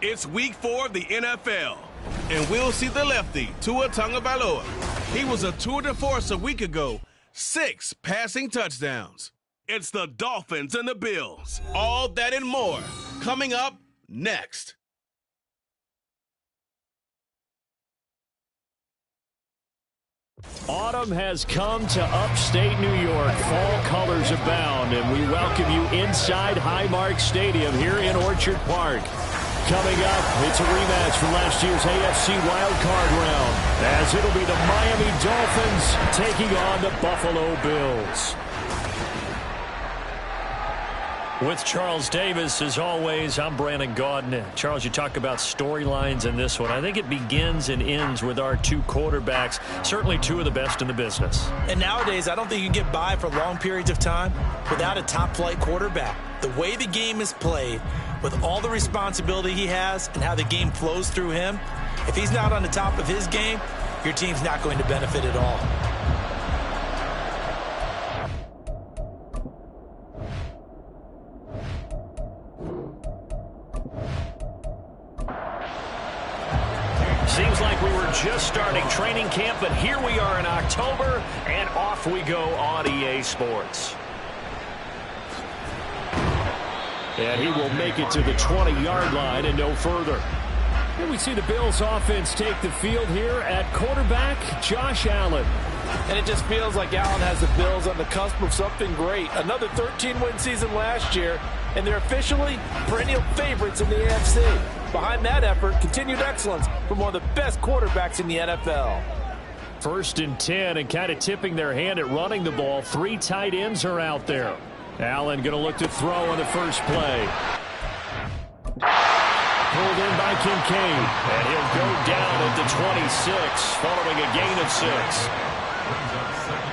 It's week 4 of the NFL, and we'll see the lefty, Tua Tagovailoa. He was a tour de force a week ago, 6 passing touchdowns. It's the Dolphins and the Bills. All that and more coming up next. Autumn has come to upstate New York. Fall colors abound, and we welcome you inside Highmark Stadium here in Orchard Park. Coming up, it's a rematch from last year's AFC wildcard round, as it'll be the Miami Dolphins taking on the Buffalo Bills. With Charles Davis, as always, I'm Brandon Gaudin. Charles, you talk about storylines in this one. I think it begins and ends with our two quarterbacks, certainly two of the best in the business. And nowadays, I don't think you can get by for long periods of time without a top-flight quarterback. The way the game is played, with all the responsibility he has and how the game flows through him, if he's not on the top of his game, your team's not going to benefit at all. Seems like we were just starting training camp, but here we are in October, and off we go on EA Sports. And he will make it to the 20-yard line and no further. And we see the Bills offense take the field here at quarterback, Josh Allen. And it just feels like Allen has the Bills on the cusp of something great. Another 13-win season last year, and they're officially perennial favorites in the AFC. Behind that effort, continued excellence from one of the best quarterbacks in the NFL. 1st and 10, and kind of tipping their hand at running the ball. 3 tight ends are out there. Allen going to look to throw on the first play. Pulled in by Kincaid. And he'll go down at the 26, following a gain of 6.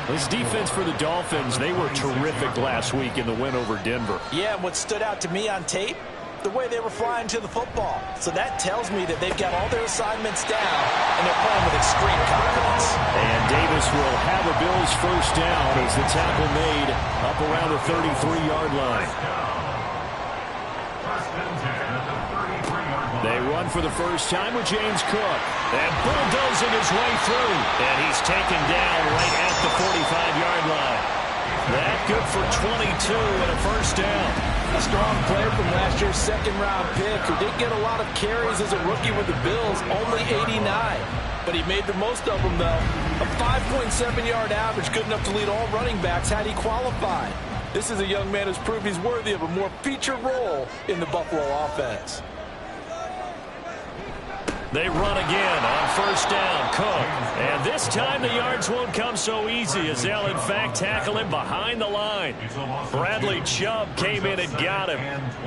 This defense for the Dolphins, they were terrific last week in the win over Denver. Yeah, and what stood out to me on tape, the way they were flying to the football. So that tells me that they've got all their assignments down, and they're playing with extreme confidence. And Davis will have a Bills first down as the tackle made up around the 33-yard line. They run for the first time with James Cook. And bulldozing his way through. And he's taken down right at the 45-yard line. That good for 22 and a first down. A strong player from last year's second-round pick who didn't get a lot of carries as a rookie with the Bills, only 89. But he made the most of them, though. A 5.7-yard average, good enough to lead all running backs had he qualified. This is a young man who's proved he's worthy of a more featured role in the Buffalo offense. They run again on first down, Cook. And this time the yards won't come so easy as they'll, in fact, tackle him behind the line. Bradley Chubb came in and got him.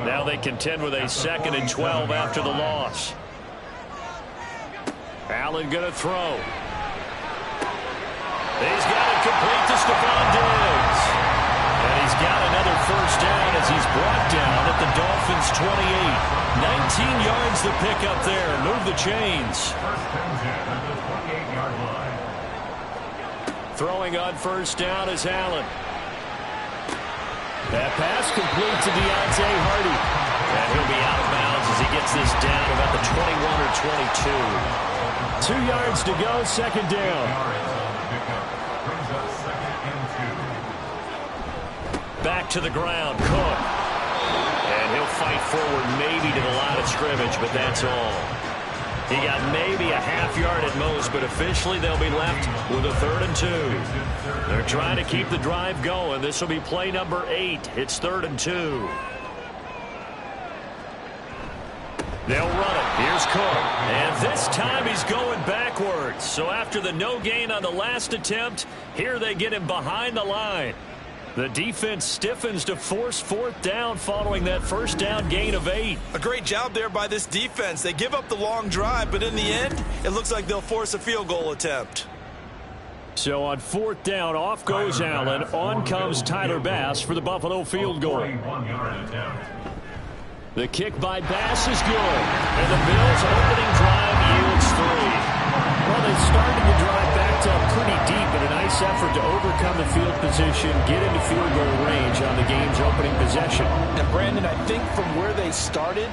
Now they contend with a 2nd and 12 after the loss. Allen going to throw. He's got it complete to Stephon Diggs. And he's got another first down as he's brought down at the Dolphins' 28. 19 yards to pick up there. Move the chains. Throwing on first down is Allen. That pass complete to Deontay Hardy. And he'll be out of bounds as he gets this down about the 21 or 22. 2 yards to go, 2nd down. Back to the ground, Cook. And he'll fight forward maybe to the line of scrimmage, but that's all. He got maybe a half yard at most, but officially they'll be left with a 3rd and 2. They're trying to keep the drive going. This will be play number 8. It's 3rd and 2. They'll run it. Here's Cook. And this time he's going backwards. So after the no gain on the last attempt, here they get him behind the line. The defense stiffens to force 4th down following that first down gain of 8. A great job there by this defense. They give up the long drive, but in the end, it looks like they'll force a field goal attempt. So on 4th down, off goes Allen. On comes Tyler Bass for the Buffalo field goal. The kick by Bass is good. And the Bills' opening drive yields 3. Well, they started the drive backed up pretty deep in a nice effort to overcome the field position, get into field goal range on the game's opening possession. And Brandon, I think from where they started,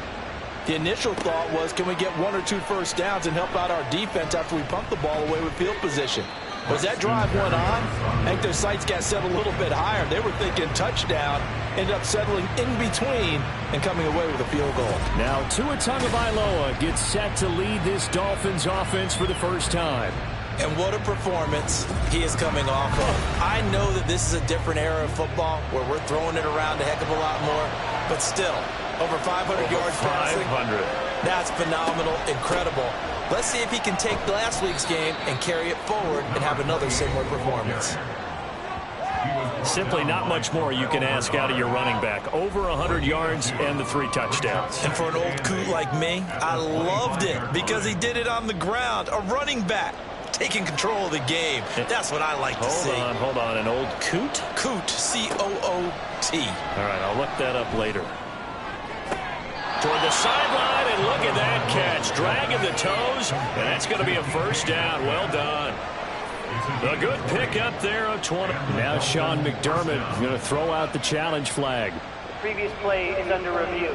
the initial thought was, can we get 1 or 2 first downs and help out our defense after we pump the ball away with field position? But as that drive went on, I think their sights got set a little bit higher. They were thinking touchdown, ended up settling in between and coming away with a field goal. Now Tua Tagovailoa gets set to lead this Dolphins offense for the first time. And what a performance he is coming off of. I know that this is a different era of football where we're throwing it around a heck of a lot more, but still, over 500 yards passing. 500. That's phenomenal, incredible. Let's see if he can take last week's game and carry it forward and have another similar performance. Simply not much more you can ask out of your running back. Over 100 yards and the 3 touchdowns. And for an old coot like me, I loved it because he did it on the ground. A running back taking control of the game. That's what I like to see. Hold on. An old coot? Coot, C-O-O-T. All right, I'll look that up later. Toward the sideline, and look at that catch. Dragging the toes, and that's going to be a first down. Well done. A good pick up there of 20. Now Sean McDermott going to throw out the challenge flag. The previous play is under review.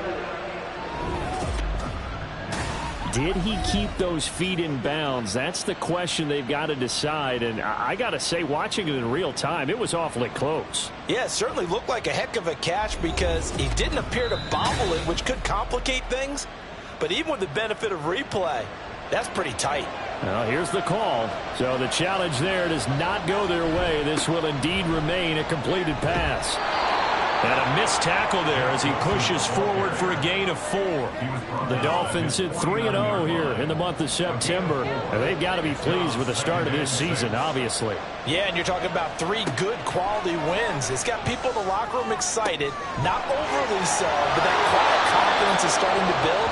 Did he keep those feet in bounds? That's the question they've got to decide. And I got to say, watching it in real time, it was awfully close. Yeah, it certainly looked like a heck of a catch because he didn't appear to bobble it, which could complicate things. But even with the benefit of replay, that's pretty tight. Well, here's the call. So the challenge there does not go their way. This will indeed remain a completed pass. And a missed tackle there as he pushes forward for a gain of 4. The Dolphins hit 3-0 here in the month of September. And they've got to be pleased with the start of this season, obviously. Yeah, and you're talking about 3 good quality wins. It's got people in the locker room excited. Not overly so, but that quiet confidence is starting to build.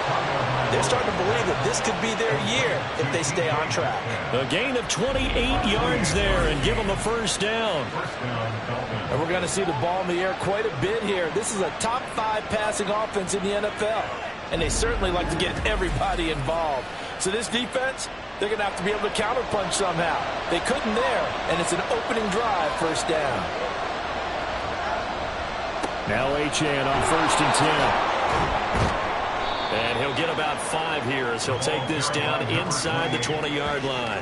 They're starting to believe that this could be their year if they stay on track. A gain of 28 yards there and give them a first down. And we're going to see the ball in the air quite a bit here. This is a top 5 passing offense in the NFL. And they certainly like to get everybody involved. So this defense, they're going to have to be able to counterpunch somehow. They couldn't there, and it's an opening drive, first down. Now Achane on 1st and 10. And he'll get about 5 here as he'll take this down inside the 20-yard line.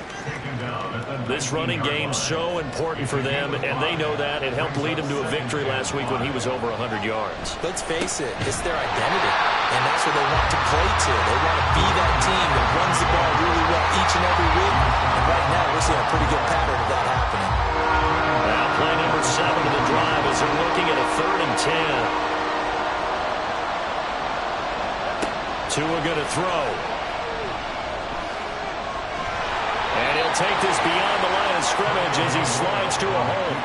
This running game's so important for them, and they know that. It helped lead them to a victory last week when he was over 100 yards. Let's face it, it's their identity, and that's what they want to play to. They want to be that team that runs the ball really well each and every week. And right now, we're seeing a pretty good pattern of that happening. Now play number 7 of the drive as they're looking at a 3rd and 10. Tua going to throw. And he'll take this beyond the line of scrimmage as he slides to a hole.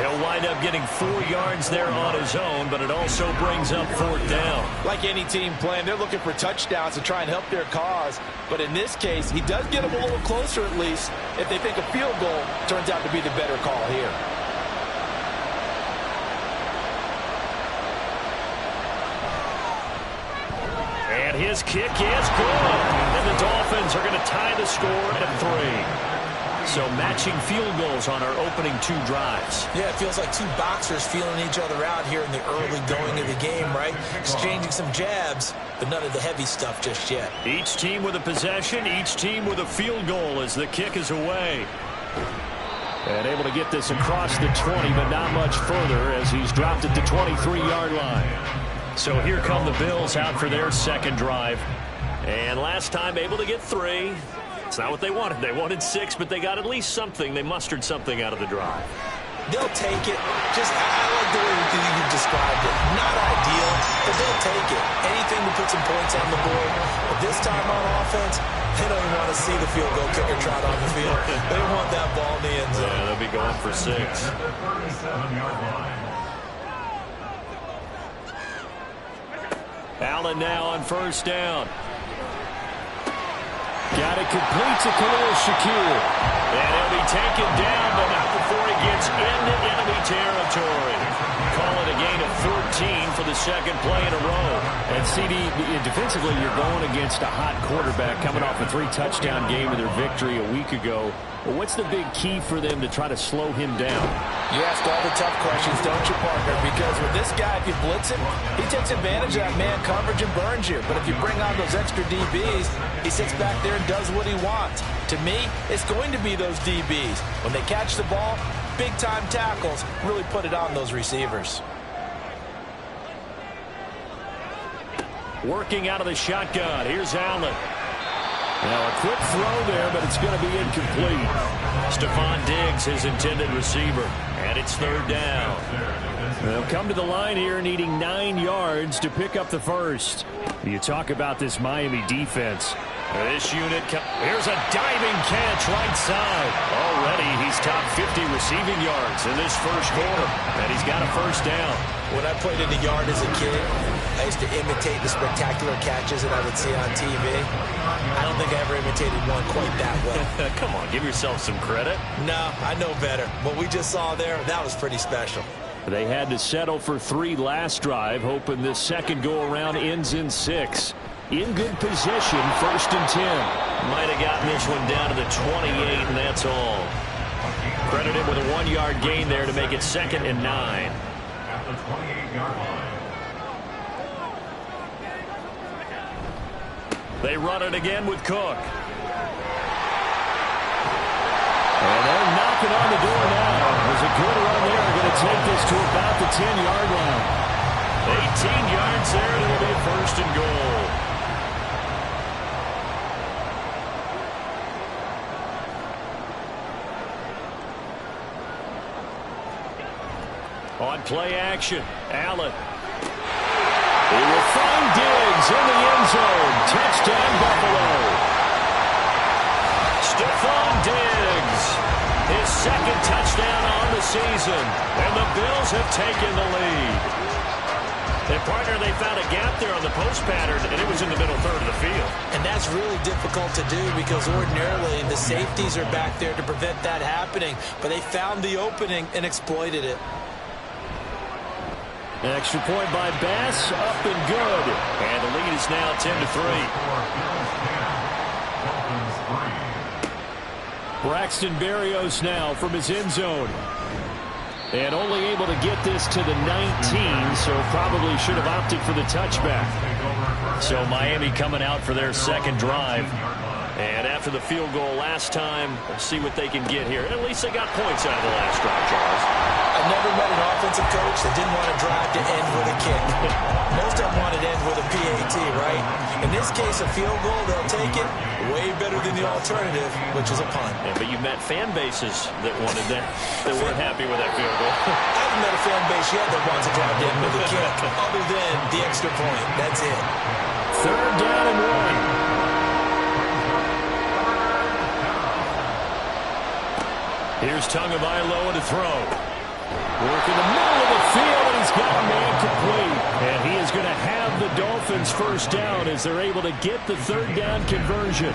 He'll wind up getting 4 yards there on his own, but it also brings up 4th down. Like any team playing, they're looking for touchdowns to try and help their cause. But in this case, he does get them a little closer at least if they think a field goal turns out to be the better call here. And his kick is good. And the Dolphins are going to tie the score at 3. So matching field goals on our opening 2 drives. Yeah, it feels like 2 boxers feeling each other out here in the early going of the game, right? Exchanging some jabs, but none of the heavy stuff just yet. Each team with a possession, each team with a field goal as the kick is away. And able to get this across the 20, but not much further as he's dropped it to 23-yard line. So here come the Bills out for their 2nd drive. And last time able to get 3. It's not what they wanted. They wanted 6, but they got at least something. They mustered something out of the drive. They'll take it. Just, I like the way you described it. Not ideal, but they'll take it. Anything to put some points on the board. this time on offense, they don't even want to see the field goal kicker trot on the field. They want that ball in the end zone. Yeah, they'll be going for 6. Allen now on first down. Got it complete to Khalil Shakir. And he'll be taken down, but not before he gets into enemy territory. Call it a gain of 14 for the second play in a row. And CD, defensively, you're going against a hot quarterback coming off a 3-touchdown game in their victory a week ago. But what's the big key for them to try to slow him down? You ask all the tough questions, don't you, partner? Because with this guy, if you blitz him, he takes advantage of that man coverage and burns you. But if you bring on those extra DBs, he sits back there and does what he wants. To me, it's going to be those DBs. When they catch the ball, big-time tackles really put it on those receivers. Working out of the shotgun. Here's Allen. Now a quick throw there, but it's going to be incomplete. Stephon Diggs, his intended receiver. And it's third down. They'll come to the line here needing 9 yards to pick up the first. You talk about this Miami defense. This unit, here's a diving catch right side. Already he's top 50 receiving yards in this first quarter. And he's got a first down. When I played in the yard as a kid, I used to imitate the spectacular catches that I would see on TV. I don't think I ever imitated one quite that well. Come on, give yourself some credit. No, I know better. What we just saw there, that was pretty special. They had to settle for 3 last drive, hoping this second go-around ends in 6. In good position, first and 10. Might have gotten this one down to the 28, and that's all. Credit him with a 1-yard gain there to make it 2nd and 9. At the 28-yard line. They run it again with Cook. And they're knocking on the door now. There's a good run there. They're going to take this to about the 10-yard line. 18 yards there, and it'll be a first and goal. On play action, Allen. He will find Diggs in the end zone. Touchdown, Buffalo. Stephon Diggs, his 2nd touchdown on the season. And the Bills have taken the lead. And, partner, they found a gap there on the post pattern, and it was in the middle third of the field. And that's really difficult to do because ordinarily the safeties are back there to prevent that happening. But they found the opening and exploited it. Extra point by Bass, up and good. And the lead is now 10-3. Braxton Berrios now from his end zone. And only able to get this to the 19, so probably should have opted for the touchback. So Miami coming out for their second drive. And after the field goal last time, we'll see what they can get here. At least they got points out of the last drive, Charles. I've never met an offensive coach that didn't want to drive to end with a kick. Most of them want to end with a PAT, right? In this case, a field goal, they'll take it. Way better than the alternative, which is a punt. Yeah, but you met fan bases that wanted that, that weren't happy with that field goal. I haven't met a fan base yet that wants to drive to end with a kick, other than the extra point. That's it. Third down and 1. Here's Tagovailoa to throw. Work in the middle of the field, and he's got a man complete. And he is going to have the Dolphins first down as they're able to get the third down conversion.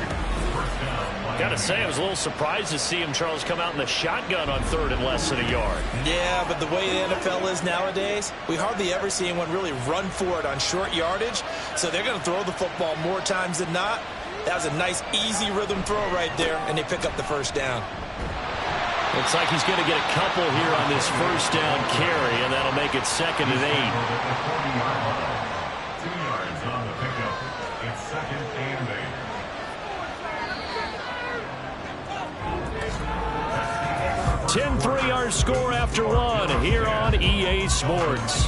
Got to say, I was a little surprised to see him, Charles, come out in the shotgun on third and less than a yard. Yeah, but the way the NFL is nowadays, we hardly ever see anyone really run for it on short yardage. So they're going to throw the football more times than not. That was a nice, easy rhythm throw right there, and they pick up the first down. Looks like he's going to get a couple here on this first down carry, and that'll make it 2nd and 8. 2 yards on the pickup. It's 2nd and 8. 10-3 our score after 1 here on EA Sports.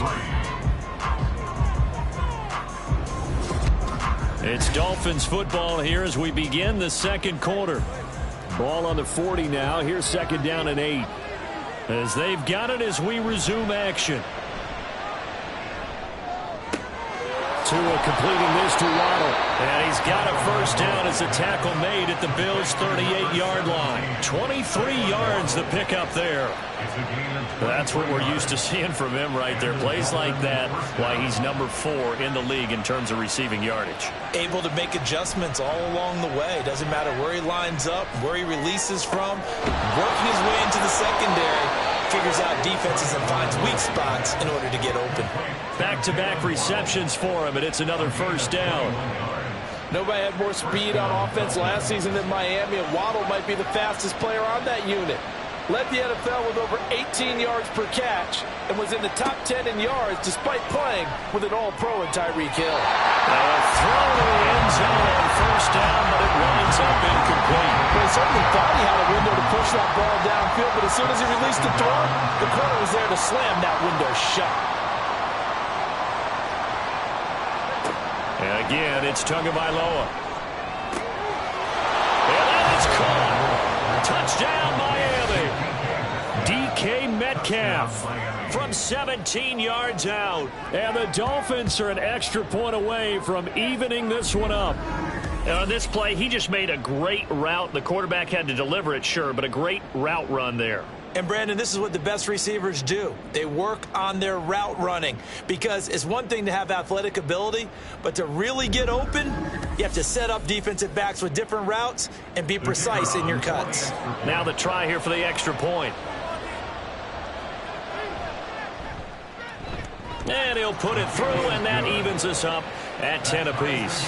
It's Dolphins football here as we begin the second quarter. Ball on the 40 now. Here's 2nd down and 8. As they've got it as we resume action. Tua completing this to Waddle. And he's got a first down as a tackle made at the Bills' 38-yard line. 23 yards the pickup there. That's what we're used to seeing from him right there. Plays like that, why he's number 4 in the league in terms of receiving yardage. Able to make adjustments all along the way. Doesn't matter where he lines up, where he releases from. Working his way into the secondary. Figures out defenses and finds weak spots in order to get open. Back-to-back receptions for him, and it's another first down. Nobody had more speed on offense last season than Miami, and Waddle might be the fastest player on that unit. Led the NFL with over 18 yards per catch and was in the top 10 in yards despite playing with an all-pro in Tyreek Hill. A throw to the end zone on first down, but it winds up incomplete. But he certainly thought he had a window to push that ball downfield, but as soon as he released the throw, the corner was there to slam that window shut. And again, it's Tagovailoa. And that is caught. Touchdown, Miami. DK Metcalf from 17 yards out. And the Dolphins are an extra point away from evening this one up. And on this play, he just made a great route. The quarterback had to deliver it, sure, but a great route run there. And, Brandon, this is what the best receivers do. They work on their route running because it's one thing to have athletic ability, but to really get open, you have to set up defensive backs with different routes and be precise in your cuts. Now the try here for the extra point. And he'll put it through, and that evens us up at 10 apiece.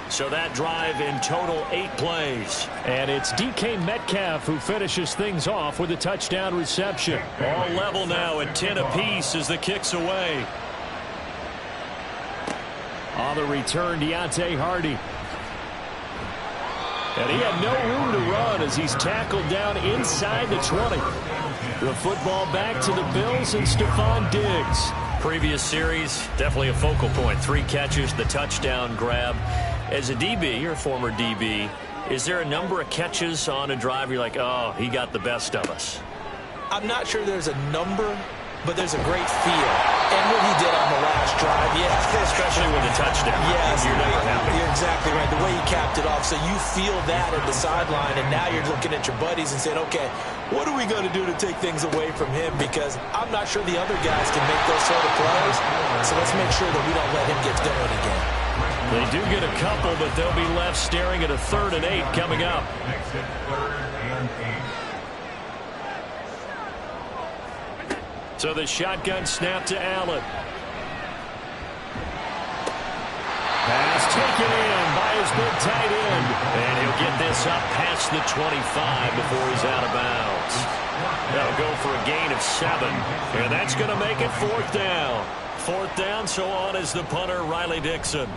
So that drive in total 8 plays. And it's DK Metcalf who finishes things off with a touchdown reception. All level now at 10 apiece as the kick's away. On the return, Deontay Hardy. And he had no room to run as he's tackled down inside the 20. The football back to the Bills and Stephon Diggs. Previous series, definitely a focal point. 3 catches, the touchdown grab. As a DB, you're a former DB, is there a number of catches on a drive you're like, oh, he got the best of us? I'm not sure there's a number, but there's a great feel. And what he did on the last drive, yeah. Especially with the touchdown. Yes, you're never happy. You're exactly right. The way he capped it off, so you feel that at the sideline, and now you're looking at your buddies and saying, okay, what are we going to do to take things away from him? Because I'm not sure the other guys can make those sort of plays, so let's make sure that we don't let him get going again. They do get a couple, but they'll be left staring at a 3rd and 8 coming up. Exit 3rd and 8. So the shotgun snap to Allen. Pass taken in by his big tight end. And he'll get this up past the 25 before he's out of bounds. That'll go for a gain of 7. And that's going to make it 4th down. 4th down, so on is the punter, Riley Dixon.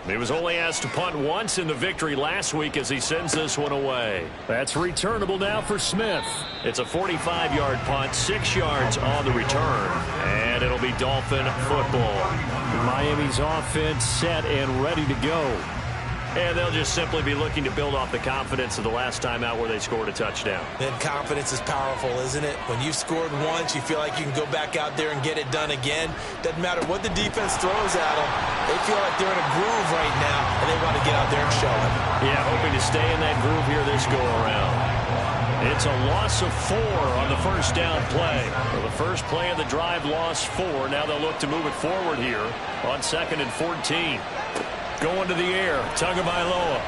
He was only asked to punt once in the victory last week as he sends this one away. That's returnable now for Smith. It's a 45-yard punt, 6 yards on the return, and it'll be Dolphin football. Miami's offense set and ready to go. And they'll just simply be looking to build off the confidence of the last time out where they scored a touchdown. Then confidence is powerful, isn't it? When you've scored once, you feel like you can go back out there and get it done again. Doesn't matter what the defense throws at them. They feel like they're in a groove right now, and they want to get out there and show it. Yeah, hoping to stay in that groove here this go-around. It's a loss of 4 on the first down play. Well, the first play of the drive lost 4. Now they'll look to move it forward here on 2nd and 14. Going to the air, Tagovailoa.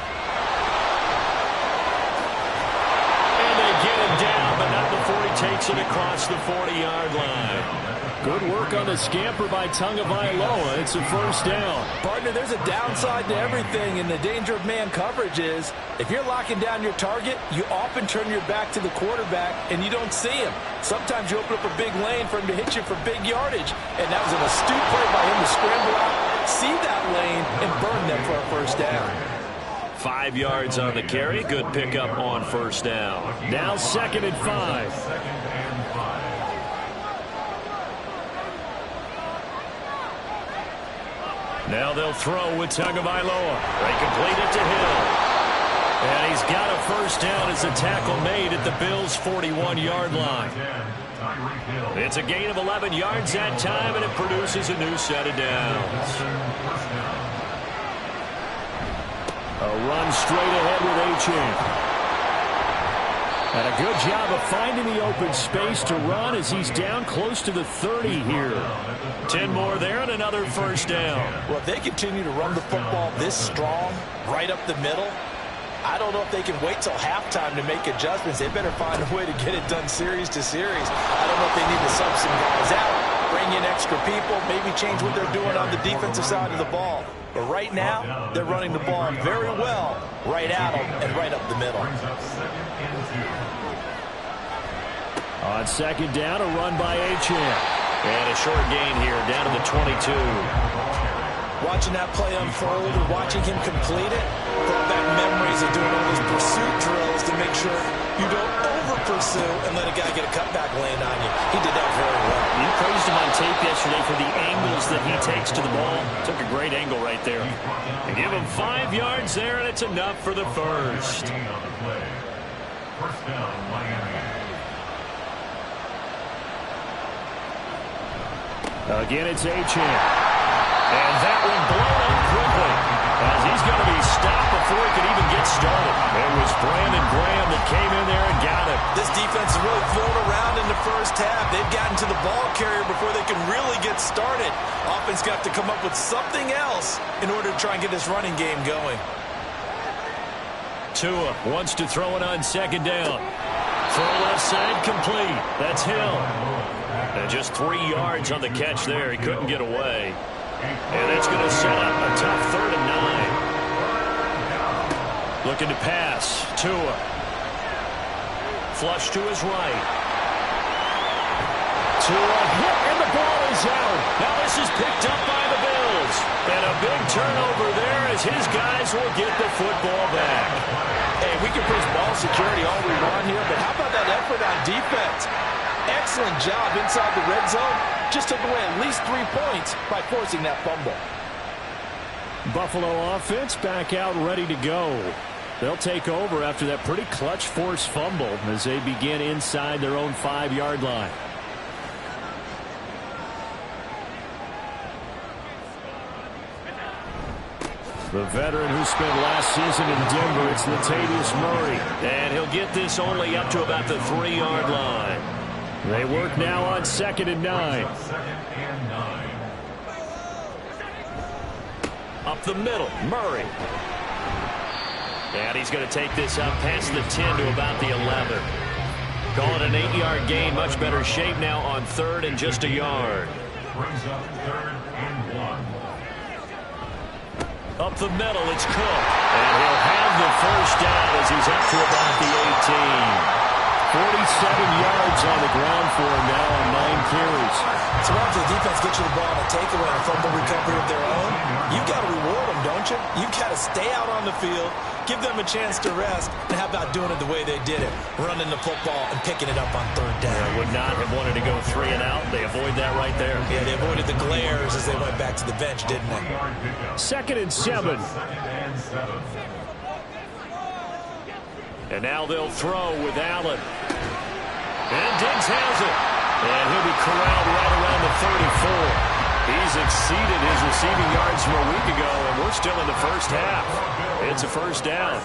And they get him down, but not before he takes it across the 40-yard line. Good work on the scamper by Tagovailoa. It's a first down. Partner, there's a downside to everything, and the danger of man coverage is if you're locking down your target, you often turn your back to the quarterback, and you don't see him. Sometimes you open up a big lane for him to hit you for big yardage, and that was an astute play by him to scramble out, see that lane, and burn them for a first down. 5 yards on the carry. Good pickup on first down. Now 2nd and 5. Now they'll throw with Tagovailoa. They complete it to Hill. And he's got a first down as the tackle made at the Bills' 41-yard line. It's a gain of 11 yards that time, and it produces a new set of downs. A run straight ahead with Achane. And a good job of finding the open space to run as he's down close to the 30 here. 10 more there and another first down. Well, if they continue to run the football this strong, right up the middle, I don't know if they can wait till halftime to make adjustments. They better find a way to get it done series to series. I don't know if they need to sub some guys out, bring in extra people, maybe change what they're doing on the defensive side of the ball. But right now, they're running the ball very well right at them and right up the middle. On second down, a run by Achane. And a short gain here, down to the 22. Watching that play unfold and watching him complete it brought back memories of doing all those pursuit drills to make sure you don't over-pursue and let a guy get a cutback land on you. He did that very well. You praised him on tape yesterday for the angles that he takes to the ball. Took a great angle right there. They give him 5 yards there, and it's enough for the first. First down, Miami. Again, it's Achane. And that one blown up quickly as he's going to be stopped before he could even get started. It was Brandon Graham that came in there and got it. This defense is really thrown around in the first half. They've gotten to the ball carrier before they can really get started. Offense got to come up with something else in order to try and get this running game going. Tua wants to throw it on second down. Throw left side complete. That's Hill. And just 3 yards on the catch there. He couldn't get away. And that's going to set up a tough 3rd and 9. Looking to pass. Tua. Flush to his right. Tua hit, and the ball is out. Now this is picked up by the Bills. And a big turnover there as his guys will get the football back. Hey, we can push ball security all we want here, but how about that effort on defense? Excellent job inside the red zone. Just took away at least 3 points by forcing that fumble. Buffalo offense back out ready to go. They'll take over after that pretty clutch forced fumble as they begin inside their own 5-yard line. The veteran who spent last season in Denver, it's Latavius Murray. And he'll get this only up to about the 3-yard line. They work now on 2nd and 9. Up the middle, Murray. And he's going to take this up past the 10 to about the 11. Call it an 8-yard gain. Much better shape now on 3rd and just a yard. Brings up 3rd and 1. Up the middle, it's Cook. And he'll have the first down as he's up to about the 18. 47 yards on the ground for him now on 9 carries. So after the defense gets you the ball on a takeaway and a fumble recovery of their own, you've got to reward them, don't you? You've got to stay out on the field, give them a chance to rest, and how about doing it the way they did it, running the football and picking it up on 3rd down. They would not have wanted to go 3 and out. They avoid that right there. Yeah, they avoided the glares as they went back to the bench, didn't they? 2nd and 7. And now they'll throw with Allen. And Diggs has it. And he'll be corralled right around the 34. He's exceeded his receiving yards from a week ago, and we're still in the first half. It's a first down.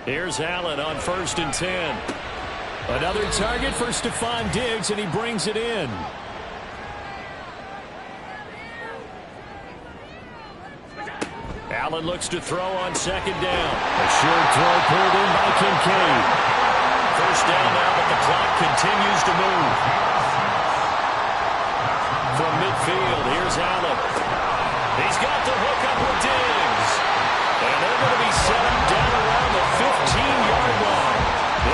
Here's Allen on 1st and 10. Another target for Stephon Diggs, and he brings it in. Allen looks to throw on 2nd down. A short throw pulled in by Kincaid. First down now, but the clock continues to move. From midfield, here's Allen. He's got the hook up with Diggs. And they're going to be set up down around the 15-yard line.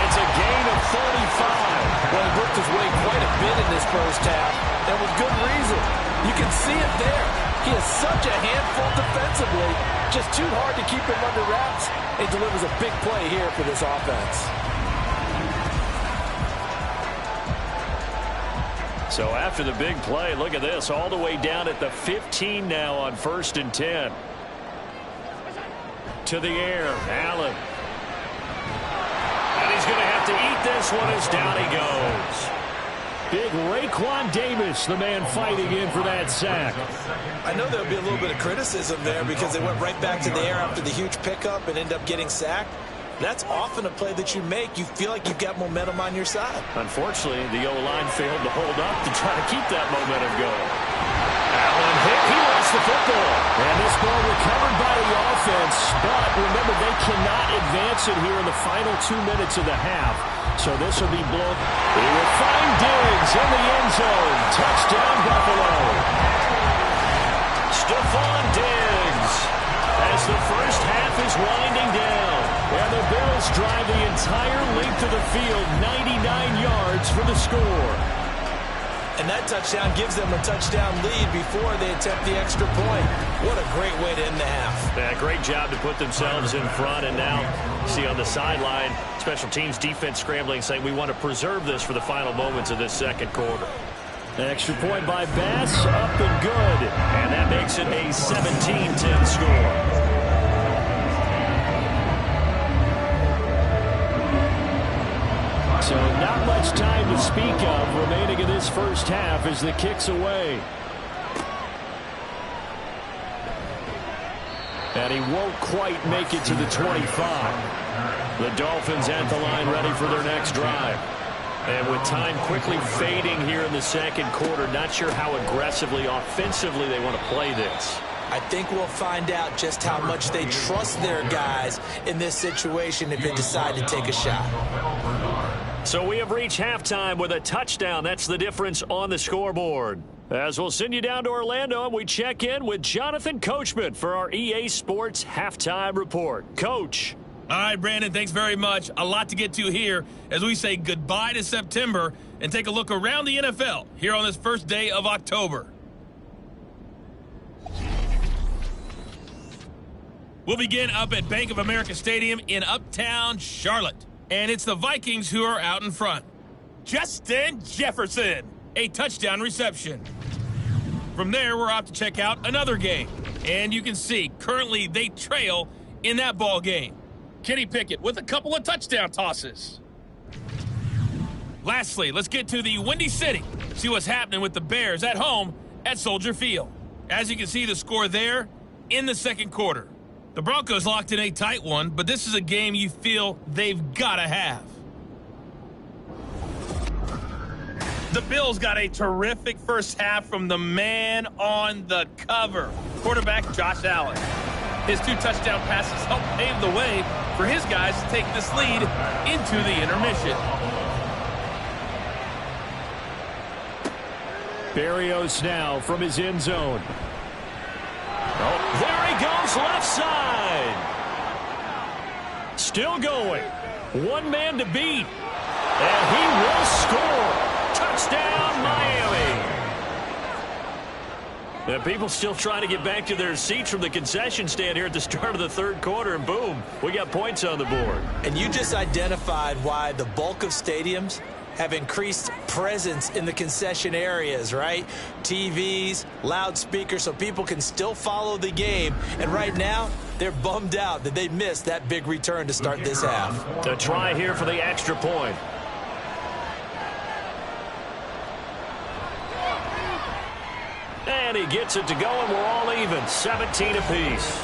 It's a gain of 35. Well, he worked his way quite a bit in this first half, and with good reason. You can see it there. He is such a handful defensively. Just too hard to keep him under wraps. He delivers a big play here for this offense. So after the big play, look at this. All the way down at the 15 now on 1st and 10. to the air. Allen. And he's going to have to eat this one as down he goes. Big Raekwon Davis, the man fighting in for that sack. I know there'll be a little bit of criticism there because they went right back to the air after the huge pickup and ended up getting sacked. That's often a play that you make. You feel like you've got momentum on your side. Unfortunately, the O-line failed to hold up to try to keep that momentum going. Allen hit. He lost the football. And this ball recovered by the offense. But remember, they cannot advance it here in the final 2 minutes of the half. So this will be blown. He will find Diggs in the end zone. Touchdown, Buffalo. Stephon Diggs as the first half is winding down. And the Bills drive the entire length of the field, 99 yards for the score. And that touchdown gives them a touchdown lead before they attempt the extra point. What a great way to end the half. Yeah, great job to put themselves in front. And now, see on the sideline, special teams defense scrambling, saying we want to preserve this for the final moments of this second quarter. Extra point by Bass, up and good. And that makes it a 17-10 score. So not much time to speak of remaining in this first half as the kick's away. And he won't quite make it to the 25. The Dolphins at the line ready for their next drive. And with time quickly fading here in the second quarter, not sure how aggressively, offensively they want to play this. I think we'll find out just how much they trust their guys in this situation if they decide to take a shot. So we have reached halftime with a touchdown. That's the difference on the scoreboard. As we'll send you down to Orlando, and we check in with Jonathan Coachman for our EA Sports Halftime Report. Coach. All right, Brandon, thanks very much. A lot to get to here as we say goodbye to September and take a look around the NFL here on this first day of October. We'll begin up at Bank of America Stadium in Uptown Charlotte. And it's the Vikings who are out in front. Justin Jefferson, a touchdown reception. From there, we're off to check out another game. And you can see, currently they trail in that ball game. Kenny Pickett with a couple of touchdown tosses. Lastly, let's get to the Windy City. See what's happening with the Bears at home at Soldier Field. As you can see, the score there in the second quarter. The Broncos locked in a tight one, but this is a game you feel they've got to have. The Bills got a terrific first half from the man on the cover, quarterback Josh Allen. His 2 touchdown passes helped pave the way for his guys to take this lead into the intermission. Berrios now from his end zone. Oh, there he goes, left side. Still going. One man to beat. And he will score. Touchdown, Miami. And people still trying to get back to their seats from the concession stand here at the start of the third quarter, and boom, we got points on the board. And you just identified why the bulk of stadiums have increased presence in the concession areas, right? TVs, loudspeakers, so people can still follow the game. And right now, they're bummed out that they missed that big return to start this half. A try here for the extra point. And he gets it to go, and we're all even, 17 apiece.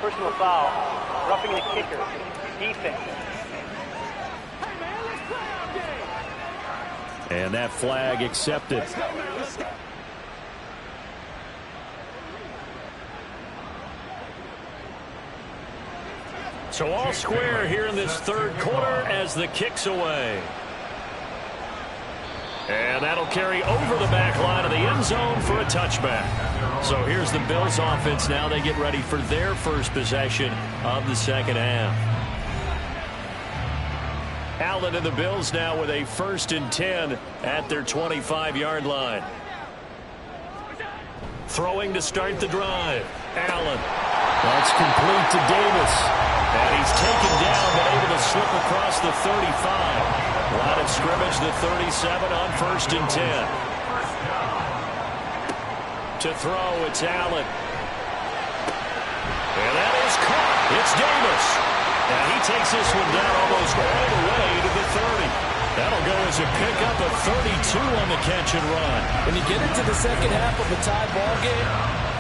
Personal foul, roughing the kicker, defense. And that flag accepted. So all square here in this third quarter as the kick's away. And that'll carry over the back line of the end zone for a touchback. So here's the Bills offense now. They get ready for their first possession of the second half. Allen and the Bills now with a 1st and 10 at their 25-yard line. Throwing to start the drive. Allen. That's complete to Davis. And he's taken down but able to slip across the 35. Line of scrimmage, the 37 on 1st and 10. To throw, it's Allen. And that It's Davis. And he takes this one down almost all the way to the 30. That'll go as a pickup of 32 on the catch and run. When you get into the second half of a tie ball game,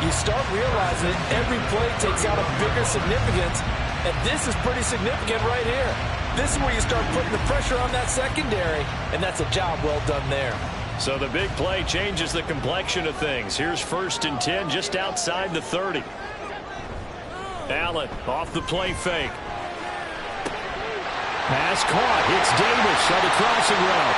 you start realizing that every play takes out a bigger significance, and this is pretty significant right here. This is where you start putting the pressure on that secondary, and that's a job well done there. So the big play changes the complexion of things. Here's 1st and 10 just outside the 30. Allen off the play fake. Pass caught. It's Davis on the crossing route.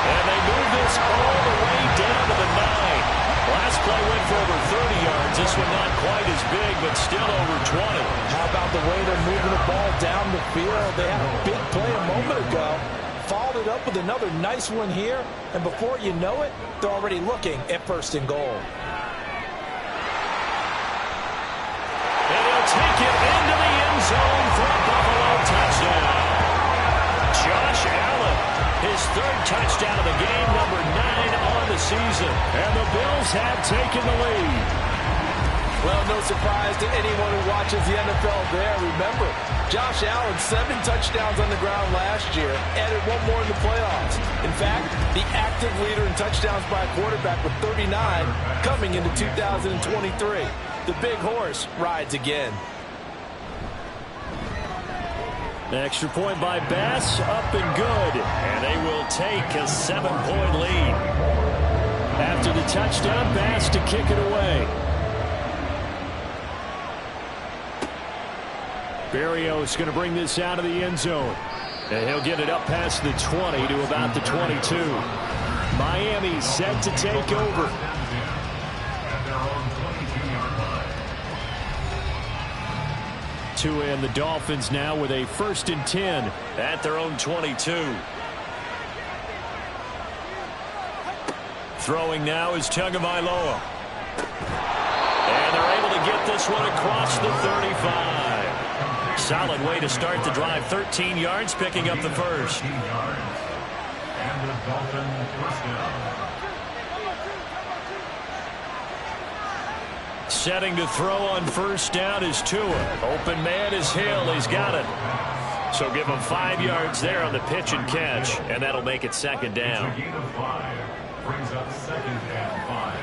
And they move this all the way down to the 9. Last play went for over 30 yards. This one not quite as big, but still over 20. How about the way they're moving the ball down the field? They had a big play a moment ago. Followed it up with another nice one here. And before you know it, they're already looking at 1st and goal. And he'll take it into the end zone for a Buffalo touchdown. Josh Allen, his 3rd touchdown of the game, number 9 on the season. And the Bills have taken the lead. Well, no surprise to anyone who watches the NFL there. Remember, Josh Allen, 7 touchdowns on the ground last year, added 1 more in the playoffs. In fact, the active leader in touchdowns by a quarterback with 39 coming into 2023. The big horse rides again. The extra point by Bass, up and good. And they will take a 7-point lead. After the touchdown, Bass to kick it away. Berrios going to bring this out of the end zone. And he'll get it up past the 20 to about the 22. Miami set to take over. And the Dolphins now with a 1st and 10 at their own 22. Throwing now is Tagovailoa. And they're able to get this one across the 35. Solid way to start the drive. 13 yards, picking up the 1st. And the Dolphins 1st down. Setting to throw on 1st down is Tua. Open man is Hill. He's got it. So give him 5 yards there on the pitch and catch, and that'll make it 2nd down. A gain of 5 brings up 2nd and 5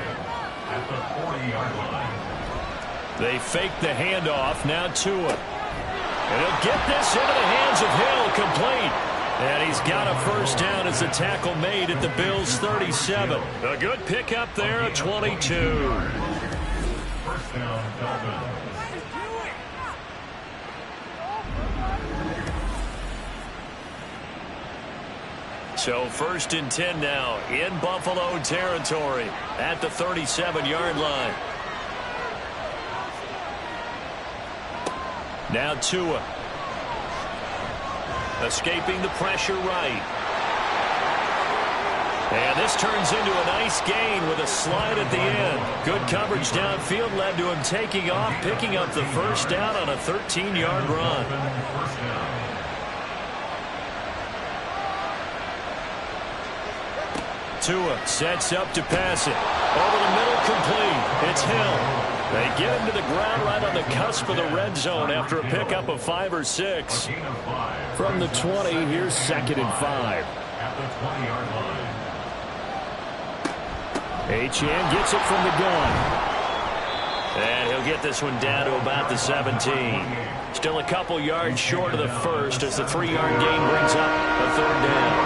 at the 40-yard line. They fake the handoff. Now Tua. And he'll get this into the hands of Hill, complete. And he's got a 1st down as the tackle made at the Bills' 37. A good pickup there at 22. Down, Dolphins. So 1st and 10 now in Buffalo territory at the 37-yard line. Now Tua. Escaping the pressure right. And this turns into a nice gain with a slide at the end. Good coverage downfield led to him taking off, picking up the 1st down on a 13-yard run. Tua sets up to pass it. Over the middle, complete. It's Hill. They get him to the ground right on the cusp of the red zone after a pickup of 5 or 6. From the 20, here's 2nd and 5. At the 20-yard line. Achane gets it from the gun. And he'll get this one down to about the 17. Still a couple yards short of the 1st as the 3-yard gain brings up a 3rd down.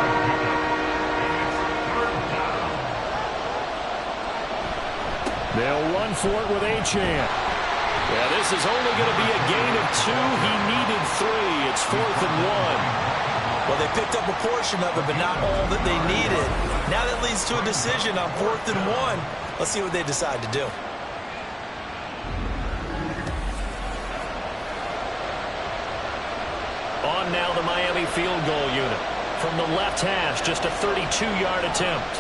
They'll run for it with Achane. Yeah, this is only going to be a gain of 2. He needed 3. It's 4th and 1. Well, they picked up a portion of it, but not all that they needed. Now that leads to a decision on 4th and 1. Let's see what they decide to do. On now the Miami field goal unit. From the left hash, just a 32-yard attempt.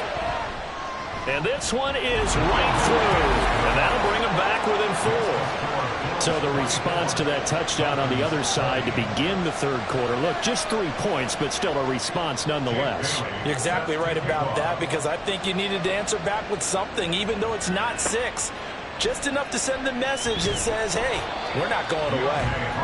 And this one is right through. And that'll bring them back within 4. So the response to that touchdown on the other side to begin the 3rd quarter. Look, just 3 points, but still a response nonetheless. You're exactly right about that, because I think you needed to answer back with something, even though it's not 6. Just enough to send the message that says, hey, we're not going away.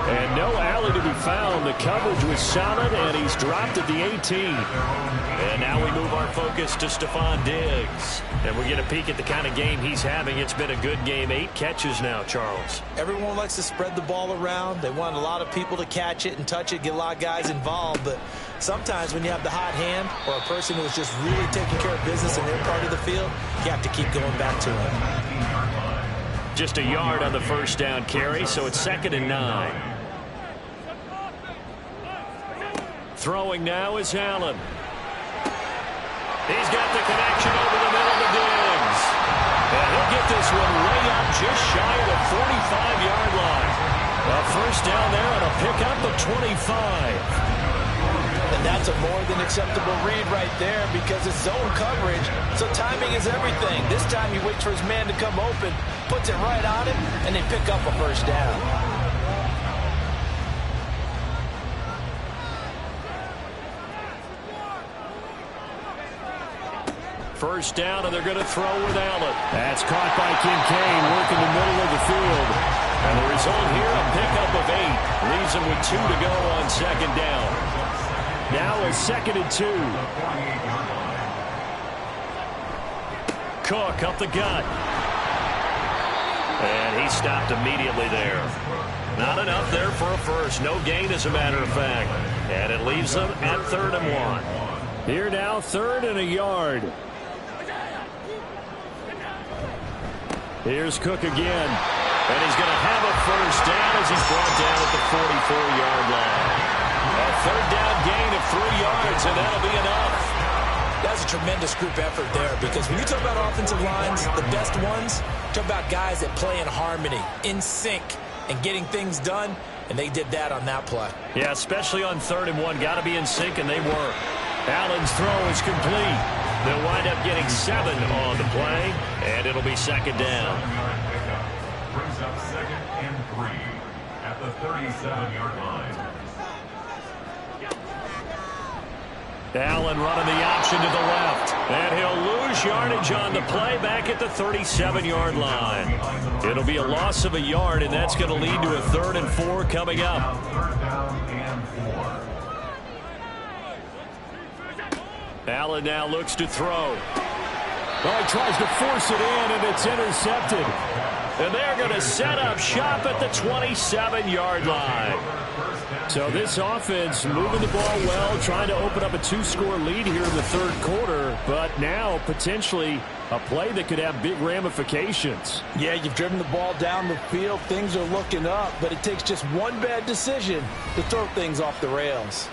And no alley to be found. The coverage was solid, and he's dropped at the 18. And now we move our focus to Stephon Diggs. And we get a peek at the kind of game he's having. It's been a good game. 8 catches now, Charles. Everyone likes to spread the ball around. They want a lot of people to catch it and touch it, get a lot of guys involved. But sometimes when you have the hot hand or a person who is just really taking care of business in their part of the field, you have to keep going back to him. Just a yard on the first down carry, so it's 2nd and 9. Throwing now is Allen. He's got the connection over the middle to Diggs. And he'll get this one way up just shy of the 45-yard line. A first down there and a pickup of 25. And that's a more than acceptable read right there because it's zone coverage, so timing is everything. This time he waits for his man to come open, puts it right on him, and they pick up a first down. First down, and they're going to throw with Allen. That's caught by Kincaid, working the middle of the field. And the result here, a pickup of 8. Leaves him with 2 to go on 2nd down. Now a 2nd and 2. Cook up the gut. And he stopped immediately there. Not enough there for a first. No gain, as a matter of fact. And it leaves them at 3rd and 1. Here now, 3rd and a yard. Here's Cook again. And he's going to have a first down as he's brought down at the 44-yard line. A 3rd down gain of 3 yards, and that'll be enough. That's a tremendous group effort there because when you talk about offensive lines, the best ones, talk about guys that play in harmony, in sync, and getting things done, and they did that on that play. Yeah, especially on 3rd and 1. Got to be in sync, and they were. Allen's throw is complete. They'll wind up getting 7 on the play, and it'll be 2nd down. Brings up 2nd and 3 at the 37-yard line. Allen running the option to the left. And he'll lose yardage on the play back at the 37-yard line. It'll be a loss of a yard, and that's going to lead to a 3rd and 4 coming up. 3rd down and 4. Allen now looks to throw. Oh, he tries to force it in, and it's intercepted. And they're going to set up shop at the 27-yard line. So this offense moving the ball well, trying to open up a 2-score lead here in the 3rd quarter, but now potentially a play that could have big ramifications. Yeah, you've driven the ball down the field. Things are looking up, but it takes just one bad decision to throw things off the rails.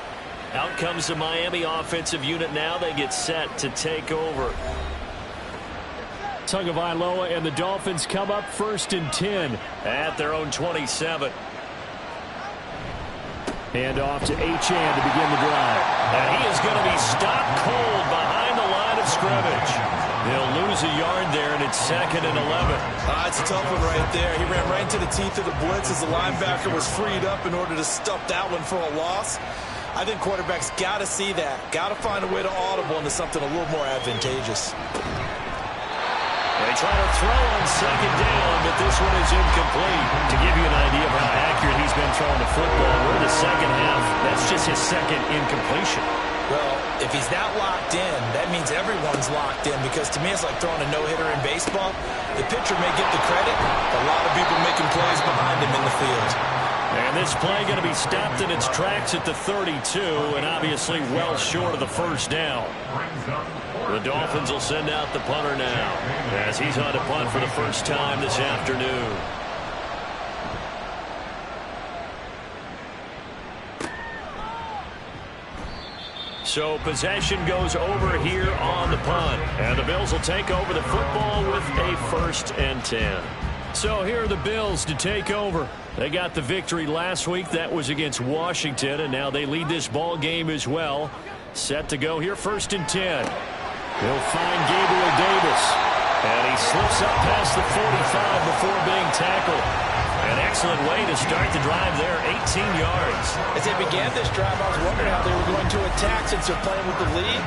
Out comes the Miami offensive unit now. They get set to take over. Tagovailoa and the Dolphins come up 1st and 10 at their own 27. Hand off to Achane to begin the drive. And he is going to be stopped cold behind the line of scrimmage. They'll lose a yard there, and it's 2nd and 11. It's a tough one right there. He ran right into the teeth of the blitz as the linebacker was freed up in order to stuff that one for a loss. I think quarterbacks got to see that. Got to find a way to audible into something a little more advantageous. They try to throw on 2nd down, but this one is incomplete. To give you an idea of how accurate he's been throwing the football, we're in the 2nd half. That's just his 2nd incompletion. Well, if he's that locked in, that means everyone's locked in because to me it's like throwing a no-hitter in baseball. The pitcher may get the credit, but a lot of people making plays behind him in the field. And this play going to be stopped in its tracks at the 32, and obviously well short of the first down. The Dolphins will send out the punter now as he's on to punt for the first time this afternoon. So possession goes over here on the punt, and the Bills will take over the football with a 1st and 10. So here are the Bills to take over. They got the victory last week. That was against Washington, and now they lead this ball game as well. Set to go here, 1st and 10. He'll find Gabriel Davis, and he slips up past the 45 before being tackled. An excellent way to start the drive there, 18 yards. As they began this drive, I was wondering how they were going to attack since they're playing with the lead.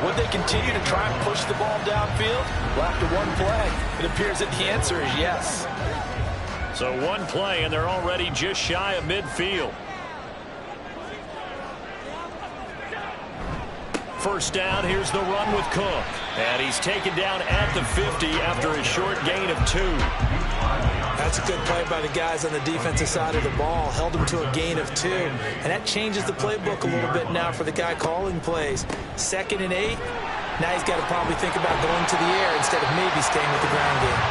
Would they continue to try and push the ball downfield? Well, after one play, it appears that the answer is yes. So one play, and they're already just shy of midfield. First down, here's the run with Cook. And he's taken down at the 50 after a short gain of 2. That's a good play by the guys on the defensive side of the ball. Held him to a gain of 2. And that changes the playbook a little bit now for the guy calling plays. 2nd and 8. Now he's got to probably think about going to the air instead of maybe staying with the ground game.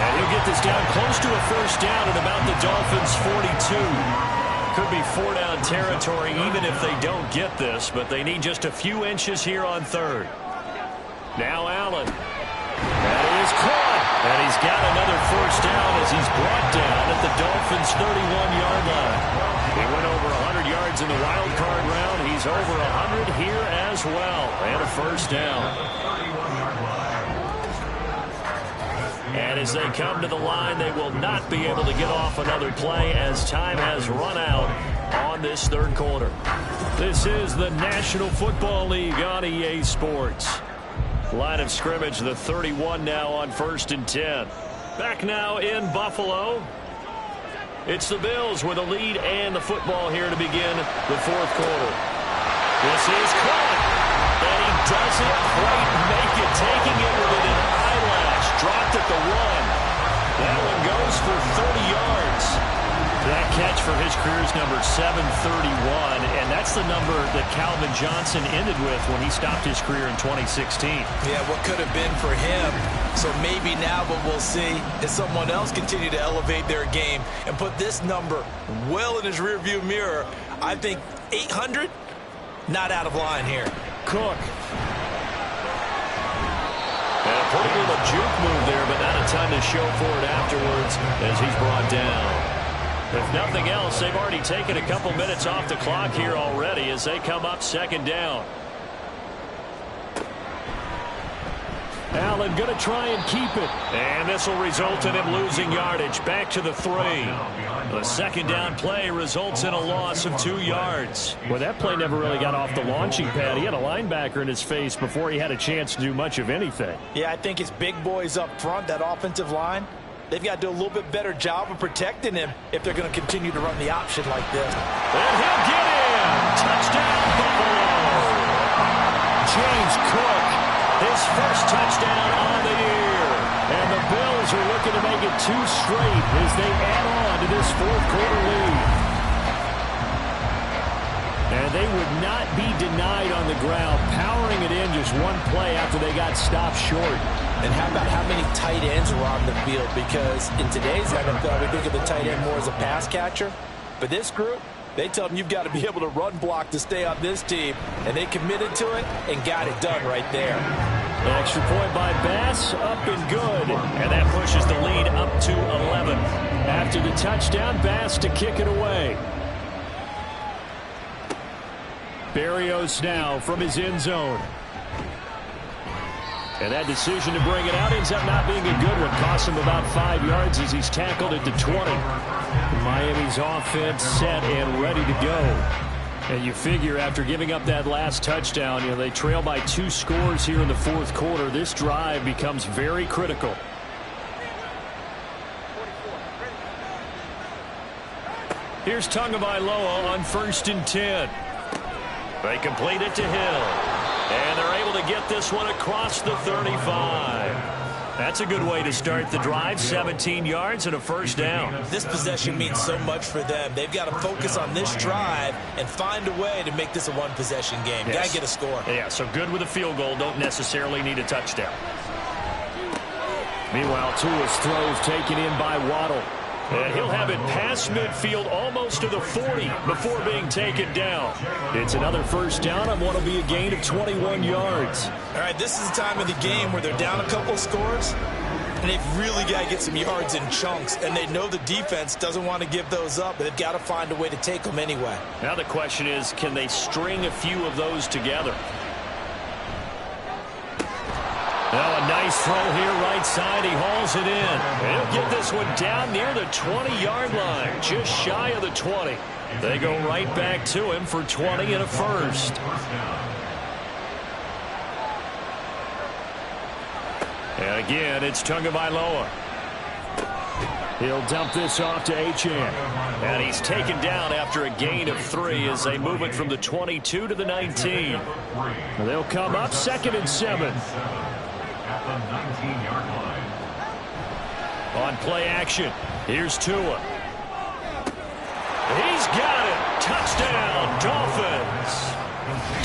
And he'll get this down close to a first down at about the Dolphins' 42. Could be 4-down territory even if they don't get this, but they need just a few inches here on 3rd. Now Allen. That is caught. And he's got another first down as he's brought down at the Dolphins' 31-yard line. He went over 100 yards in the wild card round. He's over 100 here as well. And a first down. And as they come to the line, they will not be able to get off another play as time has run out on this 3rd quarter. This is the National Football League on EA Sports. Line of scrimmage, the 31 now on 1st and 10. Back now in Buffalo. It's the Bills with a lead and the football here to begin the 4th quarter. This is caught. And he doesn't quite make it, taking it with an eyelash. Dropped at the 1. That one goes for 30 yards. That catch for his career's number 731, and that's the number that Calvin Johnson ended with when he stopped his career in 2016. Yeah, what could have been for him. So maybe now what we'll see is someone else continue to elevate their game and put this number well in his rearview mirror. I think 800, not out of line here. Cook. And a pretty little juke move there, but not a ton to show for it afterwards as he's brought down. If nothing else, they've already taken a couple minutes off the clock here already as they come up 2nd down. Allen going to try and keep it. And this will result in him losing yardage. Back to the 3. The 2nd down play results in a loss of 2 yards. Well, that play never really got off the launching pad. He had a linebacker in his face before he had a chance to do much of anything. Yeah, I think it's big boys up front, that offensive line. They've got to do a little bit better job of protecting him if they're going to continue to run the option like this. And he'll get in. Touchdown, Buffalo. James Cook, his first touchdown on the year. And the Bills are looking to make it 2 straight as they add on to this 4th quarter lead. And they would not be denied on the ground, powering it in just one play after they got stopped short. And how about how many tight ends were on the field? Because in today's NFL, we think of the tight end more as a pass catcher. But this group, they tell them you've got to be able to run block to stay on this team. And they committed to it and got it done right there. An extra point by Bass, up and good. And that pushes the lead up to 11. After the touchdown, Bass to kick it away. Berrios now from his end zone. And that decision to bring it out ends up not being a good one. Costs him about 5 yards as he's tackled at the 20. Miami's offense set and ready to go. And you figure after giving up that last touchdown, they trail by 2 scores here in the 4th quarter. This drive becomes very critical. Here's Tagovailoa on 1st and 10. They complete it to Hill. And they're able to get this one across the 35. That's a good way to start the drive. 17 yards and a first down. This possession means so much for them. They've got to focus on this drive and find a way to make this a one-possession game. Yes. Got to get a score. Yeah, so good with a field goal. Don't necessarily need a touchdown. Meanwhile, Tua's throws taken in by Waddle. And he'll have it past midfield almost to the 40 before being taken down. It's another first down on what will be a gain of 21 yards. All right, this is the time of the game where they're down a couple scores, and they've really got to get some yards in chunks. And they know the defense doesn't want to give those up, but they've got to find a way to take them anyway. Now the question is, can they string a few of those together? Now a nice throw here right side. He hauls it in. He'll get this one down near the 20-yard line, just shy of the 20. They go right back to him for 20 and a first. And again, it's Tagovailoa. He'll dump this off to Achane. And he's taken down after a gain of 3 as they move it from the 22 to the 19. They'll come up 2nd and 7. At the 19-yard line. On play action, here's Tua. He's got it. Touchdown, Dolphins.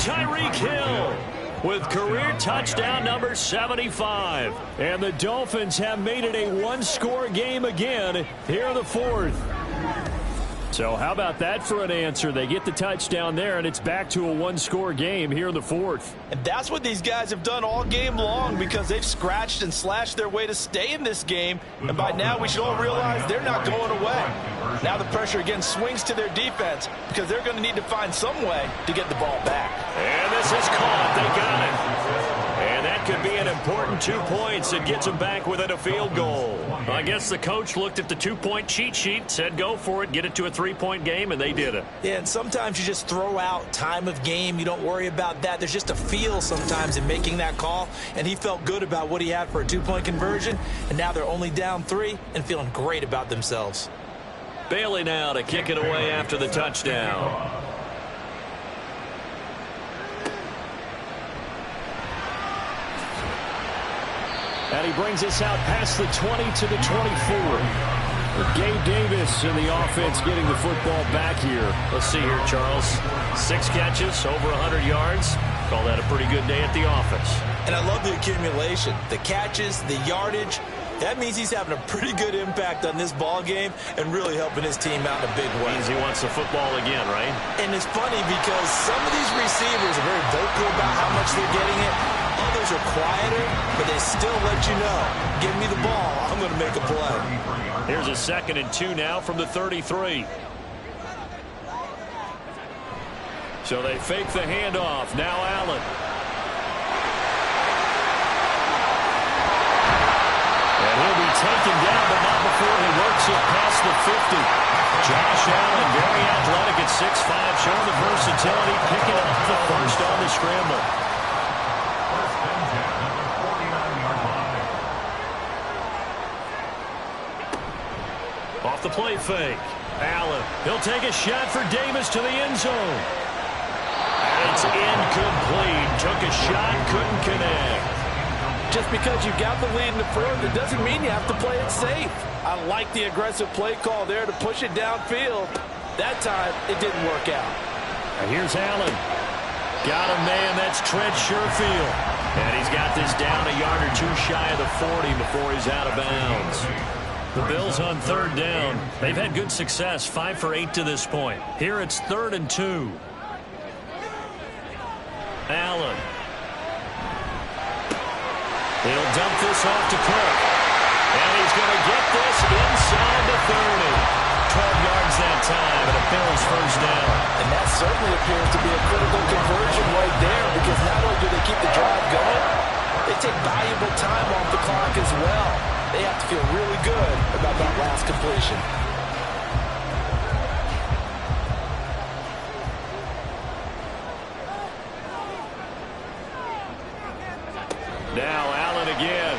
Tyreek Hill with career touchdown number 75. And the Dolphins have made it a one-score game again here in the 4th. So how about that for an answer? They get the touchdown there, and it's back to a one-score game here in the 4th. And that's what these guys have done all game long because they've scratched and slashed their way to stay in this game. And by now, we should all realize they're not going away. Now the pressure again swings to their defense because they're going to need to find some way to get the ball back. And this is caught. They got it. And that could be an important 2 points that gets them back within a field goal. I guess the coach looked at the 2-point cheat sheet, said go for it, get it to a 3-point game, and they did it. Yeah, and sometimes you just throw out time of game. You don't worry about that. There's just a feel sometimes in making that call, and he felt good about what he had for a 2-point conversion, and now they're only down 3 and feeling great about themselves. Bailey now to kick it away after the touchdown. And he brings us out past the 20 to the 24. Gabe Davis in the offense getting the football back here. Let's see here, Charles. 6 catches, over 100 yards. Call that a pretty good day at the office. And I love the accumulation, the catches, the yardage. That means he's having a pretty good impact on this ball game and really helping his team out in a big way. Means he wants the football again, right? And it's funny because some of these receivers are very vocal about how much they're getting it. Others are quieter, but they still let you know, give me the ball, I'm going to make a play. Here's a 2nd and 2 now from the 33. So they fake the handoff. Now Allen. And he'll be taken down, but not before he works it past the 50. Josh Allen, very athletic at 6'5", showing the versatility, picking up the first on the scramble. Off the play fake. Allen, he'll take a shot for Davis to the end zone. And it's incomplete. Took a shot, couldn't connect. Just because you got the lead in the 4th, it doesn't mean you have to play it safe. I like the aggressive play call there to push it downfield. That time, it didn't work out. And here's Allen. Got a man, that's Trent Sherfield. And he's got this down a yard or 2 shy of the 40 before he's out of bounds. The Bills on 3rd down. They've had good success, 5 for 8 to this point. Here it's 3rd and 2. Allen. He'll dump this off to Cook. And he's going to get this inside the 30. 12 yards that time, and a Bills first down. And that certainly appears to be a critical conversion right there because not only do they keep the drive going, they take valuable time off the clock as well. They have to feel really good about that last completion. Now Allen again.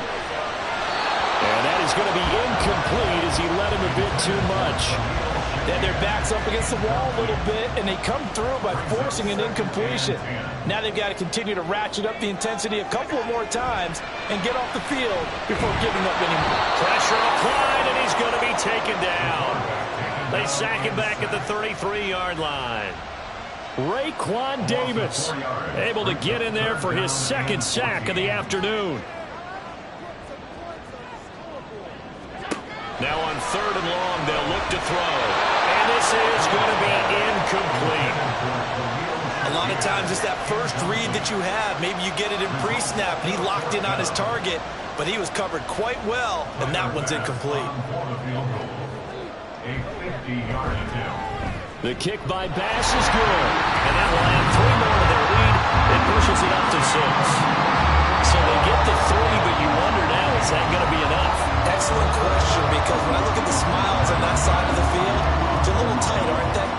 And that is going to be incomplete as he led him a bit too much. Then their back's up against the wall a little bit, and they come through by forcing an incompletion. Now they've got to continue to ratchet up the intensity a couple of more times and get off the field before giving up any more. Pressure applied, and he's going to be taken down. They sack him back at the 33-yard line. Raekwon Davis able to get in there for his 2nd sack of the afternoon. Now on 3rd and long, they'll look to throw. And this is going to be incomplete. A lot of times it's that first read that you have. Maybe you get it in pre-snap, and he locked in on his target, but he was covered quite well, and that one's incomplete. A 50-yard attempt. The kick by Bass is good. And that will add 3 more to their lead. It pushes it up to 6. So they get the 3, because when I look at the smiles on that side of the field, it's a little tight, aren't they?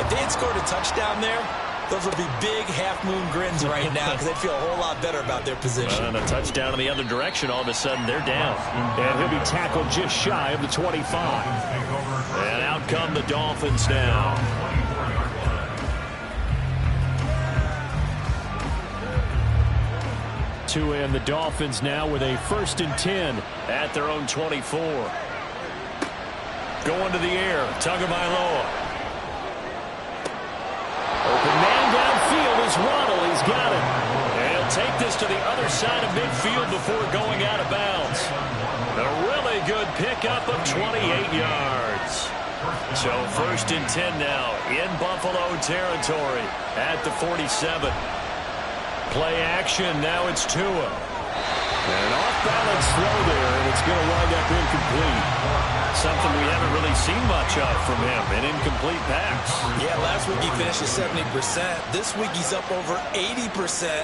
If they had scored a touchdown there, those would be big half-moon grins right now because they'd feel a whole lot better about their position. And a touchdown in the other direction, all of a sudden they're down. And he'll be tackled just shy of the 25. And out come the Dolphins now. And the Dolphins now with a 1st and 10 at their own 24. Going to the air, Tagovailoa. Open man downfield is Waddle. He's got it. And he'll take this to the other side of midfield before going out of bounds. A really good pickup of 28 yards. So 1st and 10 now in Buffalo territory at the 47. Play action, now it's Tua. An off-balance throw there, and it's going to wind up incomplete. Something we haven't really seen much of from him, an incomplete pass. Yeah, last week he finished at 70%. This week he's up over 80%.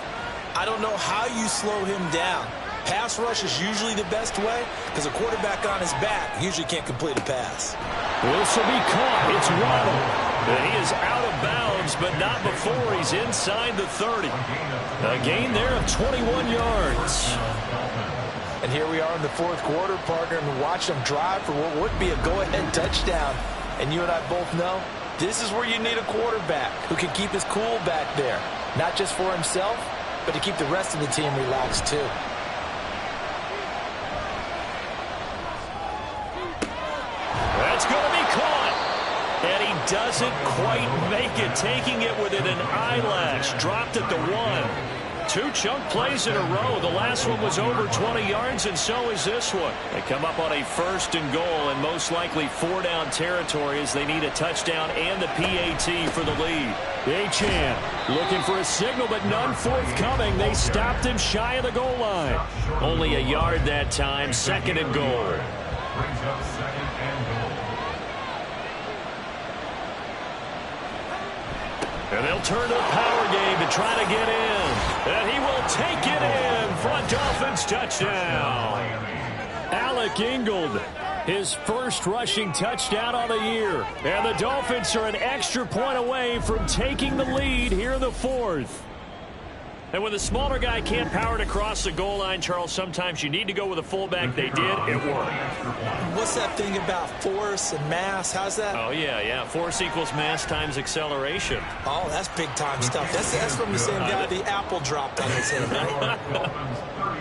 I don't know how you slow him down. Pass rush is usually the best way because a quarterback on his back usually can't complete a pass. This will be caught. It's Waddle. And he is out of bounds, but not before he's inside the 30. A gain there of 21 yards. And here we are in the 4th quarter, partner, and watch them drive for what would be a go-ahead touchdown. And you and I both know this is where you need a quarterback who can keep his cool back there. Not just for himself, but to keep the rest of the team relaxed too. That's going to be caught. And he doesn't quite make it, taking it within an eyelash. Dropped at the 1. 2 chunk plays in a row. The last one was over 20 yards, and so is this one. They come up on a 1st and goal, and most likely 4-down territory as they need a touchdown and the PAT for the lead. Achane looking for a signal, but none forthcoming. They stopped him shy of the goal line. Only a yard that time, 2nd and goal. Brings up 2nd and goal. And they'll turn to the power game to try to get in. And he will take it in for a Dolphins touchdown. Alec Ingold, his 1st rushing touchdown on the year. And the Dolphins are an extra point away from taking the lead here in the 4th. And when the smaller guy can't power it across the goal line, Charles, sometimes you need to go with a fullback. They did. It worked. What's that thing about force and mass? How's that? Oh, yeah. Force equals mass times acceleration. Oh, that's big-time stuff. That's from the same guy the apple dropped on his head, right?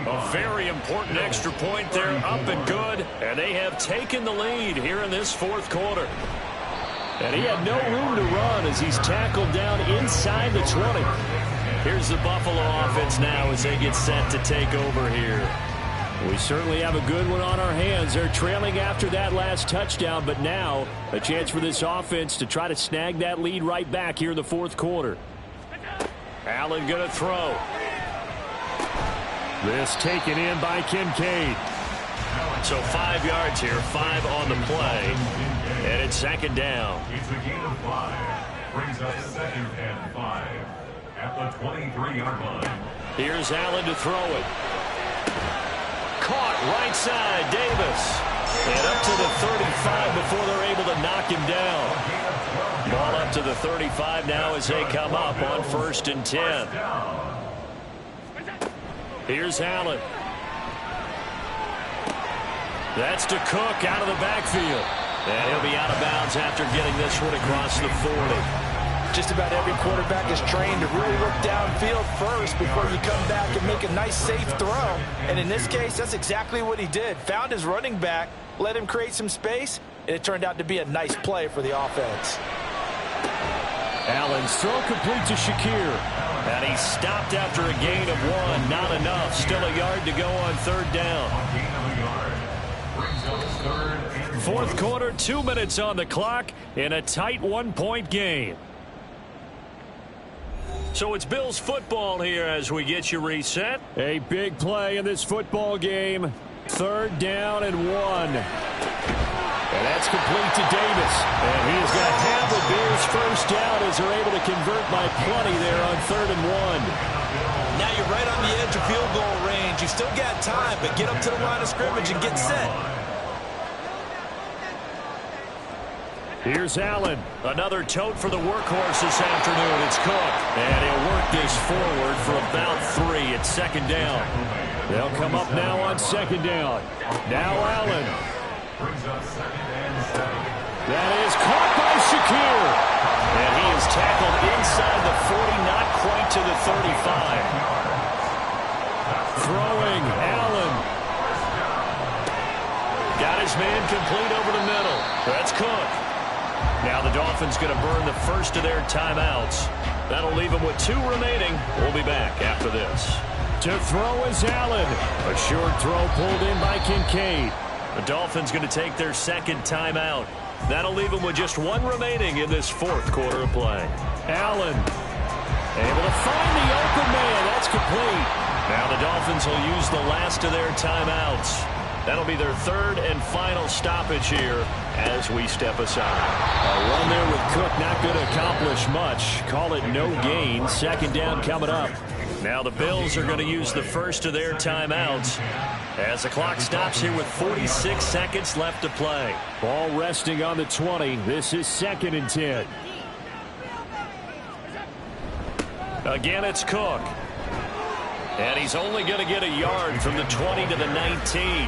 A very important extra point there, up and good. And they have taken the lead here in this 4th quarter. And he had no room to run as he's tackled down inside the 20. Here's the Buffalo offense now as they get set to take over here. We certainly have a good one on our hands. They're trailing after that last touchdown, but now a chance for this offense to try to snag that lead right back here in the 4th quarter. Allen going to throw. This taken in by Kincaid. So 5 yards here, 5 on the play, and it's 2nd down. It's a gain of 5. Brings up 2nd and 5. At the 23-yard line. Here's Allen to throw it. Caught right side, Davis. And up to the 35 before they're able to knock him down. Ball up to the 35 now as they come up on 1st and 10. Here's Allen. That's to Cook out of the backfield. And he'll be out of bounds after getting this one across the 40. Just about every quarterback is trained to really look downfield first before you come back and make a nice, safe throw. And in this case, that's exactly what he did. Found his running back, let him create some space, and it turned out to be a nice play for the offense. Allen's throw complete to Shakir. And he stopped after a gain of 1. Not enough. Still a yard to go on 3rd down. 4th quarter, 2 minutes on the clock in a tight 1-point game. So it's Bills football here as we get you reset. A big play in this football game. 3rd down and 1. And that's complete to Davis. And he is going to have the Bears 1st down as they're able to convert by plenty there on 3rd and 1. Now you're right on the edge of field goal range. You still got time, but get up to the line of scrimmage and get set. Here's Allen. Another tote for the workhorse this afternoon. It's Cook. And he'll work this forward for about 3. It's second down. They'll come up now on second down. Now Allen. That is caught by Shakir. And he is tackled inside the 40, not quite to the 35. Throwing, Allen. Got his man complete over the middle. That's Cook. Now the Dolphins going to burn the first of their timeouts. That'll leave them with 2 remaining. We'll be back after this. To throw is Allen. A short throw pulled in by Kincaid. The Dolphins going to take their second timeout. That'll leave them with just 1 remaining in this 4th quarter of play. Allen able to find the open man. That's complete. Now the Dolphins will use the last of their timeouts. That'll be their 3rd and final stoppage here as we step aside. A run there with Cook not going to accomplish much. Call it no gain. Second down coming up. Now the Bills are going to use the first of their timeouts as the clock stops here with 46 seconds left to play. Ball resting on the 20. This is 2nd and 10. Again, it's Cook. And he's only going to get a yard from the 20 to the 19.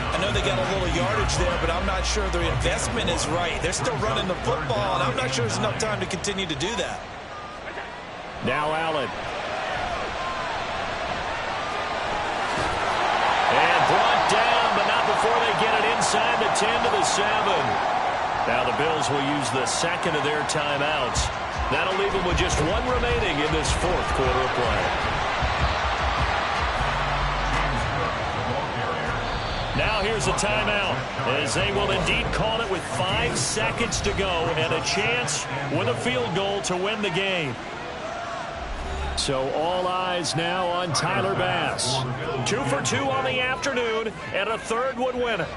I know they got a little yardage there, but I'm not sure their investment is right. They're still running the football, and I'm not sure there's enough time to continue to do that. Now Allen. And brought down, but not before they get it inside the 10 to the 7. Now the Bills will use the second of their timeouts. That'll leave them with just 1 remaining in this 4th quarter of play. Now here's a timeout as they will indeed call it with 5 seconds to go and a chance with a field goal to win the game. So all eyes now on Tyler Bass. 2 for 2 on the afternoon, and a 3rd would win it.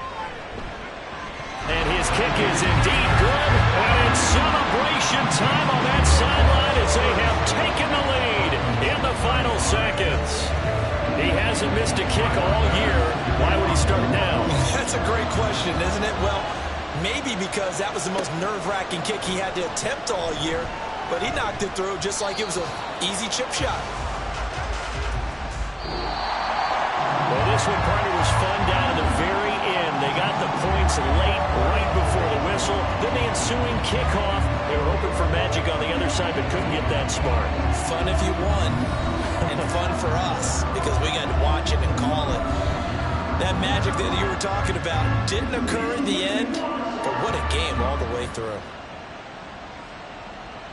And his kick is indeed good, and it's celebration time on that sideline as they have taken the lead in the final seconds. He hasn't missed a kick all year. Why would he start now? That's a great question, isn't it? Well, maybe because that was the most nerve-wracking kick he had to attempt all year, but he knocked it through just like it was an easy chip shot. Well, this one, partner, was fun down at the very end. They got the points late, right before the whistle. Then the ensuing kickoff. They were hoping for magic on the other side, but couldn't get that spark. Fun if you won, and fun for us, because we got to watch it and call it. That magic that you were talking about didn't occur at the end, but what a game all the way through.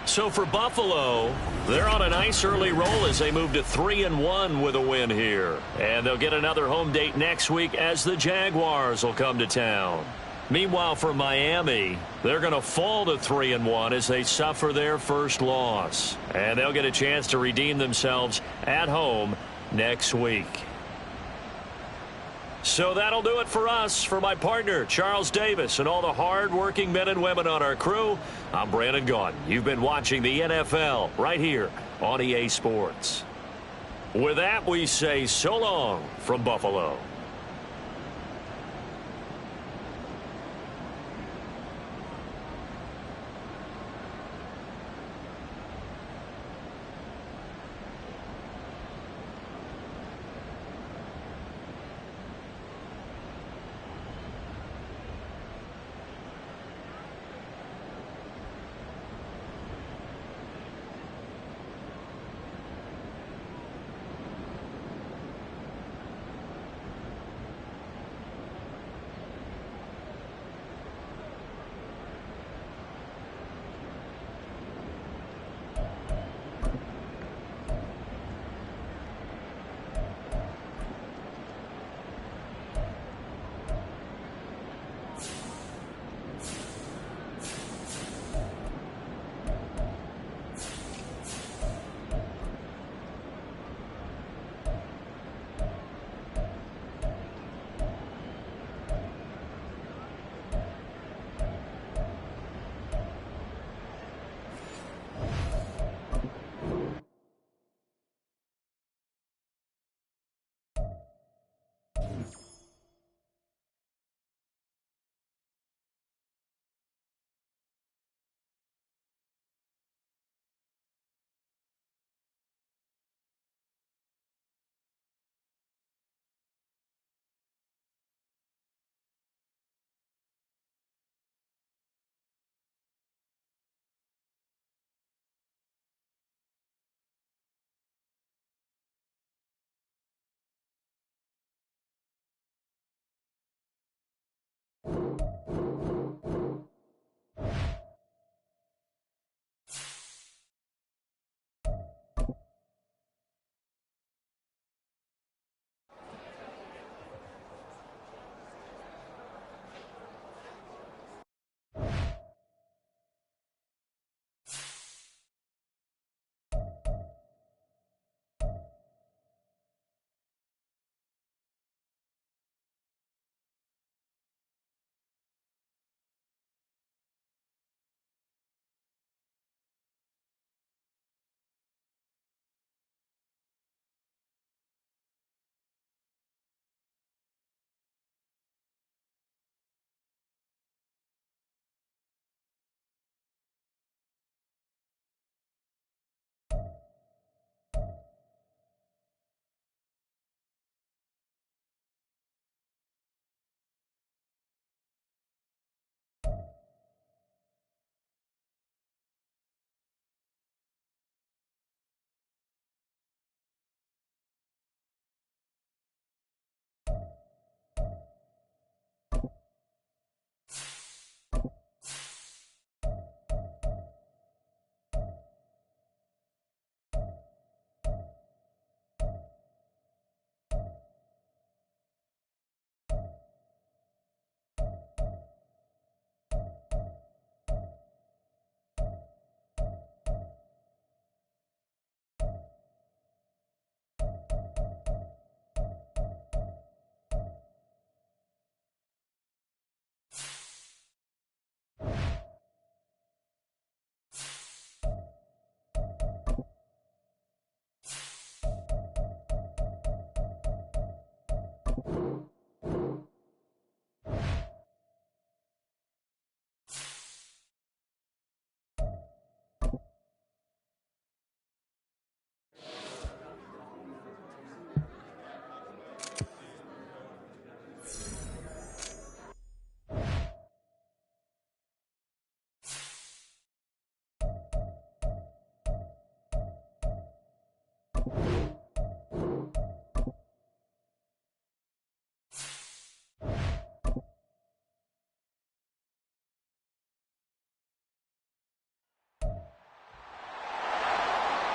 So for Buffalo, they're on a nice early roll as they move to 3-1 with a win here. And they'll get another home date next week as the Jaguars will come to town. Meanwhile, for Miami, they're going to fall to 3-1 as they suffer their first loss. And they'll get a chance to redeem themselves at home next week. So that'll do it for us. For my partner, Charles Davis, and all the hard-working men and women on our crew, I'm Brandon Gaudin. You've been watching the NFL right here on EA Sports. With that, we say so long from Buffalo.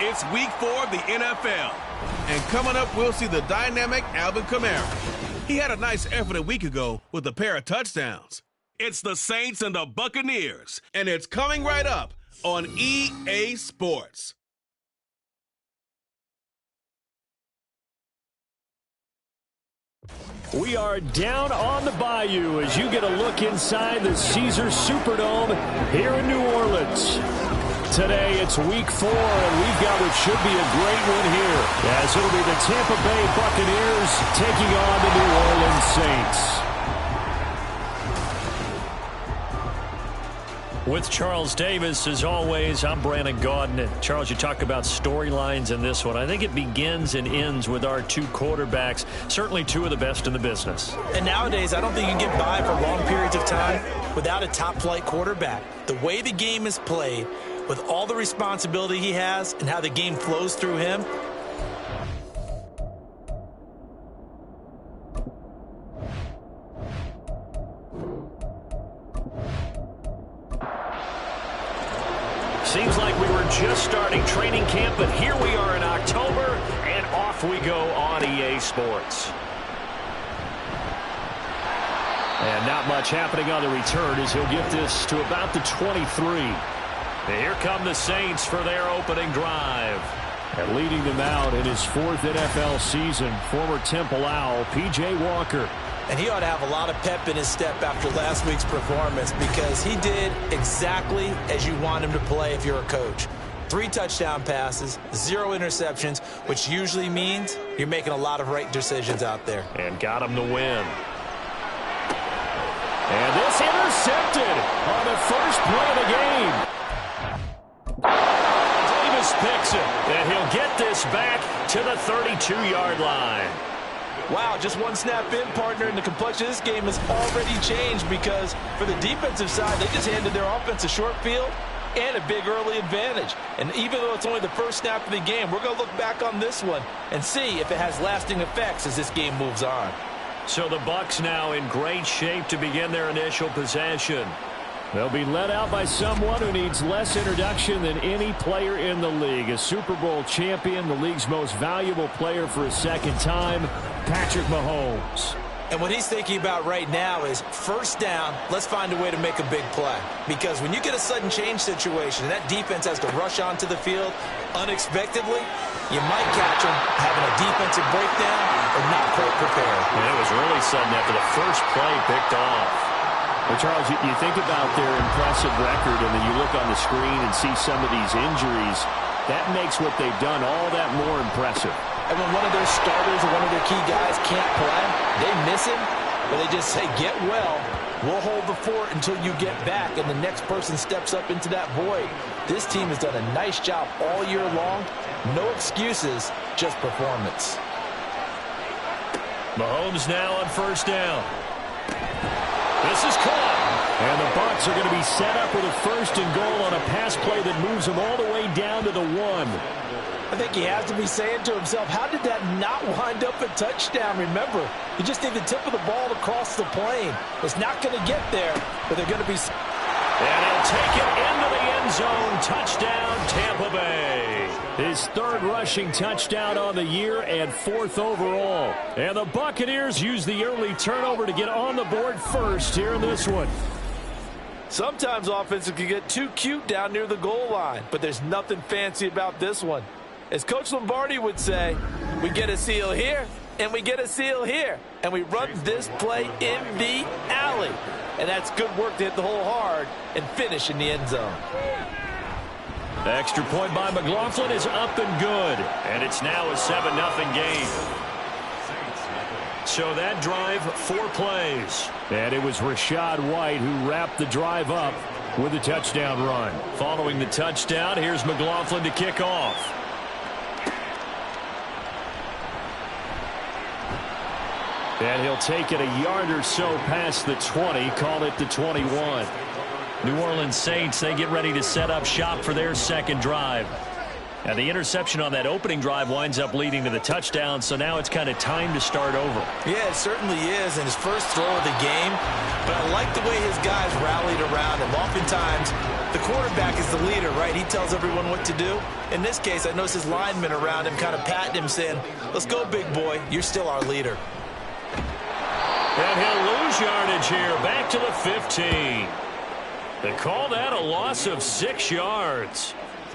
It's week 4 of the NFL. And coming up, we'll see the dynamic Alvin Kamara. He had a nice effort a week ago with a pair of touchdowns. It's the Saints and the Buccaneers, and it's coming right up on EA Sports. We are down on the bayou as you get a look inside the Caesars Superdome here in New Orleans. Today, it's week 4, and we've got what should be a great one here, as it'll be the Tampa Bay Buccaneers taking on the New Orleans Saints. With Charles Davis, as always, I'm Brandon Gaudin. And Charles, you talk about storylines in this one. I think it begins and ends with our two quarterbacks, certainly two of the best in the business. And nowadays, I don't think you can get by for long periods of time without a top-flight quarterback. The way the game is played, with all the responsibility he has and how the game flows through him. Seems like we were just starting training camp, but here we are in October, and off we go on EA Sports. And not much happening on the return as he'll get this to about the 23. And here come the Saints for their opening drive. And leading them out in his 4th NFL season, former Temple Owl, P.J. Walker. And he ought to have a lot of pep in his step after last week's performance, because he did exactly as you want him to play if you're a coach. 3 touchdown passes, 0 interceptions, which usually means you're making a lot of right decisions out there. And got him the win. And this intercepted on the first play of the game. Davis picks it, and he'll get this back to the 32-yard line. Wow, just one snap in, partner, and the complexion of this game has already changed, because for the defensive side, they just handed their offense a short field and a big early advantage. And even though it's only the first snap of the game, we're going to look back on this one and see if it has lasting effects as this game moves on. So the Bucs now in great shape to begin their initial possession. They'll be led out by someone who needs less introduction than any player in the league. A Super Bowl champion, the league's most valuable player for a second time, Patrick Mahomes. And what he's thinking about right now is first down, let's find a way to make a big play. Because when you get a sudden change situation and that defense has to rush onto the field unexpectedly, you might catch them having a defensive breakdown or not quite prepared. And it was really sudden after the first play picked off. Well, Charles, you think about their impressive record, and then you look on the screen and see some of these injuries. That makes what they've done all that more impressive. And when one of their starters or one of their key guys can't play, they miss him, but they just say, get well. We'll hold the fort until you get back, and the next person steps up into that void. This team has done a nice job all year long. No excuses, just performance. Mahomes now on first down. This is caught. And the Bucs are going to be set up with a first and goal on a pass play that moves them all the way down to the 1. I think he has to be saying to himself, how did that not wind up a touchdown? Remember, you just need the tip of the ball to cross the plane. It's not going to get there, but they're going to be... And he'll take it into the end zone. Touchdown, Tampa Bay. His third rushing touchdown on the year and fourth overall. And the Buccaneers use the early turnover to get on the board first here in this one. Sometimes offenses can get too cute down near the goal line, but there's nothing fancy about this one. As Coach Lombardi would say, we get a seal here, and we get a seal here, and we run this play in the alley. And that's good work to hit the hole hard and finish in the end zone. Extra point by McLaughlin is up and good. And it's now a 7-0 game. So that drive, 4 plays. And it was Rachaad White who wrapped the drive up with a touchdown run. Following the touchdown, here's McLaughlin to kick off. And he'll take it a yard or so past the 20, call it the 21. New Orleans Saints, they get ready to set up shop for their second drive. Now the interception on that opening drive winds up leading to the touchdown, so now it's kind of time to start over. Yeah, it certainly is, and his first throw of the game. But I like the way his guys rallied around him. Oftentimes, the quarterback is the leader, right? He tells everyone what to do. In this case, I noticed his linemen around him kind of patting him, saying, let's go, big boy. You're still our leader. And he'll lose yardage here, back to the 15. They call that a loss of 6 yards.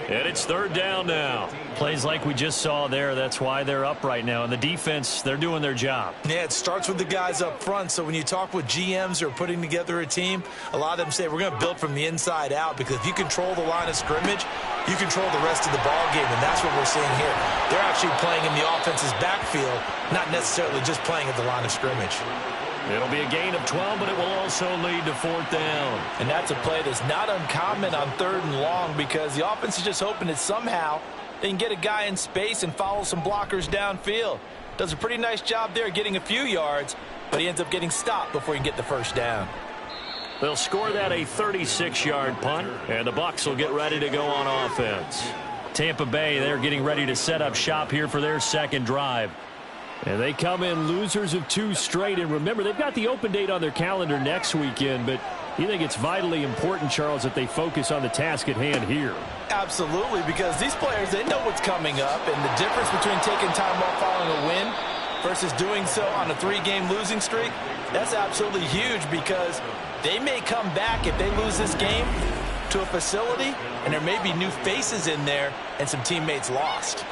And it's third down now. Plays like we just saw there. That's why they're up right now. And the defense, they're doing their job. Yeah, it starts with the guys up front. So when you talk with GMs who are putting together a team, a lot of them say we're going to build from the inside out, because if you control the line of scrimmage, you control the rest of the ball game. And that's what we're seeing here. They're actually playing in the offense's backfield, not necessarily just playing at the line of scrimmage. It'll be a gain of 12, but it will also lead to fourth down. And that's a play that's not uncommon on third and long, because the offense is just hoping that somehow they can get a guy in space and follow some blockers downfield. Does a pretty nice job there getting a few yards, but he ends up getting stopped before he can get the first down. They'll score that a 36-yard punt, and the Bucs will get ready to go on offense. Tampa Bay, they're getting ready to set up shop here for their second drive. And they come in losers of 2 straight. And remember, they've got the open date on their calendar next weekend. But you think it's vitally important, Charles, that they focus on the task at hand here? Absolutely, because these players, they know what's coming up. And the difference between taking time off following a win versus doing so on a 3-game losing streak, that's absolutely huge, because they may come back if they lose this game to a facility, and there may be new faces in there and some teammates lost.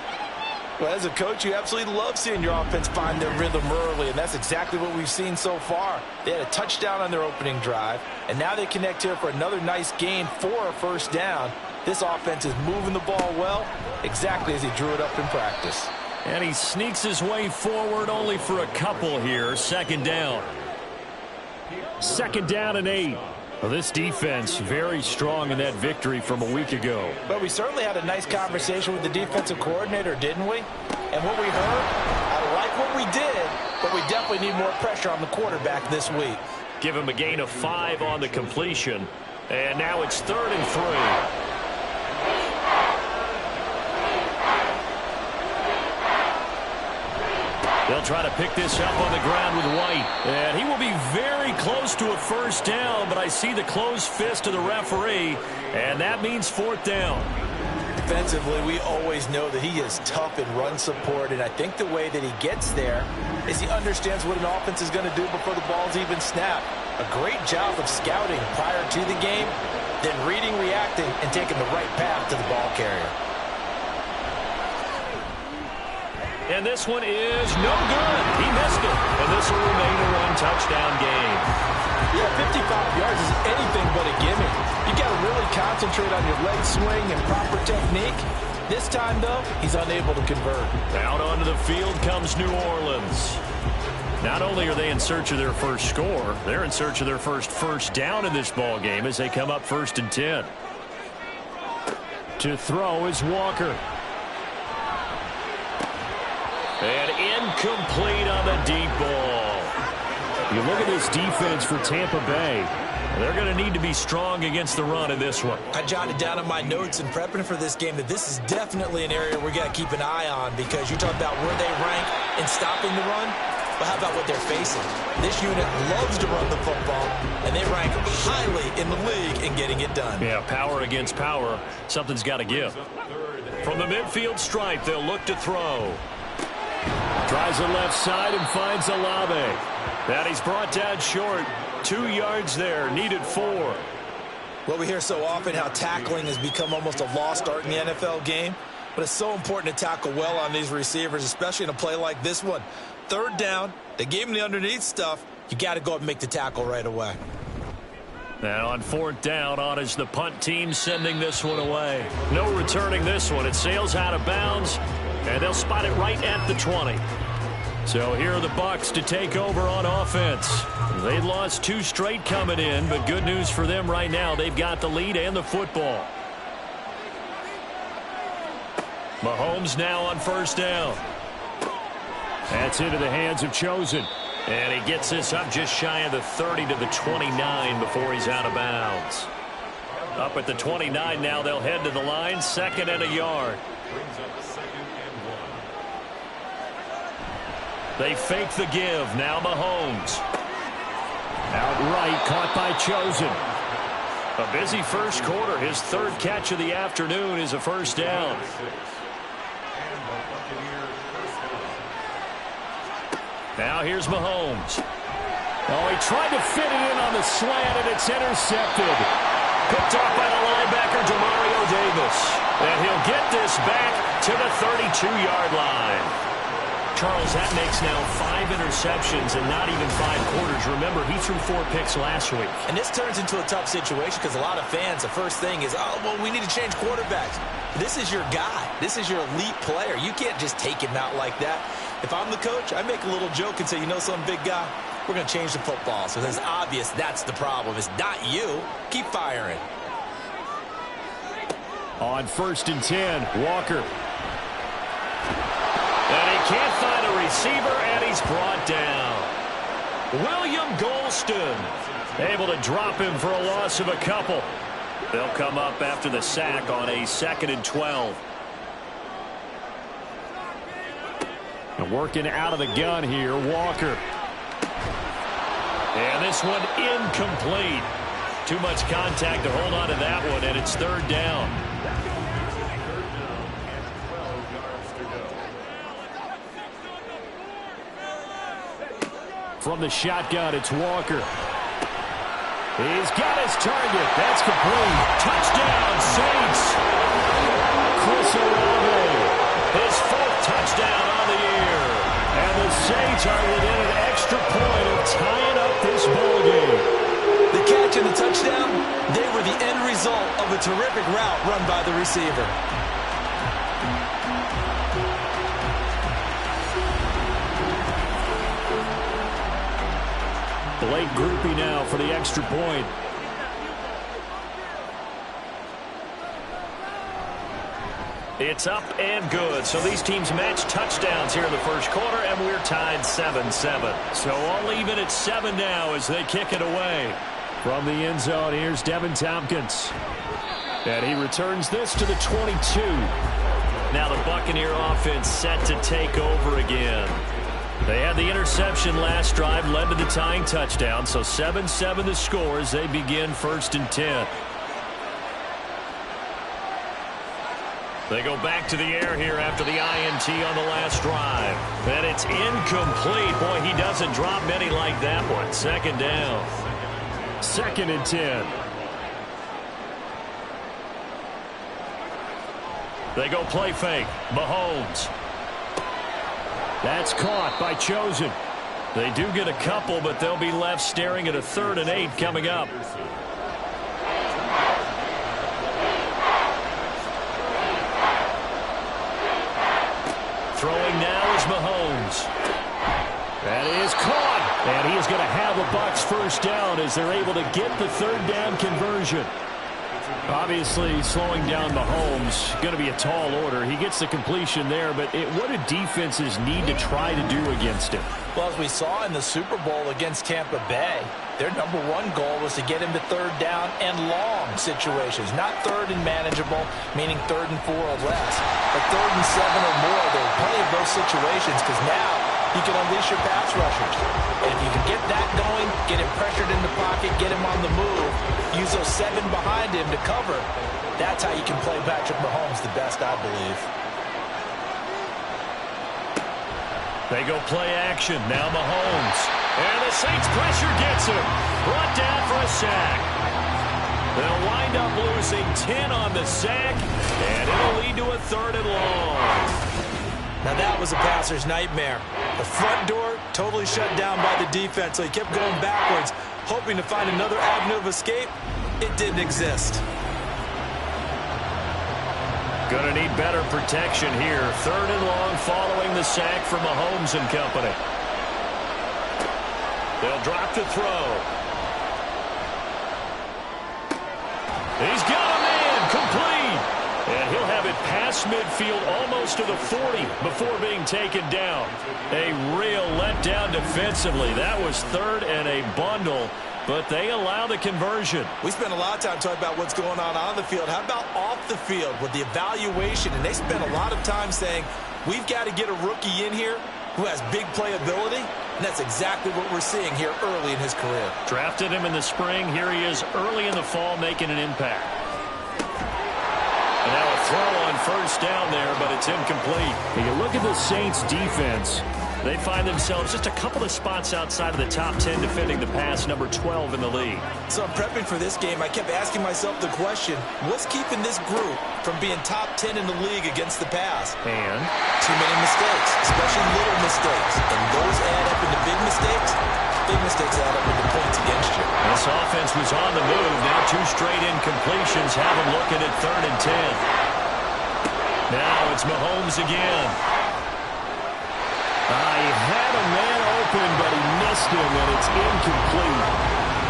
Well, as a coach, you absolutely love seeing your offense find their rhythm early, and that's exactly what we've seen so far. They had a touchdown on their opening drive, and now they connect here for another nice gain for a first down. This offense is moving the ball well, exactly as he drew it up in practice. And he sneaks his way forward only for a couple here. Second down. Second down and 8. Well, this defense very strong in that victory from a week ago. But we certainly had a nice conversation with the defensive coordinator, didn't we? And what we heard, I like what we did, but we definitely need more pressure on the quarterback this week. Give him a gain of 5 on the completion. And now it's 3rd and 3. They'll try to pick this up on the ground with White. And he will be very close to a first down, but I see the closed fist of the referee, and that means fourth down. Defensively, we always know that he is tough in run support, and I think the way that he gets there is he understands what an offense is going to do before the ball's even snapped. A great job of scouting prior to the game, then reading, reacting, and taking the right path to the ball carrier. And this one is no good. He missed it, and this will remain a one-touchdown game. Yeah, 55 yards is anything but a gimme. You got to really concentrate on your leg swing and proper technique. This time, though, he's unable to convert. Out onto the field comes New Orleans. Not only are they in search of their first score, they're in search of their first down in this ball game as they come up 1st and 10. To throw is Walker. And incomplete on the deep ball. You look at this defense for Tampa Bay. They're going to need to be strong against the run in this one. I jotted down in my notes in prepping for this game that this is definitely an area we got to keep an eye on, because you talk about where they rank in stopping the run, but how about what they're facing? This unit loves to run the football, and they rank highly in the league in getting it done. Yeah, power against power. Something's got to give. From the midfield stripe, they'll look to throw. Tries the left side and finds Olave. That he's brought down short. 2 yards there, needed 4. Well, we hear so often how tackling has become almost a lost art in the NFL game, but it's so important to tackle well on these receivers, especially in a play like this one. 3rd down, they gave him the underneath stuff. You got to go up and make the tackle right away. Now on 4th down, on is the punt team sending this one away. No returning this one. It sails out of bounds, and they'll spot it right at the 20. So here are the Bucs to take over on offense. They'd lost 2 straight coming in, but good news for them right now. They've got the lead and the football. Mahomes now on 1st down. That's into the hands of Chosen. And he gets this up just shy of the 30 to the 29 before he's out of bounds. Up at the 29 now, they'll head to the line, 2nd and a yard. They fake the give. Now Mahomes. Outright, caught by Chosen. A busy first quarter. His 3rd catch of the afternoon is a first down. Now here's Mahomes. Oh, he tried to fit it in on the slant, and it's intercepted. Picked off by the linebacker, Demario Davis. And he'll get this back to the 32-yard line. Charles, that makes now 5 interceptions and not even 5 quarters. Remember, he threw 4 picks last week. And this turns into a tough situation because a lot of fans, the first thing is, oh, well, we need to change quarterbacks. This is your guy. This is your elite player. You can't just take him out like that. If I'm the coach, I make a little joke and say, you know some big guy, we're going to change the football. So it's obvious that's the problem. It's not you. Keep firing. On 1st and 10, Walker. And he can't find a receiver, and he's brought down. William Golston able to drop him for a loss of a couple. They'll come up after the sack on a 2nd and 12. And working out of the gun here, Walker. And this one incomplete. Too much contact to hold on to that one, and it's 3rd down. From the shotgun, it's Walker. He's got his target. That's complete. Touchdown, Saints. Chris Olave, his 4th touchdown on the year. And the Saints are within an extra point of tying up this ball game. The catch and the touchdown, they were the end result of a terrific route run by the receiver. Blake Groupie now for the extra point. It's up and good. So these teams match touchdowns here in the first quarter, and we're tied 7-7. So all even at 7 now as they kick it away. From the end zone, here's Devin Tompkins. And he returns this to the 22. Now the Buccaneer offense set to take over again. They had the interception last drive, led to the tying touchdown. So 7-7 the score as they begin 1st and 10. They go back to the air here after the INT on the last drive. And it's incomplete. Boy, he doesn't drop many like that one. 2nd down. 2nd and 10. They go play fake. Mahomes. That's caught by Chosen. They do get a couple, but they'll be left staring at a 3rd and 8 coming up. Throwing now is Mahomes. That is caught. And he is going to have a Bucs 1st down as they're able to get the 3rd down conversion. Obviously, slowing down Mahomes, going to be a tall order. He gets the completion there, but what do defenses need to try to do against him? Well, as we saw in the Super Bowl against Tampa Bay, their number one goal was to get him to 3rd down and long situations, not 3rd and manageable, meaning 3rd and 4 or less, but 3rd and 7 or more. There are plenty of those situations because now you can unleash your pass rushers. And if you can get that going, get him pressured in the pocket, get him on the move, use those 7 behind him to cover, that's how you can play Patrick Mahomes the best, I believe. They go play action. Now Mahomes. And the Saints pressure gets him. Brought down for a sack. They'll wind up losing 10 on the sack, and it'll lead to a 3rd and long. Now that was a passer's nightmare. The front door totally shut down by the defense, so he kept going backwards, hoping to find another avenue of escape. It didn't exist. Going to need better protection here. 3rd and long following the sack from Mahomes and company. They'll drop to throw. He's got a man complete. And he'll have it past midfield almost to the 40 before being taken down. A real letdown defensively. That was 3rd and a bundle, but they allow the conversion. We spent a lot of time talking about what's going on the field. How about off the field with the evaluation? And they spent a lot of time saying, we've got to get a rookie in here who has big playability. And that's exactly what we're seeing here early in his career. Drafted him in the spring. Here he is early in the fall making an impact. And now a throw on 1st down there, but it's incomplete. When you look at the Saints defense, they find themselves just a couple of spots outside of the top 10 defending the pass, number 12 in the league. So I'm prepping for this game. I kept asking myself the question, what's keeping this group from being top 10 in the league against the pass? And? Too many mistakes, especially little mistakes. And those add up into big mistakes. Big mistakes add up into points against you. This offense was on the move. Now 2 straight incompletions have them looking at 3rd and 10. Now it's Mahomes again. He had a man open, but he missed him, and it's incomplete.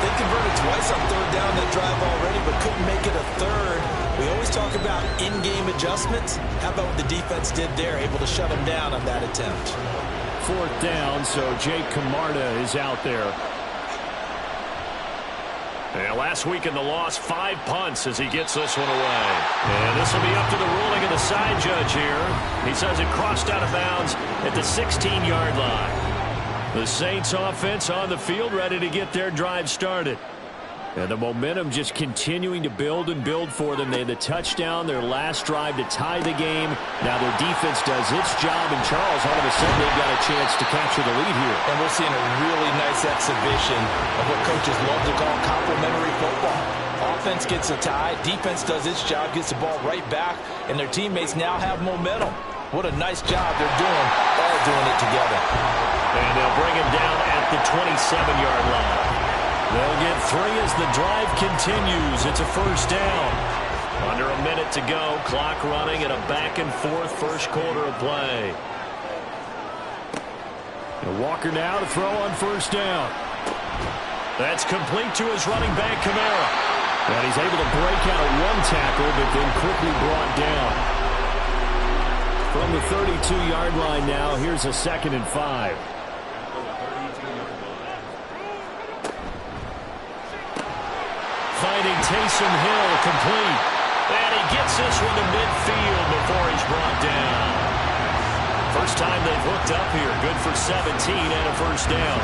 They converted twice on 3rd down that drive already, but couldn't make it a 3rd. We always talk about in-game adjustments. How about what the defense did there, able to shut them down on that attempt? 4th down, so Jake Camarda is out there. And last week in the loss, 5 punts as he gets this one away. And this will be up to the ruling of the side judge here. He says it crossed out of bounds at the 16-yard line. The Saints offense on the field ready to get their drive started. And the momentum just continuing to build and build for them. They had the touchdown, their last drive to tie the game. Now their defense does its job, and Charles, all of a sudden, they've got a chance to capture the lead here. And we're seeing a really nice exhibition of what coaches love to call complementary football. Offense gets a tie, defense does its job, gets the ball right back, and their teammates now have momentum. What a nice job they're doing, all doing it together. And they'll bring him down at the 27-yard line. They'll get 3 as the drive continues. It's a 1st down. Under a minute to go. Clock running at a back-and-forth 1st quarter of play. And Walker now to throw on 1st down. That's complete to his running back, Kamara. And he's able to break out of 1 tackle, but then quickly brought down. From the 32-yard line now, here's a 2nd and 5. Finding Taysom Hill complete. And he gets this one to midfield before he's brought down. First time they've hooked up here. Good for 17 and a first down.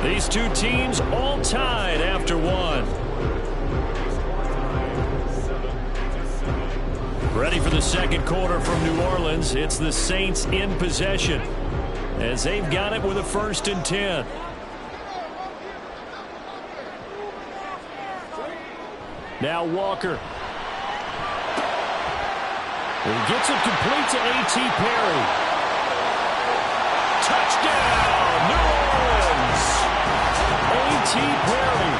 These two teams all tied after one. Ready for the second quarter from New Orleans. It's the Saints in possession as they've got it with a 1st and 10. Now Walker. He gets it complete to A.T. Perry. Touchdown, New Orleans. A.T. Perry,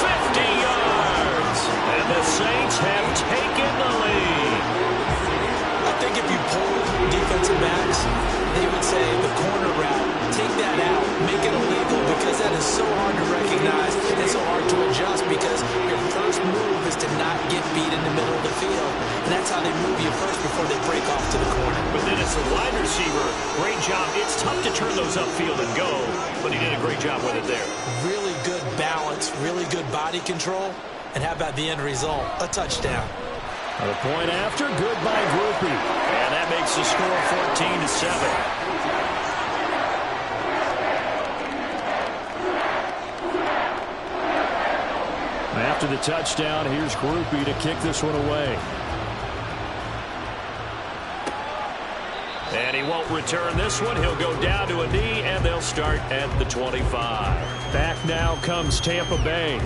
50 yards. And the Saints have taken the lead. I think if you polled defensive backs, they would say the corner route, take that out, make it illegal, because that is so hard to recognize and so hard to adjust, because your first move is to not get beat in the middle of the field. And that's how they move you first before they break off to the corner. But then as a wide receiver, great job. It's tough to turn those upfield and go, but he did a great job with it there. Really good balance, really good body control, and how about the end result? A touchdown. The point after, good by Groupie. And that makes the score 14-7. After the touchdown, here's Groupie to kick this one away. And he won't return this one. He'll go down to a knee, and they'll start at the 25. Back now comes Tampa Bay.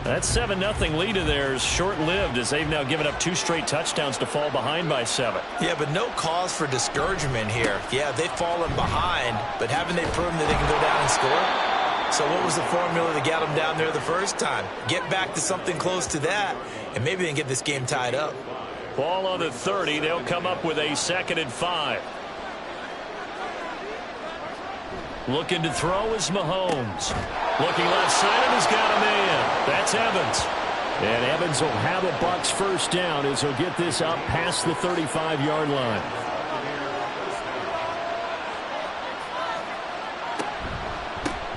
That 7-0 lead of theirs short-lived as they've now given up 2 straight touchdowns to fall behind by 7. Yeah, but no cause for discouragement here. Yeah, they've fallen behind, but haven't they proven that they can go down and score? So what was the formula that got them down there the first time? Get back to something close to that, and maybe they can get this game tied up. Ball on the 30. They'll come up with a 2nd and 5. Looking to throw is Mahomes. Looking left side, and he's got a man. That's Evans. And Evans will have a Bucs first down as he'll get this up past the 35-yard line.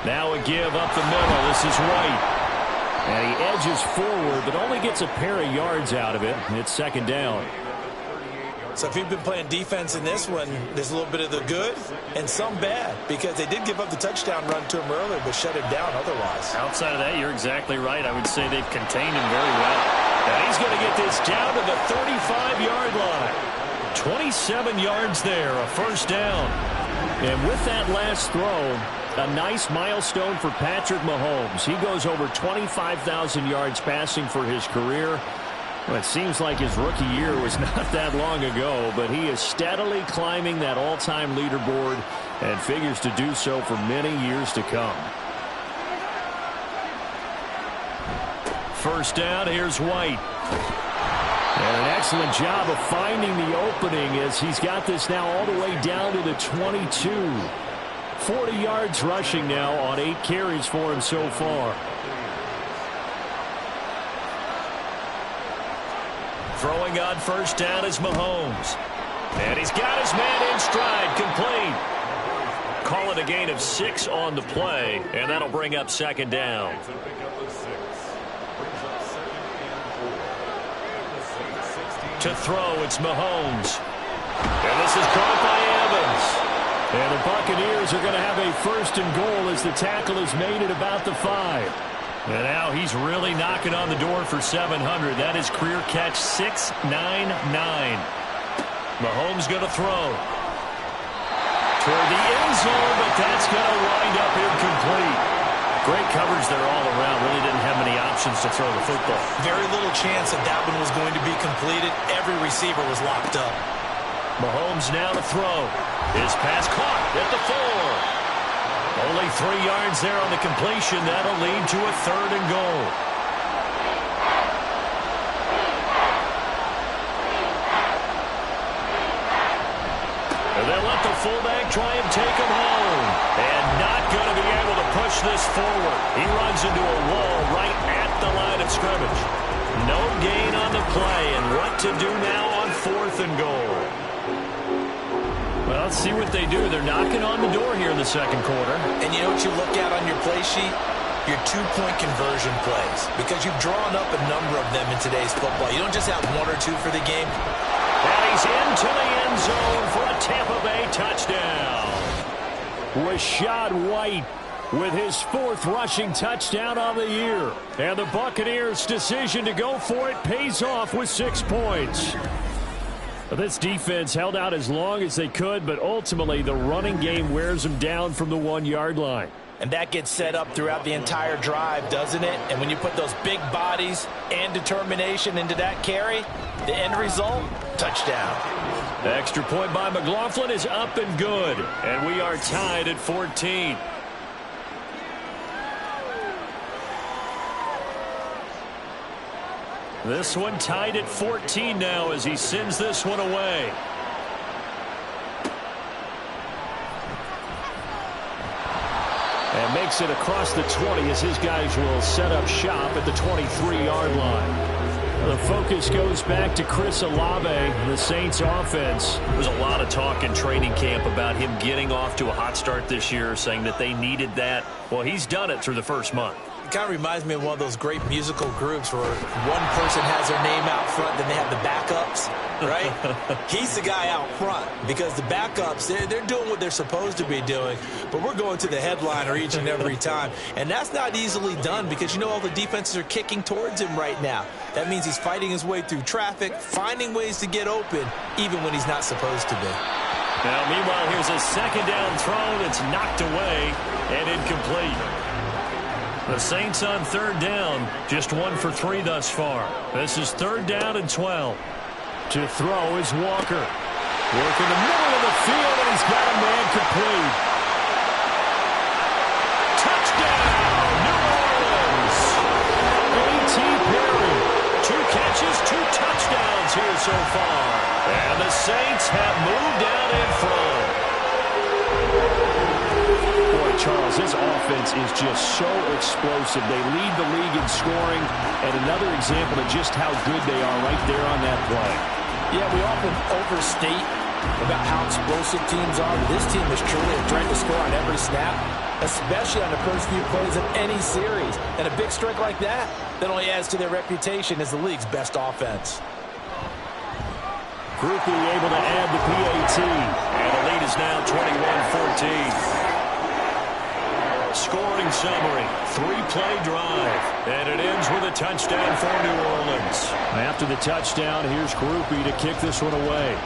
Now a give up the middle. This is White. And he edges forward, but only gets a pair of yards out of it. It's 2nd down. So if you've been playing defense in this one, there's a little bit of the good and some bad, because they did give up the touchdown run to him earlier, but shut him down otherwise. Outside of that, you're exactly right. I would say they've contained him very well. And he's going to get this down to the 35-yard line. 27 yards there, a first down. And with that last throw, a nice milestone for Patrick Mahomes. He goes over 25,000 yards passing for his career. Well, it seems like his rookie year was not that long ago, but he is steadily climbing that all-time leaderboard and figures to do so for many years to come. First down, here's White. And an excellent job of finding the opening as he's got this now all the way down to the 22. 40 yards rushing now on 8 carries for him so far. Throwing on first down is Mahomes. And he's got his man in stride, complete. Call it a gain of 6 on the play, and that'll bring up 2nd down. To throw, it's Mahomes. And this is caught by Evans. And the Buccaneers are going to have a 1st and goal as the tackle is made at about the 5. And now he's really knocking on the door for 700. That is career catch 699. Mahomes going to throw. Toward the end zone, but that's going to wind up incomplete. Great coverage there all around. Really didn't have many options to throw the football. Very little chance that that one was going to be completed. Every receiver was locked up. Mahomes now to throw. His pass caught at the 4. Only 3 yards there on the completion. That'll lead to a 3rd and goal. And they'll let the fullback try and take him home. And not going to be able to push this forward. He runs into a wall right at the line of scrimmage. No gain on the play. And what to do now on 4th and goal? Well, let's see what they do. They're knocking on the door here in the second quarter. And you know what you look at on your play sheet? your two-point conversion plays, because you've drawn up a number of them in today's football. You don't just have one or two for the game. And he's into the end zone for a Tampa Bay touchdown. Rachaad White with his 4th rushing touchdown on the year. And the Buccaneers' decision to go for it pays off with 6 points. This defense held out as long as they could, but ultimately the running game wears them down from the 1-yard line. And that gets set up throughout the entire drive, doesn't it? And when you put those big bodies and determination into that carry, the end result, touchdown. The extra point by McLaughlin is up and good. And we are tied at 14. This one tied at 14 now as he sends this one away. And makes it across the 20 as his guys will set up shop at the 23-yard line. The focus goes back to Chris Olave, the Saints offense. There's a lot of talk in training camp about him getting off to a hot start this year, saying that they needed that. Well, he's done it through the first month. It kind of reminds me of one of those great musical groups where one person has their name out front, then they have the backups, right? He's the guy out front because the backups, they're doing what they're supposed to be doing, but we're going to the headliner each and every time. And that's not easily done because, you know, all the defenses are kicking towards him right now. That means he's fighting his way through traffic, finding ways to get open, even when he's not supposed to be. Now, meanwhile, here's a second down throw that's knocked away and incomplete. The Saints on third down, just 1 for 3 thus far. This is 3rd down and 12. To throw is Walker. Work in the middle of the field, and he's got a man complete. Touchdown, New Orleans! A.T. Perry. 2 catches, 2 touchdowns here so far. And the Saints have moved out in front. Boy, Charles, this offense is just so explosive. They lead the league in scoring, and another example of just how good they are right there on that play. Yeah, we often overstate about how explosive teams are. This team is truly a threat to score on every snap, especially on the first few plays of any series. And a big strike like that only adds to their reputation as the league's best offense. Groupie able to add the PAT. And the lead is now 21-14. Scoring summary, 3-play drive, and it ends with a touchdown for New Orleans. After the touchdown, here's Groupie to kick this one away.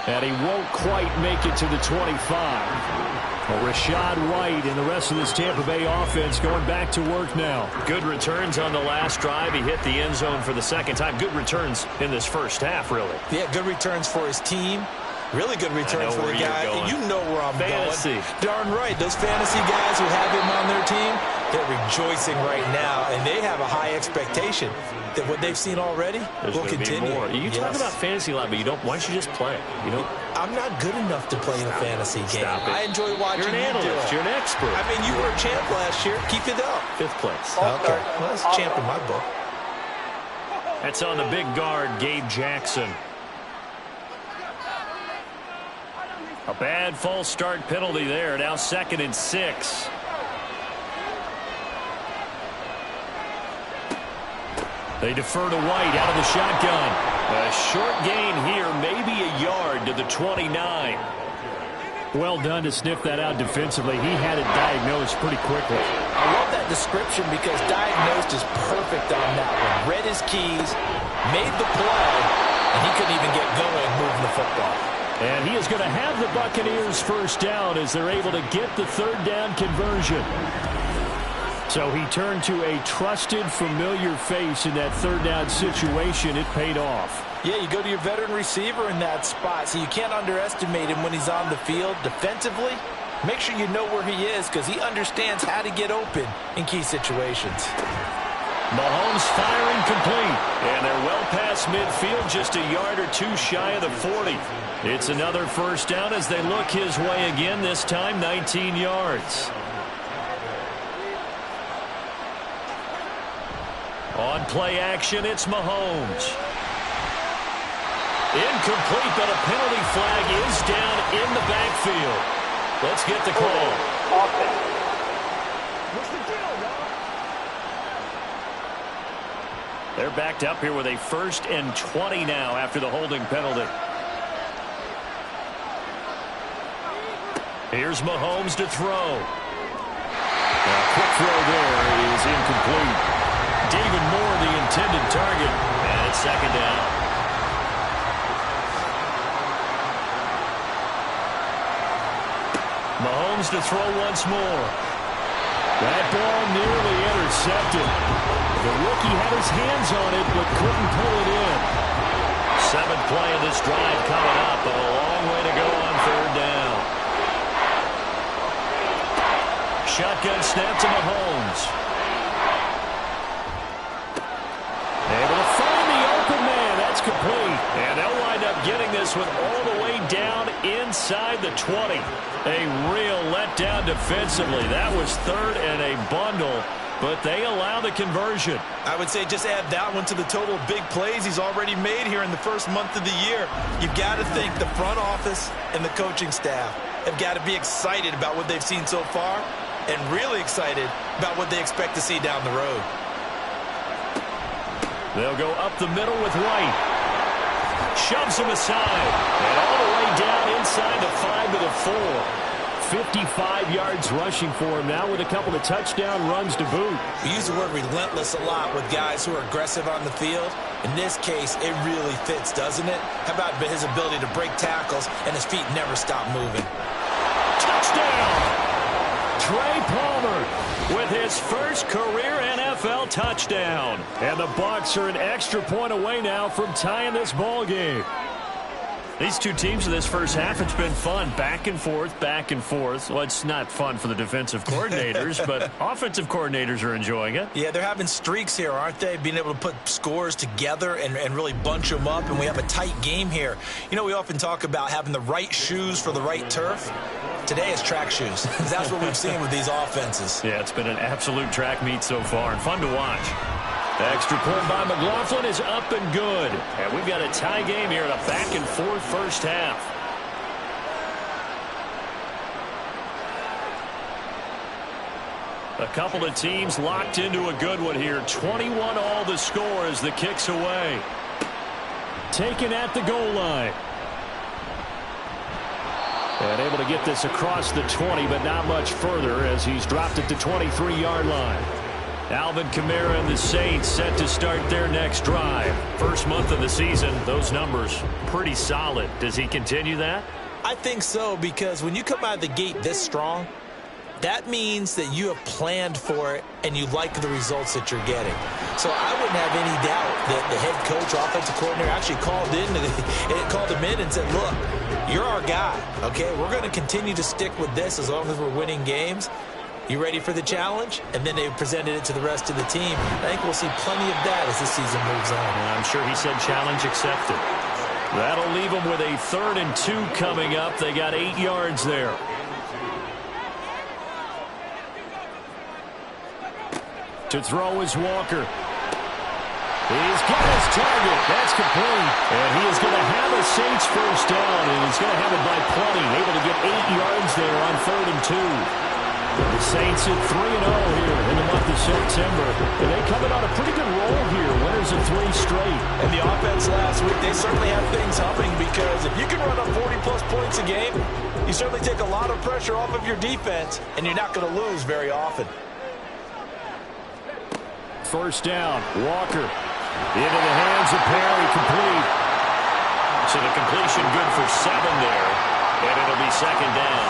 And he won't quite make it to the 25. Well, Rachaad White and the rest of this Tampa Bay offense going back to work now. Good returns on the last drive. He hit the end zone for the second time. Good returns in this first half, really. Yeah, good returns for his team. Really good returns for the guy. You know where I'm going. Darn right. Those fantasy guys who have him on their team, they're rejoicing right now, and they have a high expectation that what they've seen already will continue. More. You talk about fantasy a lot, but you don't. Why don't you just play? You know, I'm not good enough to play in a fantasy game. I enjoy watching you do it. You're an expert. I mean, you were a champ last year. Keep it up. 5th place. Okay. Well, that's a champ in my book. That's on the big guard, Gabe Jackson. A bad false start penalty there. Now 2nd and 6. They defer to White out of the shotgun. A short gain here, maybe a yard to the 29. Well done to sniff that out defensively. He had it diagnosed pretty quickly. I love that description because diagnosed is perfect on that one. Read his keys, made the play, and he couldn't even get going moving the football. And he is going to have the Buccaneers first down as they're able to get the 3rd down conversion. So he turned to a trusted, familiar face in that 3rd down situation. It paid off. Yeah, you go to your veteran receiver in that spot, so you can't underestimate him when he's on the field defensively. Make sure you know where he is because he understands how to get open in key situations. Mahomes firing complete. And they're well past midfield, just a yard or 2 shy of the 40. It's another first down as they look his way again, this time 19 yards. On play action, it's Mahomes. Incomplete, but a penalty flag is down in the backfield. Let's get the call. Offense. What's the deal, Rob? They're backed up here with a 1st and 20 now after the holding penalty. Here's Mahomes to throw. A quick throw there is incomplete. David Moore, the intended target, and it's 2nd down. Mahomes to throw once more. That ball nearly intercepted. The rookie had his hands on it, but couldn't pull it in. 7th play of this drive coming up, but a long way to go on 3rd down. Shotgun snap to Mahomes. Able to find the open man. That's complete. And they'll wind up getting this one all the way down inside the 20. A real letdown defensively. That was 3rd and a bundle, but they allow the conversion. I would say just add that one to the total of big plays he's already made here in the first month of the year. You've got to think the front office and the coaching staff have got to be excited about what they've seen so far and really excited about what they expect to see down the road. They'll go up the middle with White. Shoves him aside. And all the way down inside the 5 to the 4. 55 yards rushing for him now with a couple of touchdown runs to boot. We use the word relentless a lot with guys who are aggressive on the field. In this case, it really fits, doesn't it? How about his ability to break tackles and his feet never stop moving? Touchdown! Trey Palmer with his first career NFL touchdown. And the Bucs are an extra point away now from tying this ball game. These two teams in this first half, it's been fun. Back and forth, back and forth. Well, it's not fun for the defensive coordinators, but offensive coordinators are enjoying it. Yeah, they're having streaks here, aren't they? Being able to put scores together and really bunch them up, and we have a tight game here. You know, we often talk about having the right shoes for the right turf. Today is track shoes. That's what we've seen with these offenses. Yeah, it's been an absolute track meet so far and fun to watch. The extra point by McLaughlin is up and good. And we've got a tie game here in a back-and-forth first half. A couple of teams locked into a good one here. 21 all the score as the kick's away. Taken at the goal line. And able to get this across the 20, but not much further as he's dropped at the 23-yard line. Alvin Kamara and the Saints set to start their next drive. First month of the season, those numbers pretty solid. Does he continue that? I think so, because when you come out of the gate this strong, that means that you have planned for it and you like the results that you're getting. So I wouldn't have any doubt that the head coach, offensive coordinator actually called him in and said, look, you're our guy, okay? We're going to continue to stick with this as long as we're winning games. You ready for the challenge? And then they presented it to the rest of the team. I think we'll see plenty of that as the season moves on. I'm sure he said challenge accepted. That'll leave them with a 3rd and 2 coming up. They got 8 yards there. To throw is Walker. He's got his target. That's complete. And he is going to have a Saints first down, and he's going to have it by plenty. Able to get 8 yards there on 3rd and 2. The Saints at 3-0 here in the month of September. And they coming on a pretty good roll here. Winners of 3 straight. And the offense last week, they certainly have things humming, because if you can run up 40-plus points a game, you certainly take a lot of pressure off of your defense, and you're not going to lose very often. First down, Walker. Into the hands of Perry, complete. So the completion good for 7 there. And it'll be 2nd down.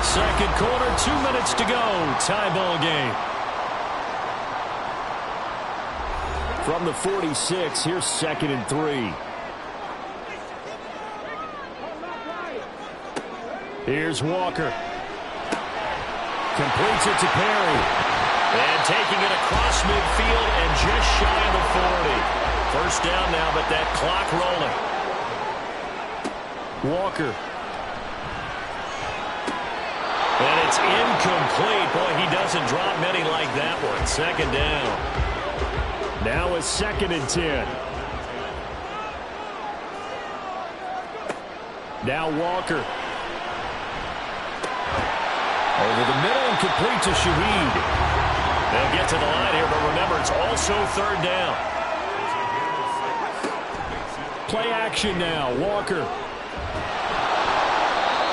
Second quarter, 2 minutes to go. Tie ball game. From the 46, here's 2nd and 3. Here's Walker. Completes it to Perry. And taking it across midfield and just shy of the 40. First down now, but that clock rolling. Walker. And it's incomplete. Boy, he doesn't drop many like that one. 2nd down. Now a 2nd and 10. Now Walker. Over the middle and complete to Shaheed. They'll get to the line here, but remember, it's also third down. Play action now. Walker.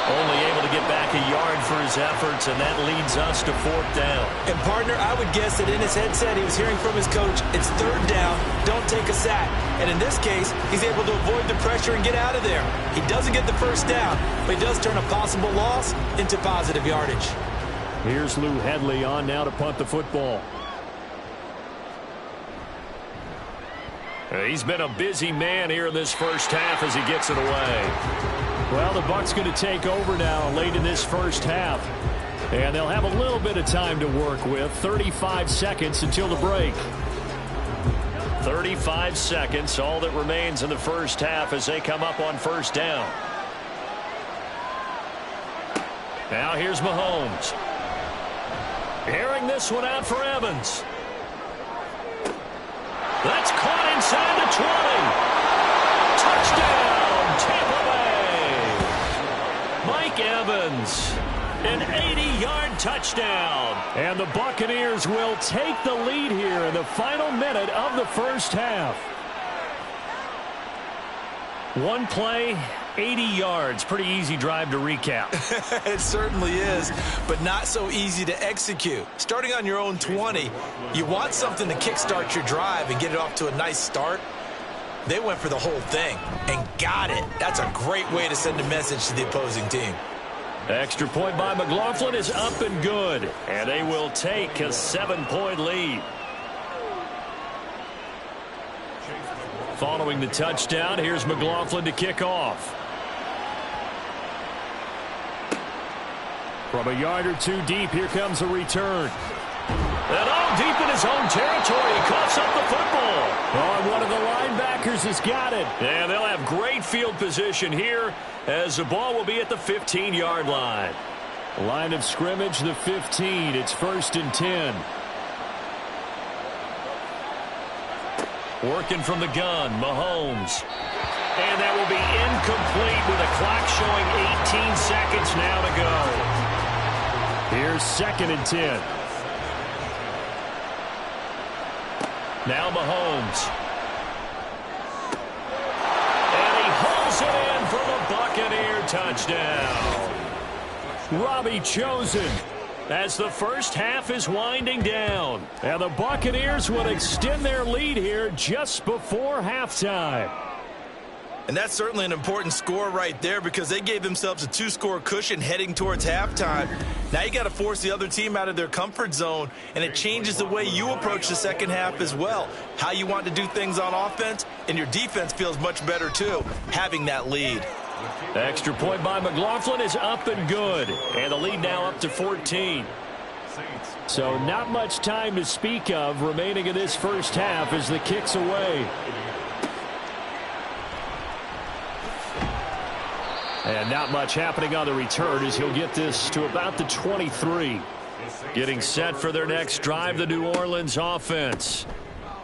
Only able to get back a yard for his efforts, and that leads us to fourth down. And partner, I would guess that in his headset he was hearing from his coach, it's third down, don't take a sack. And in this case, he's able to avoid the pressure and get out of there. He doesn't get the first down, but he does turn a possible loss into positive yardage. Here's Lou Headley on now to punt the football. He's been a busy man here in this first half as he gets it away. Well, the Bucs going to take over now late in this first half. And they'll have a little bit of time to work with. 35 seconds until the break. 35 seconds, all that remains in the first half as they come up on first down. Now here's Mahomes. Airing this one out for Evans. That's caught inside the 20. Touchdown, Tampa Bay. Mike Evans, an 80-yard touchdown. And the Buccaneers will take the lead here in the final minute of the first half. One play, 80 yards. Pretty easy drive to recap. It certainly is, but not so easy to execute. Starting on your own 20, you want something to kickstart your drive and get it off to a nice start. They went for the whole thing and got it. That's a great way to send a message to the opposing team. Extra point by McLaughlin is up and good, and they will take a 7-point lead. Following the touchdown, here's McLaughlin to kick off. From a yard or two deep, here comes a return. And deep in his own territory, he coughs up the football. And one of the linebackers has got it. And they'll have great field position here as the ball will be at the 15-yard line. Line of scrimmage, the 15. It's 1st and 10. Working from the gun, Mahomes. And that will be incomplete with a clock showing 18 seconds now to go. Here's 2nd and 10. Now Mahomes. And he hauls it in for the Buccaneer touchdown. Robbie Chosen. As the first half is winding down. And the Buccaneers would extend their lead here just before halftime. And that's certainly an important score right there because they gave themselves a 2-score cushion heading towards halftime. Now you got to force the other team out of their comfort zone, and it changes the way you approach the second half as well. How you want to do things on offense, and your defense feels much better too, having that lead. Extra point by McLaughlin is up and good. And the lead now up to 14. So not much time to speak of remaining in this first half as the kick's away. And not much happening on the return as he'll get this to about the 23. Getting set for their next drive, the New Orleans offense.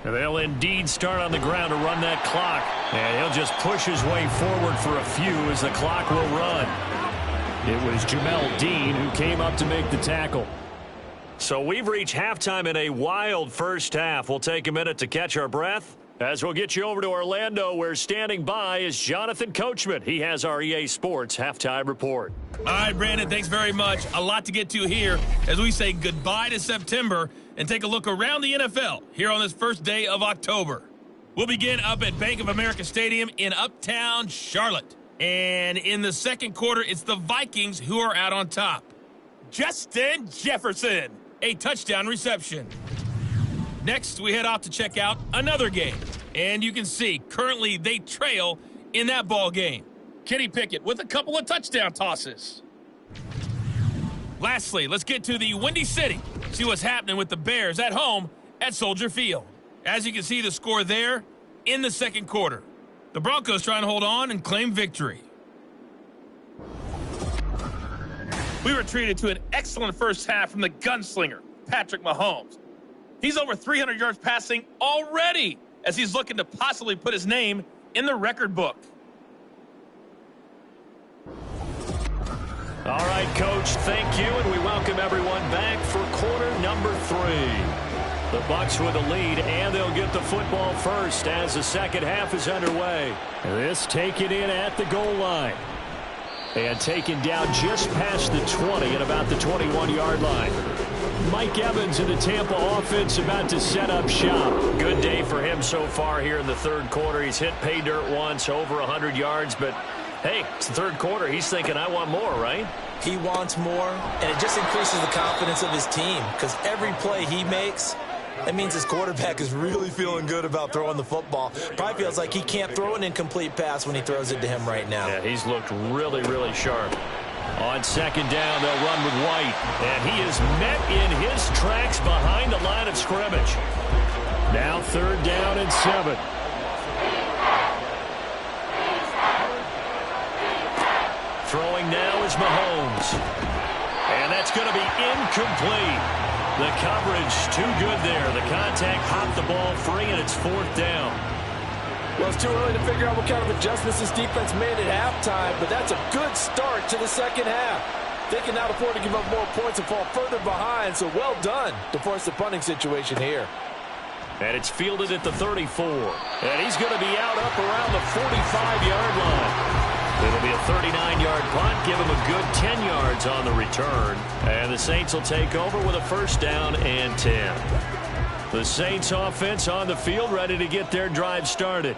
They'll indeed start on the ground to run that clock. And he'll just push his way forward for a few as the clock will run. It was Jamel Dean who came up to make the tackle. So we've reached halftime in a wild first half. We'll take a minute to catch our breath as we'll get you over to Orlando, where standing by is Jonathan Coachman. He has our EA Sports halftime report. All right, Brandon, thanks very much. A lot to get to here as we say goodbye to September and take a look around the NFL here on this first day of October. We'll begin up at Bank of America Stadium in Uptown Charlotte. And in the second quarter, it's the Vikings who are out on top. Justin Jefferson, a touchdown reception. Next, we head off to check out another game. And you can see, currently they trail in that ball game. Kenny Pickett with a couple of touchdown tosses. Lastly, let's get to the Windy City. See what's happening with the Bears at home at Soldier Field. As you can see, the score there in the second quarter. The Broncos trying to hold on and claim victory. We were treated to an excellent first half from the gunslinger, Patrick Mahomes. He's over 300 yards passing already as he's looking to possibly put his name in the record book. All right, Coach, thank you, and we welcome everyone back for quarter number 3. The Bucs with the lead, and they'll get the football first as the second half is underway. This taken in at the goal line. And taken down just past the 20 at about the 21-yard line. Mike Evans in the Tampa offense about to set up shop. Good day for him so far here in the third quarter. He's hit pay dirt once, over 100 yards, but hey, it's the third quarter. He's thinking, I want more, right? He wants more, and it just increases the confidence of his team because every play he makes, that means his quarterback is really feeling good about throwing the football. Probably feels like he can't throw an incomplete pass when he throws it to him right now. Yeah, he's looked really, really sharp. On second down, they'll run with White. And he is met in his tracks behind the line of scrimmage. Now third down and 7. Throwing now is Mahomes. And that's going to be incomplete. The coverage too good there. The contact popped the ball free, and it's fourth down. Well, it's too early to figure out what kind of adjustments this defense made at halftime, but that's a good start to the second half. They can now afford to give up more points and fall further behind, so well done to force the punting situation here. And it's fielded at the 34. And he's going to be out up around the 45-yard line. It'll be a 39-yard punt, give him a good 10 yards on the return. And the Saints will take over with a first down and 10. The Saints offense on the field, ready to get their drive started.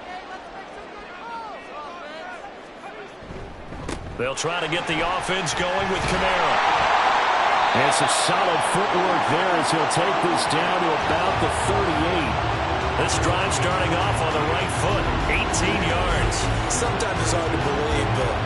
They'll try to get the offense going with Kamara. And some solid footwork there as he'll take this down to about the 38. This drive starting off on the right foot, 18 yards. Sometimes it's hard to believe, but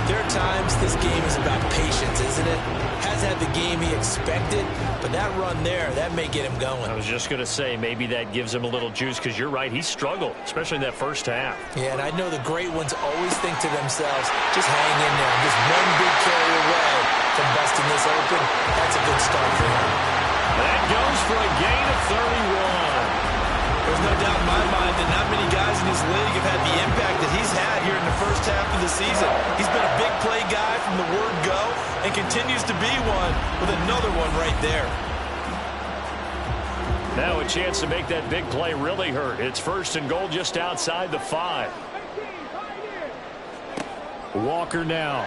there are times this game is about patience, isn't it? Has had the game he expected, but that run there, that may get him going. I was just going to say, maybe that gives him a little juice, because you're right, he struggled, especially in that first half. Yeah, and I know the great ones always think to themselves, just hang in there, just one big carry away from busting this open. That's a good start for him. That goes for a gain of 31. There's no doubt in my mind that not many guys in his league have had the impact that he's had here in the first half of the season. He's been a big play guy from the word go and continues to be one with another one right there. Now a chance to make that big play really hurt. It's first and goal just outside the 5. Walker now.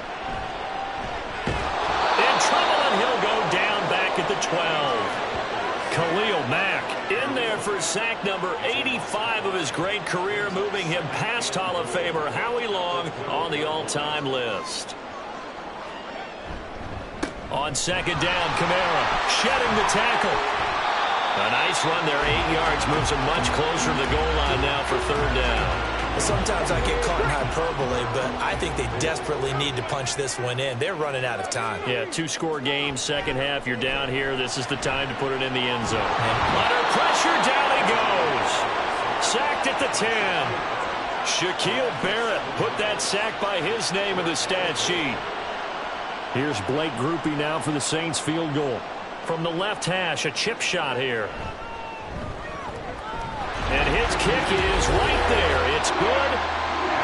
In trouble, and he'll go down back at the 12. Khalil Mack in there for sack number 85 of his great career, moving him past Hall of Famer Howie Long on the all-time list. On second down, Kamara shedding the tackle. A nice run there, 8 yards, moves him much closer to the goal line now for third down. Sometimes I get caught in hyperbole, but I think they desperately need to punch this one in. They're running out of time. Yeah, 2-score game, second half, you're down here. This is the time to put it in the end zone. Under pressure, down he goes. Sacked at the 10. Shaquille Barrett put that sack by his name in the stat sheet. Here's Blake Groupie now for the Saints field goal. From the left hash, a chip shot here. And his kick is right there. It's good.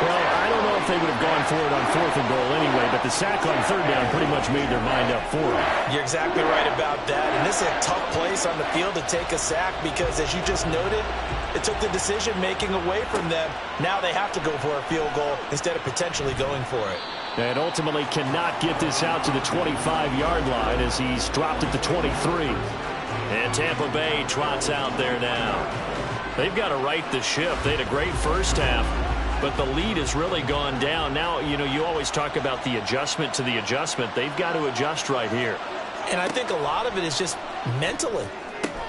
Well, I don't know if they would have gone for it on fourth and goal anyway, but the sack on third down pretty much made their mind up for it. You're exactly right about that. And this is a tough place on the field to take a sack because, as you just noted, it took the decision-making away from them. Now they have to go for a field goal instead of potentially going for it. And ultimately cannot get this out to the 25-yard line as he's dropped at the 23. And Tampa Bay trots out there now. They've got to right the ship. They had a great first half, but the lead has really gone down. Now, you know, you always talk about the adjustment to the adjustment. They've got to adjust right here. And I think a lot of it is just mentally.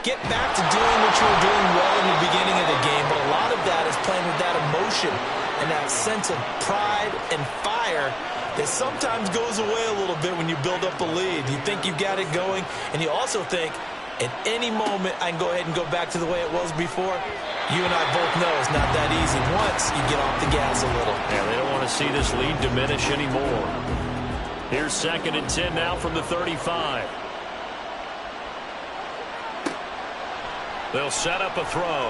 Get back to doing what you were doing well in the beginning of the game, but a lot of that is playing with that emotion and that sense of pride and fire that sometimes goes away a little bit when you build up a lead. You think you've got it going, and you also think, at any moment, I can go ahead and go back to the way it was before. You and I both know it's not that easy once you get off the gas a little. Yeah, they don't want to see this lead diminish anymore. Here's second and 10 now from the 35. They'll set up a throw.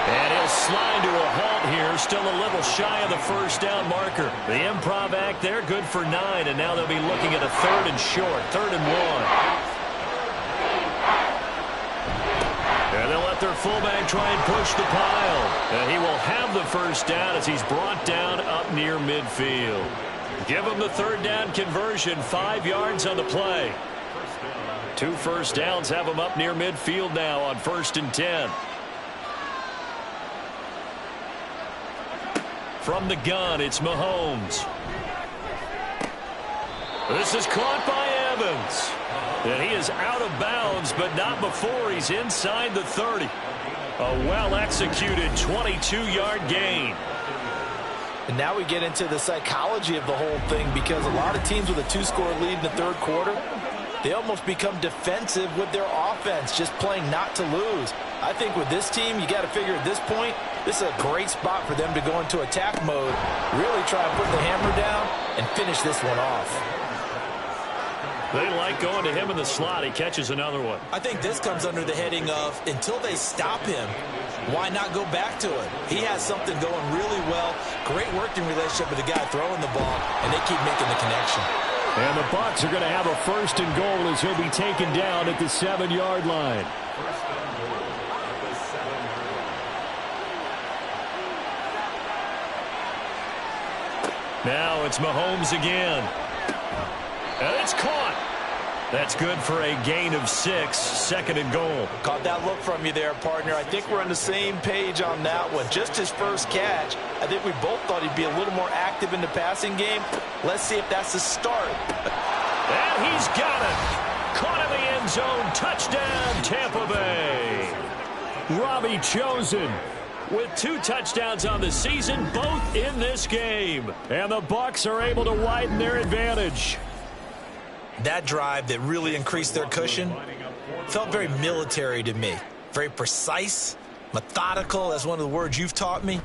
And he'll slide to a halt here, still a little shy of the first down marker. The improv act there, good for 9, and now they'll be looking at a 3rd and short, 3rd and 1. And they'll let their fullback try and push the pile. And he will have the first down as he's brought down up near midfield. Give him the 3rd down conversion, 5 yards on the play. 2 first downs have him up near midfield now on 1st and 10. From the gun, it's Mahomes. This is caught by Evans. And he is out of bounds, but not before he's inside the 30. A well-executed 22-yard gain. And now we get into the psychology of the whole thing, because a lot of teams with a 2-score lead in the 3rd quarter, they almost become defensive with their offense, just playing not to lose. I think with this team, you got to figure at this point, this is a great spot for them to go into attack mode, really try and put the hammer down and finish this one off. They like going to him in the slot. He catches another one. I think this comes under the heading of, until they stop him, why not go back to it? He has something going really well. Great working relationship with the guy throwing the ball, and they keep making the connection. And the Bucs are going to have a 1st and goal as he'll be taken down at the 7-yard line. Now it's Mahomes again. And it's caught. That's good for a gain of 6, 2nd and goal. Caught that look from you there, partner. I think we're on the same page on that one. Just his first catch, I think we both thought he'd be a little more active in the passing game. Let's see if that's the start. And he's got it. Caught in the end zone. Touchdown, Tampa Bay. Robbie Chosen with 2 touchdowns on the season, both in this game. And the Bucs are able to widen their advantage. That drive that really increased their cushion felt very military to me. Very precise, methodical, that's one of the words you've taught me.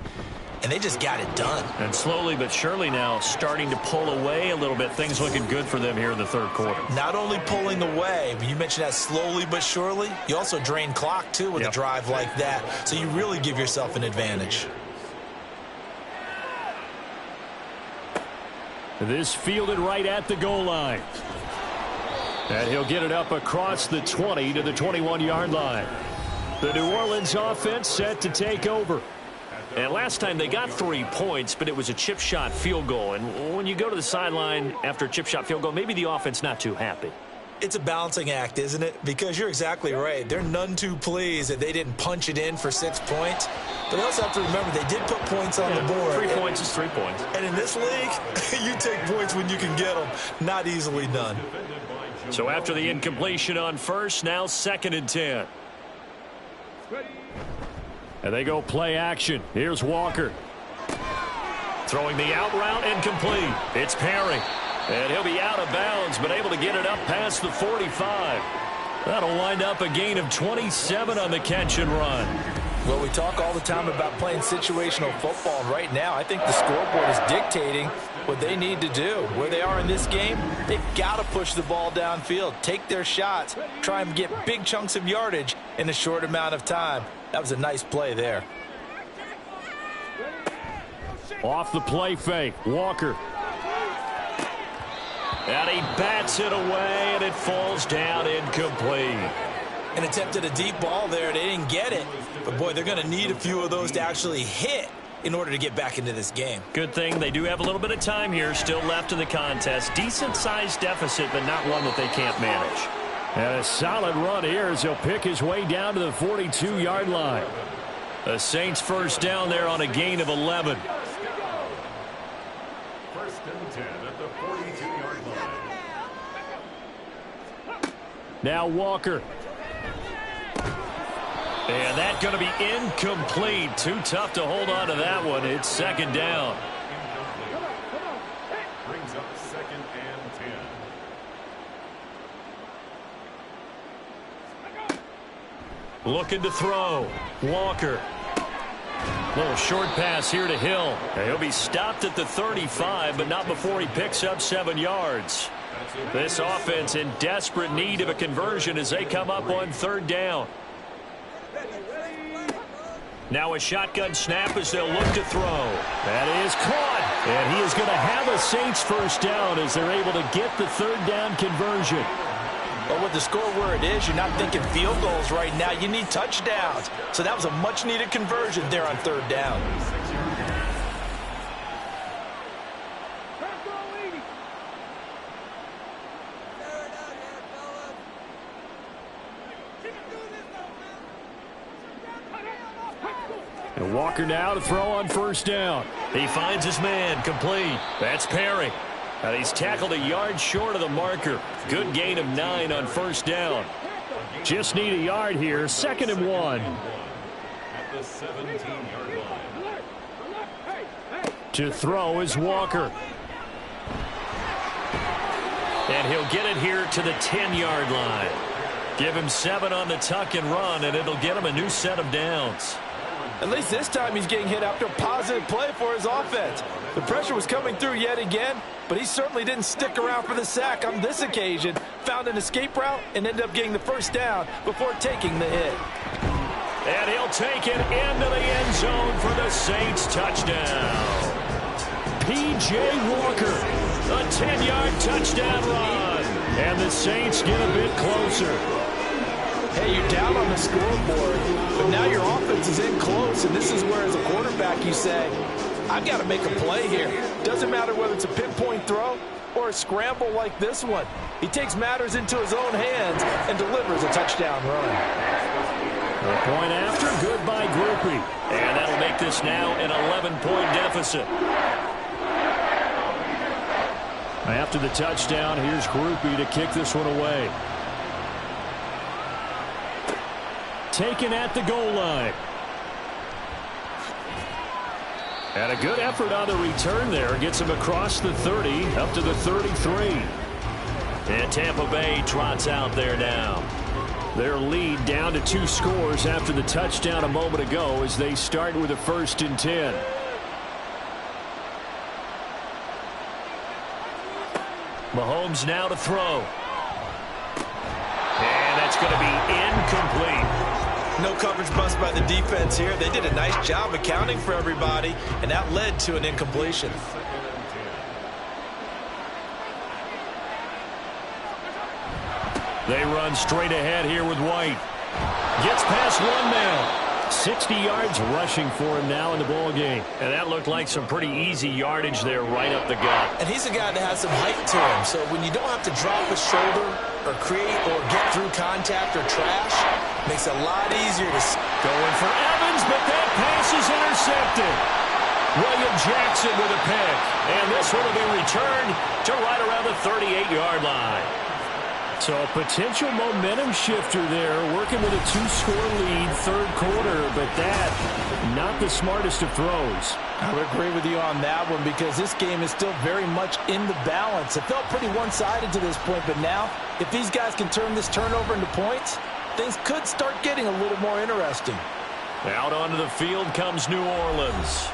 And they just got it done. And slowly but surely now starting to pull away a little bit. Things looking good for them here in the 3rd quarter. Not only pulling away, but you mentioned that slowly but surely. You also drain clock, too, with a drive like that. So you really give yourself an advantage. This fielded right at the goal line. And he'll get it up across the 20 to the 21-yard line. The New Orleans offense set to take over. And last time they got 3 points, but it was a chip shot field goal. And when you go to the sideline after a chip shot field goal, maybe the offense not too happy. It's a balancing act, isn't it? Because you're exactly right. They're none too pleased that they didn't punch it in for 6 points. But they also have to remember they did put points on the board. 3 points is 3 points. And in this league, you take points when you can get them. Not easily done. So after the incompletion on 1st, now 2nd and 10. And they go play action. Here's Walker. Throwing the out route, incomplete. It's Perry. And he'll be out of bounds, but able to get it up past the 45. That'll wind up a gain of 27 on the catch and run. Well, we talk all the time about playing situational football. And right now, I think the scoreboard is dictating what they need to do. Where they are in this game, they've got to push the ball downfield, take their shots, try and get big chunks of yardage in a short amount of time. That was a nice play there. Off the play fake, Walker. And he bats it away, and it falls down incomplete. And attempted a deep ball there. They didn't get it. But, boy, they're going to need a few of those to actually hit in order to get back into this game. Good thing they do have a little bit of time here still left in the contest. Decent-sized deficit, but not one that they can't manage. And a solid run here as he'll pick his way down to the 42-yard line. The Saints first down there on a gain of 11. 1st and 10 at the 42-yard line. Now Walker. And that's going to be incomplete. Too tough to hold on to that one. It's 2nd down. Brings up 2nd and 10. Looking to throw. Walker. Little short pass here to Hill. He'll be stopped at the 35, but not before he picks up 7 yards. This offense in desperate need of a conversion as they come up on 3rd down. Now a shotgun snap as they'll look to throw. That is caught. And he is going to have a Saints first down as they're able to get the third down conversion. But with the score where it is, you're not thinking field goals right now. You need touchdowns. So that was a much-needed conversion there on third down. And Walker now to throw on first down. He finds his man, complete. That's Perry. And he's tackled a yard short of the marker. Good gain of 9 on first down. Just need a yard here. 2nd and 1. At the 17-yard line. To throw is Walker. And he'll get it here to the 10-yard line. Give him 7 on the tuck and run, and it'll get him a new set of downs. At least this time he's getting hit after a positive play for his offense. The pressure was coming through yet again, but he certainly didn't stick around for the sack on this occasion. Found an escape route and ended up getting the first down before taking the hit. And he'll take it into the end zone for the Saints touchdown. P.J. Walker, A 10-yard touchdown run. and the Saints get a bit closer. Hey, you're down on the scoreboard, but now your offense is in close, and this is where, as a quarterback, you say, I've got to make a play here. Doesn't matter whether it's a pinpoint throw or a scramble like this one. He takes matters into his own hands and delivers a touchdown run. A point after, good by Groupie. And that'll make this now an 11-point deficit. After the touchdown, here's Groupie to kick this one away. Taken at the goal line. And a good effort on the return there. Gets him across the 30, up to the 33. And Tampa Bay trots out there now. Their lead down to 2 scores after the touchdown a moment ago as they start with a 1st and 10. Mahomes now to throw. And that's going to be incomplete. No coverage bust by the defense here. They did a nice job accounting for everybody, and that led to an incompletion. They run straight ahead here with White. Gets past one man. 60 yards rushing for him now in the ball game. And that looked like some pretty easy yardage there right up the gut. And he's a guy that has some height to him, so when you don't have to drop a shoulder or create or get through contact or trash, makes it a lot easier to... Going for Evans, but that pass is intercepted. William Jackson with a pick. And this one will be returned to right around the 38-yard line. So a potential momentum shifter there, working with a 2-score lead, 3rd quarter, but that, not the smartest of throws. I would agree with you on that one because this game is still very much in the balance. It felt pretty one-sided to this point, but now, if these guys can turn this turnover into points, things could start getting a little more interesting. Out onto the field comes New Orleans.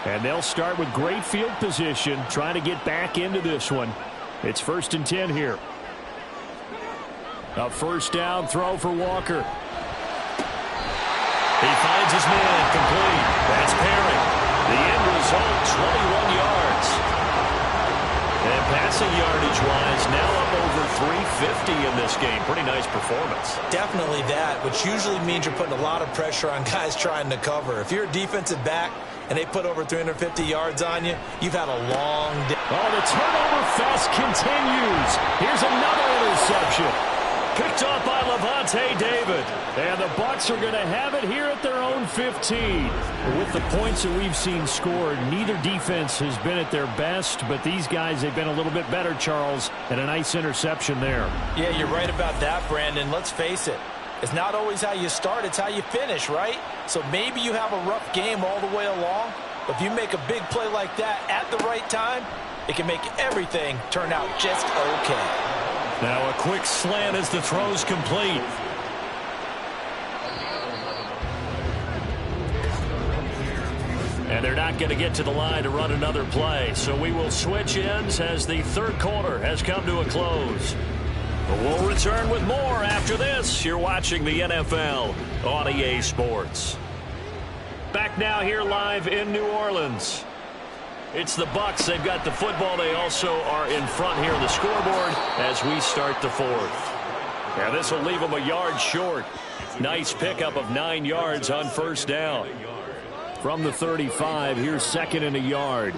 And they'll start with great field position, trying to get back into this one. It's 1st and 10 here. A 1st down throw for Walker. He finds his man, complete. That's Perry. The end result, 21 yards. And passing yardage-wise, now up over 350 in this game. Pretty nice performance. Definitely that, which usually means you're putting a lot of pressure on guys trying to cover. If you're a defensive back and they put over 350 yards on you, you've had a long day. Oh, the turnover fest continues. Here's another interception. Picked off by Levante David. And the Bucs are going to have it here at their own 15. With the points that we've seen scored, neither defense has been at their best, but these guys, they've been a little bit better, Charles, and a nice interception there. Yeah, you're right about that, Brandon. Let's face it. It's not always how you start, it's how you finish, right? So maybe you have a rough game all the way along, but if you make a big play like that at the right time, it can make everything turn out just okay. Now a quick slant as the throw's complete. And they're not going to get to the line to run another play. So we will switch ends as the 3rd quarter has come to a close. But we'll return with more after this. You're watching the NFL on EA Sports. Back now here live in New Orleans. It's the Bucs. They've got the football. They also are in front here on the scoreboard as we start the fourth. Now this will leave them a yard short. Nice pickup of 9 yards on first down. From the 35, here's 2nd and a yard.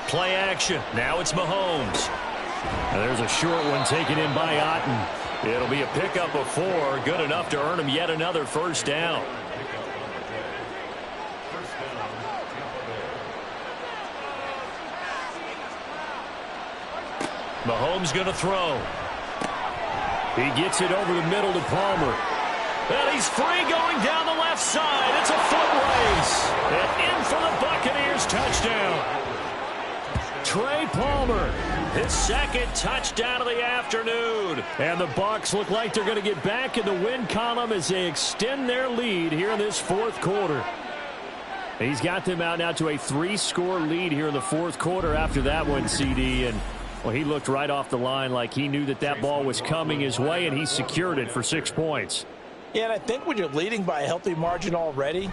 Play action. Now it's Mahomes. Now there's a short one taken in by Otten. It'll be a pickup of 4. Good enough to earn him yet another first down. Mahomes going to throw. He gets it over the middle to Palmer. And he's free going down the left side. It's a foot race. And in for the Buccaneers touchdown. Trey Palmer, his 2nd touchdown of the afternoon. And the Bucs look like they're going to get back in the win column as they extend their lead here in this fourth quarter. He's got them out now to a 3-score lead here in the fourth quarter after that one, CD. And well, he looked right off the line like he knew that ball was coming his way, and he secured it for 6 points. Yeah, and I think when you're leading by a healthy margin already,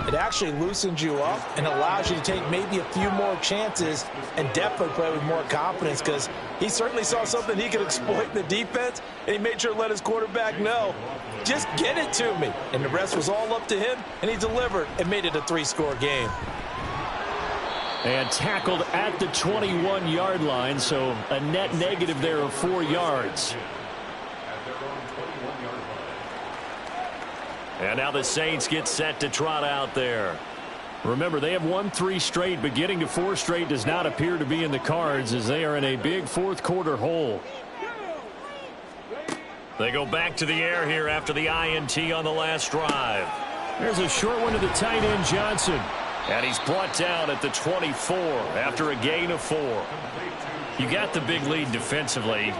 it actually loosens you up and allows you to take maybe a few more chances and definitely play with more confidence, because he certainly saw something he could exploit in the defense, and he made sure to let his quarterback know, just get it to me. And the rest was all up to him, and he delivered and made it a 3-score game. And tackled at the 21-yard line, so a net negative there of 4 yards. And now the Saints get set to trot out there. Remember, they have won 3 straight, but getting to 4 straight does not appear to be in the cards as they are in a big fourth quarter hole. They go back to the air here after the INT on the last drive. There's a short one to the tight end, Johnson. And he's brought down at the 24 after a gain of 4. You got the big lead defensively.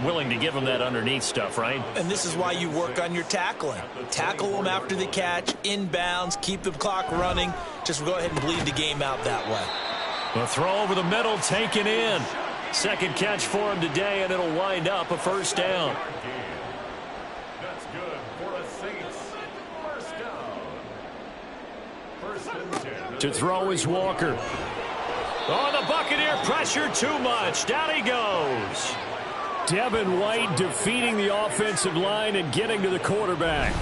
Willing to give him that underneath stuff, right? And this is why you work on your tackling. Tackle them after the catch, inbounds, keep the clock running. Just go ahead and bleed the game out that way. The throw over the middle taken in. 2nd catch for him today, and it'll wind up a first down. That's good for the Saints. First down. First and 10. To throw is Walker. Oh, the Buccaneer pressure too much. Down he goes. Devin White defeating the offensive line and getting to the quarterback.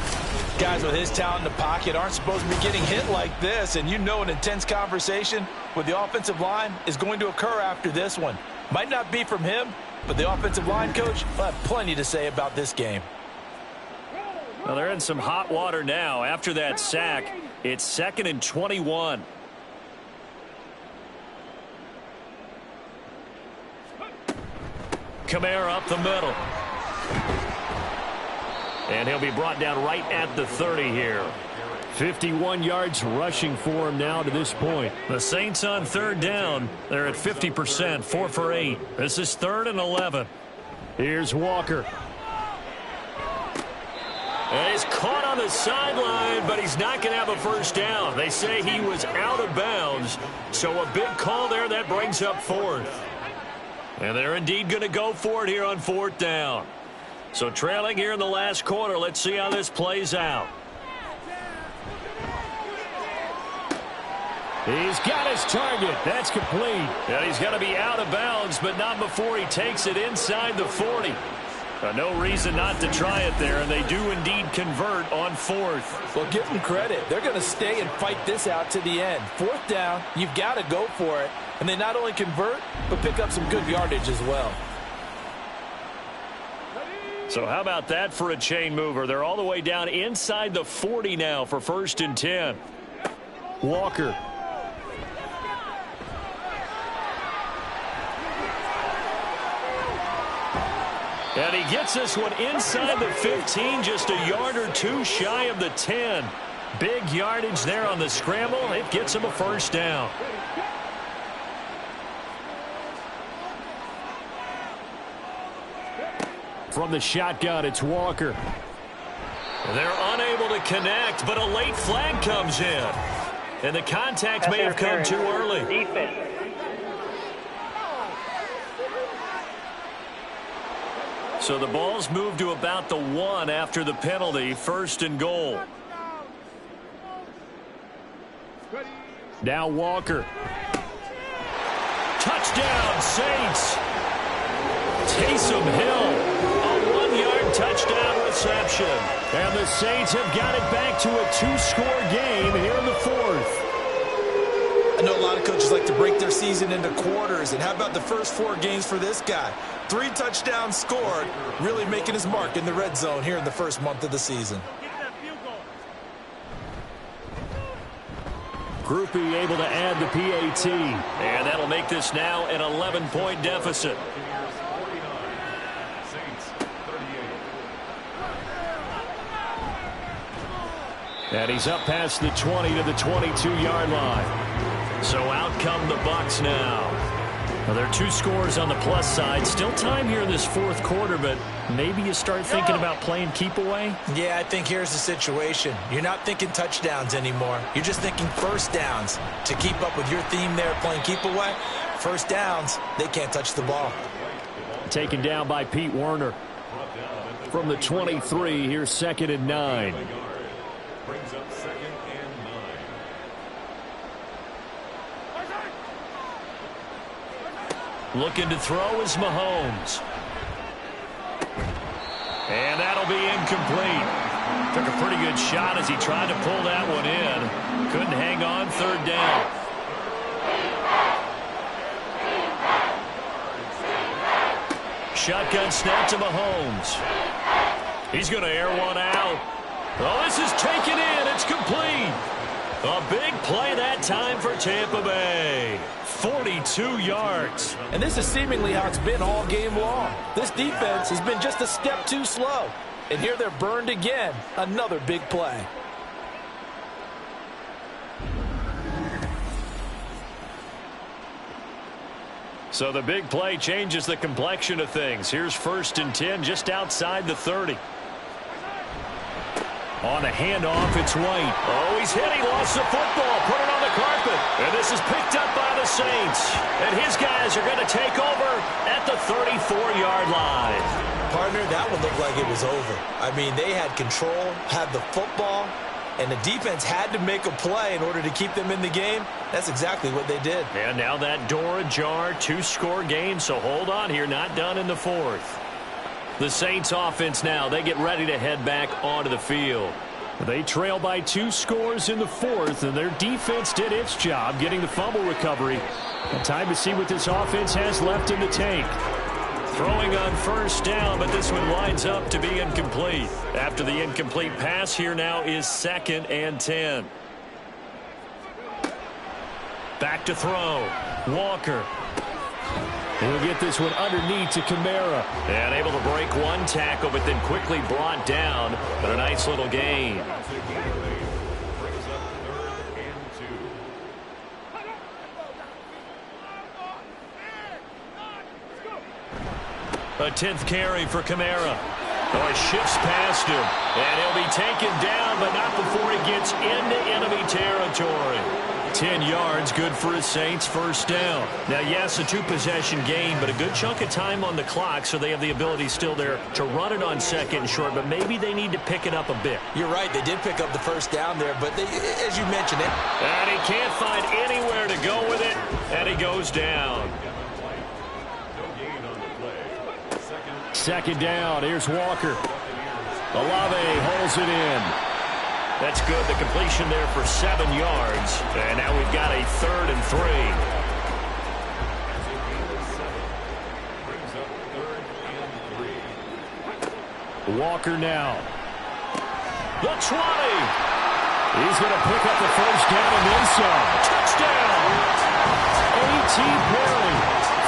Guys with his talent in the pocket aren't supposed to be getting hit like this, and you know an intense conversation with the offensive line is going to occur after this one. Might not be from him, but the offensive line coach will have plenty to say about this game. Well, they're in some hot water now. After that sack, it's 2nd and 21. Kamara up the middle. And he'll be brought down right at the 30 here. 51 yards rushing for him now to this point. The Saints on 3rd down. They're at 50%, 4 for 8. This is 3rd and 11. Here's Walker. And he's caught on the sideline, but he's not going to have a first down. They say he was out of bounds. So a big call there that brings up 4th. And they're indeed going to go for it here on 4th down. So trailing here in the last quarter. Let's see how this plays out. He's got his target. That's complete. And he's going to be out of bounds, but not before he takes it inside the 40. No reason not to try it there, and they do indeed convert on 4th. Well, give them credit. They're going to stay and fight this out to the end. 4th down, you've got to go for it. And they not only convert, but pick up some good yardage as well. So how about that for a chain mover? They're all the way down inside the 40 now for 1st and 10. Walker. And he gets this one inside the 15, just a yard or 2 shy of the 10. Big yardage there on the scramble. It gets him a first down. From the shotgun, it's Walker. They're unable to connect, but a late flag comes in. And the contact may have come too early. So the ball's moved to about the 1 after the penalty. 1st and goal. Now Walker. Touchdown, Saints. Taysom Hill. A 1-yard touchdown reception. And the Saints have got it back to a 2-score game here in the 4th. I know a lot of coaches like to break their season into quarters. And how about the first 4 games for this guy? 3 touchdowns scored, really making his mark in the red zone here in the first month of the season. Groupie able to add the PAT. And that'll make this now an 11-point deficit. And he's up past the 20 to the 22-yard line. So out come the Bucs now. Well, there are 2 scores on the plus side. Still time here in this 4th quarter, but maybe you start thinking about playing keep away? Yeah, I think here's the situation. You're not thinking touchdowns anymore. You're just thinking first downs. To keep up with your theme there, playing keep away, first downs, they can't touch the ball. Taken down by Pete Werner. From the 23, here's 2nd and 9. Brings up 2nd and 9. Looking to throw is Mahomes. And that'll be incomplete. Took a pretty good shot as he tried to pull that one in. Couldn't hang on. 3rd down. Shotgun snap to Mahomes. He's going to air one out. Oh, this is taken in. It's complete. A big play that time for Tampa Bay. 42 yards. And this is seemingly how it's been all game long. This defense has been just a step too slow. And here they're burned again. Another big play. So the big play changes the complexion of things. Here's 1st and 10 just outside the 30. On a handoff, it's White. Oh, he's hit. He lost the football. Put it on the carpet. And this is picked up by the Saints. And his guys are going to take over at the 34-yard line. Partner, that one looked like it was over. I mean, they had control, had the football, and the defense had to make a play in order to keep them in the game. That's exactly what they did. And now that door ajar, 2-score game, so hold on here. Not done in the 4th. The Saints offense now, they get ready to head back onto the field. They trail by 2 scores in the 4th, and their defense did its job getting the fumble recovery. Time to see what this offense has left in the tank. Throwing on 1st down, but this one lines up to be incomplete. After the incomplete pass, here now is 2nd and 10. Back to throw. Walker. He'll get this one underneath to Kamara. And able to break 1 tackle, but then quickly brought down. But a nice little gain. A 10th carry for Kamara. Oh, he shifts past him. And he'll be taken down, but not before he gets into enemy territory. 10 yards, good for his Saints, 1st down. Now, yes, a 2-possession game, but a good chunk of time on the clock, so they have the ability still there to run it on 2nd and short, but maybe they need to pick it up a bit. You're right, they did pick up the 1st down there, but they, as you mentioned it. And he can't find anywhere to go with it, and he goes down. 2nd down, here's Walker. Olave holds it in. That's good. The completion there for 7 yards. And now we've got a 3rd and 3. Walker now. The 20. He's going to pick up the 1st down and then some. Touchdown. A.T. Perry.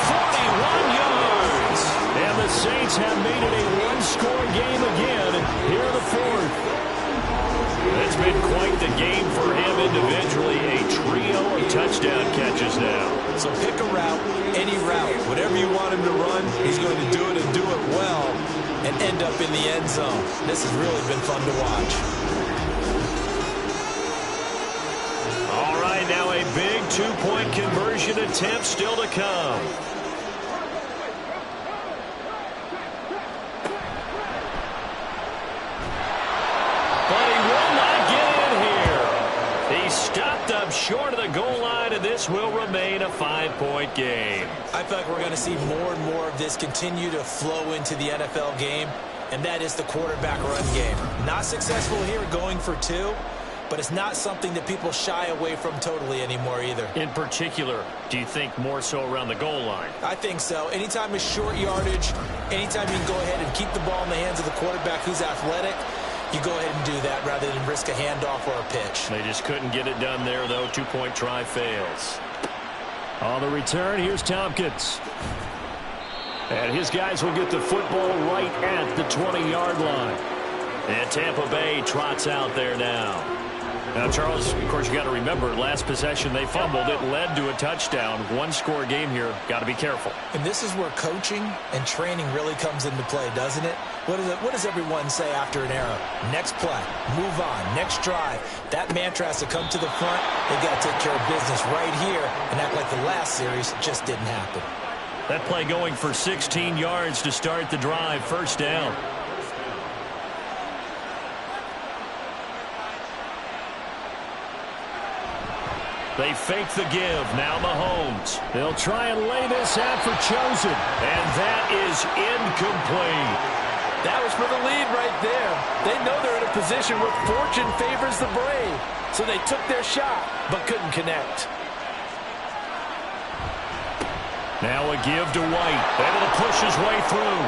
41 yards. And the Saints have made it a 1-score game again here in the 4th. It's been quite the game for him individually. A trio of touchdown catches now. So pick a route, any route. Whatever you want him to run, he's going to do it and do it well and end up in the end zone. This has really been fun to watch. All right, now a big 2-point conversion attempt still to come. short of the goal line, and this will remain a 5-point game. I feel like we're going to see more and more of this continue to flow into the NFL game, and that is the quarterback run game. Not successful here going for 2, but it's not something that people shy away from totally anymore either. In particular, do you think more so around the goal line? I think so. Anytime it's short yardage, anytime you can go ahead and keep the ball in the hands of the quarterback who's athletic, you go ahead and do that rather than risk a handoff or a pitch. They just couldn't get it done there, though. 2-point try fails. On the return, here's Tompkins. And his guys will get the football right at the 20-yard line. And Tampa Bay trots out there now. Now, Charles, of course, you got to remember, last possession they fumbled. It led to a touchdown. One-score game here. Got to be careful. And this is where coaching and training really comes into play, doesn't it? What does everyone say after an error? Next play, move on, next drive. That mantra has to come to the front. They've got to take care of business right here and act like the last series just didn't happen. That play going for 16 yards to start the drive. First down. They fake the give. Now Mahomes. They'll try and lay this out for Chosen. And that is incomplete. That was for the lead right there. They know they're in a position where fortune favors the brave. So they took their shot, but couldn't connect. Now a give to White. Able to push his way through.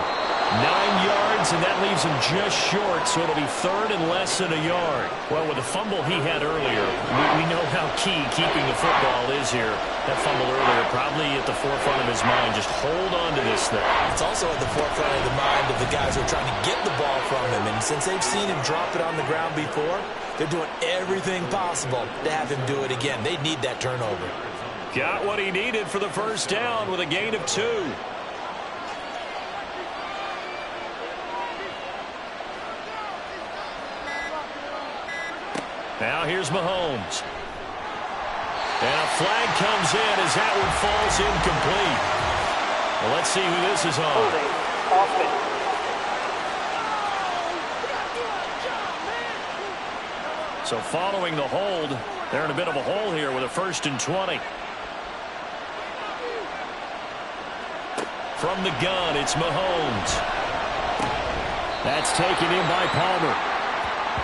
9 yards, and that leaves him just short, so it'll be third and less than a yard. Well, with the fumble he had earlier, we know how key keeping the football is here. That fumble earlier probably at the forefront of his mind. Just hold on to this thing. It's also at the forefront of the mind of the guys who are trying to get the ball from him. And since they've seen him drop it on the ground before, they're doing everything possible to have him do it again. They need that turnover. Got what he needed for the first down with a gain of 2. Now here's Mahomes. And a flag comes in as that one falls incomplete. Well, let's see who this is on. Holding, offense. So following the hold, they're in a bit of a hole here with a 1st and 20. From the gun, it's Mahomes. That's taken in by Palmer.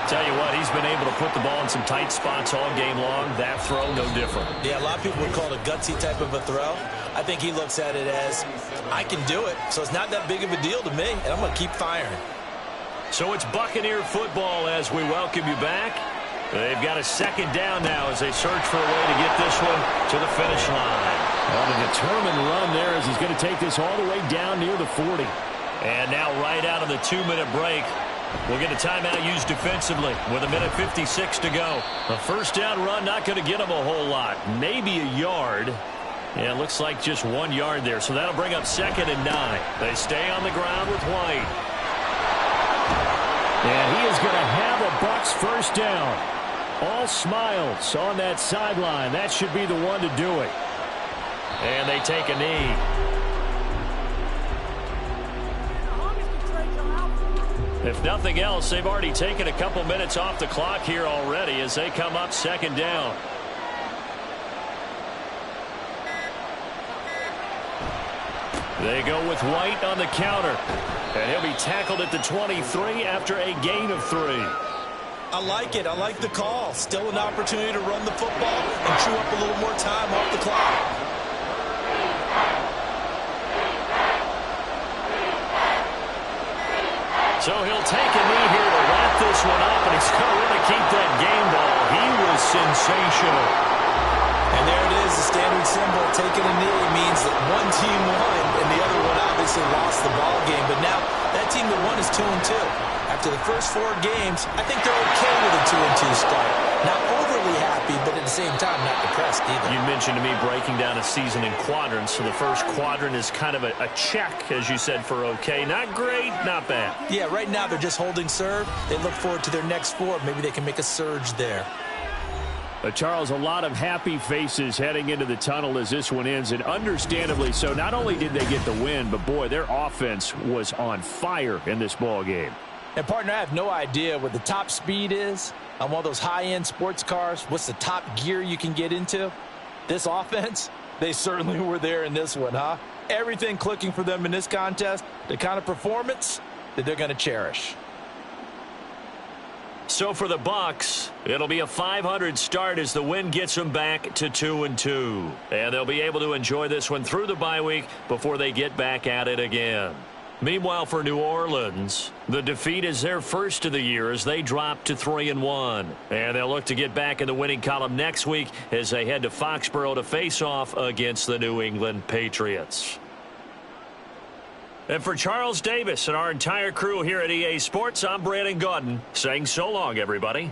Tell you what, he's been able to put the ball in some tight spots all game long. That throw, no different. Yeah, a lot of people would call it a gutsy type of a throw. I think he looks at it as, I can do it, so it's not that big of a deal to me, and I'm going to keep firing. So it's Buccaneer football as we welcome you back. They've got a 2nd down now as they search for a way to get this one to the finish line. Well, the determined run there as he's going to take this all the way down near the 40. And now right out of the 2-minute break, we'll get a timeout used defensively with 1:56 to go. A first down run, not going to get them a whole lot. Maybe a yard. And it looks like just 1 yard there. So that'll bring up 2nd and 9. They stay on the ground with White. And he is going to have a Bucs first down. All smiles on that sideline. That should be the one to do it. And they take a knee. If nothing else, they've already taken a couple minutes off the clock here already as they come up 2nd down. They go with White on the counter. And he'll be tackled at the 23 after a gain of 3. I like it. I like the call. Still an opportunity to run the football and chew up a little more time off the clock. So he'll take a knee here to wrap this one up, and he's going to want to keep that game ball. He was sensational. And there it is, the standard symbol. Taking a knee means that one team won, and the other one obviously lost the ball game. But now that team that won is 2-2. After the first 4 games, I think they're okay with a 2-2 start. Not overly happy, but at the same time, not depressed either. You mentioned to me breaking down a season in quadrants. So the first quadrant is kind of a check, as you said, for okay. Not great, not bad. Yeah, right now they're just holding serve. They look forward to their next 4. Maybe they can make a surge there. Charles, a lot of happy faces heading into the tunnel as this one ends, and understandably so. Not only did they get the win, but boy, their offense was on fire in this ball game. And, partner, I have no idea what the top speed is on one of those high-end sports cars. What's the top gear you can get into? This offense, they certainly were there in this one, huh? Everything clicking for them in this contest, the kind of performance that they're going to cherish. So for the Bucs, it'll be a .500 start as the win gets them back to 2-2. And they'll be able to enjoy this one through the bye week before they get back at it again. Meanwhile, for New Orleans, the defeat is their first of the year as they drop to 3-1. And they'll look to get back in the winning column next week as they head to Foxborough to face off against the New England Patriots. And for Charles Davis and our entire crew here at EA Sports, I'm Brandon Gaudin saying so long, everybody.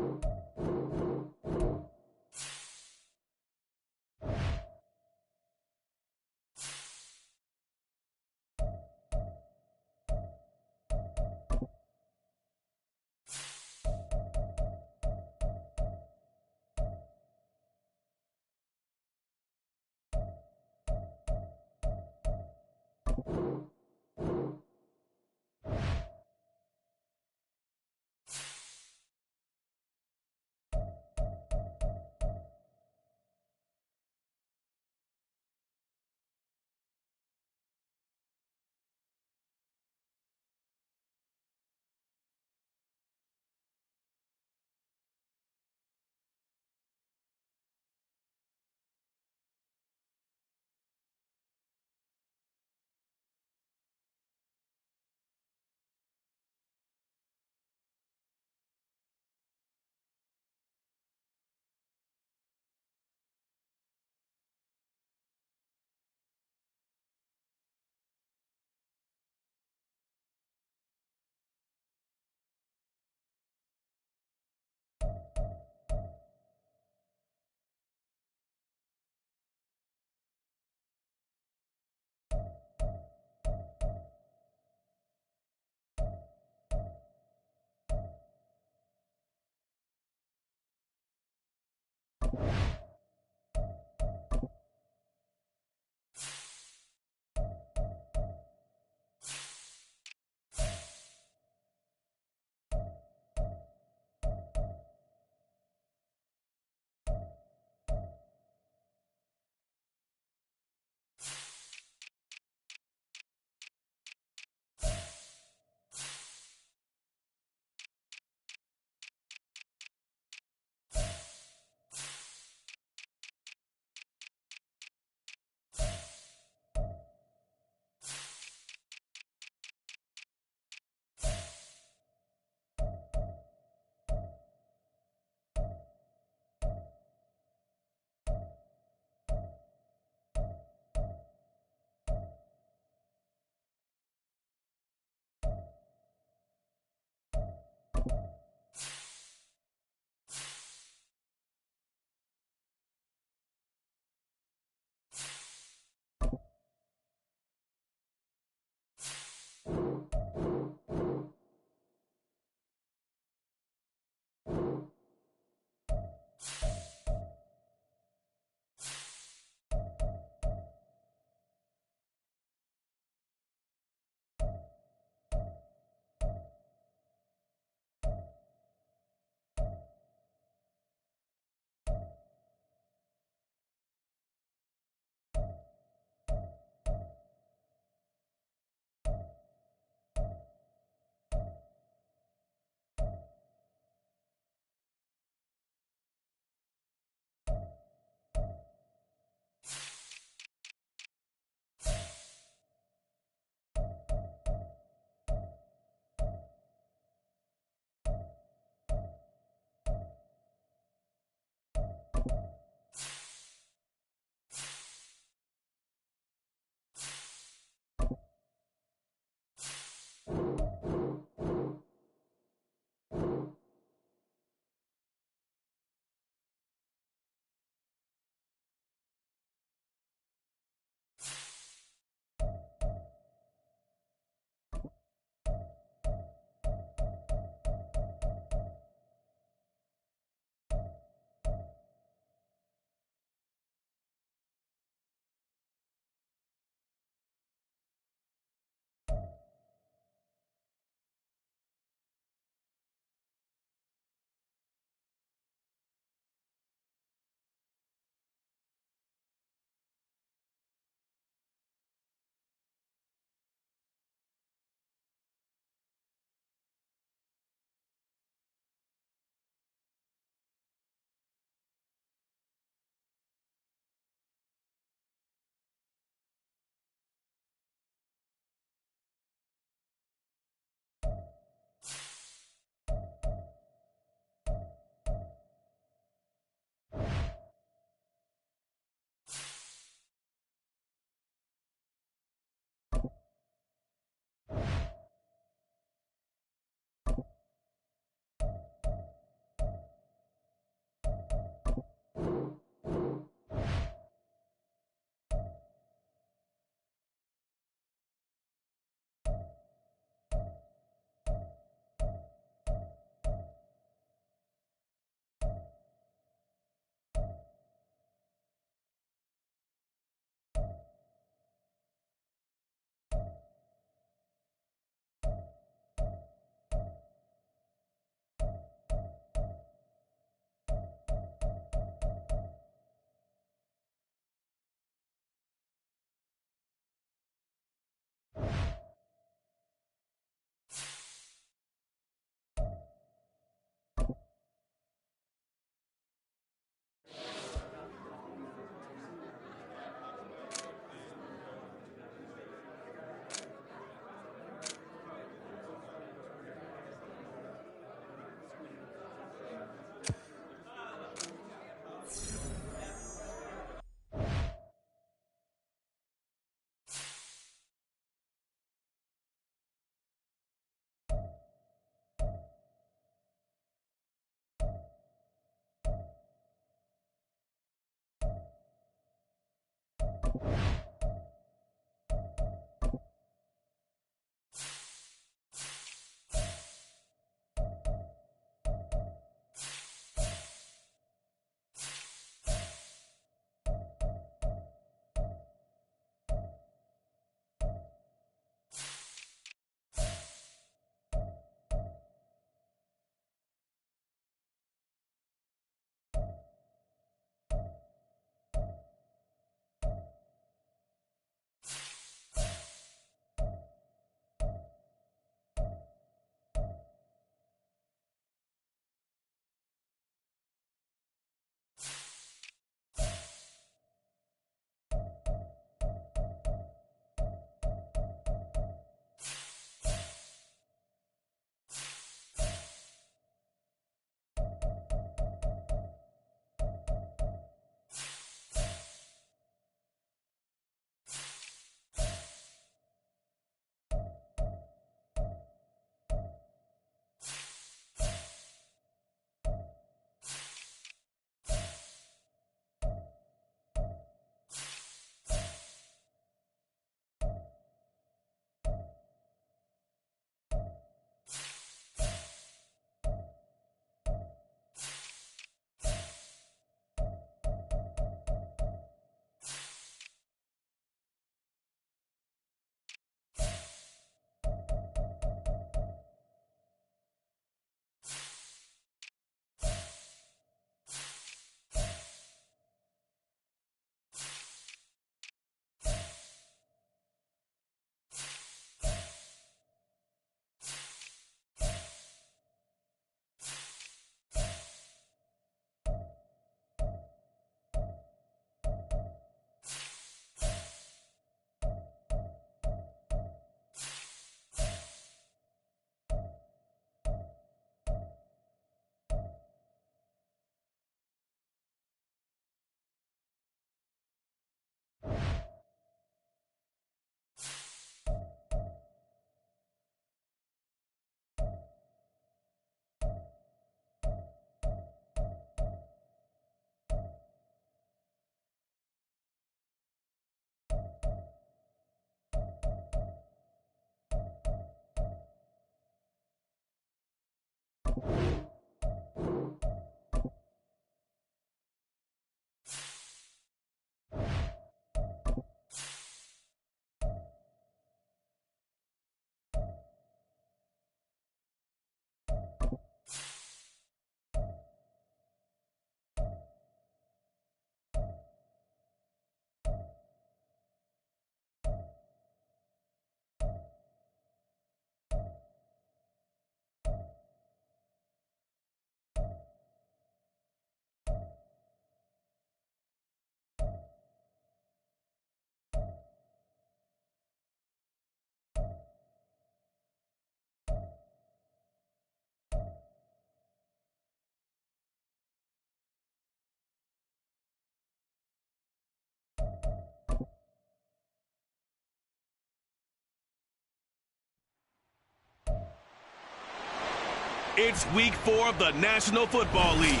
It's week 4 of the National Football League,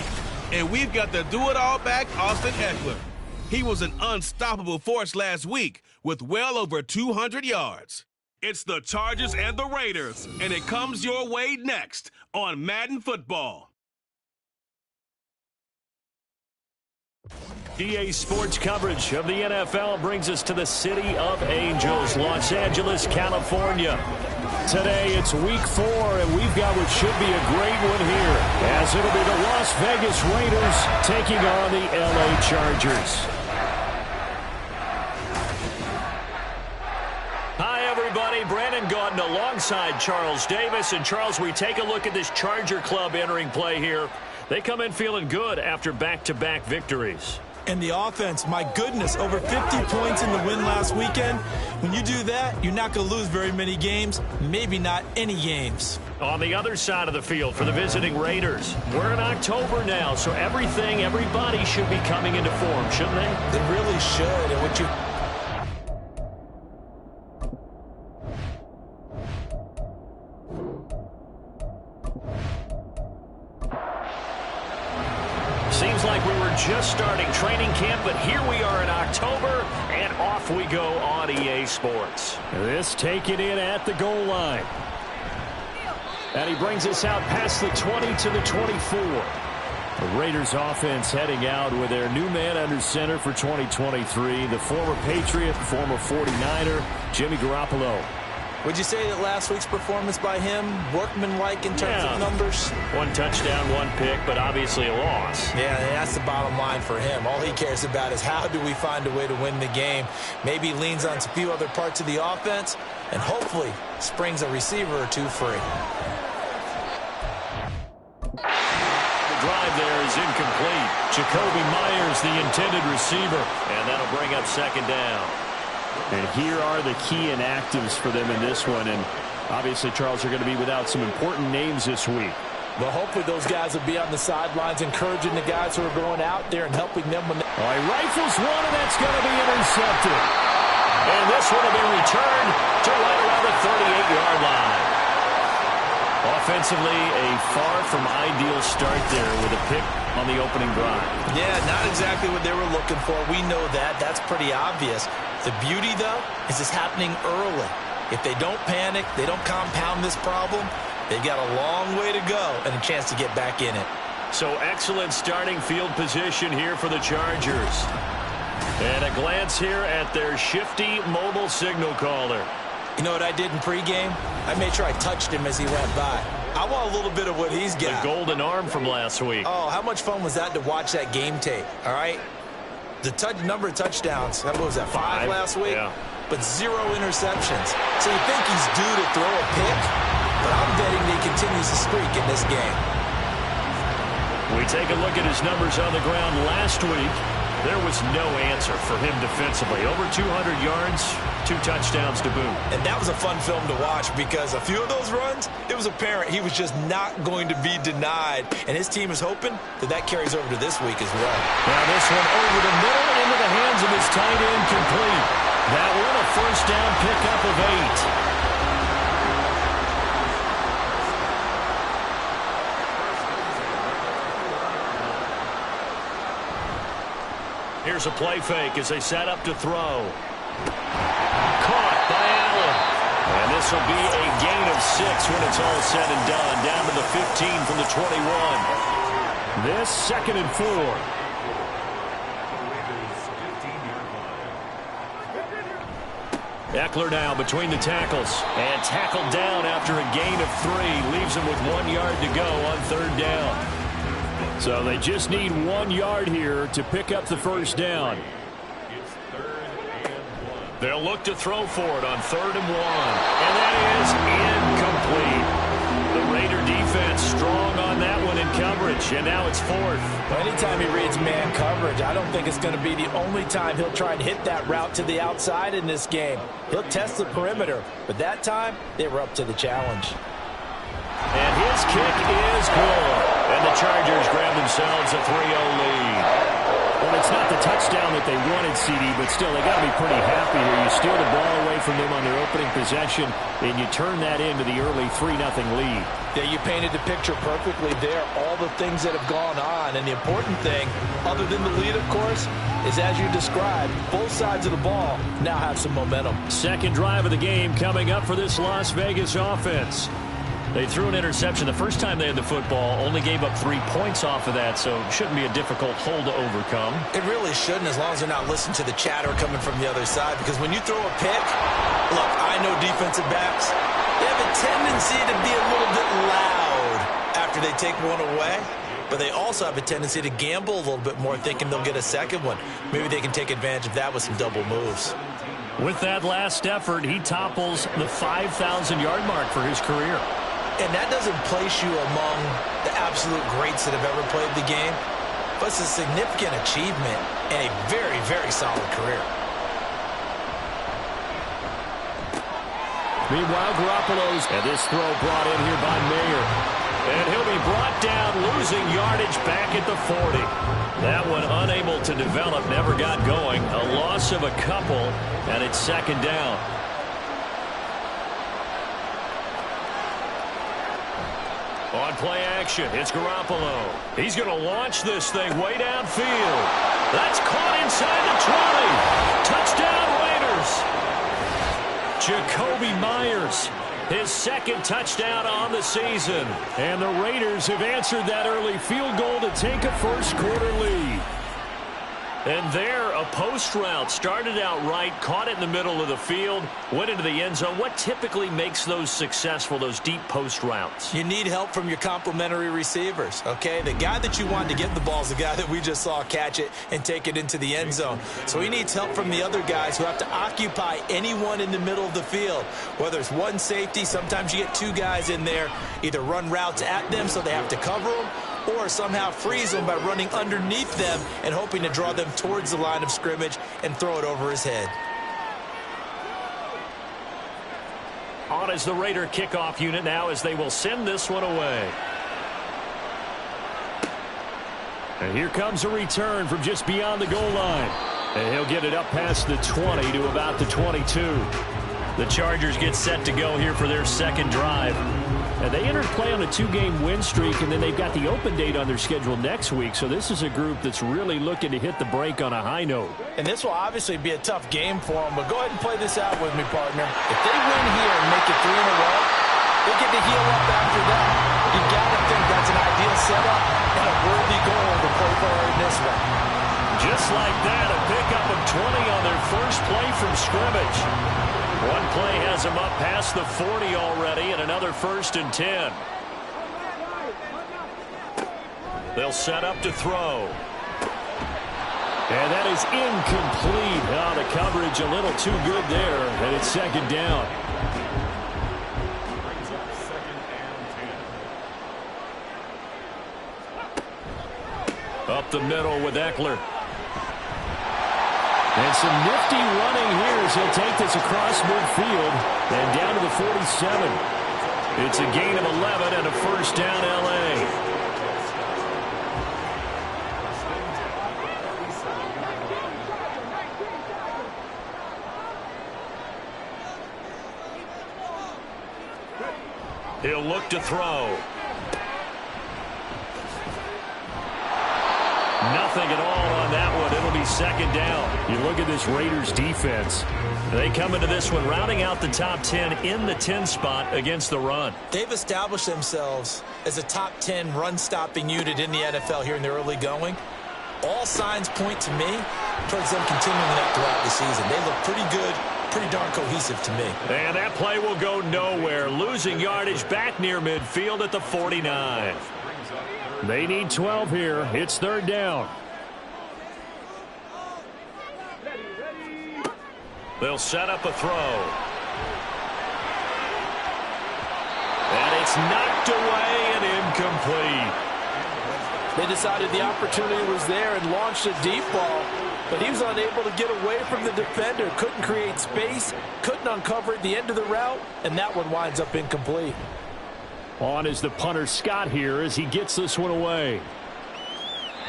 and we've got the do-it-all back Austin Eckler. He was an unstoppable force last week with well over 200 yards. It's the Chargers and the Raiders, and it comes your way next on Madden Football. EA Sports coverage of the NFL brings us to the City of Angels, Los Angeles, California. Today it's week 4, and we've got what should be a great one here, as it'll be the Las Vegas Raiders taking on the LA Chargers. Hi, everybody. Brandon Gaudin alongside Charles Davis. And, Charles, we take a look at this Charger club entering play here. They come in feeling good after back-to-back victories. And the offense, my goodness, over 50 points in the win last weekend. When you do that, you're not going to lose very many games, maybe not any games. On the other side of the field for the visiting Raiders, we're in October now, so everybody should be coming into form, shouldn't they? They really should. And what you... Seems like we were just starting training camp, but here we are in October, and if we go on EA Sports. This taken in at the goal line. And he brings us out past the 20 to the 24. The Raiders offense heading out with their new man under center for 2023, the former Patriot, former 49er, Jimmy Garoppolo. Would you say that last week's performance by him, workmanlike in terms of numbers? 1 touchdown, 1 pick, but obviously a loss. Yeah, that's the bottom line for him. All he cares about is how do we find a way to win the game. Maybe leans on a few other parts of the offense, and hopefully springs a receiver or two free. The drive there is incomplete. Jacoby Myers, the intended receiver, and that'll bring up second down. And here are the key inactives for them in this one. And obviously, Charles, are going to be without some important names this week. Well, hopefully those guys will be on the sidelines encouraging the guys who are going out there and helping them. When All right, rifles one, and that's going to be intercepted. And this one will be returned to right around the 38-yard line. Offensively, a far from ideal start there with a pick on the opening drive. Yeah, not exactly what they were looking for. We know that. That's pretty obvious. The beauty, though, is it's happening early. If they don't panic, they don't compound this problem, they've got a long way to go and a chance to get back in it. So excellent starting field position here for the Chargers. And a glance here at their shifty mobile signal caller. You know what I did in pregame? I made sure I touched him as he went by. I want a little bit of what he's got. The golden arm from last week. Oh, how much fun was that to watch that game tape, all right? The number of touchdowns, what was that, 5 last week? Yeah. But 0 interceptions. So you think he's due to throw a pick? But I'm betting that he continues to streak in this game. We take a look at his numbers on the ground last week. There was no answer for him defensively. Over 200 yards, 2 touchdowns to boot. And that was a fun film to watch because a few of those runs, it was apparent he was just not going to be denied. And his team is hoping that that carries over to this week as well. Now this one over the middle into the hands of his tight end, complete. That one a first down pickup of 8. Here's a play fake as they set up to throw. Caught by Allen. And this will be a gain of 6 when it's all said and done. Down to the 15 from the 21. This 2nd and 4. Eckler now between the tackles. And tackled down after a gain of 3. Leaves him with 1 yard to go on 3rd down. So they just need 1 yard here to pick up the first down. They'll look to throw for it on 3rd and 1. And that is incomplete. The Raider defense strong on that one in coverage. And now it's 4th. Well, anytime he reads man coverage, I don't think it's going to be the only time he'll try and hit that route to the outside in this game. He'll test the perimeter. But that time, they were up to the challenge. And his kick is good. And the Chargers grab themselves a 3-0 lead. Well, it's not the touchdown that they wanted, CD, but still, they got to be pretty happy here. You steal the ball away from them on their opening possession, and you turn that into the early 3-0 lead. Yeah, you painted the picture perfectly there, all the things that have gone on. And the important thing, other than the lead, of course, is as you described, both sides of the ball now have some momentum. Second drive of the game coming up for this Las Vegas offense. They threw an interception the first time they had the football, only gave up 3 points off of that, so it shouldn't be a difficult hole to overcome. It really shouldn't, as long as they're not listening to the chatter coming from the other side, because when you throw a pick, look, I know defensive backs, they have a tendency to be a little bit loud after they take one away, but they also have a tendency to gamble a little bit more, thinking they'll get a second one. Maybe they can take advantage of that with some double moves. With that last effort, he topples the 5,000-yard mark for his career. And that doesn't place you among the absolute greats that have ever played the game, but it's a significant achievement and a very, very solid career. Meanwhile, Garoppolo's, and this throw brought in here by Mayer. And he'll be brought down, losing yardage back at the 40. That one unable to develop, never got going. A loss of a couple, and it's 2nd down. On play action, it's Garoppolo. He's going to launch this thing way downfield. That's caught inside the 20. Touchdown, Raiders. Jacoby Myers, his second touchdown on the season. And the Raiders have answered that early field goal to take a first-quarter lead. And there, a post route started out right, caught it in the middle of the field, went into the end zone. What typically makes those successful, those deep post routes? You need help from your complementary receivers, okay? The guy that you want to get the ball is the guy that we just saw catch it and take it into the end zone. So he needs help from the other guys who have to occupy anyone in the middle of the field. Whether it's one safety, sometimes you get two guys in there, either run routes at them so they have to cover them, or somehow freeze them by running underneath them and hoping to draw them towards the line of scrimmage and throw it over his head. On is the Raider kickoff unit now as they will send this one away. And here comes a return from just beyond the goal line. And he'll get it up past the 20 to about the 22. The Chargers get set to go here for their second drive. And they entered play on a 2-game win streak, and then they've got the open date on their schedule next week. So this is a group that's really looking to hit the break on a high note. And this will obviously be a tough game for them, but go ahead and play this out with me, partner. If they win here and make it 3 in a row, they get to heal up after that. You got to think that's an ideal setup and a worthy goal to play for in this one. Just like that, a pickup of 20 on their first play from scrimmage. One play has them up past the 40 already, and another 1st and 10. They'll set up to throw. And that is incomplete. Oh, the coverage a little too good there, and it's second down. Up the middle with Eckler. And some nifty running here as he'll take this across midfield and down to the 47. It's a gain of 11 and a first down, L.A. He'll look to throw. Nothing at all on that one. It'll be second down. You look at this Raiders defense. They come into this one rounding out the top 10 in the 10 spot against the run. They've established themselves as a top 10 run-stopping unit in the NFL here in the early going. All signs point to me towards them continuing that throughout the season. They look pretty good, pretty darn cohesive to me. And that play will go nowhere. Losing yardage back near midfield at the 49. They need 12 here. It's third down. They'll set up a throw. And it's knocked away and incomplete. They decided the opportunity was there and launched a deep ball, but he was unable to get away from the defender. Couldn't create space, couldn't uncover at the end of the route, and that one winds up incomplete. On is the punter Scott here as he gets this one away.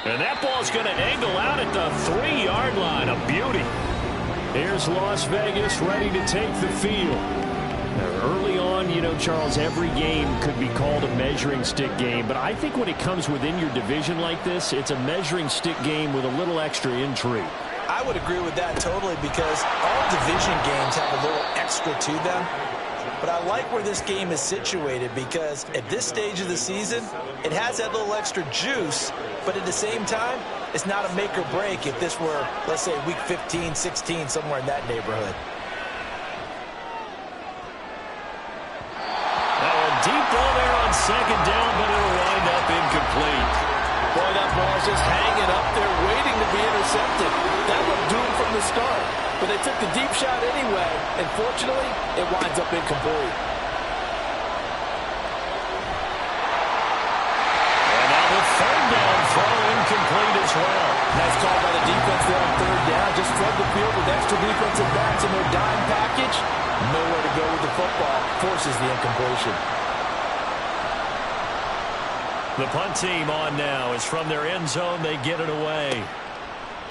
And that ball's going to angle out at the 3-yard line. A beauty. Here's Las Vegas ready to take the field. Early on, you know, Charles, every game could be called a measuring stick game. But I think when it comes within your division like this, it's a measuring stick game with a little extra intrigue. I would agree with that totally because all division games have a little extra to them. But I like where this game is situated because at this stage of the season, it has that little extra juice, but at the same time, it's not a make or break if this were, let's say, week 15, 16, somewhere in that neighborhood. Now a deep ball there on second down, but it'll wind up incomplete. Boy, that ball's just hanging up there waiting to be intercepted. That looked doomed from the start. But they took the deep shot anyway, and fortunately, it winds up incomplete. And now the third down throw incomplete as well. Nice call by the defense there on third down. Just flood the field with extra defensive backs in their dime package. Nowhere to go with the football. Forces the incompletion. The punt team on now is from their end zone. They get it away.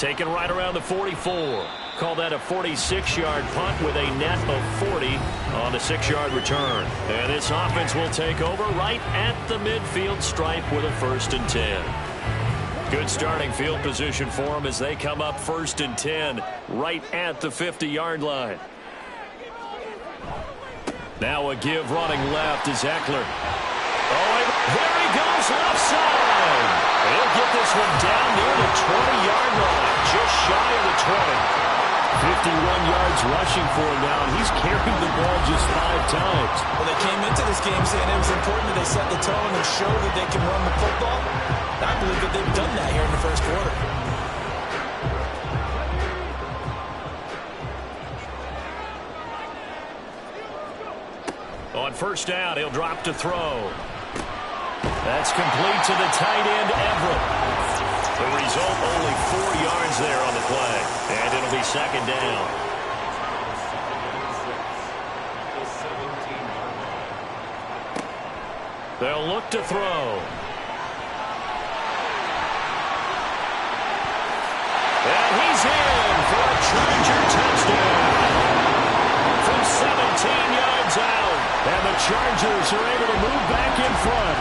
Taken right around the 44. Call that a 46-yard punt with a net of 40 on the 6-yard return. And this offense will take over right at the midfield stripe with a 1st and 10. Good starting field position for them as they come up 1st and 10 right at the 50-yard line. Now a give running left is Eckler. Oh, and there he goes left side. He'll get this one down near the 20-yard line, just shy of the 20. 51 yards rushing for him now, and he's carried the ball just 5 times. Well, they came into this game saying it was important that they set the tone and show that they can run the football. I believe that they've done that here in the first quarter. On first down, he'll drop to throw. That's complete to the tight end, Everett. The result, only 4 yards there on the play. And it'll be second down. They'll look to throw. And he's in for a Charger touchdown. From 17 yards out. And the Chargers are able to move back in front.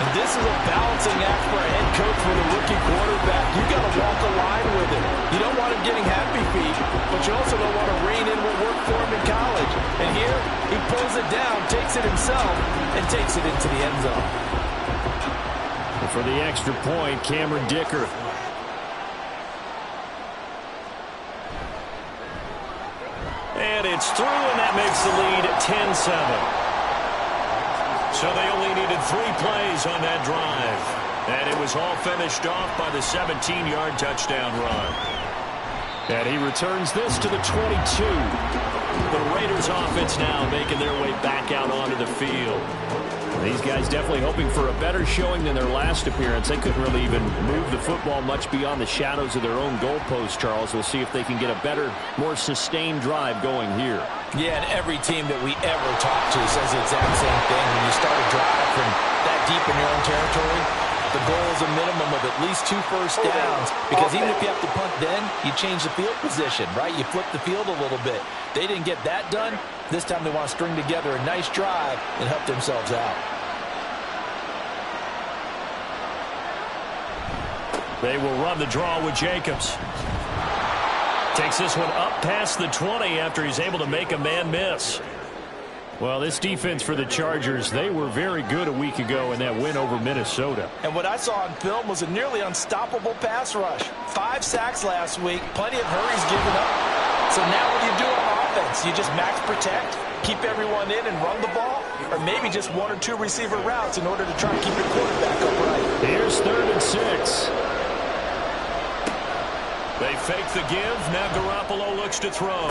And this is a balancing act for a head coach with a rookie quarterback. You got to walk a line with it. You don't want him getting happy feet, but you also don't want to rein in what worked for him in college. And here, he pulls it down, takes it himself, and takes it into the end zone. And for the extra point, Cameron Dicker. And it's through, and that makes the lead 10-7. So they only needed 3 plays on that drive. And it was all finished off by the 17-yard touchdown run. And he returns this to the 22. The Raiders offense now making their way back out onto the field. These guys definitely hoping for a better showing than their last appearance. They couldn't really even move the football much beyond the shadows of their own goalpost, Charles. We'll see if they can get a better, more sustained drive going here. Yeah, and every team that we ever talk to says the exact same thing. When you start a drive from that deep in your own territory, the goal is a minimum of at least 2 first downs, because even if you have to punt then, you change the field position, right? You flip the field a little bit. They didn't get that done. This time they want to string together a nice drive and help themselves out. They will run the draw with Jacobs. Takes this one up past the 20 after he's able to make a man miss. Well, this defense for the Chargers, they were very good a week ago in that win over Minnesota. And what I saw on film was a nearly unstoppable pass rush. 5 sacks last week, plenty of hurries given up. So now what do you do on offense? You just max protect, keep everyone in and run the ball? Or maybe just 1 or 2 receiver routes in order to try and keep your quarterback upright? Here's 3rd and 6. They fake the give. Now Garoppolo looks to throw.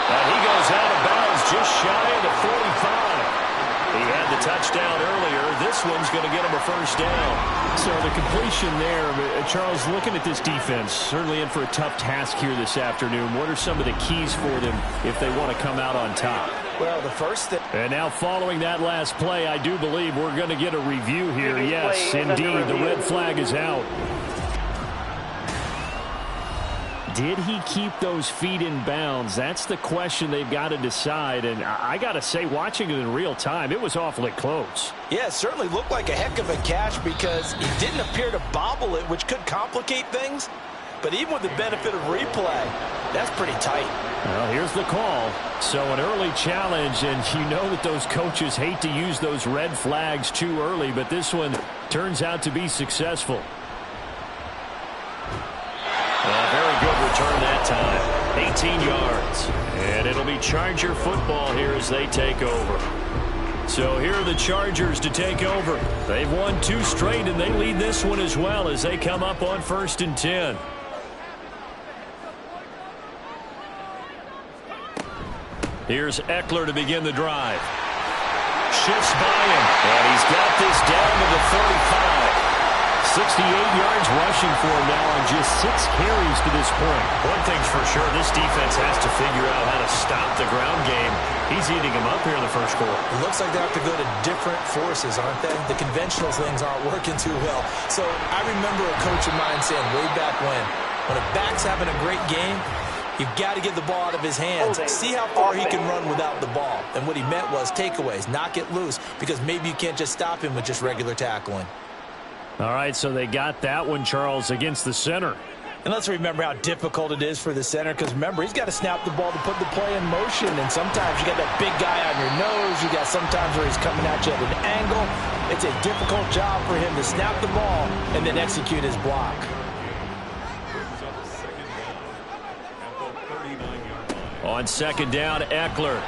And he goes out of bounds just shy of the 45. He had the touchdown earlier. This one's going to get him a first down. So the completion there, Charles, looking at this defense, certainly in for a tough task here this afternoon. What are some of the keys for them if they want to come out on top? Well, the first thing. And now following that last play, I do believe we're going to get a review here. Yes, indeed, the red flag is out. Did he keep those feet in bounds? That's the question they've got to decide. And I got to say, watching it in real time, it was awfully close. Yeah, it certainly looked like a heck of a catch because he didn't appear to bobble it, which could complicate things. But even with the benefit of replay, that's pretty tight. Well, here's the call. So an early challenge, and you know that those coaches hate to use those red flags too early, but this one turns out to be successful. Very good return that time. 18 yards. And it'll be Charger football here as they take over. So here are the Chargers to take over. They've won 2 straight, and they lead this one as well as they come up on 1st and 10. Here's Eckler to begin the drive. Shifts by him, and he's got this down to the 35. 68 yards rushing for him now on just 6 carries to this point. One thing's for sure, this defense has to figure out how to stop the ground game. He's eating them up here in the first quarter. It looks like they have to go to different forces, aren't they? The conventional things aren't working too well. So I remember a coach of mine saying way back when a back's having a great game, you've got to get the ball out of his hands. See how far he can run without the ball. And what he meant was takeaways, knock it loose, because maybe you can't just stop him with just regular tackling. All right, so they got that one, Charles, against the center. And let's remember how difficult it is for the center, because remember, he's got to snap the ball to put the play in motion, and sometimes you got that big guy on your nose. You got sometimes where he's coming at you at an angle. It's a difficult job for him to snap the ball and then execute his block. On second down, Eckler.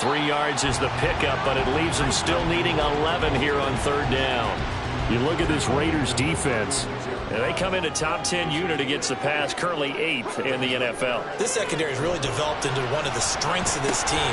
3 yards is the pickup, but it leaves him still needing 11 here on third down. You look at this Raiders defense. And they come into top 10 unit against the pass, currently 8th in the NFL. This secondary has really developed into one of the strengths of this team.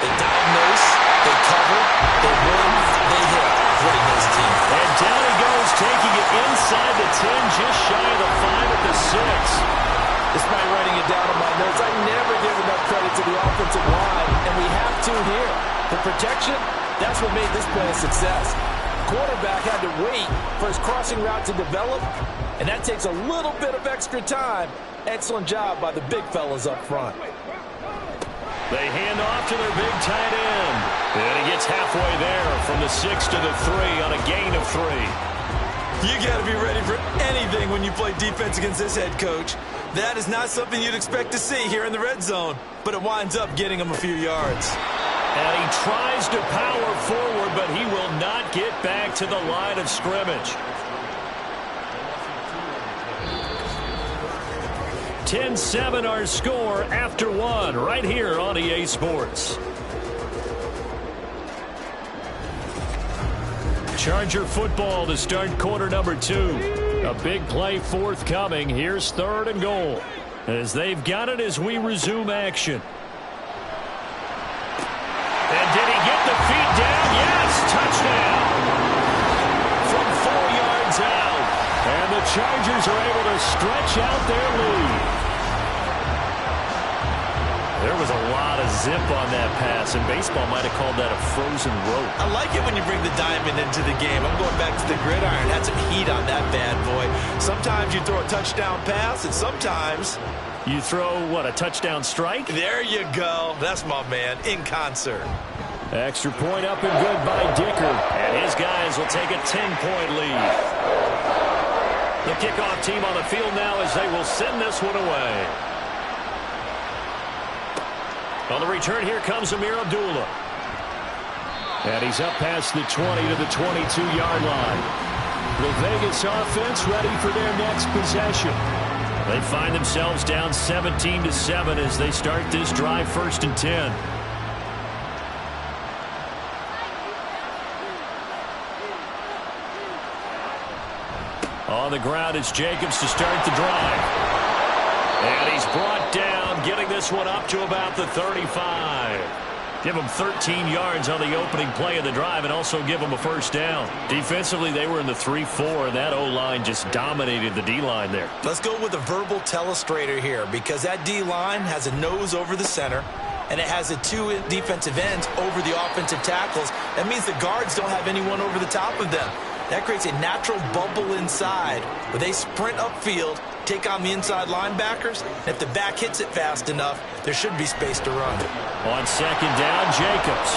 They diagnose, they cover, they win, they hit. Great in this team. And down he goes, taking it inside the 10, just shy of the 5 at the 6. Despite writing it down on my notes, I never give enough credit to the offensive line, and we have to here. The protection, that's what made this play a success. Quarterback had to wait for his crossing route to develop, and that takes a little bit of extra time. Excellent job by the big fellas up front. They hand off to their big tight end. And he gets halfway there from the 6 to the 3 on a gain of 3. You got to be ready for anything when you play defense against this head coach. That is not something you'd expect to see here in the red zone, but it winds up getting him a few yards. And he tries to power forward, but he will not get back to the line of scrimmage. 10-7 our score after 1 right here on EA Sports. Charger football to start quarter number 2. A big play forthcoming. Here's 3rd and goal as they've got it as we resume action. And did he get the feet down? Yes, touchdown. From 4 yards out. And the Chargers are able to stretch out their lead. There was a lot of zip on that pass, and baseball might have called that a frozen rope. I like it when you bring the diamond into the game. I'm going back to the gridiron. Had some heat on that bad boy. Sometimes you throw a touchdown pass, and sometimes you throw, what, a touchdown strike? There you go. That's my man, in concert. Extra point up and good by Dicker. And his guys will take a 10-point lead. The kickoff team on the field now as they will send this one away. On the return, here comes Amir Abdullah. And he's up past the 20 to the 22-yard line. The Vegas offense ready for their next possession. They find themselves down 17-7 as they start this drive, 1st and 10. On the ground, it's Jacobs to start the drive. And he's brought down, getting this one up to about the 35. Give him 13 yards on the opening play of the drive and also give him a 1st down. Defensively, they were in the 3-4, and that O-line just dominated the D-line there. Let's go with a verbal telestrator here, because that D-line has a nose over the center, and it has the 2 defensive ends over the offensive tackles. That means the guards don't have anyone over the top of them. That creates a natural bubble inside where they sprint upfield, take on the inside linebackers, and if the back hits it fast enough, there should be space to run. On 2nd down, Jacobs.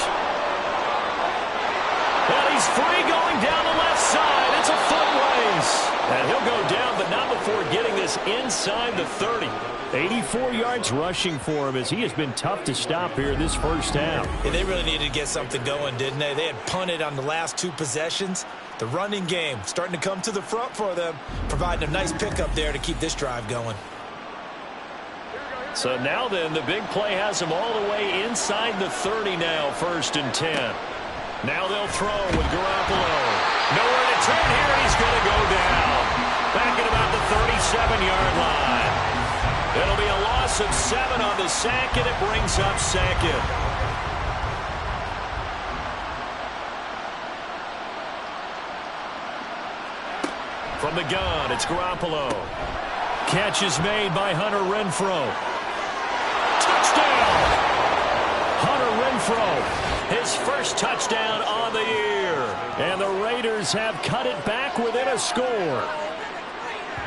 And he's free going down the left side. It's a foot race. And he'll go down, but not before getting this inside the 30. 84 yards rushing for him as he has been tough to stop here this first half. Yeah, they really needed to get something going, didn't they? They had punted on the last 2 possessions. The running game starting to come to the front for them, providing a nice pickup there to keep this drive going. So now then, the big play has them all the way inside the 30 now, 1st and 10. Now they'll throw with Garoppolo. Nowhere to turn here, and he's going to go down. Back at about the 37-yard line. It'll be a loss of 7 on the sack, and it brings up 2nd. From the gun, it's Garoppolo. Catch is made by Hunter Renfrow. Touchdown! Hunter Renfrow, his first touchdown on the year. And the Raiders have cut it back within a score.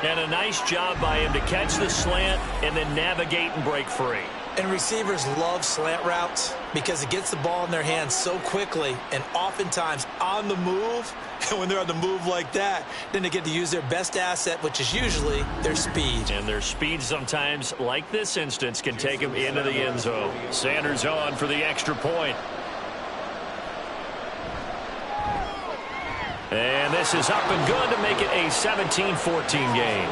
And a nice job by him to catch the slant and then navigate and break free. And receivers love slant routes because it gets the ball in their hands so quickly and oftentimes on the move. when they're on the move like that, then they get to use their best asset, which is usually their speed. And their speed sometimes, like this instance, can take them into the end zone. Sanders on for the extra point. And this is up and good to make it a 17-14 game.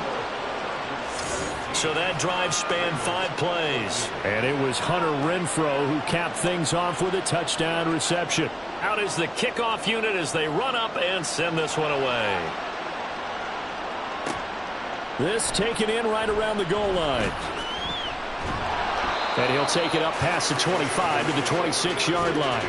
So that drive spanned 5 plays. And it was Hunter Renfrow who capped things off with a touchdown reception. Out is the kickoff unit as they run up and send this one away. This taken in right around the goal line. And he'll take it up past the 25 to the 26-yard line.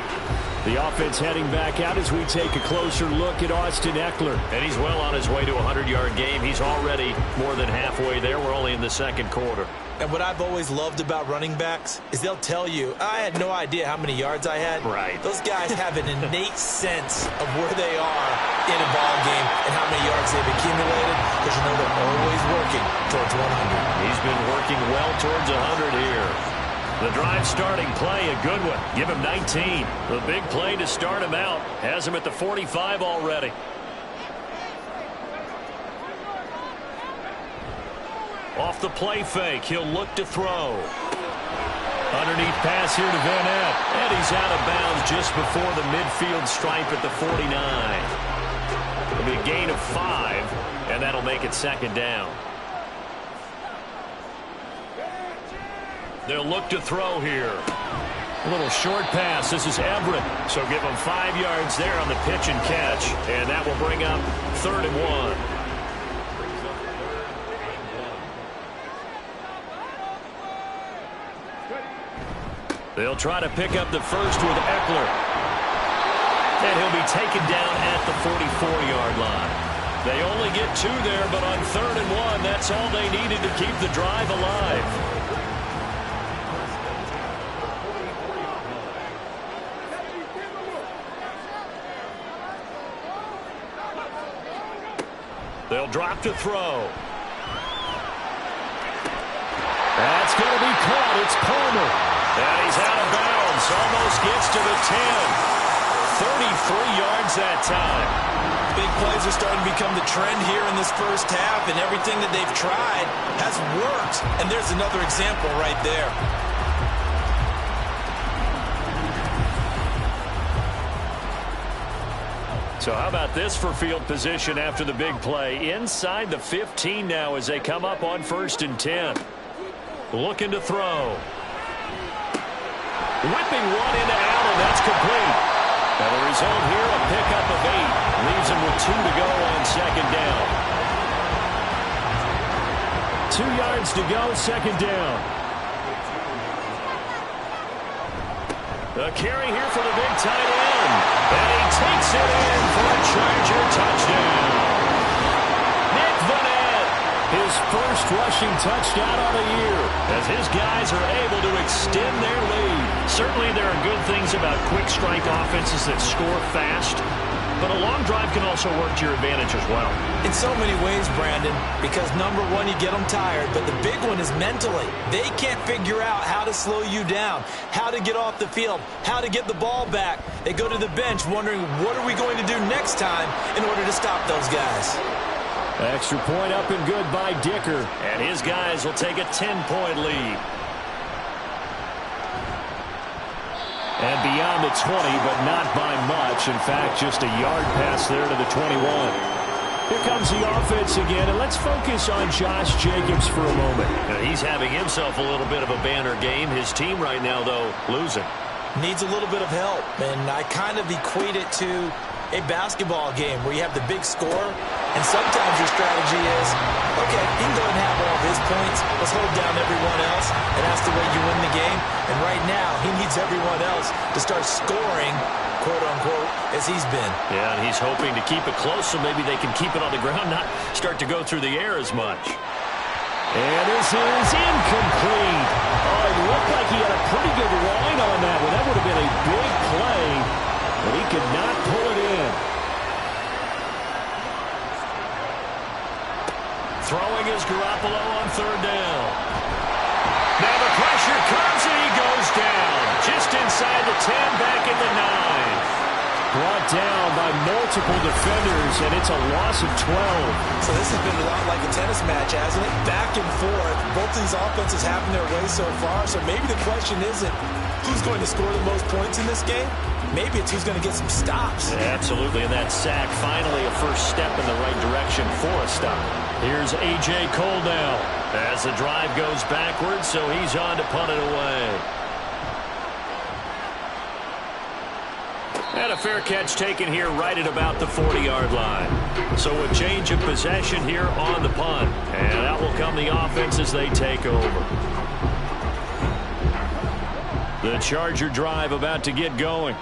The offense heading back out as we take a closer look at Austin Eckler. And he's well on his way to a 100-yard game. He's already more than halfway there. We're only in the second quarter. And what I've always loved about running backs is they'll tell you, I had no idea how many yards I had. Right. Those guys have an innate sense of where they are in a ball game and how many yards they've accumulated, because you know they're always working towards 100. He's been working well towards 100 here. The drive starting play, a good one. Give him 19. The big play to start him out. Has him at the 45 already. Off the play fake, he'll look to throw. Underneath pass here to Van Ness. And he's out of bounds just before the midfield stripe at the 49. It'll be a gain of 5, and that'll make it second down. They'll look to throw here. A little short pass. This is Everett. So give him 5 yards there on the pitch and catch. And that will bring up 3rd and 1. They'll try to pick up the first with Eckler. And he'll be taken down at the 44-yard line. They only get 2 there, but on 3rd and 1, that's all they needed to keep the drive alive. They'll drop to throw. That's going to be caught. It's Palmer. And he's out of bounds. Almost gets to the 10. 33 yards that time. Big plays are starting to become the trend here in this first half, and everything that they've tried has worked. And there's another example right there. So how about this for field position after the big play? Inside the 15 now as they come up on 1st and 10. Looking to throw. Whipping one into Allen. That's complete. And the result here, a pickup of 8. Leaves him with 2 to go on 2nd down. 2 yards to go, 2nd down. A carry here for the big tight end. And he takes it in for a Charger touchdown. Nick Vanette, his first rushing touchdown of the year, as his guys are able to extend their lead. Certainly there are good things about quick strike offenses that score fast, but a long drive can also work to your advantage as well. In so many ways, Brandon, because number one, you get them tired, but the big one is mentally. They can't figure out how to slow you down, how to get off the field, how to get the ball back. They go to the bench wondering, what are we going to do next time in order to stop those guys? Extra point up and good by Dicker. And his guys will take a 10-point lead. And beyond the 20, but not by much. In fact, just a yard pass there to the 21. Here comes the offense again, and let's focus on Josh Jacobs for a moment. Now, he's having himself a little bit of a banner game. His team right now, though, losing. Needs a little bit of help, and I kind of equate it to a basketball game where you have the big score, and sometimes your strategy is, okay, he can go and have all of his points. Let's hold down everyone else, and that's the way you win the game. And right now, he needs everyone else to start scoring, quote-unquote, as he's been. Yeah, and he's hoping to keep it close so maybe they can keep it on the ground, not start to go through the air as much. And this is incomplete. Oh, it looked like he had a pretty good line on that one. That would have been a big play, but he could not pull it in. Throwing is Garoppolo on 3rd down. Now the pressure comes and he goes down. Just inside the 10, back at the 9. brought down by multiple defenders, and it's a loss of 12. So this has been a lot like a tennis match, hasn't it? Back and forth. Both of these offenses having their way so far. So maybe the question isn't who's going to score the most points in this game. Maybe it's who's going to get some stops. Absolutely, and that sack finally a first step in the right direction for a stop. Here's A.J. Cole now as the drive goes backwards, so he's on to punt it away. And a fair catch taken here right at about the 40-yard line. So a change of possession here on the punt. And out will come the offense as they take over. The Charger drive about to get going.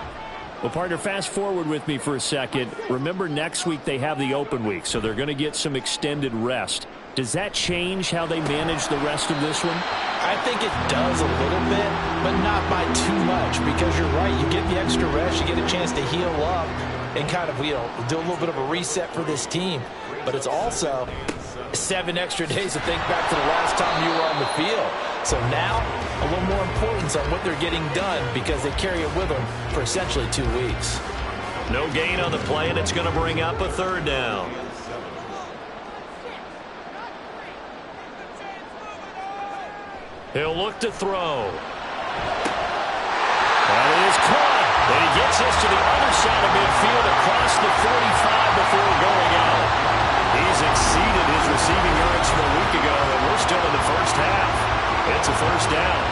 Well, partner, fast forward with me for a second. Remember, next week they have the open week, so they're going to get some extended rest. Does that change how they manage the rest of this one? I think it does a little bit, but not by too much, because you're right. You get the extra rest, you get a chance to heal up and kind of, do a little bit of a reset for this team. But it's also 7 extra days to think back to the last time you were on the field. So now, a little more importance on what they're getting done because they carry it with them for essentially 2 weeks. No gain on the play, and it's going to bring up a third down. He'll look to throw. That is caught. And he gets us to the other side of midfield across the 45 before going out. He's exceeded his receiving yards from a week ago, and we're still in the first half. It's a first down.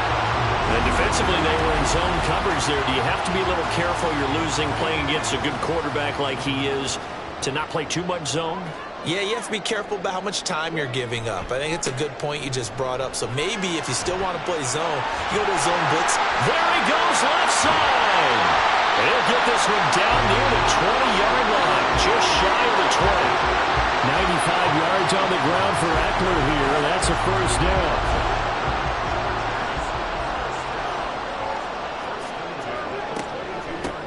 And defensively, they were in zone coverage there. Do you have to be a little careful? You're losing, playing against a good quarterback like he is, to not play too much zone? Yeah, you have to be careful about how much time you're giving up. I think it's a good point you just brought up. So maybe if you still want to play zone, you go to zone blitz. There he goes, left side. He'll get this one down near the 20-yard line, just shy of the 20. 95 yards on the ground for Eckler here. That's a first down.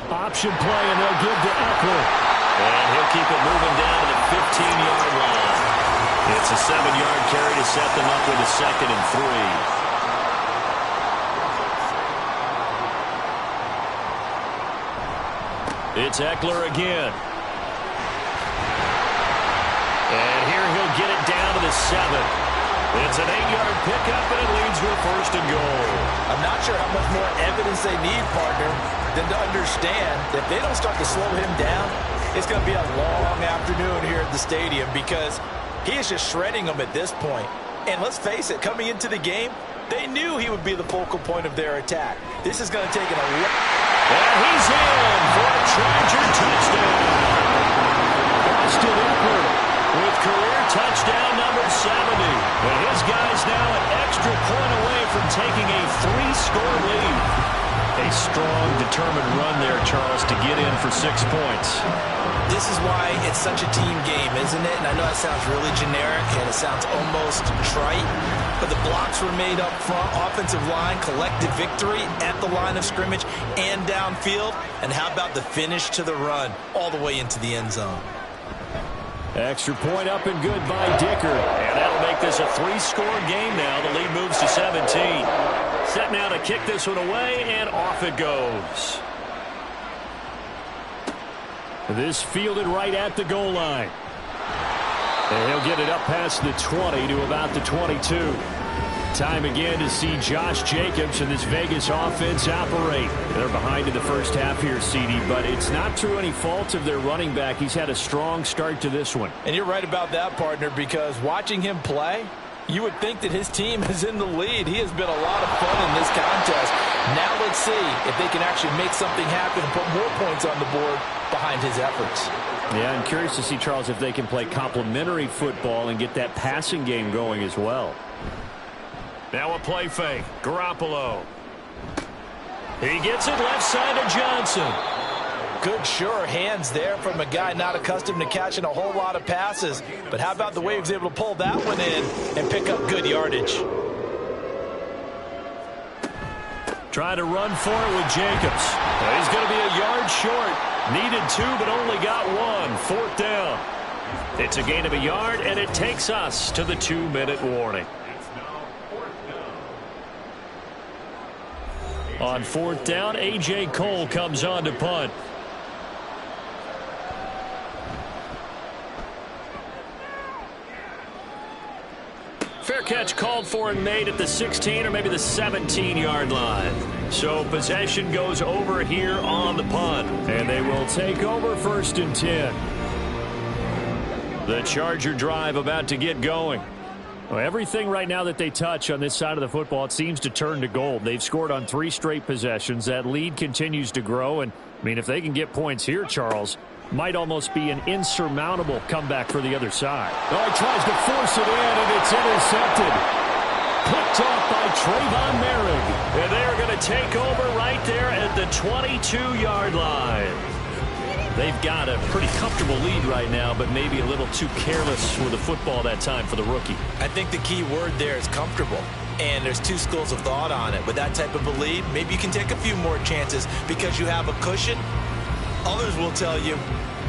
Option play, and they'll give to Eckler. And he'll keep it moving down to the 15-yard line. It's a 7-yard carry to set them up with a 2nd and 3. It's Eckler again. And here he'll get it down to the 7. It's an 8-yard pickup, and it leads to a 1st and goal. I'm not sure how much more evidence they need, partner, than to understand that if they don't start to slow him down, it's going to be a long afternoon here at the stadium because he is just shredding them at this point. And let's face it, coming into the game, they knew he would be the focal point of their attack. This is going to take an and he's in for a Charger touchdown. Austin Eckler with career touchdown number 70. And his guy's now an extra point away from taking a 3-score lead. A strong, determined run there, Charles, to get in for 6 points. This is why it's such a team game, isn't it? And I know it sounds really generic and it sounds almost trite, but the blocks were made up front, offensive line, collective victory at the line of scrimmage and downfield. And how about the finish to the run all the way into the end zone? Extra point up and good by Dicker. And that'll make this a 3-score game now. The lead moves to 17. Set now to kick this one away, and off it goes. This fielded right at the goal line. And he'll get it up past the 20 to about the 22. Time again to see Josh Jacobs and this Vegas offense operate. They're behind in the first half here, CD, but it's not through any fault of their running back. He's had a strong start to this one. And you're right about that, partner, because watching him play, you would think that his team is in the lead. He has been a lot of fun in this contest. Now let's see if they can actually make something happen and put more points on the board behind his efforts. Yeah, I'm curious to see, Charles, if they can play complementary football and get that passing game going as well. Now a play fake. Garoppolo. He gets it left side of Johnson. Good, sure hands there from a guy not accustomed to catching a whole lot of passes. But how about the way he was able to pull that one in and pick up good yardage? Try to run for it with Jacobs. He's going to be a yard short. Needed 2, but only got 1. 4th down. It's a gain of a yard, and it takes us to the 2-minute warning. On 4th down, A.J. Cole comes on to punt. That's called for and made at the 16 or maybe the 17-yard line. So possession goes over here on the punt. And they will take over 1st and 10. The Charger drive about to get going. Well, everything right now that they touch on this side of the football, it seems to turn to gold. They've scored on 3 straight possessions. That lead continues to grow. And, I mean, if they can get points here, Charles, might almost be an insurmountable comeback for the other side. Oh, he tries to force it in, and it's intercepted. Picked off by Trayvon Merrick. And they're going to take over right there at the 22-yard line. They've got a pretty comfortable lead right now, but maybe a little too careless with the football that time for the rookie. I think the key word there is comfortable. And there's 2 schools of thought on it. With that type of a lead, maybe you can take a few more chances because you have a cushion. Others will tell you,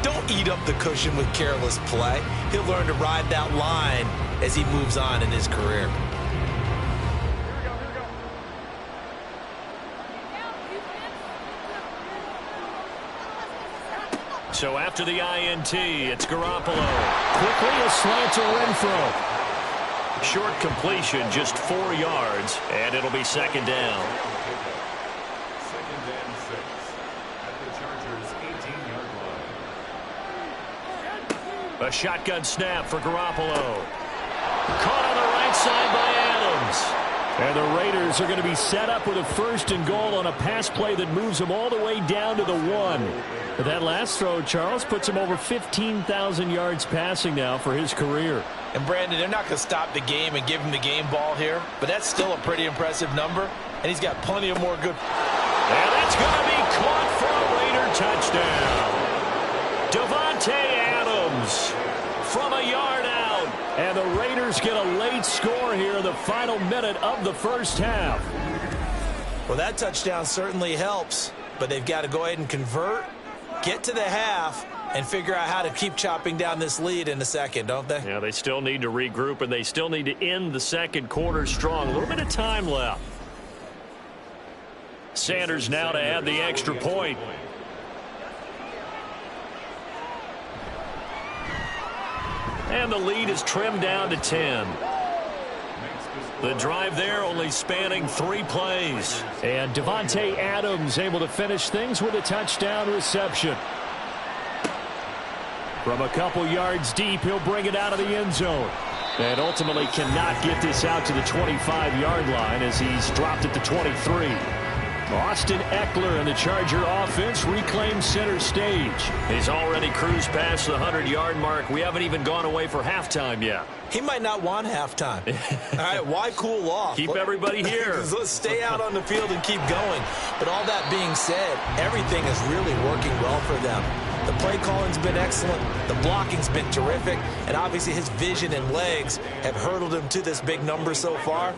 don't eat up the cushion with careless play. He'll learn to ride that line as he moves on in his career. So after the INT, it's Garoppolo. Quickly a slant or Renfro. Short completion, just 4 yards, and it'll be 2nd down. 2nd and 6 at the Chargers' 18-yard line. A shotgun snap for Garoppolo. Caught on the right side by Adams. And the Raiders are going to be set up with a 1st and goal on a pass play that moves them all the way down to the 1. But that last throw, Charles, puts him over 15,000 yards passing now for his career. And Brandon, they're not going to stop the game and give him the game ball here, but that's still a pretty impressive number, and he's got plenty of more good. And that's going to be caught for a Raider touchdown. Davante Adams from a yard out. And the Raiders get a late score here in the final minute of the 1st half. Well, that touchdown certainly helps, but they've got to go ahead and convert, get to the half, and figure out how to keep chopping down this lead in the second, don't they? Yeah, they still need to regroup, and they still need to end the 2nd quarter strong. A little bit of time left. Sanders now to add the extra point. And the lead is trimmed down to 10. The drive there only spanning 3 plays. And Davante Adams able to finish things with a touchdown reception. From a couple yards deep, he'll bring it out of the end zone. And ultimately cannot get this out to the 25-yard line as he's dropped at the 23. Austin Eckler and the Charger offense reclaim center stage. He's already cruised past the 100-yard mark. We haven't even gone away for halftime yet. He might not want halftime. All right, why cool off? Keep everybody here. Let's stay out on the field and keep going. But all that being said, everything is really working well for them. The play calling's been excellent. The blocking's been terrific. And obviously his vision and legs have hurdled him to this big number so far.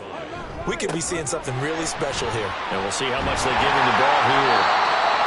We could be seeing something really special here. And we'll see how much they give him the ball here.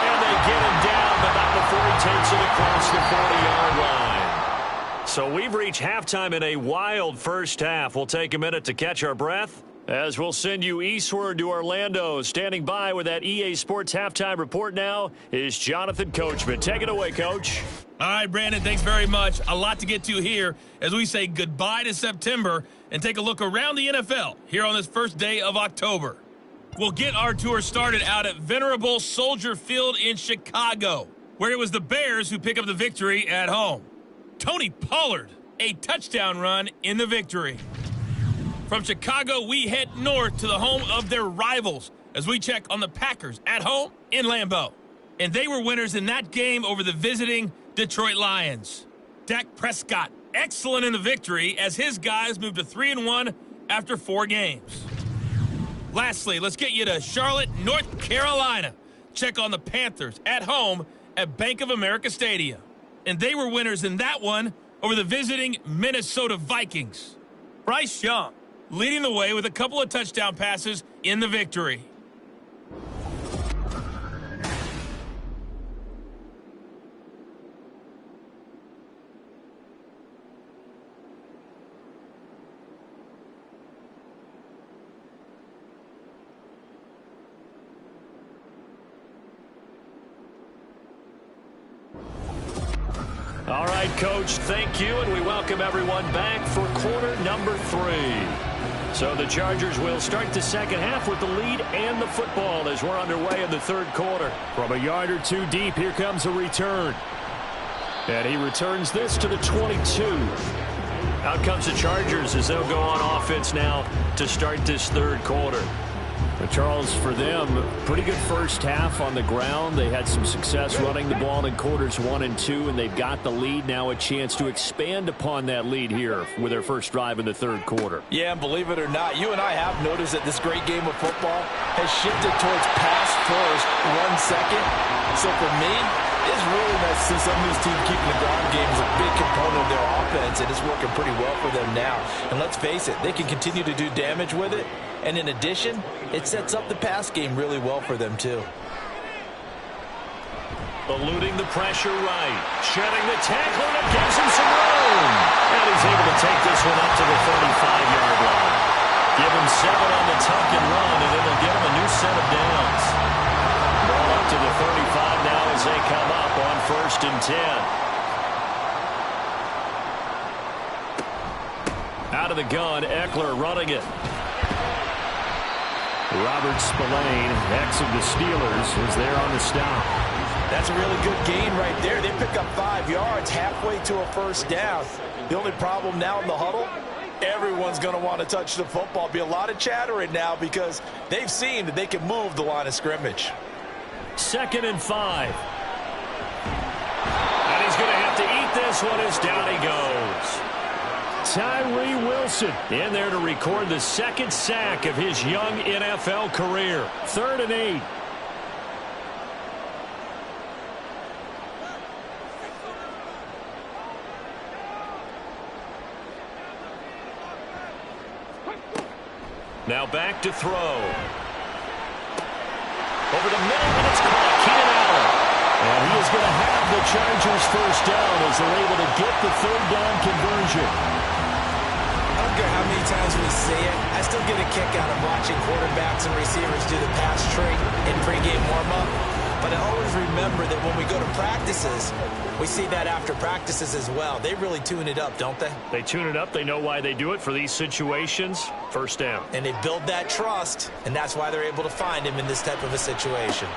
And they get him down, but not before he takes it across the 40-yard line. So we've reached halftime in a wild 1st half. We'll take a minute to catch our breath as we'll send you eastward to Orlando. Standing by with that EA Sports halftime report now is Jonathan Coachman. Take it away, Coach. All right, Brandon, thanks very much. A lot to get to here as we say goodbye to September and take a look around the NFL here on this first day of October. We'll get our tour started out at venerable Soldier Field in Chicago, where it was the Bears who pick up the victory at home. Tony Pollard, a touchdown run in the victory. From Chicago, we head north to the home of their rivals as we check on the Packers at home in Lambeau. And they were winners in that game over the visiting Detroit Lions. Dak Prescott, excellent in the victory as his guys moved to 3-1 after 4 games. Lastly, let's get you to Charlotte, North Carolina. Check on the Panthers at home at Bank of America Stadium. And they were winners in that one over the visiting Minnesota Vikings. Bryce Young leading the way with a couple of touchdown passes in the victory. All right, Coach, thank you, and we welcome everyone back for quarter number 3. So the Chargers will start the second half with the lead and the football as we're underway in the third quarter. From a yard or two deep, here comes a return. And he returns this to the 22. Out comes the Chargers as they'll go on offense now to start this third quarter. But Charles, for them, pretty good first half on the ground. They had some success running the ball in quarters 1 and 2, and they've got the lead. Now a chance to expand upon that lead here with their first drive in the third quarter. Yeah, and believe it or not, you and I have noticed that this great game of football has shifted towards pass first, run second. So for me, it's really nice to see some of these teams keeping the ground game as a big component of their offense, and it's working pretty well for them now. And let's face it, they can continue to do damage with it. And in addition, it sets up the pass game really well for them, too. Eluding the pressure right. Shedding the tackle, and it gives him some room. And he's able to take this one up to the 35-yard line. Give him 7 on the tuck and run, and it'll give him a new set of downs. Ball up to the 35 now as they come up on 1st and 10. Out of the gun, Eckler running it. Robert Spillane, ex of the Steelers, is there on the stop. That's a really good gain right there. They pick up 5 yards halfway to a first down. The only problem now in the huddle, everyone's going to want to touch the football. Be a lot of chattering now because they've seen that they can move the line of scrimmage. 2nd and 5. And he's going to have to eat this one as down he goes. Tyree Wilson in there to record the 2nd sack of his young NFL career. 3rd and 8. Now back to throw. Over the middle, and it's caught. Keenan Allen. And he is going to have the Chargers first down as they're able to get the 3rd down conversion. I don't care how many times we see it, I still get a kick out of watching quarterbacks and receivers do the pass tree in pregame warm-up. But I always remember that when we go to practices, we see that after practices as well. They really tune it up, don't they? They tune it up. They know why they do it for these situations. First down. And they build that trust, and that's why they're able to find him in this type of a situation.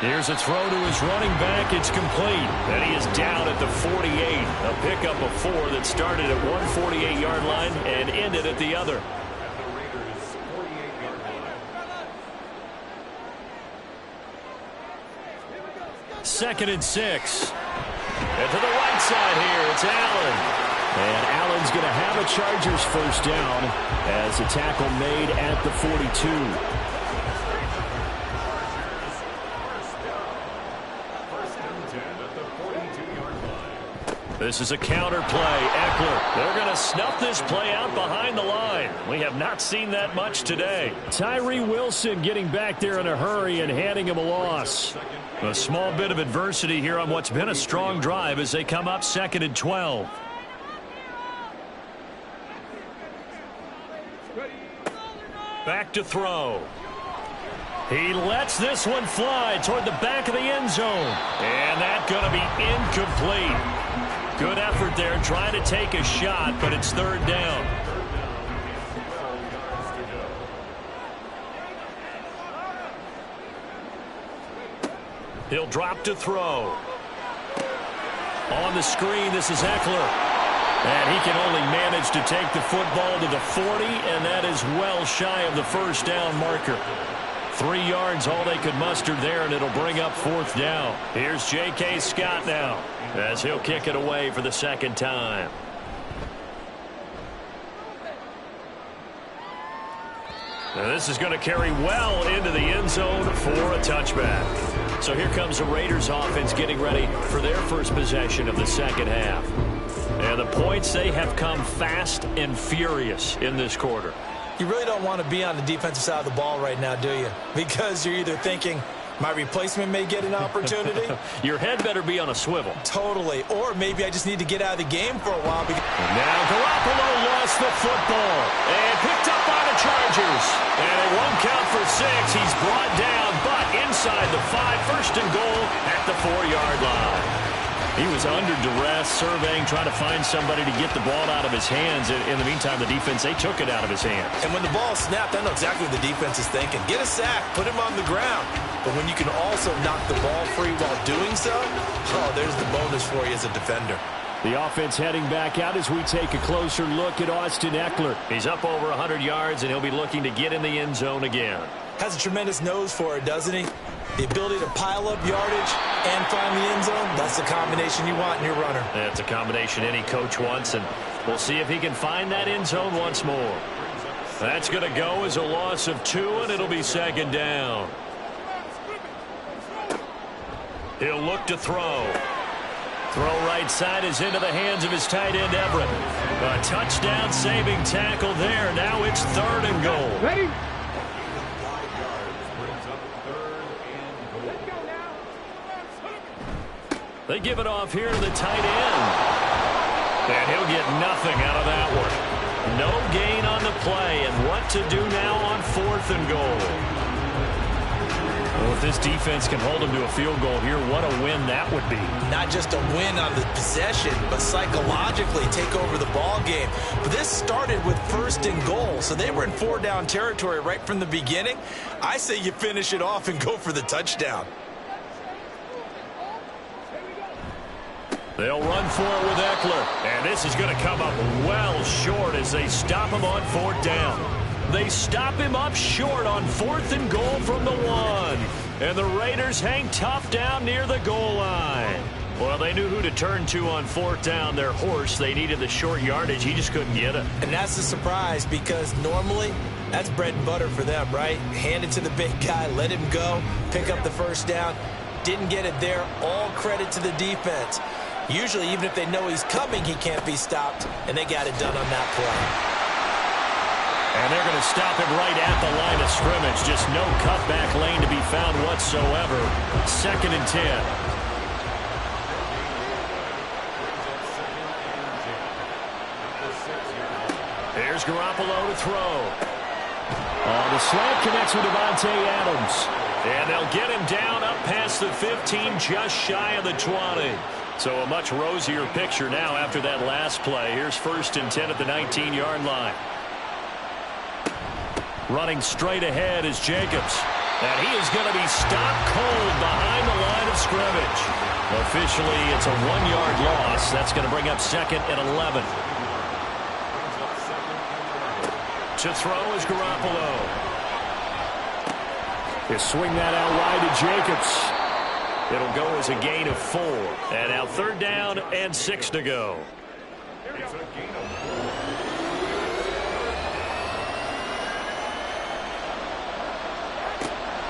Here's a throw to his running back. It's complete. And he is down at the 48. A pickup of 4 that started at one 48-yard line and ended at the other. Second and 6. And to the right side here, it's Allen. And Allen's going to have a Chargers first down as a tackle made at the 42. This is a counter play. Eckler. They're going to snuff this play out behind the line. We have not seen that much today. Tyree Wilson getting back there in a hurry and handing him a loss. A small bit of adversity here on what's been a strong drive as they come up 2nd and 12. Back to throw. He lets this one fly toward the back of the end zone. And that's going to be incomplete. Good effort there trying to take a shot, but it's 3rd down. He'll drop to throw. On the screen, this is Eckler. And he can only manage to take the football to the 40, and that is well shy of the first down marker. 3 yards, all they could muster there, and it'll bring up 4th down. Here's J.K. Scott now as he'll kick it away for the 2nd time. Now this is going to carry well into the end zone for a touchback. So here comes the Raiders offense getting ready for their first possession of the second half. And the points, they have come fast and furious in this quarter. You really don't want to be on the defensive side of the ball right now, do you? Because you're either thinking, my replacement may get an opportunity. Your head better be on a swivel. Totally. Or maybe I just need to get out of the game for a while. And now Garoppolo lost the football. And picked up by the Chargers. And it won't count for 6. He's brought down, but inside the 5. 1st and goal at the 4-yard line. He was under duress, surveying, trying to find somebody to get the ball out of his hands. In the meantime, the defense, they took it out of his hands. And when the ball snapped, I know exactly what the defense is thinking. Get a sack, put him on the ground. But when you can also knock the ball free while doing so, oh, there's the bonus for you as a defender. The offense heading back out as we take a closer look at Austin Eckler. He's up over 100 yards, and he'll be looking to get in the end zone again. Has a tremendous nose for it, doesn't he? The ability to pile up yardage and find the end zone, that's the combination you want in your runner. That's a combination any coach wants, and we'll see if he can find that end zone once more. That's going to go as a loss of 2, and it'll be second down. He'll look to throw. Throw right side is into the hands of his tight end, Everett. A touchdown saving tackle there. Now it's 3rd and goal. Ready? They give it off here to the tight end. And he'll get nothing out of that one. No gain on the play. And what to do now on 4th and goal. Well, if this defense can hold them to a field goal here, what a win that would be. Not just a win on the possession, but psychologically take over the ball game. But this started with 1st and goal, so they were in 4-down territory right from the beginning. I say you finish it off and go for the touchdown. They'll run for it with Eckler. And this is going to come up well short as they stop him on 4th down. They stop him up short on 4th and goal from the 1. And the Raiders hang tough down near the goal line. Well, they knew who to turn to on 4th down. Their horse, they needed the short yardage. He just couldn't get it. And that's a surprise because normally that's bread and butter for them, right? Hand it to the big guy, let him go, pick up the 1st down. Didn't get it there. All credit to the defense. Usually, even if they know he's coming, he can't be stopped, and they got it done on that play. And they're going to stop him right at the line of scrimmage. Just no cutback lane to be found whatsoever. 2nd and 10. Here's Garoppolo to throw. The slant connects with Devontae Adams. And they'll get him down up past the 15, just shy of the 20. So a much rosier picture now after that last play. Here's 1st and 10 at the 19-yard line. Running straight ahead is Jacobs. And he is going to be stopped cold behind the line of scrimmage. Officially, it's a 1-yard loss. That's going to bring up 2nd and 11. To throw is Garoppolo. He'll swing that out wide to Jacobs. It'll go as a gain of 4. And now 3rd down and 6 to go.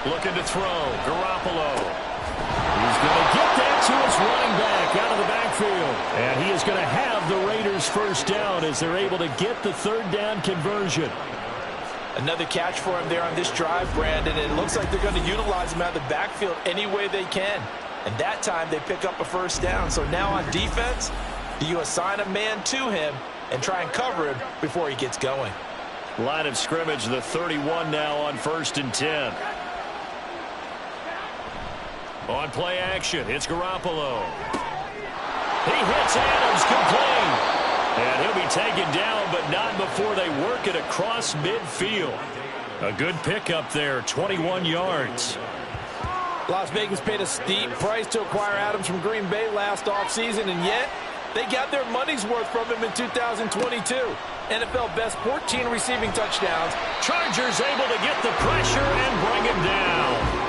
Looking to throw. Garoppolo. He's going to get that to his running back out of the backfield. And he is going to have the Raiders 1st down as they're able to get the 3rd down conversion. Another catch for him there on this drive, Brandon. It looks like they're going to utilize him out of the backfield any way they can. And that time they pick up a 1st down. So now on defense, do you assign a man to him and try and cover him before he gets going? Line of scrimmage, the 31 now on 1st and 10. On play action, it's Garoppolo. He hits Adams complete. And he'll be taken down, but not before they work it across midfield. A good pickup there, 21 yards. Las Vegas paid a steep price to acquire Adams from Green Bay last offseason, and yet they got their money's worth from him in 2022. NFL best 14 receiving touchdowns. Chargers able to get the pressure and bring him down.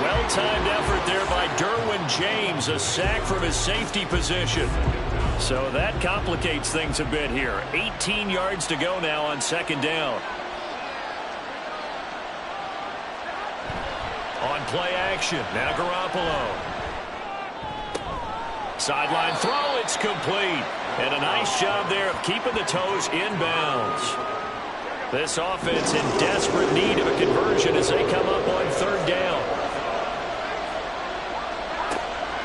Well-timed effort there by Derwin James, a sack from his safety position. So that complicates things a bit here. 18 yards to go now on 2nd down. On play action, now Garoppolo. Sideline throw, it's complete. And a nice job there of keeping the toes inbounds. This offense in desperate need of a conversion as they come up on 3rd down.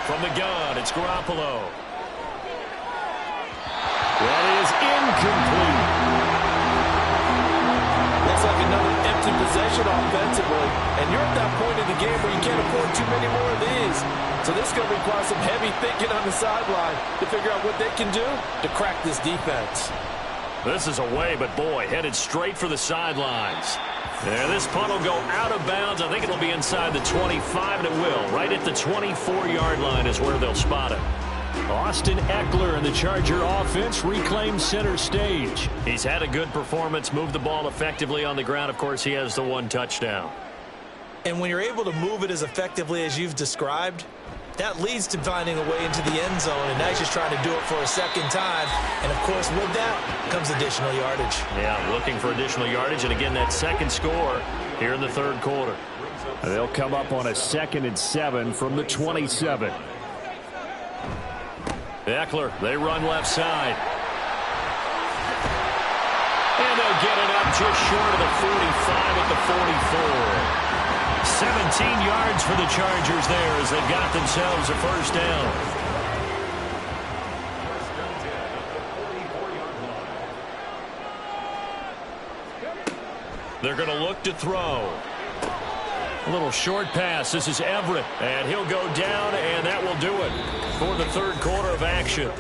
From the gun, it's Garoppolo. That is incomplete. Looks like another empty uninterrupted possession offensively, and you're at that point in the game where you can't afford too many more of these. So this is going to require some heavy thinking on the sideline to figure out what they can do to crack this defense. This is away, but boy, headed straight for the sidelines. There, this punt will go out of bounds. I think it'll be inside the 25, and it will. Right at the 24-yard line is where they'll spot it. Austin Eckler and the Charger offense reclaim center stage. He's had a good performance, moved the ball effectively on the ground. Of course, he has the one touchdown. And when you're able to move it as effectively as you've described, that leads to finding a way into the end zone, and now he's just trying to do it for a second time. And, of course, with that comes additional yardage. Yeah, looking for additional yardage, and, again, that second score here in the third quarter. They'll come up on a 2nd and 7 from the 27. Eckler, they run left side. And they'll get it up just short of the 45 at the 44. 17 yards for the Chargers there as they got themselves a first down. They're going to look to throw. A little short pass. This is Everett, and he'll go down, and that will do it for the third quarter of action.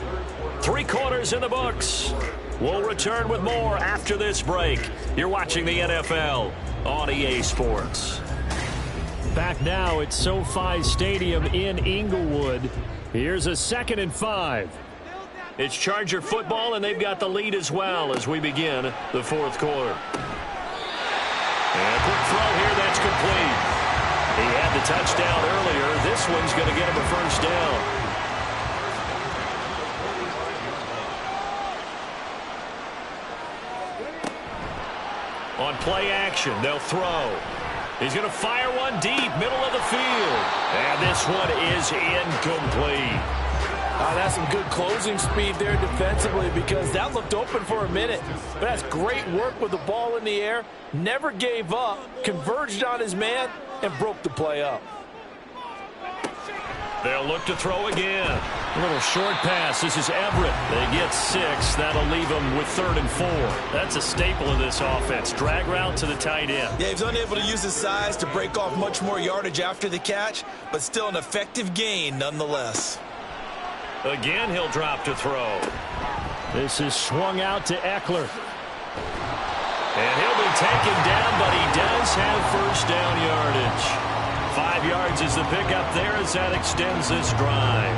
3 quarters in the books. We'll return with more after this break. You're watching the NFL on EA Sports. Back now at SoFi Stadium in Inglewood. Here's a 2nd and 5. It's Charger football, and they've got the lead as well as we begin the fourth quarter. And a quick throw here, that's complete. He had the touchdown earlier. This one's going to get him a first down. On play action, they'll throw. He's going to fire one deep, middle of the field. And this one is incomplete. That's some good closing speed there defensively because that looked open for a minute. But that's great work with the ball in the air. Never gave up, converged on his man, and broke the play up. They'll look to throw again. A little short pass. This is Everett. They get 6. That'll leave them with 3rd and 4. That's a staple of this offense. Drag route to the tight end. Yeah, he's unable to use his size to break off much more yardage after the catch, but still an effective gain nonetheless. Again, he'll drop to throw. This is swung out to Eckler. And he'll be taken down, but he does have first down yardage. 5 yards is the pickup there as that extends this drive.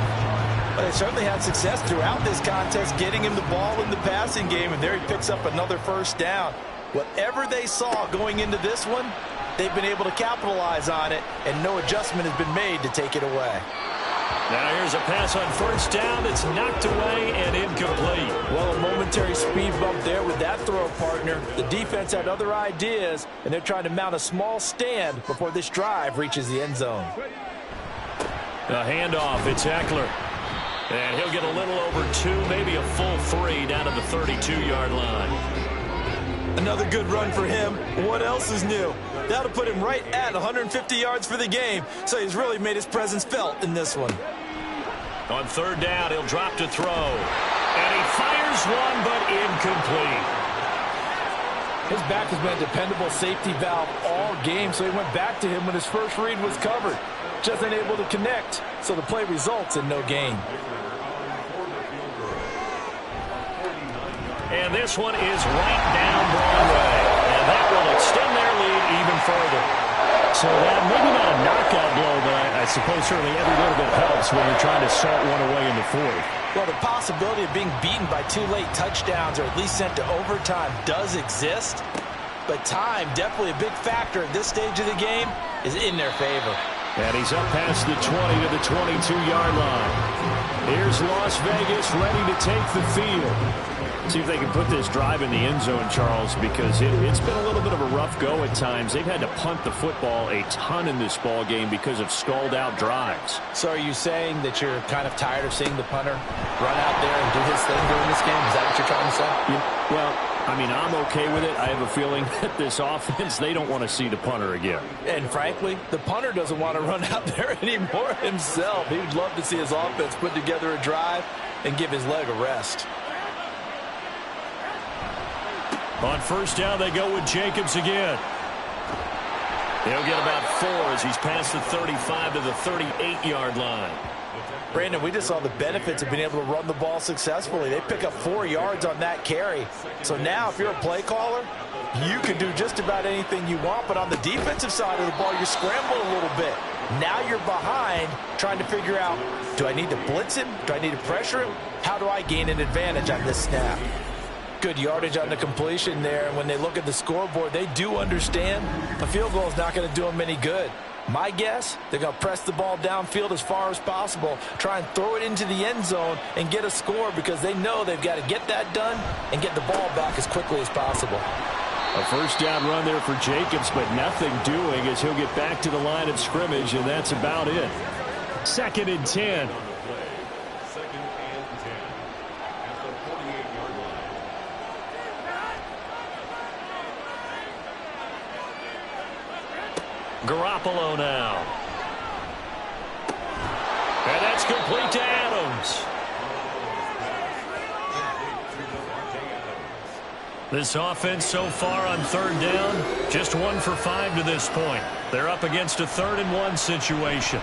But they certainly had success throughout this contest, getting him the ball in the passing game, and there he picks up another first down. Whatever they saw going into this one, they've been able to capitalize on it, and no adjustment has been made to take it away. Now here's a pass on first down that's knocked away and incomplete. Well, a momentary speed bump there with that throw partner. The defense had other ideas, and they're trying to mount a small stand before this drive reaches the end zone. A handoff, it's Eckler. And he'll get a little over 2, maybe a full 3 down to the 32-yard line. Another good run for him. What else is new? That'll put him right at 150 yards for the game, so he's really made his presence felt in this one. On 3rd down, he'll drop to throw. And he fires one, but incomplete. His back has been a dependable safety valve all game, so he went back to him when his first read was covered. Just unable to connect, so the play results in no gain. And this one is right down Broadway. And that will extend their lead even further. So that maybe not a knockout blow, but I suppose certainly every little bit helps when you're trying to salt one away in the fourth. Well, the possibility of being beaten by 2 late touchdowns or at least sent to overtime does exist. But time, definitely a big factor at this stage of the game, is in their favor. And he's up past the 20 to the 22-yard line. Here's Las Vegas ready to take the field. See if they can put this drive in the end zone, Charles, because it's been a little bit of a rough go at times. They've had to punt the football a ton in this ball game because of stalled-out drives. So are you saying that you're kind of tired of seeing the punter run out there and do his thing during this game? Is that what you're trying to say? Yeah, well, I mean, I'm okay with it. I have a feeling that this offense, they don't want to see the punter again. And frankly, the punter doesn't want to run out there anymore himself. He would love to see his offense put together a drive and give his leg a rest. On 1st down, they go with Jacobs again. He'll get about 4 as he's past the 35 to the 38-yard line. Brandon, we just saw the benefits of being able to run the ball successfully. They pick up 4 yards on that carry. So now if you're a play caller, you can do just about anything you want. But on the defensive side of the ball, you scramble a little bit. Now you're behind trying to figure out, do I need to blitz him? Do I need to pressure him? How do I gain an advantage on this snap? Good yardage on the completion there. And when they look at the scoreboard, they do understand a field goal is not going to do them any good. My guess, they're going to press the ball downfield as far as possible, try and throw it into the end zone and get a score because they know they've got to get that done and get the ball back as quickly as possible. A first down run there for Jacobs, but nothing doing as he'll get back to the line of scrimmage, and that's about it. 2nd and 10. Garoppolo now. And that's complete to Adams. This offense so far on 3rd down, just 1 for 5 to this point. They're up against a 3rd and 1 situation.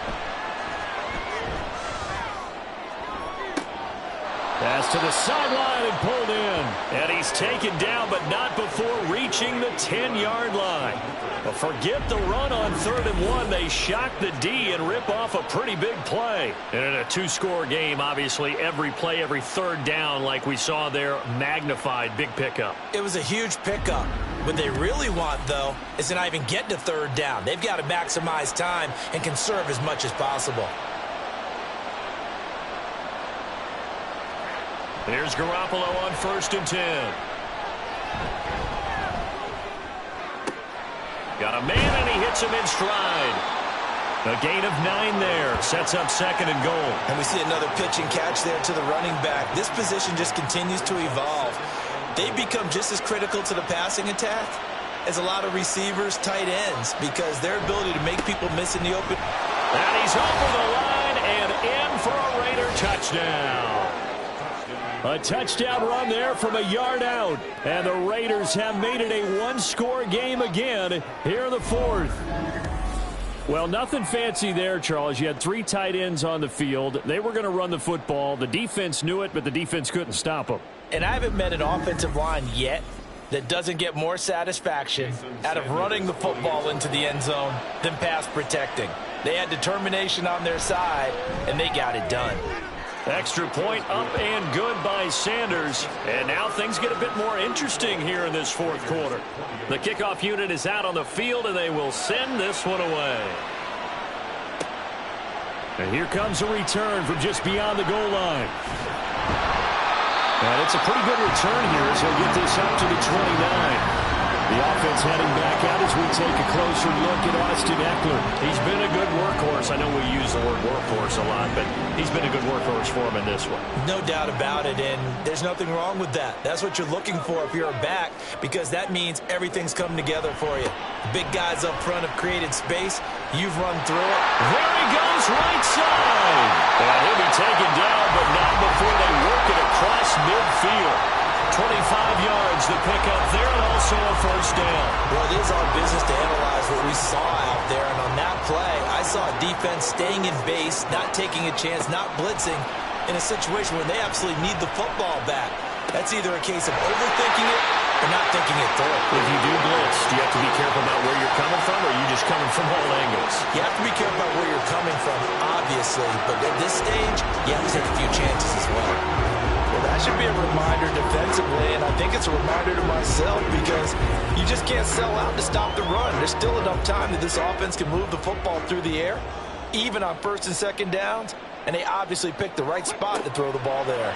Pass to the sideline and pulled in. And he's taken down, but not before reaching the 10-yard line. But forget the run on 3rd and 1. They shock the D and rip off a pretty big play. And in a 2-score game, obviously, every play, every 3rd down, like we saw there, magnified, big pickup. It was a huge pickup. What they really want, though, is to not even get to 3rd down. They've got to maximize time and conserve as much as possible. Here's Garoppolo on 1st and 10. Got a man, and he hits him in stride. A gain of 9 there. Sets up 2nd and goal. And we see another pitch and catch there to the running back. This position just continues to evolve. They become just as critical to the passing attack as a lot of receivers, tight ends, because their ability to make people miss in the open. And he's over the line and in for a Raider touchdown. A touchdown run there from a yard out. And the Raiders have made it a 1-score game again here in the 4th. Well, nothing fancy there, Charles. You had 3 tight ends on the field. They were going to run the football. The defense knew it, but the defense couldn't stop them. And I haven't met an offensive line yet that doesn't get more satisfaction out of running the football into the end zone than pass protecting. They had determination on their side, and they got it done. Extra point up and good by Sanders. And now things get a bit more interesting here in this 4th quarter. The kickoff unit is out on the field, and they will send this one away. And here comes a return from just beyond the goal line. And it's a pretty good return here as he'll get this up to the 29. The offense heading back out as we take a closer look at Austin Eckler. He's been a good workhorse. I know we use the word workhorse a lot, but he's been a good workhorse for him in this one. No doubt about it, and there's nothing wrong with that. That's what you're looking for if you're a back, because that means everything's come together for you. Big guys up front have created space. You've run through it. There he goes, right side. And he'll be taken down, but not before they work it across midfield. 25 yards to pick up there, and also a first down. Well, it is our business to analyze what we saw out there, and on that play, I saw a defense staying in base, not taking a chance, not blitzing, in a situation where they absolutely need the football back. That's either a case of overthinking it or not thinking it through. If you do blitz, do you have to be careful about where you're coming from, or are you just coming from all angles? You have to be careful about where you're coming from, obviously, but at this stage, you have to take a few chances as well. Well, that should be a reminder defensively, and I think it's a reminder to myself because you just can't sell out to stop the run. There's still enough time that this offense can move the football through the air, even on 1st and 2nd downs, and they obviously picked the right spot to throw the ball there.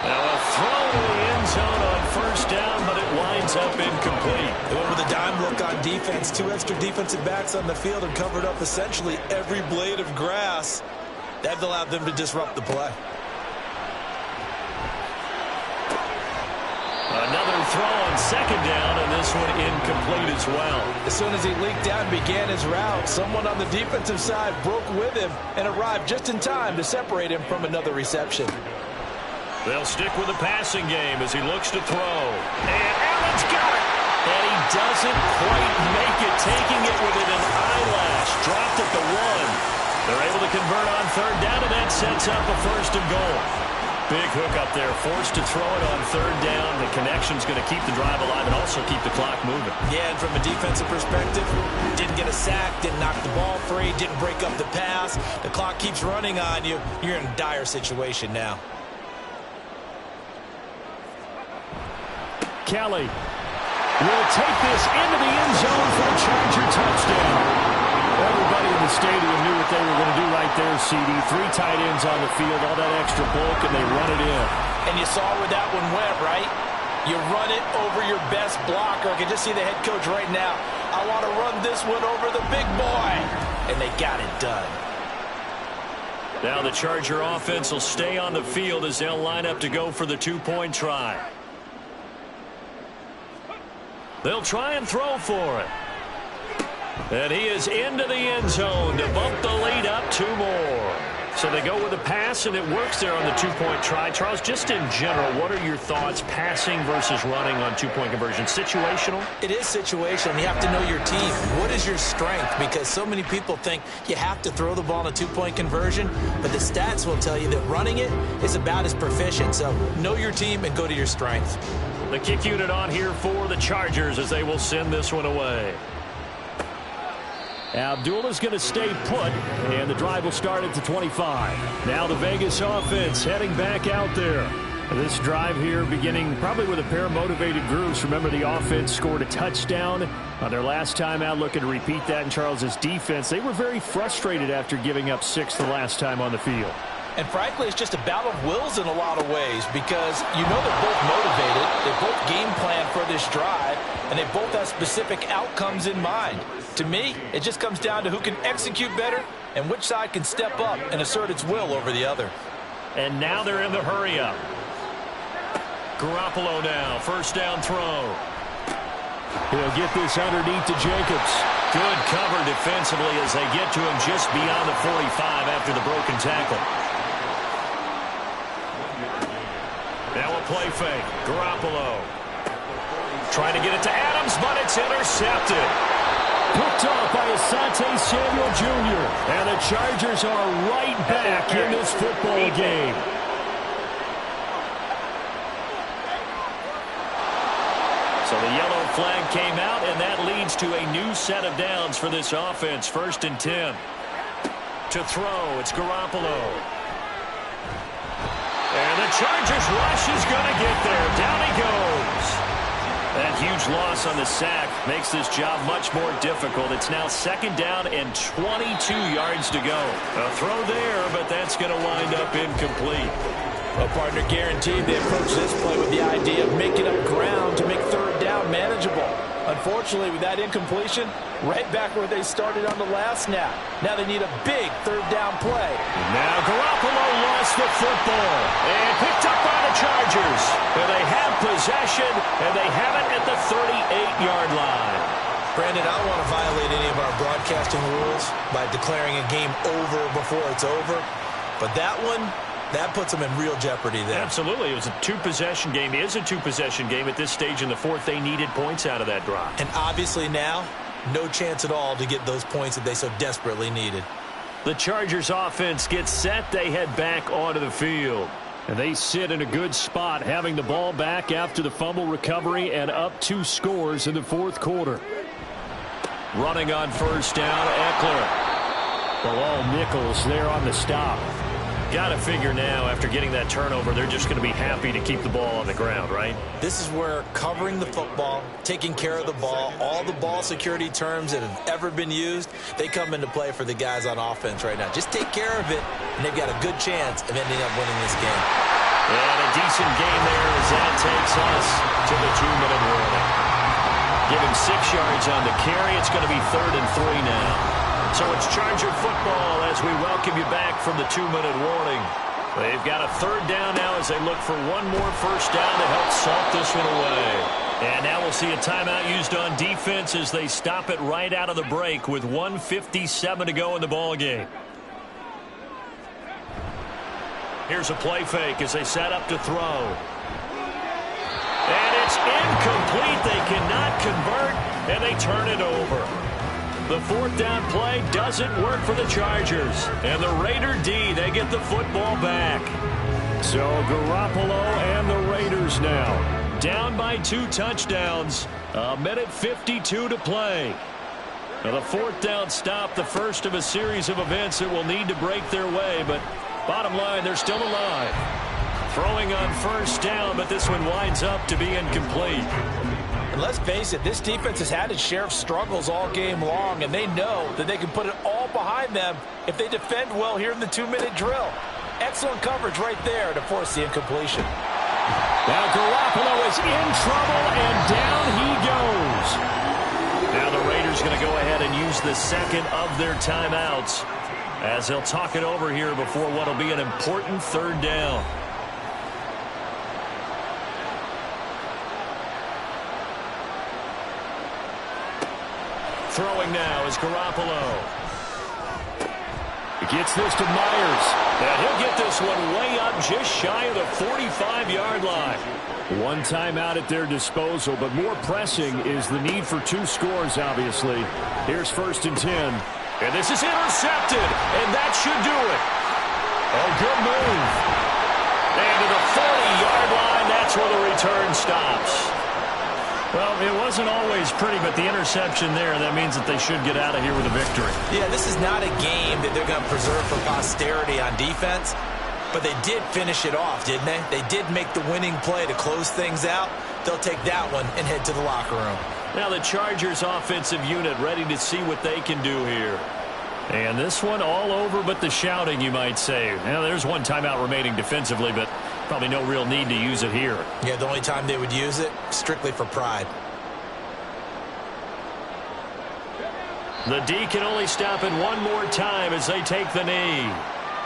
Now a throw to the end zone on 1st down, but it winds up incomplete. They went with a dime look on defense, 2 extra defensive backs on the field and covered up essentially every blade of grass. That allowed them to disrupt the play. Another throw on 2nd down, and this one incomplete as well. As soon as he leaked out and began his route, someone on the defensive side broke with him and arrived just in time to separate him from another reception. They'll stick with the passing game as he looks to throw. And Allen's got it. And he third down, and that sets up a first and goal. Big hook up there, forced to throw it on third down. The connection's going to keep the drive alive and also keep the clock moving. Yeah, and from a defensive perspective, didn't get a sack, didn't knock the ball free, didn't break up the pass. The clock keeps running on you. You're in a dire situation now. Kelly will take this into the end zone for a Charger touchdown. Everybody in the stadium knew what they were going to do right there, CD. 3 tight ends on the field, all that extra bulk, and they run it in. And you saw where that one went, right? You run it over your best blocker. I can just see the head coach right now. I want to run this one over the big boy. And they got it done. Now the Charger offense will stay on the field as they'll line up to go for the 2-point try. They'll try and throw for it. And he is into the end zone to bump the lead up 2 more. So they go with a pass, and it works there on the 2-point try. Charles, just in general, what are your thoughts passing versus running on 2-point conversion? Situational? It is situational. You have to know your team. What is your strength? Because so many people think you have to throw the ball in a 2-point conversion, but the stats will tell you that running it is about as proficient. So know your team and go to your strength. The kick unit on here for the Chargers as they will send this one away. Abdullah's going to stay put, and the drive will start at the 25. Now the Vegas offense heading back out there. This drive here beginning probably with a pair of motivated groups. Remember, the offense scored a touchdown on their last time out, looking to repeat that in Charles's defense. They were very frustrated after giving up 6 the last time on the field. And frankly, it's just a battle of wills in a lot of ways because you know they're both motivated. They both game plan for this drive, and they both have specific outcomes in mind. To me, it just comes down to who can execute better and which side can step up and assert its will over the other. And now they're in the hurry-up. Garoppolo now, first down throw. He'll get this underneath to Jacobs. Good cover defensively as they get to him just beyond the 45 after the broken tackle. Now a play fake. Garoppolo trying to get it to Adams, but it's intercepted. Picked off by Asante Samuel Jr. And the Chargers are right back in this football game. So the yellow flag came out, and that leads to a new set of downs for this offense. 1st and 10. To throw, it's Garoppolo. And the Chargers rush is going to get there. Down he goes. That huge loss on the sack makes this job much more difficult. It's now 2nd down and 22 yards to go. A throw there, but that's going to wind up incomplete. Well, partner, guaranteed they approach this play with the idea of making up ground to make 3rd down manageable. Unfortunately, with that incompletion, right back where they started on the last snap. Now they need a big 3rd down play. Now Garoppolo lost the football and picked up by the Chargers. And they have possession, and they have it at the 38-yard line. Brandon, I don't want to violate any of our broadcasting rules by declaring a game over before it's over. But that one, that puts them in real jeopardy there. Absolutely. It was a 2-possession game. It is a 2-possession game at this stage in the 4th. They needed points out of that drive. And obviously now, no chance at all to get those points that they so desperately needed. The Chargers offense gets set. They head back onto the field. And they sit in a good spot, having the ball back after the fumble recovery and up 2 scores in the 4th quarter. Running on first down, Eckler. Bilal Nichols there on the stop. Got to figure now, after getting that turnover, they're just going to be happy to keep the ball on the ground, right? This is where covering the football, taking care of the ball, all the ball security terms that have ever been used, they come into play for the guys on offense right now. Just take care of it, and they've got a good chance of ending up winning this game. And a decent game there as that takes us to the 2-minute warning. Give him 6 yards on the carry. It's going to be 3rd and 3 now. So it's Charger football as we welcome you back from the 2-minute warning. They've got a 3rd down now as they look for one more first down to help salt this one away. And now we'll see a timeout used on defense as they stop it right out of the break with 1:57 to go in the ball game. Here's a play fake as they set up to throw. And it's incomplete. They cannot convert, and they turn it over. The fourth down play doesn't work for the Chargers. And the Raider D, they get the football back. So Garoppolo and the Raiders now down by 2 touchdowns. 1:52 to play. Now the fourth down stop, the first of a series of events that will need to break their way. But bottom line, they're still alive. Throwing on first down, but this one winds up to be incomplete. And let's face it, this defense has had its share of struggles all game long, and they know that they can put it all behind them if they defend well here in the 2-minute drill. Excellent coverage right there to force the incompletion. Now Garoppolo is in trouble, and down he goes. Now the Raiders going to go ahead and use the second of their timeouts as they'll talk it over here before what will be an important third down. Throwing now is Garoppolo. He gets this to Myers. And he'll get this one way up just shy of the 45-yard line. One timeout at their disposal, but more pressing is the need for 2 scores, obviously. Here's 1st and 10. And this is intercepted, and that should do it. Oh, good move. And to the 40-yard line, that's where the return stops. Well, it wasn't always pretty, but the interception there, that means that they should get out of here with a victory. Yeah, this is not a game that they're going to preserve for posterity on defense, but they did finish it off, didn't they? They did make the winning play to close things out. They'll take that one and head to the locker room. Now the Chargers offensive unit ready to see what they can do here. And this one all over but the shouting, you might say. Now, there's one timeout remaining defensively, but probably no real need to use it here. Yeah, the only time they would use it, strictly for pride. The D can only stop it one more time as they take the knee.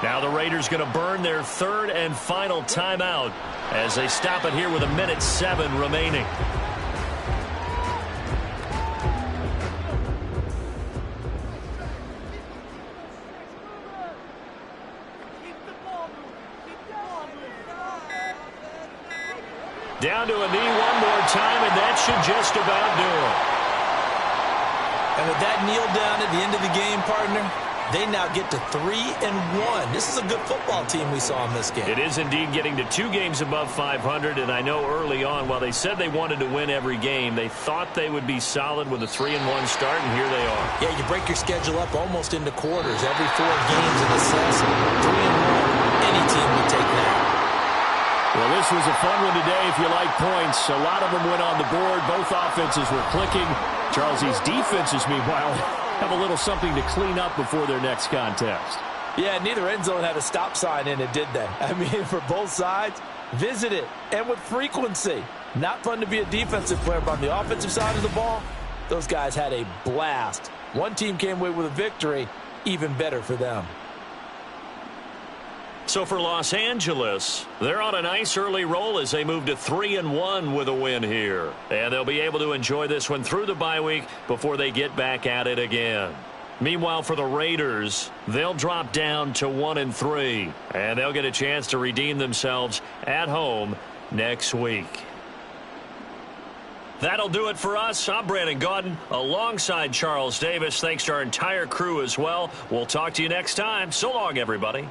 Now the Raiders going to burn their 3rd and final timeout as they stop it here with 1:07 remaining. Down to a knee one more time, and that should just about do it. And with that kneel down at the end of the game, partner, they now get to 3-1. This is a good football team we saw in this game. It is indeed getting to 2 games above 500, and I know early on, while they said they wanted to win every game, they thought they would be solid with a 3-1 start, and here they are. Yeah, you break your schedule up almost into quarters. Every 4 games in a sense. 3-1. Any team would take that. Well, this was a fun one today if you like points. A lot of them went on the board. Both offenses were clicking. Charles, these defenses, meanwhile, have a little something to clean up before their next contest. Yeah, neither end zone had a stop sign in it, did they? I mean, for both sides, visit it, and with frequency. Not fun to be a defensive player, but on the offensive side of the ball, those guys had a blast. One team came away with a victory, even better for them. So for Los Angeles, they're on a nice early roll as they move to 3-1 with a win here. And they'll be able to enjoy this one through the bye week before they get back at it again. Meanwhile, for the Raiders, they'll drop down to 1-3. And they'll get a chance to redeem themselves at home next week. That'll do it for us. I'm Brandon Gaudin alongside Charles Davis. Thanks to our entire crew as well. We'll talk to you next time. So long, everybody.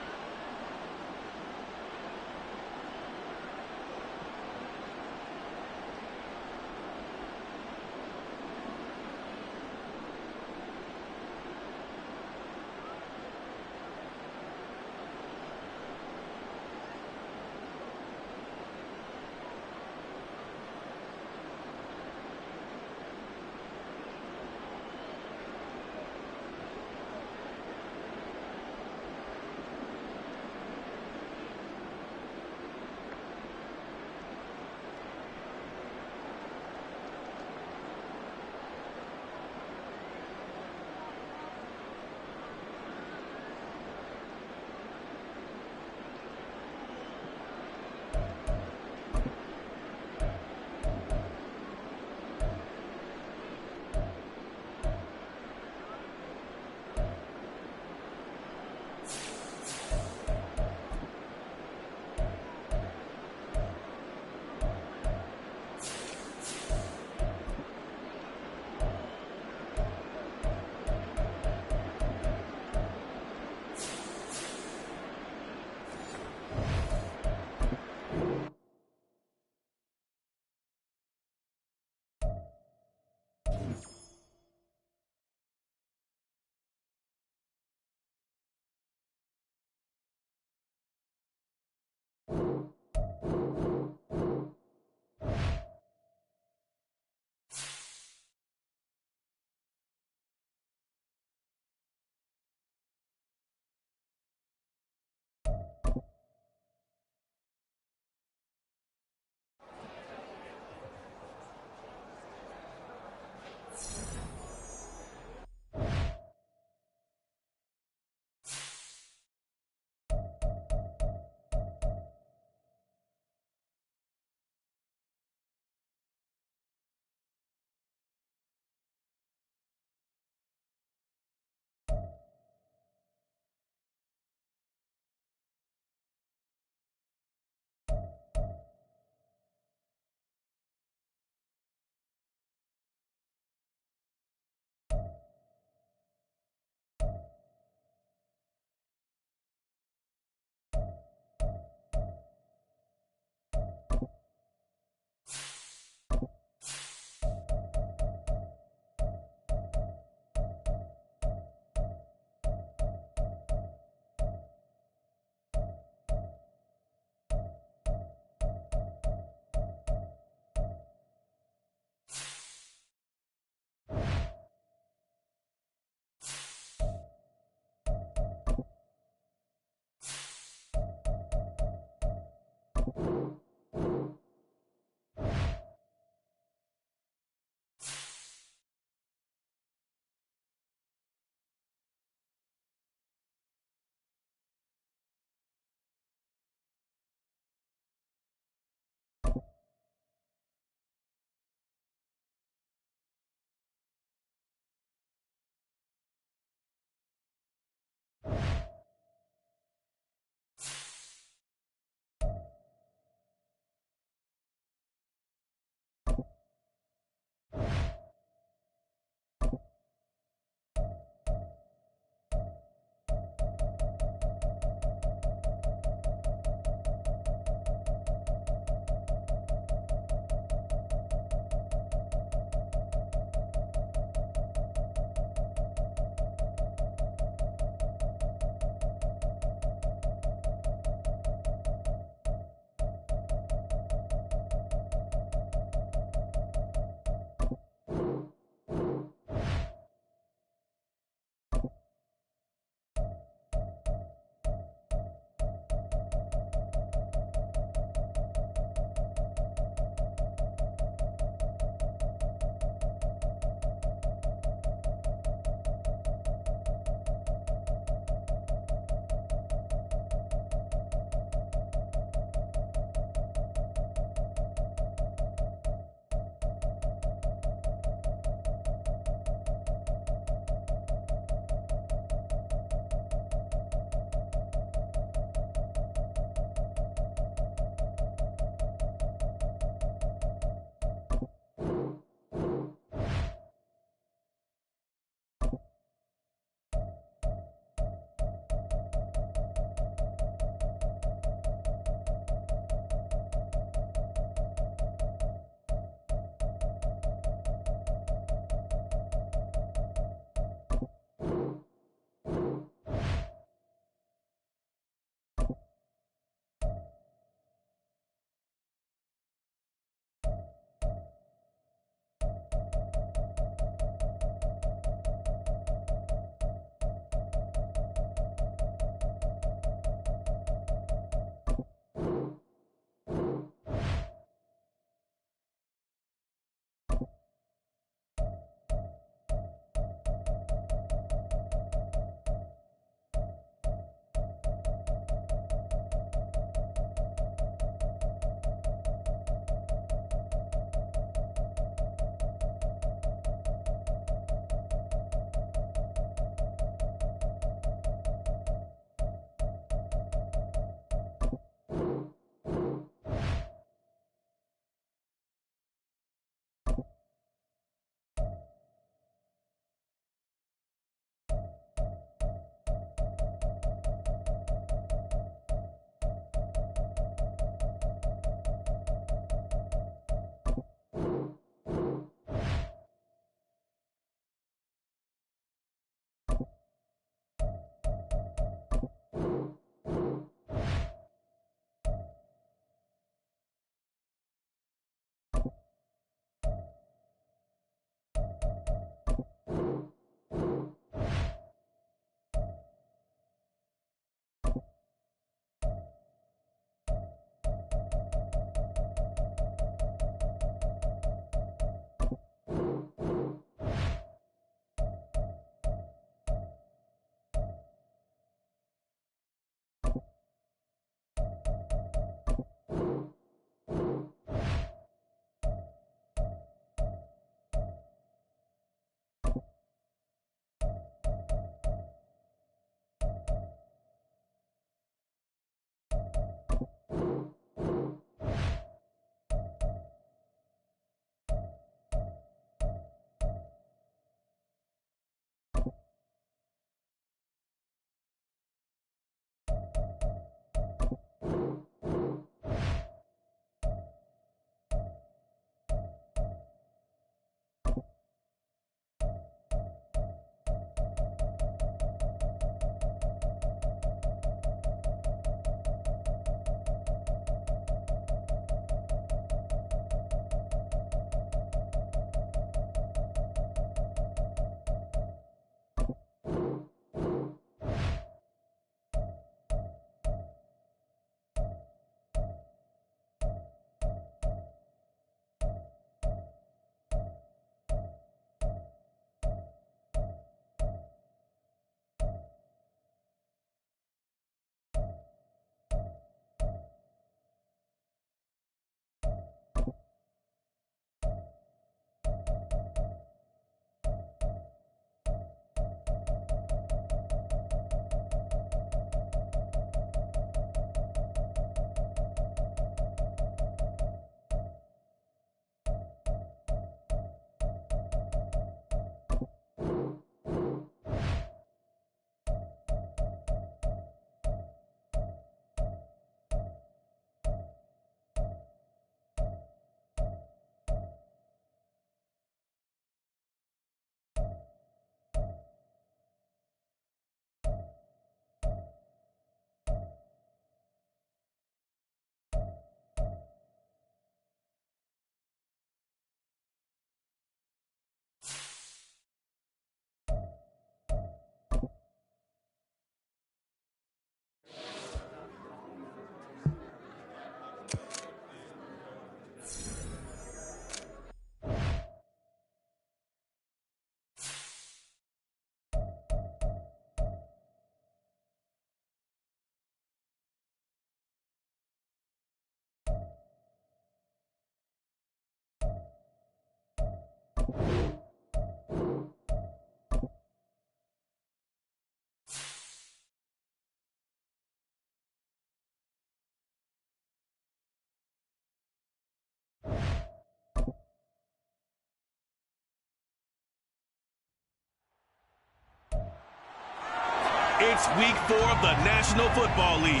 It's week 4 of the National Football League,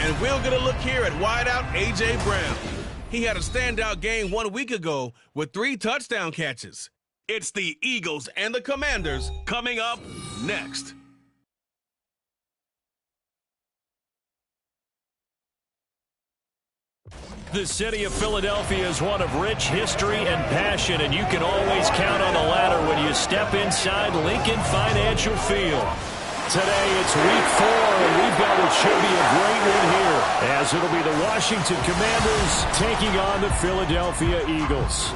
and we'll get a look here at wideout A.J. Brown. He had a standout game 1 week ago with 3 touchdown catches. It's the Eagles and the Commanders coming up next. The city of Philadelphia is one of rich history and passion, and you can always count on the ladder when you step inside Lincoln Financial Field. Today it's week 4, and we've got what should be a great one here, as it'll be the Washington Commanders taking on the Philadelphia Eagles.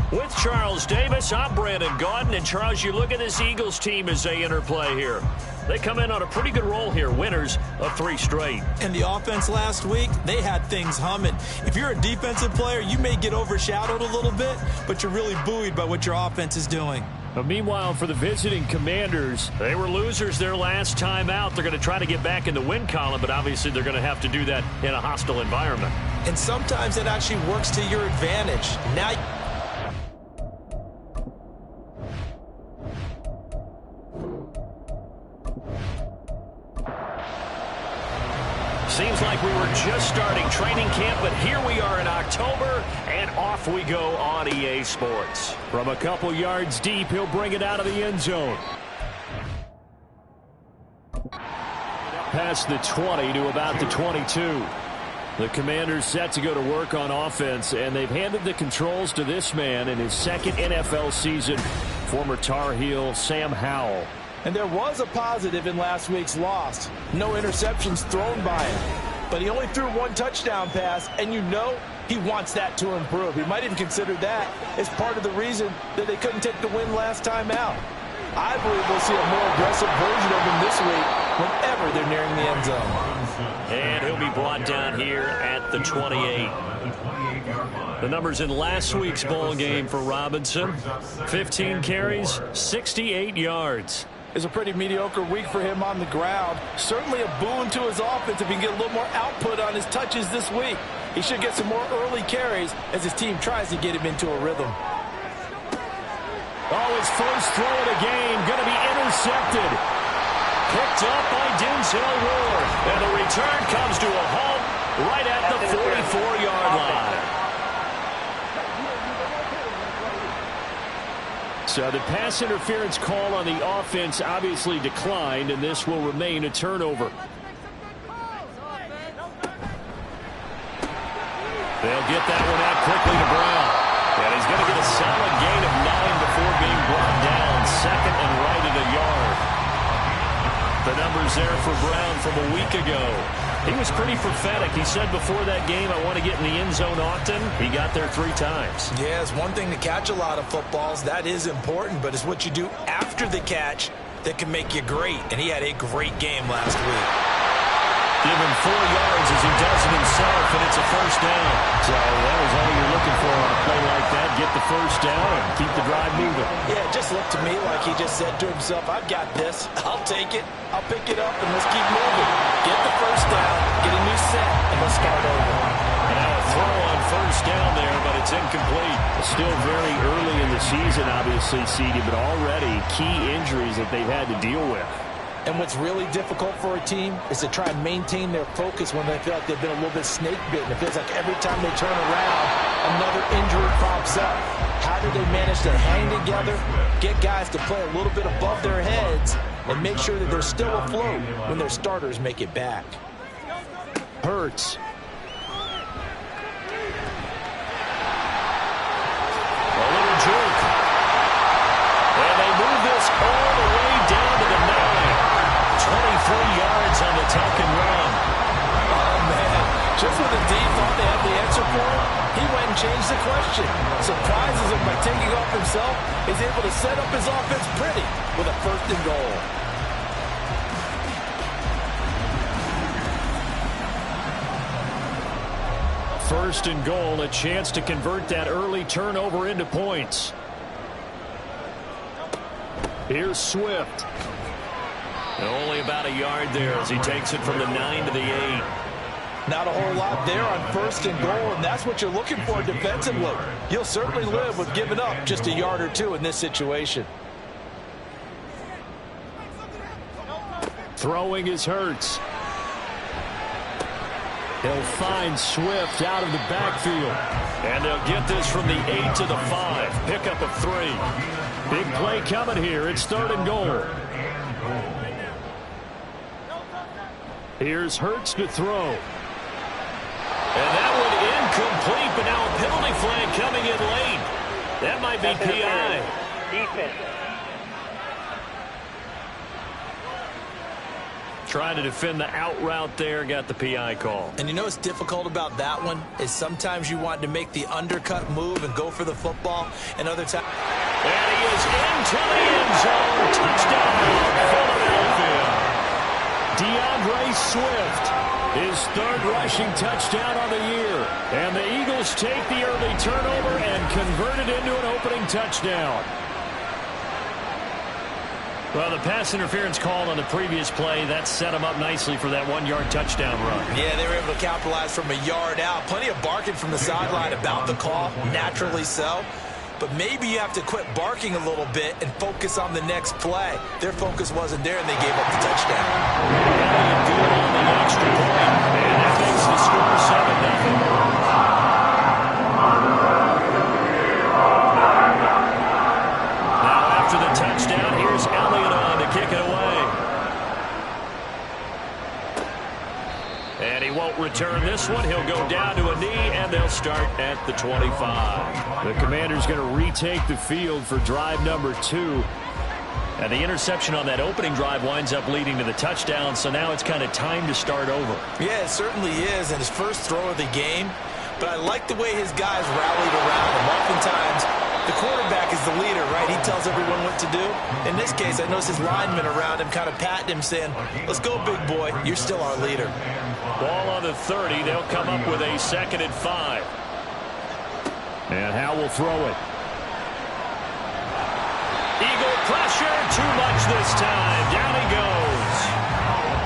With Charles Davis, I'm Brandon Gaudin, and Charles, you look at this Eagles team as they interplay here. They come in on a pretty good roll here, winners of 3 straight. And the offense last week, they had things humming. If you're a defensive player, you may get overshadowed a little bit, but you're really buoyed by what your offense is doing. But meanwhile, for the visiting Commanders, they were losers their last time out. They're going to try to get back in the win column, but obviously they're going to have to do that in a hostile environment. And sometimes it actually works to your advantage. Now, seems like we were just starting training camp, but here we are in October, and off we go on EA Sports. From a couple yards deep, he'll bring it out of the end zone. Past the 20 to about the 22. The Commanders set to go to work on offense, and they've handed the controls to this man in his second NFL season, former Tar Heel Sam Howell. And there was a positive in last week's loss. No interceptions thrown by him. But he only threw 1 touchdown pass, and you know he wants that to improve. He might even consider that as part of the reason that they couldn't take the win last time out. I believe we'll see a more aggressive version of him this week whenever they're nearing the end zone. And he'll be brought down here at the 28. The numbers in last week's bowl game for Robinson: 15 carries, 68 yards. It's a pretty mediocre week for him on the ground. Certainly a boon to his offense if he can get a little more output on his touches this week. He should get some more early carries as his team tries to get him into a rhythm. Oh, his first throw of the game going to be intercepted. Picked up by Denzel Ward. And the return comes to a halt right at the 44-yard line. So the pass interference call on the offense obviously declined, and this will remain a turnover. They'll get that one out quickly to Brown. And he's going to get a solid gain of 9 before being brought down. Second and right at a yard. The numbers there for Brown from a week ago. He was pretty prophetic. He said before that game, I want to get in the end zone often. He got there 3 times. yeah, it's one thing to catch a lot of footballs. That is important, but it's what you do after the catch that can make you great. And he had a great game last week. Give him 4 yards as he does it himself, and it's a first down. So that was all you're looking for on a play like that. Get the first down and keep the drive moving. Yeah, it just looked to me like he just said to himself, I've got this. I'll take it. I'll pick it up, and let's keep moving. Get the first down, get a new set, and let's start over. Now a throw on first down there, but it's incomplete. Still very early in the season, obviously, CD, but already key injuries that they've had to deal with. And what's really difficult for a team is to try and maintain their focus when they feel like they've been a little bit snake-bitten. It feels like every time they turn around, another injury pops up. How do they manage to hang together, get guys to play a little bit above their heads, and make sure that they're still afloat when their starters make it back? Hurts. A little jerk. And they move this all the way down to the 9. 23 yards on the tuck and run. Oh, man. Just when the D thought they had the answer for him, he went and changed the question. Surprises him by taking off himself. He's able to set up his offense pretty with a 1st and goal. First and goal, a chance to convert that early turnover into points. Here's Swift. And only about a yard there as he takes it from the 9 to the 8. Not a whole lot there on 1st and goal, and that's what you're looking for defensively. You'll certainly live with giving up just a yard or 2 in this situation. Throwing is Hurts. He'll find Swift out of the backfield. And they'll get this from the 8 to the 5. Pickup of 3. Big play coming here. It's 3rd and goal. Here's Hurts to throw. And that one incomplete, but now a penalty flag coming in late. That might be PI. Defense. Trying to defend the out route there, got the PI call. And you know what's difficult about that one is sometimes you want to make the undercut move and go for the football, and other times. And he is into the end zone. Touchdown, Philadelphia. DeAndre Swift, his 3rd rushing touchdown on the year. And the Eagles take the early turnover and convert it into an opening touchdown. Well, the pass interference call on the previous play, that set him up nicely for that 1-yard touchdown run. Yeah, they were able to capitalize from a yard out. Plenty of barking from the sideline about the call, naturally so. But maybe you have to quit barking a little bit and focus on the next play. Their focus wasn't there, and they gave up the touchdown. Good on the extra point, and that makes the score 7-0. The touchdown. Here's Elliott on to kick it away. And he won't return this one. He'll go down to a knee, and they'll start at the 25. The Commander's going to retake the field for drive number 2. And the interception on that opening drive winds up leading to the touchdown, so now it's kind of time to start over. Yeah, it certainly is, and his first throw of the game. But I like the way his guys rallied around him. Oftentimes, the quarterback is the leader, right? He tells everyone what to do. In this case, I noticed his linemen around him kind of patting him, saying, let's go, big boy. You're still our leader. Ball on the 30. They'll come up with a 2nd and 5. And Howe will throw it. Eagle pressure. Too much this time. Down he goes.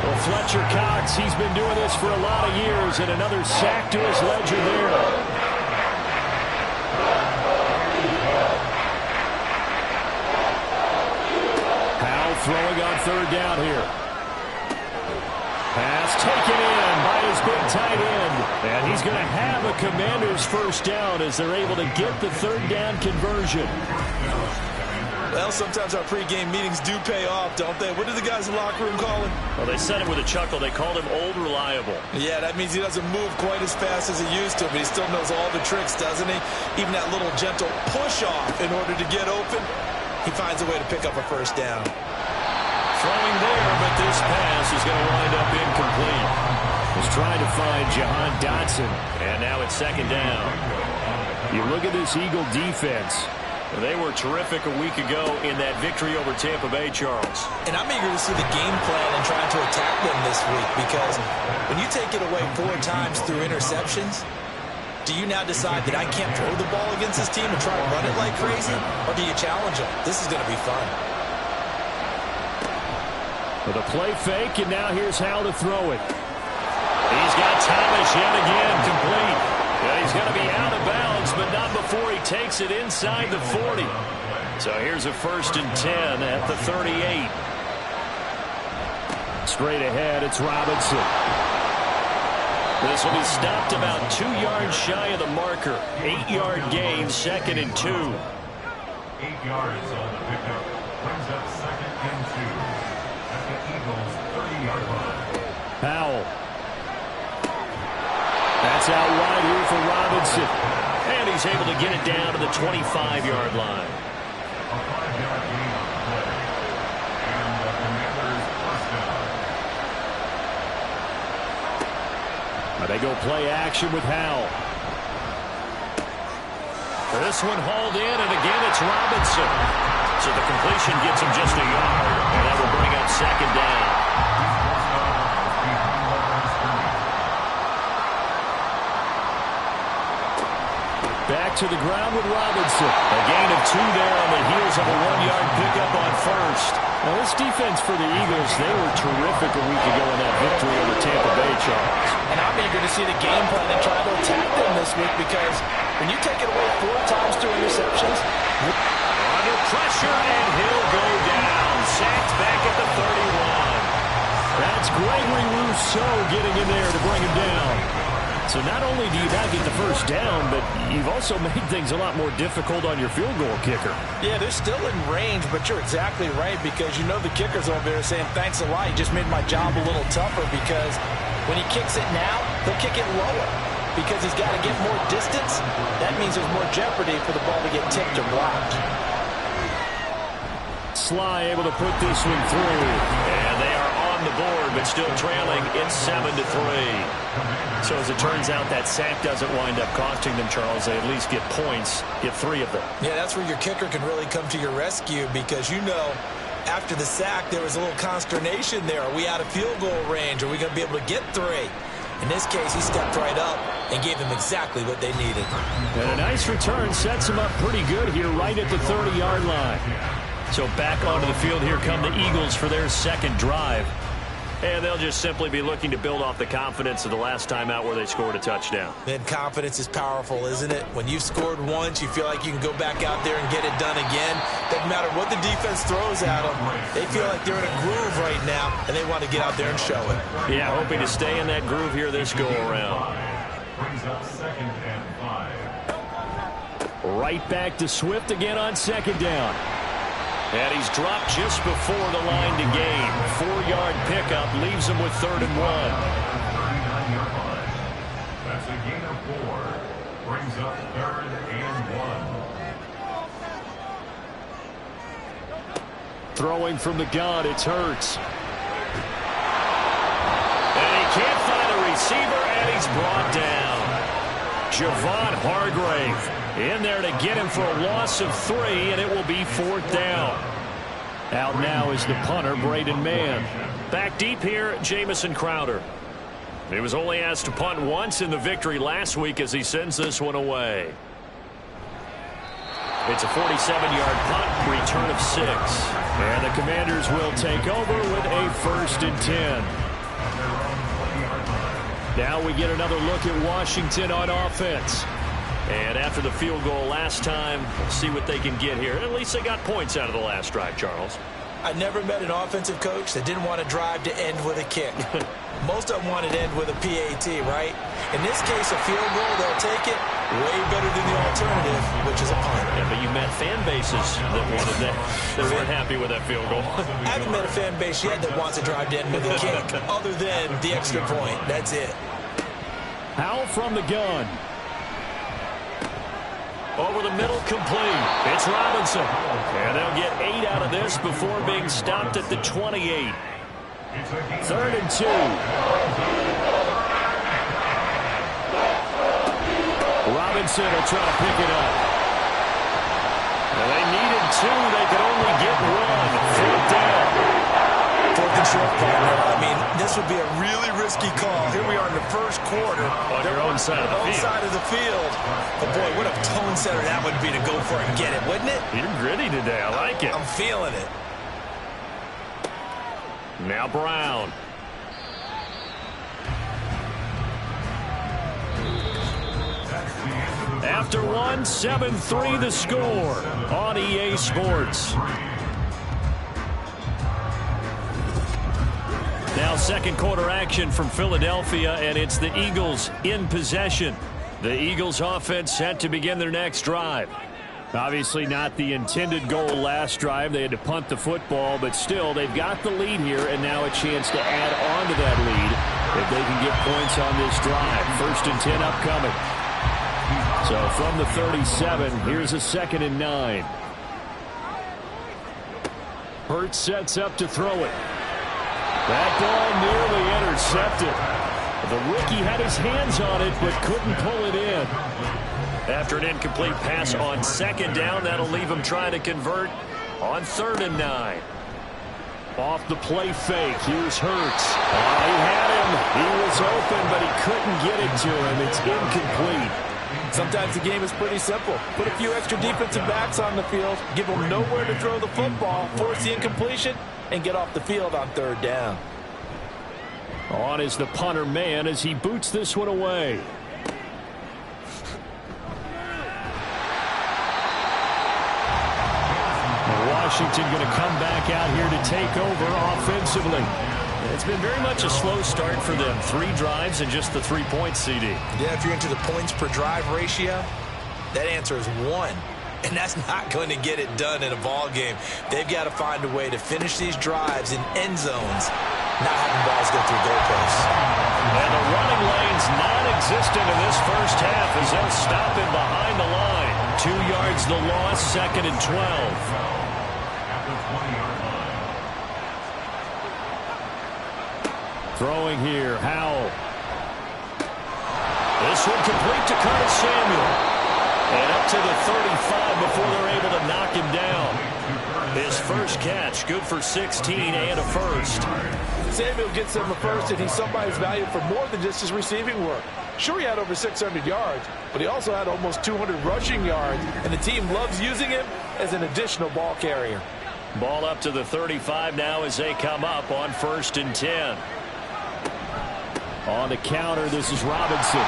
Well, Fletcher Cox, he's been doing this for a lot of years, and another sack to his ledger there. Throwing on 3rd down here. Pass taken in by his big tight end. And he's going to have a Commander's 1st down as they're able to get the 3rd down conversion. Well, sometimes our pregame meetings do pay off, don't they? What did the guys in the locker room call him? Well, they said it with a chuckle. They called him Old Reliable. Yeah, that means he doesn't move quite as fast as he used to, but he still knows all the tricks, doesn't he? Even that little gentle push-off in order to get open, he finds a way to pick up a 1st down. Throwing there, but this pass is going to wind up incomplete. He's trying to find Jahan Dotson, and now it's 2nd down. You look at this Eagle defense. They were terrific a week ago in that victory over Tampa Bay, Charles. And I'm eager to see the game plan and trying to attack them this week, because when you take it away 4 times through interceptions, do you now decide that I can't throw the ball against this team and try to run it like crazy? Or do you challenge them? This is going to be fun. With a play fake, and now here's Howe to throw it. He's got Thomas yet again complete. And he's going to be out of bounds, but not before he takes it inside the 40. So here's a 1st and 10 at the 38. Straight ahead, it's Robinson. This will be stopped about 2 yards shy of the marker. 8-yard gain, 2nd and 2. 8 yards on the pickup. Brings up 2nd and 2. At the Eagles' 30-yard line. Powell. That's out wide here for Robinson. And he's able to get it down to the 25-yard line. A 5-yard gain on the play. And the Commanders' 1st down. They go play action with Howell. This one hauled in, and again it's Robinson. So the completion gets him just a yard, and that will bring up 2nd down. Back to the ground with Robinson. A gain of 2 there on the heels of a 1-yard pickup on 1st. Now this defense for the Eagles, they were terrific a week ago in that victory over Tampa Bay, Charles. And I'm eager to see the game plan and try to attack them this week, because when you take it away 4 times through interceptions, under pressure, and he'll go down. Sacked back at the 31. Gregory Rousseau getting in there to bring him down. So not only do you not get the first down, but you've also made things a lot more difficult on your field goal kicker. Yeah, they're still in range, but you're exactly right because you know the kicker's over there saying, thanks a lot, you just made my job a little tougher because when he kicks it now, he'll kick it lower because he's got to get more distance. That means there's more jeopardy for the ball to get tipped or blocked. Sly able to put this one through. And they are on the board, but still trailing. It's 7-3. So as it turns out, that sack doesn't wind up costing them, Charles. They at least get points, get 3 of them. Yeah, that's where your kicker can really come to your rescue because you know after the sack there was a little consternation there. Are we out of field goal range? Are we going to be able to get 3? In this case, he stepped right up and gave them exactly what they needed. And a nice return sets them up pretty good here right at the 30-yard line. So back onto the field, here come the Eagles for their second drive. And they'll just simply be looking to build off the confidence of the last time out where they scored a touchdown. And confidence is powerful, isn't it? When you've scored once, you feel like you can go back out there and get it done again. Doesn't matter what the defense throws at them. They feel like they're in a groove right now, and they want to get out there and show it. Yeah, hoping to stay in that groove here this go-around. Brings up 2nd and 5. Right back to Swift again on 2nd down. And he's dropped just before the line to gain. 4-yard pickup leaves him with 3rd and 1. 39-yard line. That's a gain of 4. Brings up 3rd and 1. Throwing from the gun, it's Hurts. And he can't find a receiver, and he's brought down. Javon Hargrave in there to get him for a loss of 3, and it will be 4th down. Out now is the punter, Braden Mann. Back deep here, Jamison Crowder. He was only asked to punt once in the victory last week as he sends this one away. It's a 47-yard punt, return of 6. And the Commanders will take over with a 1st and 10. Now we get another look at Washington on offense. And after the field goal last time, we'll see what they can get here. At least they got points out of the last drive, Charles. I never met an offensive coach that didn't want to drive to end with a kick. Most of them wanted to end with a PAT, right? In this case, a field goal, they'll take it way better than the alternative, which is a punt. Yeah, but you met fan bases that wanted that. They weren't happy with that field goal. I haven't met a fan base yet that wants to drive to end with a kick, other than the extra point. That's it. Howell from the gun. Over the middle, complete. It's Robinson. And they'll get 8 out of this before being stopped at the 28. 3rd and 2. Robinson will try to pick it up. Well, they needed 2. They could only get 1. 4th down. 4th and short, partner. I mean, this would be a really risky call. Here we are in the first quarter. On your own side of the field. Side of the field. But boy, what a tone setter that would be to go for it and get it, wouldn't it? You're gritty today. I like it. I'm feeling it. Now Brown. After 1, 7-3 the score on EA Sports. Now second quarter action from Philadelphia, and it's the Eagles in possession. The Eagles offense set to begin their next drive. Obviously not the intended goal last drive. They had to punt the football, but still they've got the lead here, and now a chance to add on to that lead if they can get points on this drive. 1st and 10 upcoming. So from the 37, here's a 2nd and 9. Hurts sets up to throw it. That ball nearly intercepted. The rookie had his hands on it, but couldn't pull it in. After an incomplete pass on 2nd down, that'll leave him trying to convert on 3rd and 9. Off the play fake, here's Hurts. He had him. He was open, but he couldn't get it to him. It's incomplete. Sometimes the game is pretty simple. Put a few extra defensive backs on the field, give them nowhere to throw the football, force the incompletion, and get off the field on 3rd down. On is the punter man as he boots this one away. Washington going to come back out here to take over offensively. It's been very much a slow start for them. 3 drives and just the 3 points, CD. Yeah, if you're into the points per drive ratio, that answer is 1. And that's not going to get it done in a ball game. They've got to find a way to finish these drives in end zones, not having balls go through goalposts. And the running lane's non-existent in this first half as they'll stop him behind the line. 2 yards the loss, 2nd and 12. At the 20-yard line. Throwing here, Howell. This one complete to Curtis Samuel. And up to the 35 before they're able to knock him down. His first catch, good for 16 and a first. Samuel gets him a first, and he's somebody's value for more than just his receiving work. Sure, he had over 600 yards, but he also had almost 200 rushing yards, and the team loves using him as an additional ball carrier. Ball up to the 35 now as they come up on 1st and 10. On the counter, this is Robinson.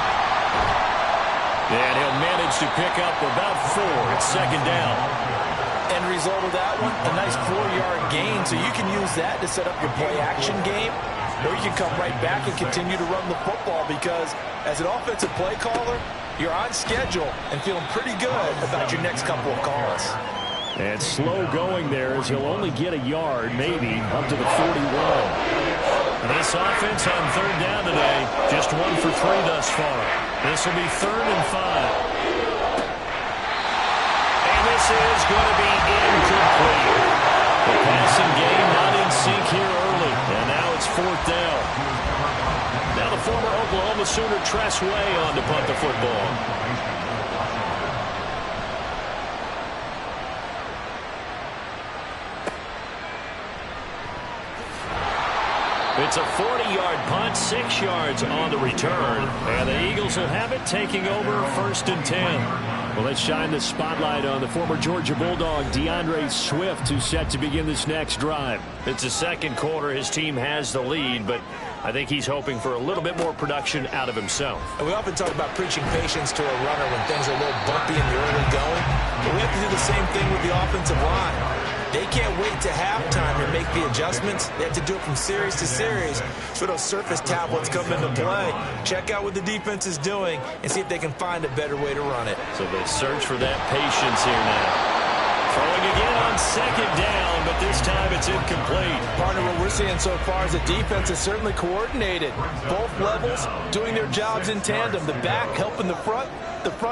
And he'll manage to pick up about 4. It's 2nd down. End result of that one, a nice 4-yard gain, so you can use that to set up your play-action game, or you can come right back and continue to run the football because as an offensive play caller, you're on schedule and feeling pretty good about your next couple of calls. And slow going there as he'll only get a yard, maybe, up to the 41. This offense on 3rd down today, just 1 for 3 thus far. This will be 3rd and 5. And this is going to be incomplete. The passing game not in sync here early. And now it's 4th down. Now the former Oklahoma Sooner Tress Way on to punt the football. It's a 40-yard punt, 6 yards on the return. And the Eagles will have it, taking over 1st and 10. Well, let's shine the spotlight on the former Georgia Bulldog, DeAndre Swift, who's set to begin this next drive. It's the 2nd quarter. His team has the lead, but I think he's hoping for a little bit more production out of himself. And we often talk about preaching patience to a runner when things are a little bumpy in the early going. But we have to do the same thing with the offensive line. They can't wait to halftime to make the adjustments. They have to do it from series to series. So those surface tablets come into play. Check out what the defense is doing and see if they can find a better way to run it. So they search for that patience here now. Throwing again on 2nd down, but this time it's incomplete. Partner, what we're seeing so far is the defense is certainly coordinated. Both levels doing their jobs in tandem. The back helping the front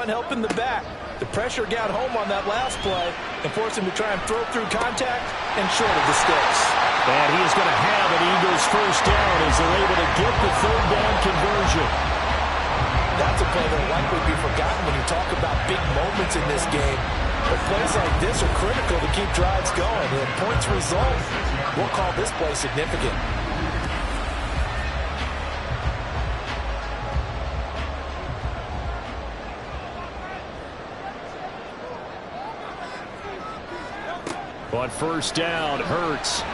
helping the back. The pressure got home on that last play and forced him to try and throw through contact and short of the sticks. And he is going to have an Eagles first down as they're able to get the 3rd down conversion. That's a play that will likely be forgotten when you talk about big moments in this game. But plays like this are critical to keep drives going. And points result, we'll call this play significant. On 1st down, Hurts. And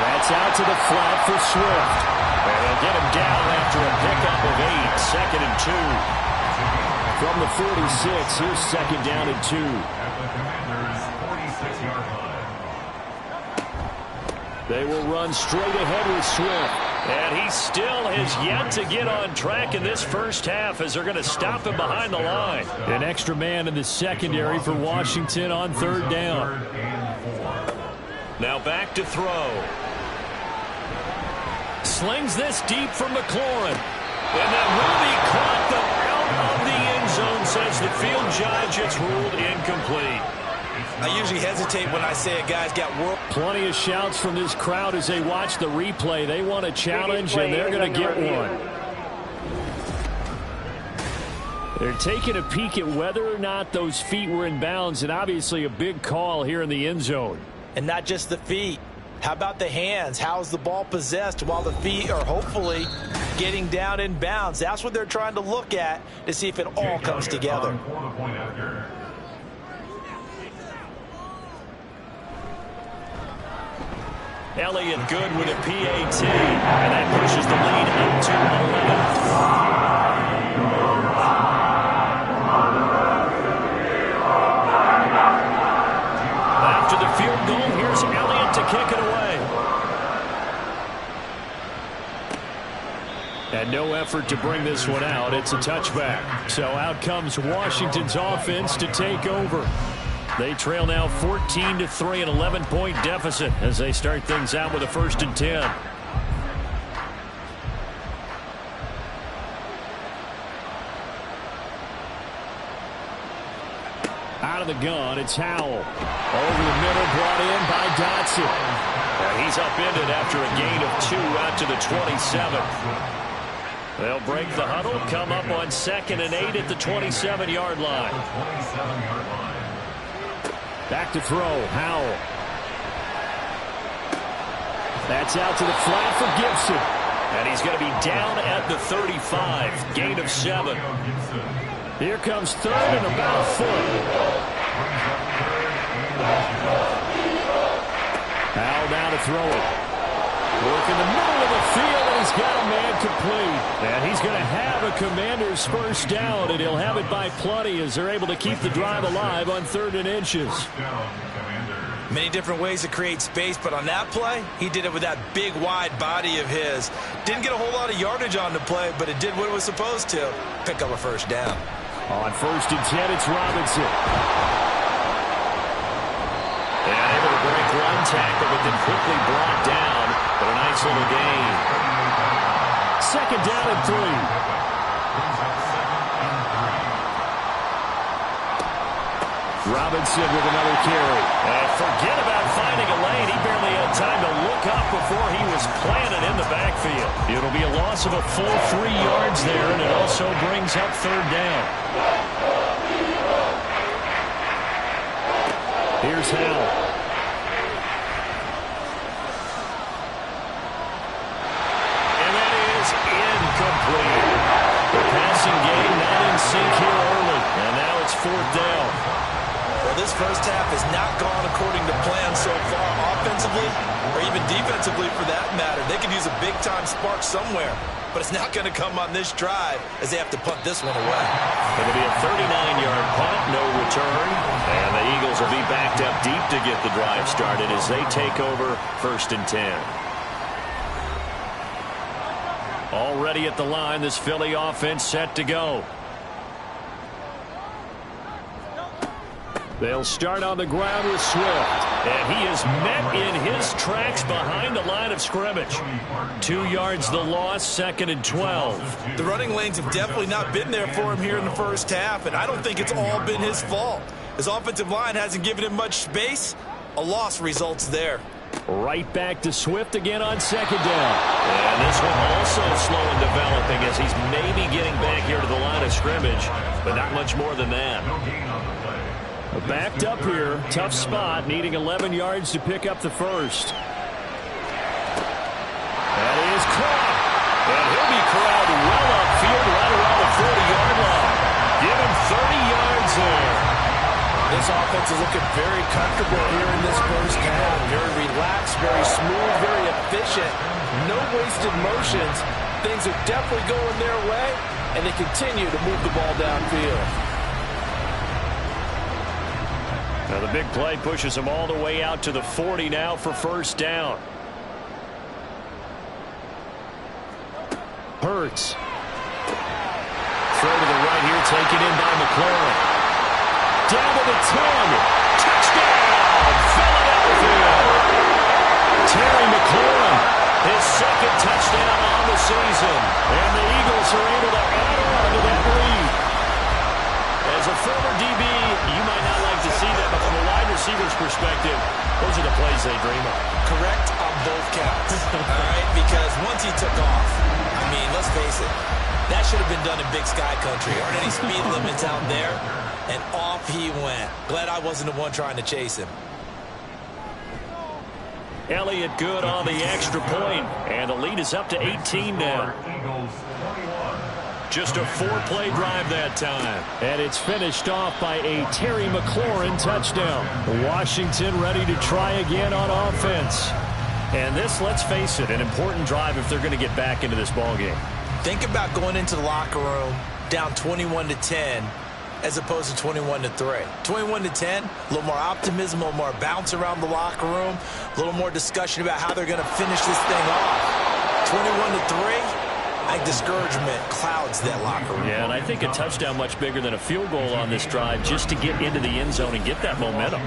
that's out to the flat for Swift. And they'll get him down after a pickup of 8, 2nd and 2. From the 46, here's 2nd down and 2. At the Commanders' 46-yard line. They will run straight ahead with Swift. And he still has yet to get on track in this first half as they're going to stop him behind the line. An extra man in the secondary for Washington on 3rd down. Now back to throw. Slings this deep for McLaurin. And that will be caught, but out of the end zone, says the field judge. It's ruled incomplete. I usually hesitate when I say a guy's got world. Plenty of shouts from this crowd as they watch the replay. They want a challenge, and they're going to get one. They're taking a peek at whether or not those feet were in bounds, and obviously a big call here in the end zone. And not just the feet. How about the hands? How's the ball possessed while the feet are hopefully getting down in bounds? That's what they're trying to look at to see if it all comes together. Elliott good with a PAT, and that pushes the lead up to 11. After the field goal, here's Elliott to kick it away. And no effort to bring this one out. It's a touchback. So out comes Washington's offense to take over. They trail now 14-3, an 11-point deficit as they start things out with a 1st and 10. Out of the gun, it's Howell. Over the middle, brought in by Dotson. And he's upended after a gain of 2 out to the 27. They'll break the huddle, come up on 2nd and 8 at the 27-yard line. Back to throw, Howell. That's out to the flat for Gibson. And he's going to be down at the 35, gain of 7. Here comes 3rd and about a foot. Howell now to throw it. Work in the middle of the field, and he's got a man complete. And he's going to have a Commander's 1st down, and he'll have it by plenty as they're able to keep the drive alive on 3rd and inches. Many different ways to create space, but on that play, he did it with that big, wide body of his. Didn't get a whole lot of yardage on the play, but it did what it was supposed to. Pick up a 1st down. On 1st and 10, it's Robinson. And able to break one tackle, but then quickly brought down. But a nice little gain. 2nd down and 3. Robinson with another carry. And forget about finding a lane. He barely had time to look up before he was planted in the backfield. It'll be a loss of a full 3 yards there, and it also brings up 3rd down. Here's Howell. And that is incomplete. The passing game not in sync here early. And now it's 4th down. Well, this 1st half has not gone according to plan so far, offensively or even defensively for that matter. They could use a big-time spark somewhere, but it's not going to come on this drive as they have to punt this one away. It'll be a 39-yard punt, no return, and the Eagles will be backed up deep to get the drive started as they take over 1st and 10. Already at the line, this Philly offense set to go. They'll start on the ground with Swift. And he is met in his tracks behind the line of scrimmage. 2 yards the loss, 2nd and 12. The running lanes have definitely not been there for him here in the 1st half, and I don't think it's all been his fault. His offensive line hasn't given him much space. A loss results there. Right back to Swift again on 2nd down. And this one also slow in developing as he's maybe getting back here to the line of scrimmage, but not much more than that. Backed up here, tough spot, needing 11 yards to pick up the 1st. That is caught. And he'll be corralled well upfield right around the 40-yard line. Give him 30 yards there. This offense is looking very comfortable here in this 1st half. Very relaxed, very smooth, very efficient. No wasted motions. Things are definitely going their way, and they continue to move the ball downfield. Now the big play pushes him all the way out to the 40 now for 1st down. Hurts. Throw to the right here, taken in by McLaurin. Down to the 10. Touchdown, Philadelphia. Terry McLaurin, his 2nd touchdown on the season. And the Eagles are able to add on to that lead. As a former DB, you might not like to see that, but from a wide receiver's perspective, those are the plays they dream of. Correct on both counts, all right? Because once he took off, I mean, let's face it, that should have been done in Big Sky Country. Aren't any speed limits out there? And off he went. Glad I wasn't the one trying to chase him. Elliott good on the extra point, and the lead is up to 18 now. Just a 4-play drive that time. And it's finished off by a Terry McLaurin touchdown. Washington ready to try again on offense. And this, let's face it, an important drive if they're going to get back into this ballgame. Think about going into the locker room down 21-10 as opposed to 21-3. 21-10, a little more optimism, a little more bounce around the locker room, a little more discussion about how they're going to finish this thing off. 21-3, I think discouragement clouds that locker room. Yeah, and I think a touchdown much bigger than a field goal on this drive just to get into the end zone and get that momentum.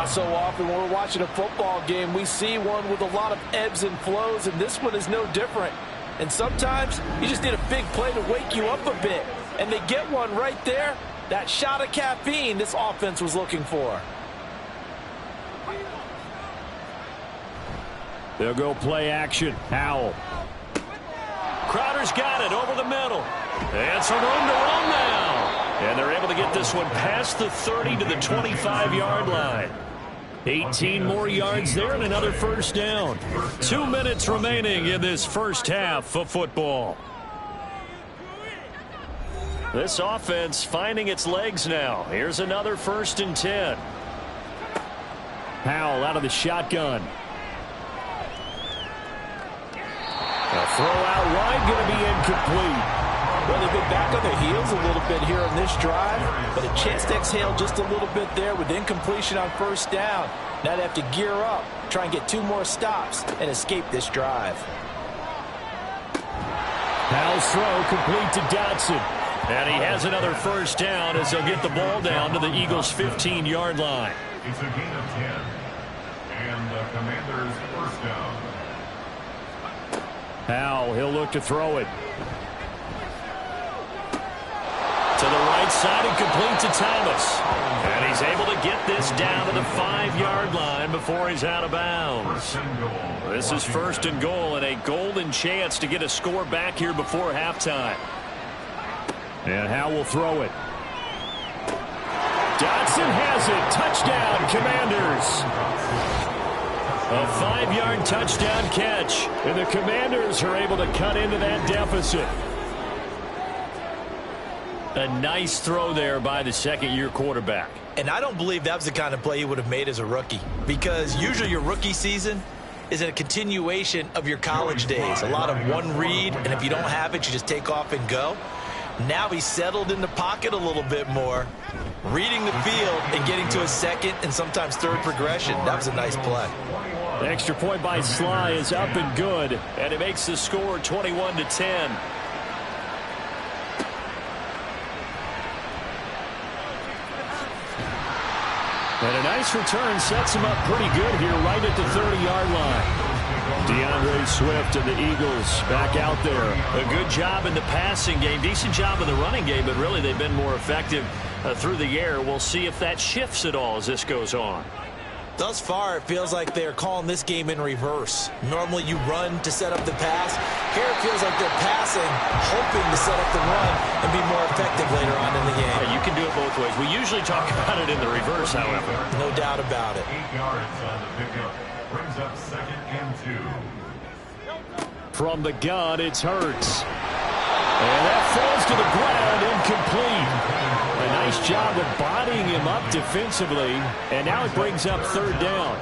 So often when we're watching a football game, we see one with a lot of ebbs and flows, and this one is no different. And sometimes you just need a big play to wake you up a bit. And they get one right there. That shot of caffeine this offense was looking for. They'll go play action. Howell. Crowder's got it over the middle. And some room to run now. And they're able to get this one past the 30 to the 25-yard line. 18 more yards there and another first down. 2 minutes remaining in this first half of football. This offense finding its legs now. Here's another 1st and 10. Howell out of the shotgun. A throw out wide going to be incomplete. Well, they've been back on their heels a little bit here on this drive, but a chance to exhale just a little bit there with incompletion on first down. Now they have to gear up, try and get 2 more stops, and escape this drive. Howell's throw complete to Dotson. And he has another first down as they'll get the ball down to the Eagles' 15-yard line. It's a gain of 10. And the Commanders' first down. Howell, he'll look to throw it. To the right side and complete to Thomas. And he's able to get this down to the 5-yard line before he's out of bounds. This is 1st and goal and a golden chance to get a score back here before halftime. And Howell will throw it. Dotson has it. Touchdown, Commanders. A 5-yard touchdown catch. And the Commanders are able to cut into that deficit. A nice throw there by the second-year quarterback. And I don't believe that was the kind of play he would have made as a rookie, because usually your rookie season is a continuation of your college days. A lot of one read, and if you don't have it, you just take off and go. Now he's settled in the pocket a little bit more, reading the field and getting to a second and sometimes third progression. That was a nice play. The extra point by Sly is up and good. And it makes the score 21-10. And a nice return sets him up pretty good here right at the 30-yard line. DeAndre Swift and the Eagles back out there. A good job in the passing game. Decent job in the running game, but really they've been more effective through the air. We'll see if that shifts at all as this goes on. Thus far, it feels like they're calling this game in reverse. Normally you run to set up the pass. Here it feels like they're passing, hoping to set up the run and be more effective later on in the game. Yeah, you can do it both ways. We usually talk about it in the reverse, however. No doubt about it. 8 yards on the pickup. Brings up 2nd and 2. From the gun, it's Hurts. And that falls to the ground, incomplete. A nice job of bodying him up defensively. And now it brings up 3rd down.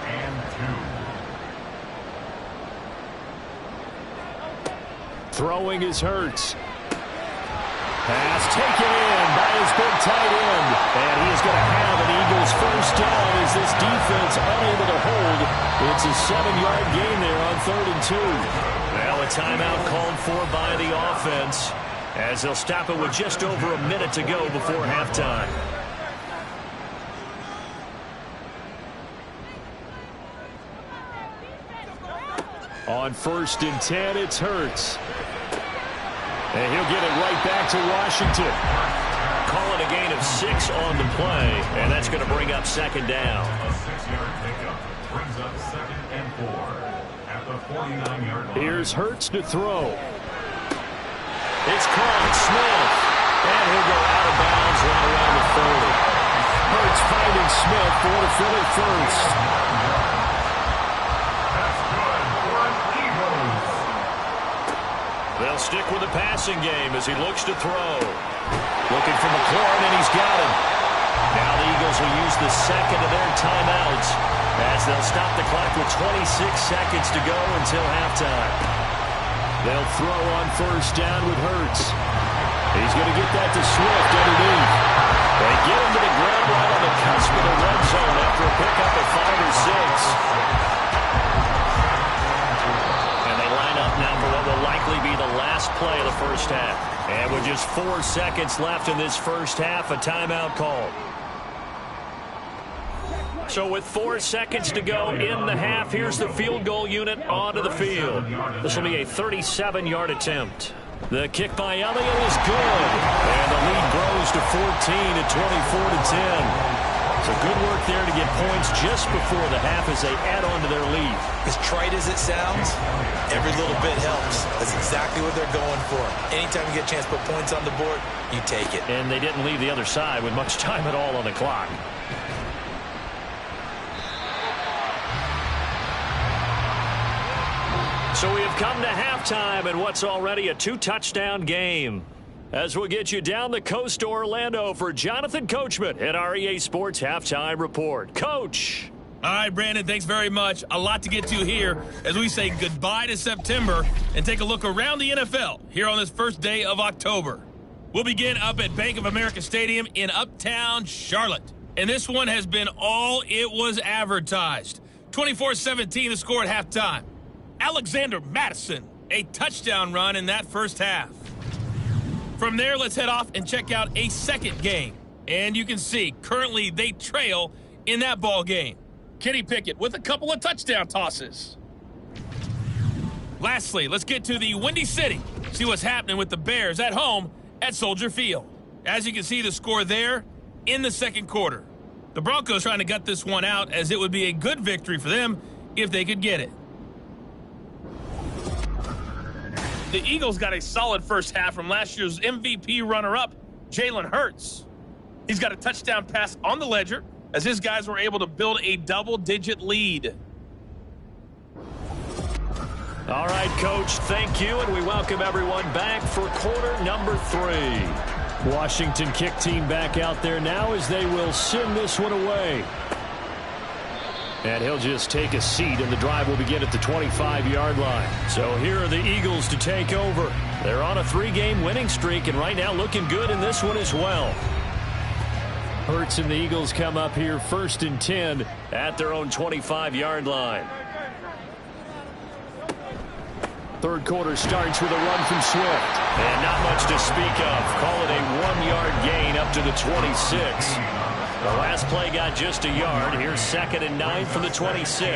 Throwing is Hurts. Pass taken in by his big tight end. And he is going to have an Eagles first down as this defense unable to hold. It's a 7-yard gain there on 3rd and 2. Well, a timeout called for by the offense as they'll stop it with just over a minute to go before halftime. On 1st and 10, it's Hurts. And he'll get it right back to Washington. Calling a gain of 6 on the play, and that's going to bring up 2nd down. A 6-yard pickup brings up 2nd and 4 at the 49-yard line. Here's Hurts to throw. It's caught. Smith. And he'll go out of bounds right around the 30. Hurts finding Smith for the Philly first. That's good for an Eagles. They'll stick with the passing game as he looks to throw. Looking for McLaurin, and he's got him. Now the Eagles will use the second of their timeouts as they'll stop the clock with 26 seconds to go until halftime. They'll throw on first down with Hurts. He's going to get that to Swift underneath. They get him to the ground right on the cusp of the red zone after a pickup of 5 or 6. And they line up now for what will likely be the last play just 4 seconds left in this first half. A timeout call. So with 4 seconds to go in the half, here's the field goal unit onto the field. This will be a 37-yard attempt. The kick by Elliott is good. And the lead grows to 14 at 24-10. So good work there to get points just before the half as they add on to their lead. As trite as it sounds, every little bit helps. That's exactly what they're going for. Anytime you get a chance to put points on the board, you take it. And they didn't leave the other side with much time at all on the clock. So we have come to halftime in what's already a 2-touchdown game. As we'll get you down the coast to Orlando for Jonathan Coachman at our EA Sports Halftime Report. Coach. All right, Brandon, thanks very much. A lot to get to here as we say goodbye to September and take a look around the NFL here on this first day of October. We'll begin up at Bank of America Stadium in Uptown Charlotte. And this one has been all it was advertised. 24-17 the score at halftime. Alexander Mattison, a touchdown run in that first half. From there, let's head off and check out a second game. And you can see, currently they trail in that ball game. Kenny Pickett with a couple of touchdown tosses. Lastly, let's get to the Windy City. See what's happening with the Bears at home at Soldier Field. As you can see, the score there in the second quarter. The Broncos trying to gut this one out as it would be a good victory for them if they could get it. The Eagles got a solid first half from last year's MVP runner-up, Jalen Hurts. He's got a touchdown pass on the ledger as his guys were able to build a double-digit lead. All right, Coach, thank you, and we welcome everyone back for quarter number 3. Washington kick team back out there now as they will send this one away. And he'll just take a seat, and the drive will begin at the 25-yard line. So here are the Eagles to take over. They're on a 3-game winning streak, and right now looking good in this one as well. Hurts and the Eagles come up here 1st and 10 at their own 25-yard line. Third quarter starts with a run from Swift. And not much to speak of. Call it a 1-yard gain up to the 26. The last play got just a yard. Here's 2nd and 9 from the 26.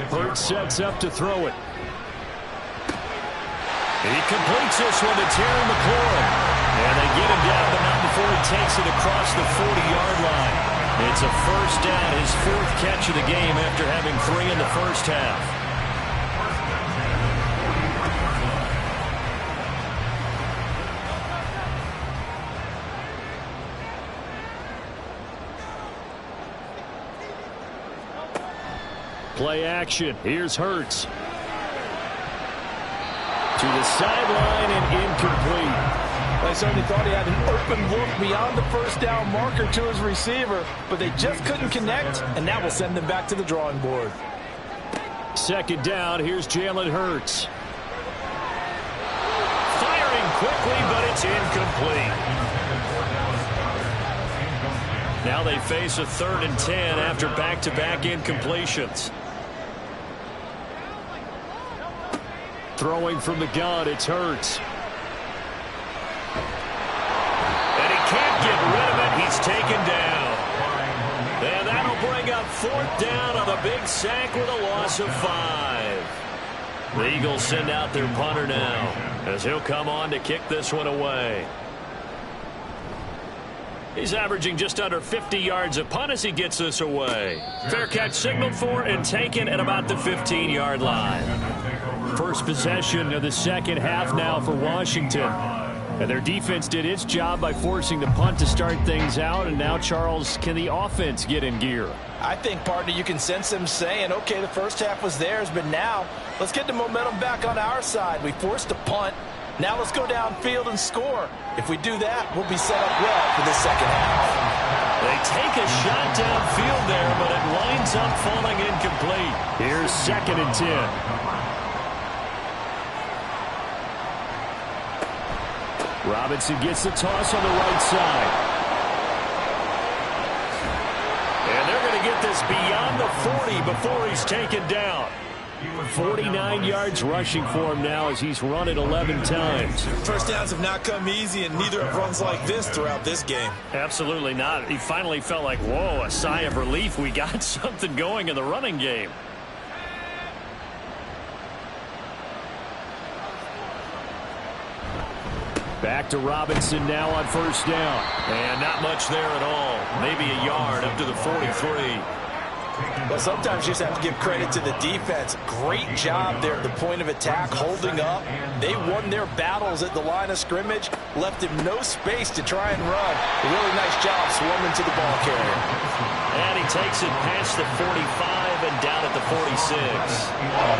Hurts sets up to throw it. He completes this one to Terry McLaurin. And they get him down, but not before he takes it across the 40-yard line. It's a first down, his 4th catch of the game after having 3 in the first half. Play action. Here's Hurts. To the sideline and incomplete. They certainly thought he had an open look beyond the first down marker to his receiver, but they just couldn't connect, and that will send them back to the drawing board. 2nd down. Here's Jalen Hurts. Firing quickly, but it's incomplete. Now they face a 3rd and 10 after back-to-back incompletions. Throwing from the gun, it's Hurts. And he can't get rid of it. He's taken down. And that'll bring up 4th down on a big sack with a loss of 5. The Eagles send out their punter now as he'll come on to kick this one away. He's averaging just under 50 yards a punt as he gets this away. Fair catch signaled for and taken at about the 15-yard line. First possession of the second half now for Washington. And their defense did its job by forcing the punt to start things out. And now, Charles, can the offense get in gear? I think, partner, you can sense them saying, okay, the first half was theirs, but now let's get the momentum back on our side. We forced a punt. Now let's go downfield and score. If we do that, we'll be set up well for this second half. They take a shot downfield there, but it winds up falling incomplete. Here's 2nd and 10. Robinson gets the toss on the right side. And they're going to get this beyond the 40 before he's taken down. 49 yards rushing for him now as he's run it 11 times. First downs have not come easy, and neither have runs like this throughout this game. Absolutely not. He finally felt like, whoa, a sigh of relief. We got something going in the running game. Back to Robinson now on first down. And not much there at all. Maybe a yard up to the 43. Well, sometimes you just have to give credit to the defense. Great job there at the point of attack, holding up. They won their battles at the line of scrimmage, left him no space to try and run. A really nice job swarming to the ball carrier. And he takes it past the 45 and down at the 46.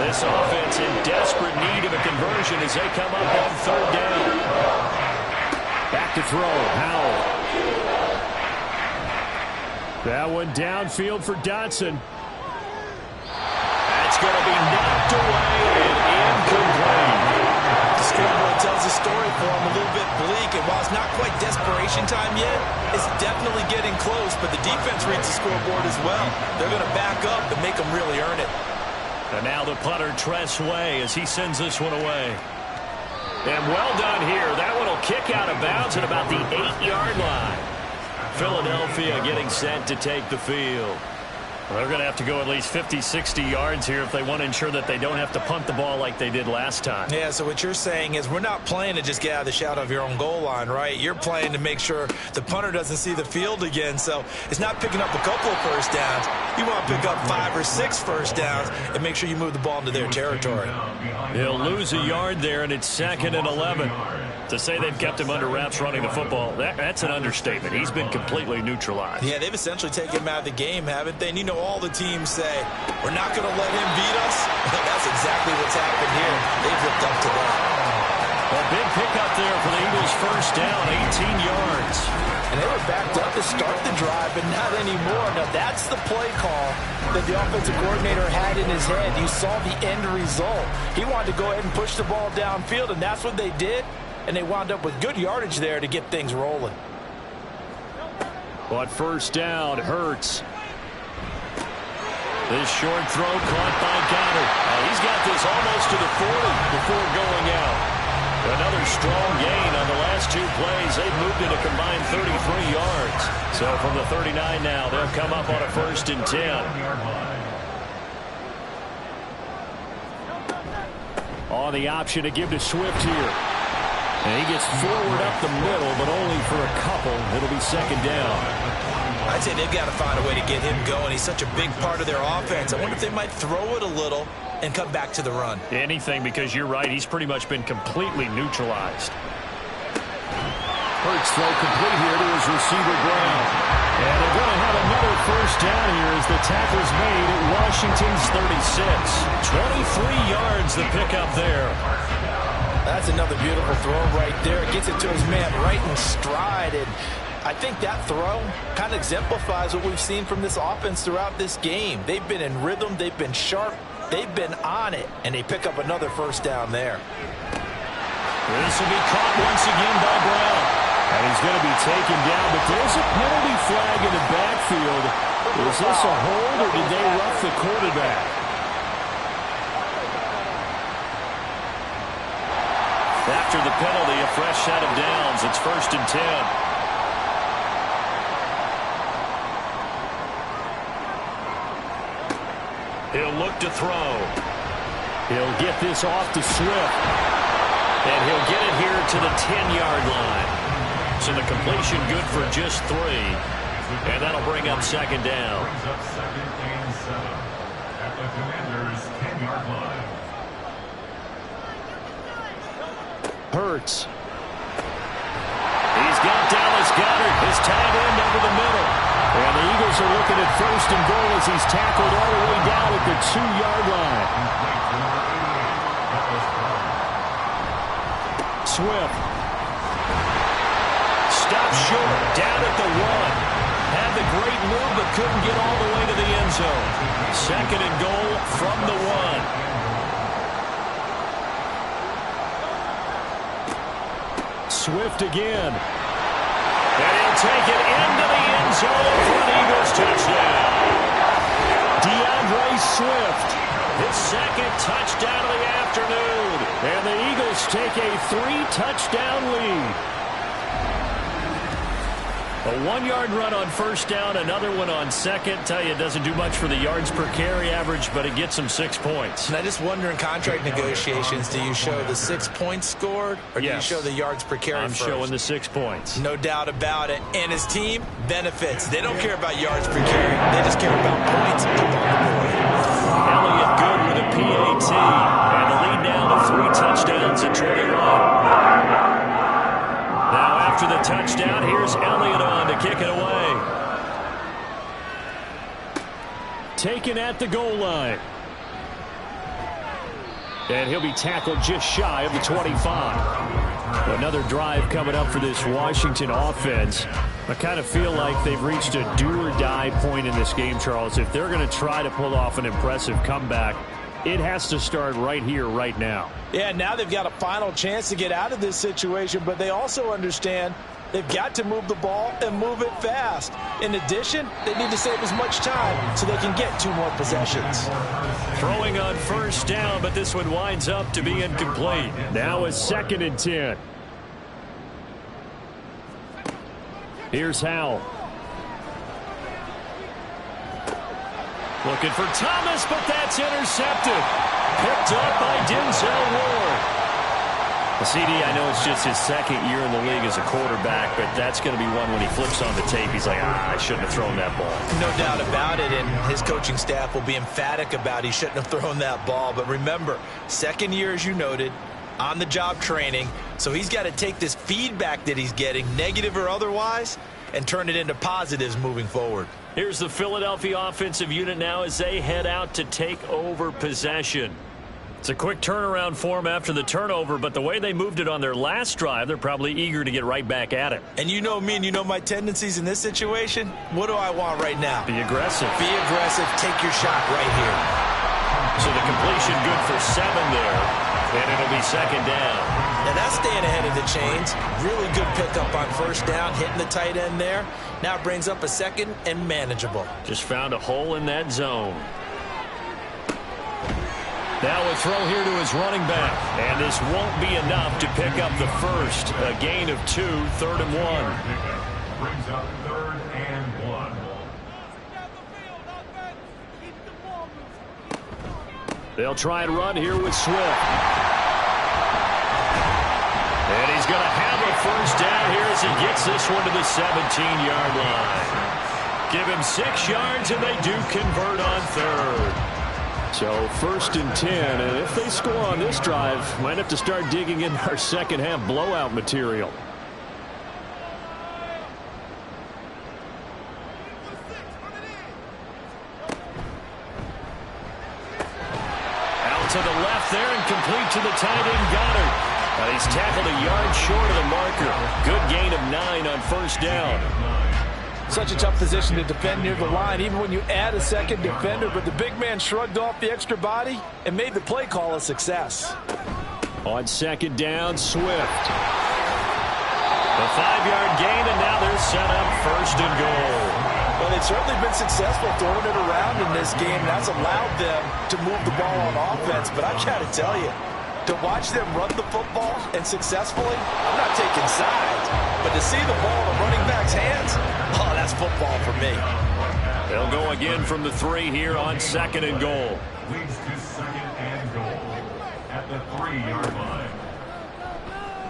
This offense in desperate need of a conversion as they come up on third down. Back to throw, Howell. That one downfield for Dotson. That's going to be knocked away and incomplete. The scoreboard tells a story for him, a little bit bleak, and while it's not quite desperation time yet, it's definitely getting close, but the defense reads the scoreboard as well. They're going to back up and make them really earn it. And now the punter, Tress Way, as he sends this one away. And well done here. That one will kick out of bounds at about the 8-yard line. Philadelphia getting set to take the field. Well, they're going to have to go at least 50, 60 yards here if they want to ensure that they don't have to punt the ball like they did last time. Yeah, so what you're saying is we're not playing to just get out of the shadow of your own goal line, right? You're playing to make sure the punter doesn't see the field again. So it's not picking up a couple of first downs. You want to pick up 5 or 6 first downs and make sure you move the ball into their territory. He'll lose a yard there, and it's 2nd and 11. To say they've kept him under wraps running the football, that's an understatement. He's been completely neutralized. Yeah, they've essentially taken him out of the game, haven't they? And you know, all the teams say, we're not going to let him beat us. That's exactly what's happened here. They've lived up to that. A big pickup there for the Eagles' first down, 18 yards. And they were backed up to start the drive, but not anymore. Now, that's the play call that the offensive coordinator had in his head. You saw the end result. He wanted to go ahead and push the ball downfield, and that's what they did. And they wound up with good yardage there to get things rolling. But first down, Hurts. This short throw caught by Goddard. He's got this almost to the 40 before going out. Another strong gain on the last 2 plays. They've moved it a combined 33 yards. So from the 39 now, they'll come up on a 1st and 10. On the option to give to Swift here. And he gets forward up the middle, but only for a couple. It'll be 2nd down. I'd say they've got to find a way to get him going. He's such a big part of their offense. I wonder if they might throw it a little and come back to the run. Anything, because you're right. He's pretty much been completely neutralized. Hurts throw complete here to his receiver, Brown. And they're going to have another first down here as the tackle's made at Washington's 36. 23 yards the pickup there. That's another beautiful throw right there. It gets it to his man right in stride. And I think that throw kind of exemplifies what we've seen from this offense throughout this game. They've been in rhythm. They've been sharp. They've been on it. And they pick up another first down there. This will be caught once again by Brown. And he's going to be taken down. But there's a penalty flag in the backfield. Is this a hold or did they rough the quarterback? After the penalty, a fresh set of downs. It's 1st and 10. He'll look to throw. He'll get this off to Swift. And he'll get it here to the 10-yard line. So the completion good for just 3. And that'll bring up 2nd down. Brings up 2nd and 7 at the Commanders' 10-yard line. Hurts. He's got Dallas Goedert, his tight end, over the middle. And the Eagles are looking at 1st and goal as he's tackled all the way down at the 2-yard line. Swift. Stop short, down at the 1. Had the great move, but couldn't get all the way to the end zone. 2nd and goal from the 1. Swift again. And he'll take it into the end zone for an Eagles touchdown. DeAndre Swift his second touchdown of the afternoon. And the Eagles take a 3-touchdown lead. A 1-yard run on first down, another one on second. Tell you, it doesn't do much for the yards per carry average, but it gets them 6 points. And I just wonder in contract negotiations, do you show the 6 points scored, or do you show the yards per carry I'm first? showing the 6 points. No doubt about it. And his team benefits. They don't care about yards per carry. They just care about points up on the board. Elliott good with a PAT. And the lead now to 3 touchdowns at 21. Now after the touchdown, here's Elliott on to kick it away. Taken at the goal line. And he'll be tackled just shy of the 25. Another drive coming up for this Washington offense. I kind of feel like they've reached a do-or-die point in this game, Charles. If they're going to try to pull off an impressive comeback, it has to start right here, right now. Yeah, now they've got a final chance to get out of this situation, but they also understand they've got to move the ball and move it fast. In addition, they need to save as much time so they can get 2 more possessions. Throwing on first down, but this one winds up to be incomplete. Now a 2nd and 10. Here's Howell. Looking for Thomas, but that's intercepted. Picked up by Denzel Ward. CD, I know it's just his 2nd year in the league as a quarterback, but that's going to be one when he flips on the tape, he's like, I shouldn't have thrown that ball. No doubt about it, and his coaching staff will be emphatic about he shouldn't have thrown that ball. But remember, 2nd year, as you noted, on-the-job training, so he's got to take this feedback that he's getting, negative or otherwise, and turn it into positives moving forward. Here's the Philadelphia offensive unit now as they head out to take over possession. It's a quick turnaround for them after the turnover, but the way they moved it on their last drive, they're probably eager to get right back at it. And you know me and you know my tendencies in this situation. What do I want right now? Be aggressive. Be aggressive. Take your shot right here. So the completion good for 7 there, and it'll be 2nd down. Now that's staying ahead of the chains. Really good pickup on first down, hitting the tight end there. Now it brings up a 2nd and manageable. Just found a hole in that zone. Now a throw here to his running back. And this won't be enough to pick up the first. A gain of 2, 3rd and 1. Brings up 3rd and 1. They'll try and run here with Swift. And he's going to have a first down here as he gets this one to the 17-yard line. Give him 6 yards, and they do convert on 3rd. So 1st and 10, and if they score on this drive, might have to start digging in our second-half blowout material. Out to the left there and complete to the tight end Goddard. He's tackled a yard short of the marker. Good gain of 9 on first down. Such a tough position to defend near the line, even when you add a 2nd defender, but the big man shrugged off the extra body and made the play call a success. On 2nd down, Swift. A 5-yard gain, and now they're set up 1st and goal. Well, they've certainly been successful throwing it around in this game. That's allowed them to move the ball on offense, but I've got to tell you, to watch them run the football and successfully, I'm not taking sides, but to see the ball in the running back's hands, oh, that's football for me. They'll go again from the 3 here on 2nd and goal. Leads to 2nd and goal at the 3-yard line.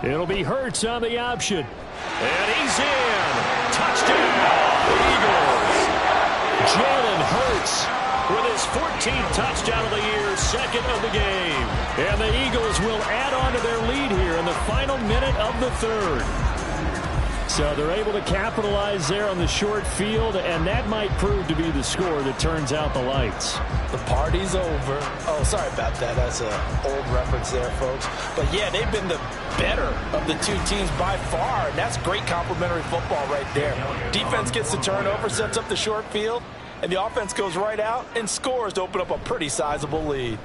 It'll be Hurts on the option. And he's in. Touchdown, Eagles. Jalen Hurts with his 14th touchdown of the year, 2nd of the game. And the Eagles will add on to their lead here in the final minute of the 3rd. So they're able to capitalize there on the short field, and that might prove to be the score that turns out the lights. The party's over. Oh, sorry about that. That's an old reference there, folks. But, yeah, they've been the better of the 2 teams by far, and that's great complimentary football right there. Defense gets the turnover, sets up the short field, and the offense goes right out and scores to open up a pretty sizable lead.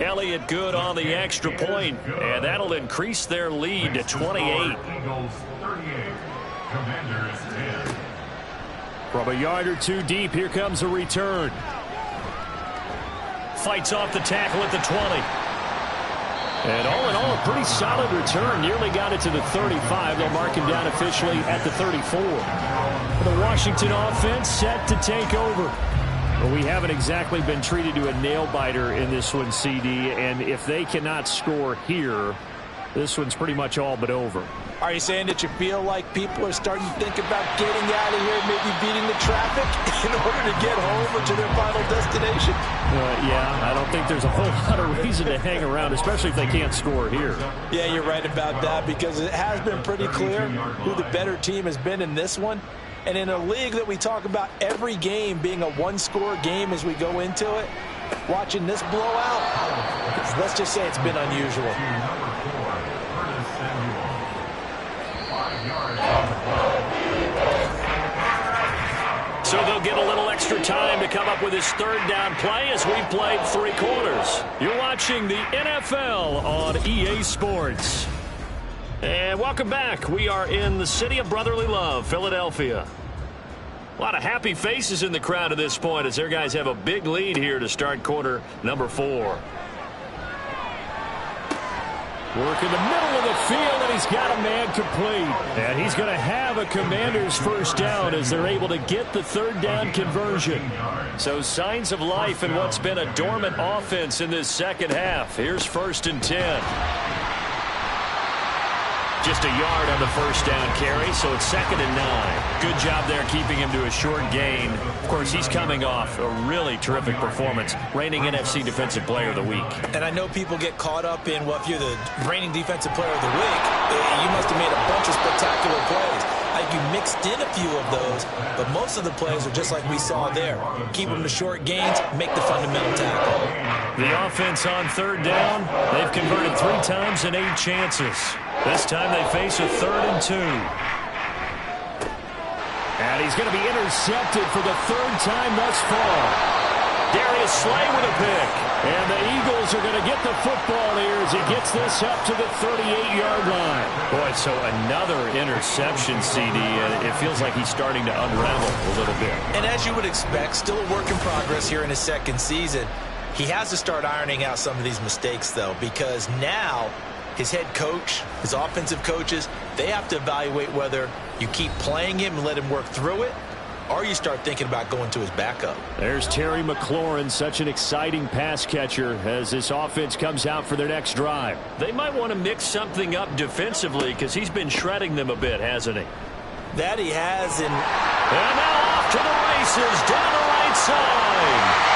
Elliott good on the extra point, and that'll increase their lead to 28. Eagles 38, Commanders 10. From a yard or 2 deep, here comes a return. fights off the tackle at the 20. And all in all, a pretty solid return. Nearly got it to the 35. They'll mark him down officially at the 34. The Washington offense set to take over. Well, we haven't exactly been treated to a nail-biter in this one, CD. And if they cannot score here, this one's pretty much all but over. Are you saying that you feel like people are starting to think about getting out of here, maybe beating the traffic in order to get home or to their final destination? Yeah, I don't think there's a whole lot of reason to hang around, especially if they can't score here. Yeah, you're right about that, because it has been pretty clear who the better team has been in this one. And in a league that we talk about every game being a one-score game as we go into it, watching this blowout, let's just say it's been unusual. So they'll get a little extra time to come up with his third down play as we've played 3 quarters. You're watching the NFL on EA Sports. And welcome back. We are in the city of brotherly love, Philadelphia. A lot of happy faces in the crowd at this point as their guys have a big lead here to start quarter number 4. Work in the middle of the field, and he's got a man complete. And he's going to have a Commander's first down as they're able to get the third down conversion. So signs of life in what's been a dormant offense in this second half. Here's 1st and 10. Just a yard on the first down carry, so it's 2nd and 9. Good job there keeping him to a short gain. Of course, he's coming off a really terrific performance, reigning NFC Defensive Player of the Week. And I know people get caught up in, well, if you're the reigning Defensive Player of the Week, you must have made a bunch of spectacular plays. I think you mixed in a few of those, but most of the plays are just like we saw there. Keep them to short gains, make the fundamental tackle. The offense on third down, they've converted 3 times in 8 chances. This time they face a 3rd and 2. And he's going to be intercepted for the 3rd time thus far. Darius Slay with a pick. And the Eagles are going to get the football here as he gets this up to the 38-yard line. Boy, so another interception, CD. And it feels like he's starting to unravel a little bit. And as you would expect, still a work in progress here in his 2nd season. He has to start ironing out some of these mistakes, though, because now his head coach, his offensive coaches, they have to evaluate whether you keep playing him and let him work through it, or you start thinking about going to his backup. There's Terry McLaurin, such an exciting pass catcher as this offense comes out for their next drive. They might want to mix something up defensively because he's been shredding them a bit, hasn't he? That he has. And now off to the races down the right side.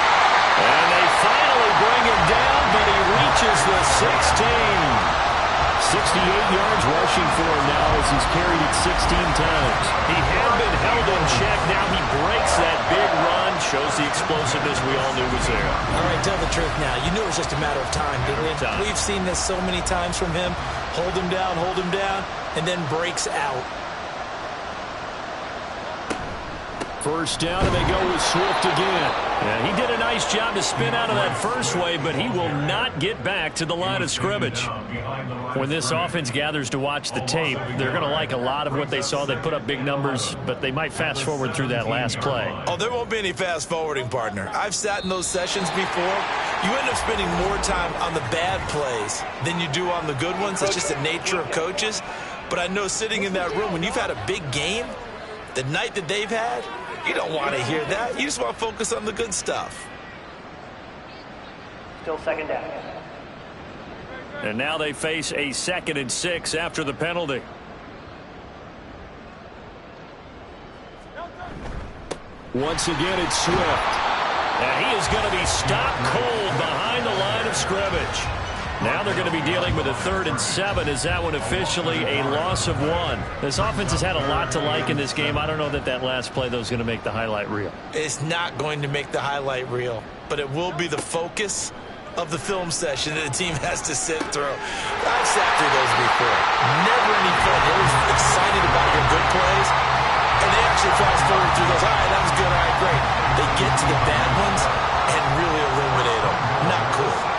And they finally bring him down, but he reaches the 16. 68 yards rushing for him now as he's carried it 16 times. He had been held in check. Now he breaks that big run. Shows the explosiveness we all knew was there. All right, tell the truth now. You knew it was just a matter of time, didn't you? We've seen this so many times from him. Hold him down, and then breaks out. First down, and they go with Swift again. Yeah, he did a nice job to spin out of that first wave, but he will not get back to the line of scrimmage. When this offense gathers to watch the tape, they're going to like a lot of what they saw. They put up big numbers, but they might fast forward through that last play. Oh, there won't be any fast forwarding, partner. I've sat in those sessions before. You end up spending more time on the bad plays than you do on the good ones. It's just the nature of coaches. But I know sitting in that room, when you've had a big game, the night that they've had, you don't want to hear that. You just want to focus on the good stuff. Still 2nd down. And now they face a 2nd and 6 after the penalty. Once again, it's Swift. And he is going to be stopped cold behind the line of scrimmage. Now they're going to be dealing with a 3rd and 7. Is that one officially a loss of 1? This offense has had a lot to like in this game. I don't know that last play, though, is going to make the highlight reel. It's not going to make the highlight reel, but it will be the focus of the film session that the team has to sit through. I've sat through those before. Never any fun. You're always excited about your good plays, and they actually fast forward through those. All right, that was good. All right, great. They get to the bad ones and really illuminate them. Not cool.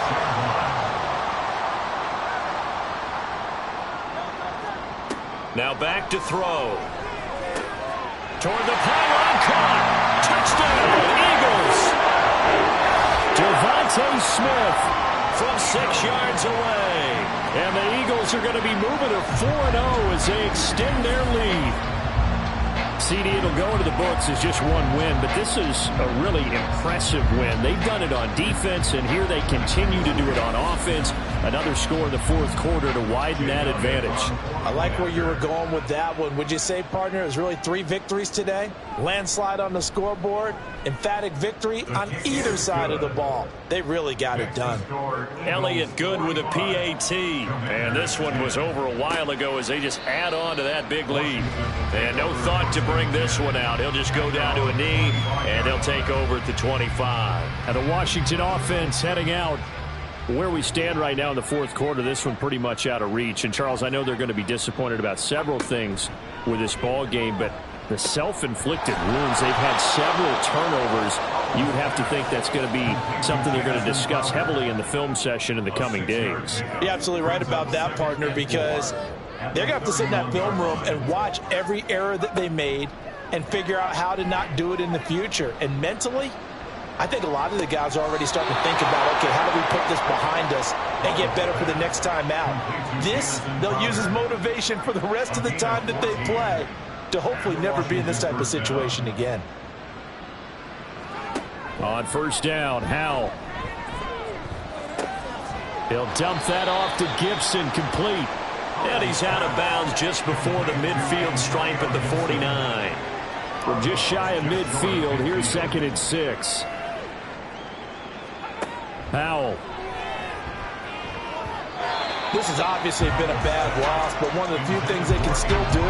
Now back to throw. Toward the pylon, caught. Touchdown, Eagles. Devontae DeVonta Smith from 6 yards away. And the Eagles are going to be moving to 4-0 as they extend their lead. CD, it'll go into the books as just one win, but this is a really impressive win. They've done it on defense, and here they continue to do it on offense. Another score in the fourth quarter to widen that advantage. I like where you were going with that one. Would you say, partner, it was really 3 victories today? Landslide on the scoreboard, emphatic victory on either side of the ball. They really got it done. Elliott Good with a PAT. And this one was over a while ago as they just add on to that big lead. And no thought to bring this one out. He'll just go down to a knee, and they'll take over at the 25. And the Washington offense heading out. Where we stand right now in the fourth quarter, this one pretty much out of reach. And, Charles, I know they're going to be disappointed about several things with this ball game, but the self-inflicted wounds, they've had several turnovers. You would have to think that's going to be something they're going to discuss heavily in the film session in the coming days. You're absolutely right about that, partner, because they're going to have to sit in that film room and watch every error that they made and figure out how to not do it in the future. And mentally, I think a lot of the guys are already starting to think about, okay, how do we put this behind us and get better for the next time out? This, they'll use as motivation for the rest of the time that they play to hopefully never be in this type of situation again. On first down, Howell. He'll dump that off to Gibson, complete. And he's out of bounds just before the midfield stripe at the 49. From just shy of midfield, here's 2nd and 6. Howell. This has obviously been a bad loss, but one of the few things they can still do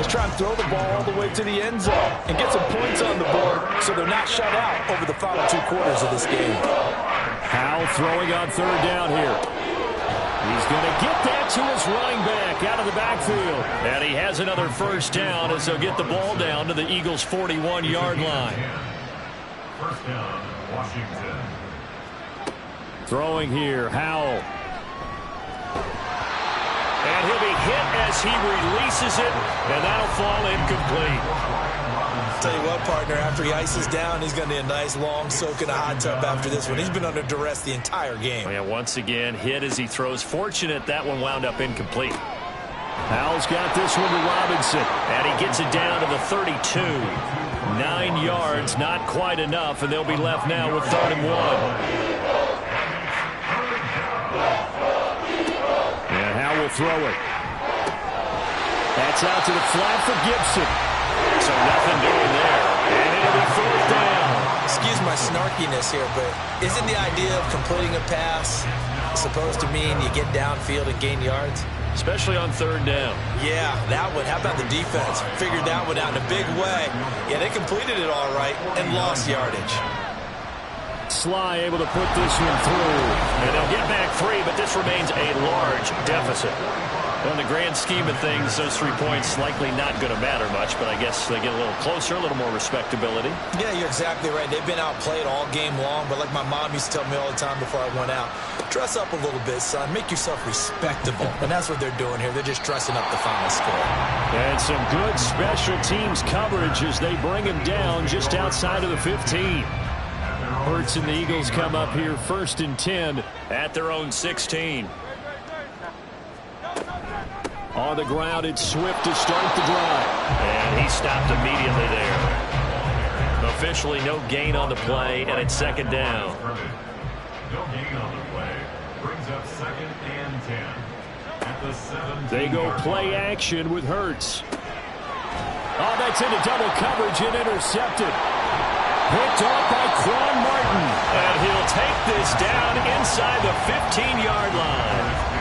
is try and throw the ball all the way to the end zone and get some points on the board so they're not shut out over the final 2 quarters of this game. Howell throwing on third down here. He's going to get that to his running back out of the backfield. And he has another first down as they'll get the ball down to the Eagles' 41-yard line. First down, Washington. Throwing here, Howell. And he'll be hit as he releases it, and that'll fall incomplete. Tell you what, partner, after he ices down, he's going to need a nice long soak in a hot tub after this one. He's been under duress the entire game. Yeah, once again, hit as he throws. Fortunate that one wound up incomplete. Howell's got this one to Robinson. And he gets it down to the 32. 9 yards, not quite enough, and they'll be left now with 3rd and 1. And Howell will throw it. That's out to the flat for Gibson. So nothing doing there. And it'll be 4th down. Excuse my snarkiness here, but isn't the idea of completing a pass supposed to mean you get downfield and gain yards? Especially on 3rd down. Yeah, that one. How about the defense? Figured that one out in a big way. Yeah, they completed it all right and lost yardage. Sly able to put this one through. And they'll get back 3, but this remains a large deficit. Well, in the grand scheme of things, those 3 points likely not going to matter much, but I guess they get a little closer, a little more respectability. Yeah, you're exactly right. They've been outplayed all game long, but like my mom used to tell me all the time before I went out, dress up a little bit, son. Make yourself respectable. And that's what they're doing here. They're just dressing up the final score. And some good special teams coverage as they bring him down just outside of the 15. Hurts and the Eagles come up here 1st and 10 at their own 16. On the ground, it's Swift to start the drive. And he stopped immediately there. Officially no gain on the play, and it's 2nd down. No gain on the play. Brings up 2nd and 10. At the 17. They go play action with Hurts. Oh, that's into double coverage and intercepted. Picked off by Quan Martin. And he'll take this down inside the 15-yard line.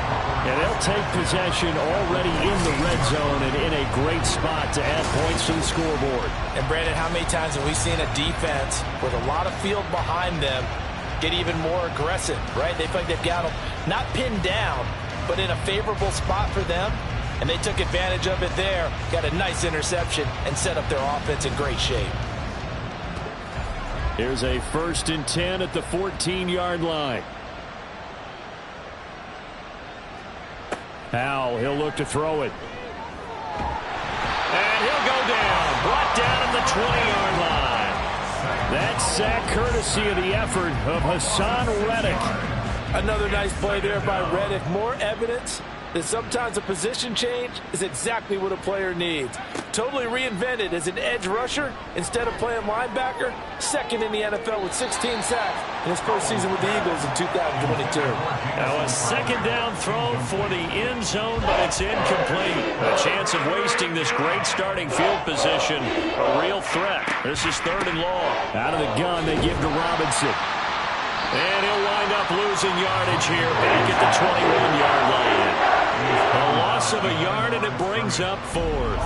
And they'll take possession already in the red zone and in a great spot to add points to the scoreboard. And, Brandon, how many times have we seen a defense with a lot of field behind them get even more aggressive, right? They feel like they've got them not pinned down, but in a favorable spot for them. And they took advantage of it there, got a nice interception, and set up their offense in great shape. Here's a 1st and 10 at the 14-yard line. Howell, he'll look to throw it. And he'll go down. Brought down at the 20-yard line. That's sack courtesy of the effort of Hassan Reddick. Another nice play there by Reddick. More evidence that sometimes a position change is exactly what a player needs. Totally reinvented as an edge rusher instead of playing linebacker. Second in the NFL with 16 sacks in his first season with the Eagles in 2022. Now a second down throw for the end zone, but it's incomplete. A chance of wasting this great starting field position. A real threat. This is 3rd and long. Out of the gun, they give to Robinson. And he'll wind up losing yardage here back at the 21-yard line. A loss of a yard, and it brings up 4th.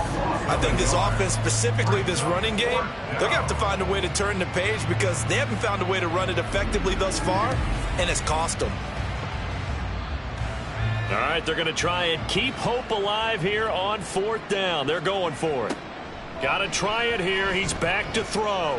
I think this offense, specifically this running game, they're going to have to find a way to turn the page because they haven't found a way to run it effectively thus far, and it's cost them. All right, they're going to try and keep hope alive here on 4th down. They're going for it. Got to try it here. He's back to throw.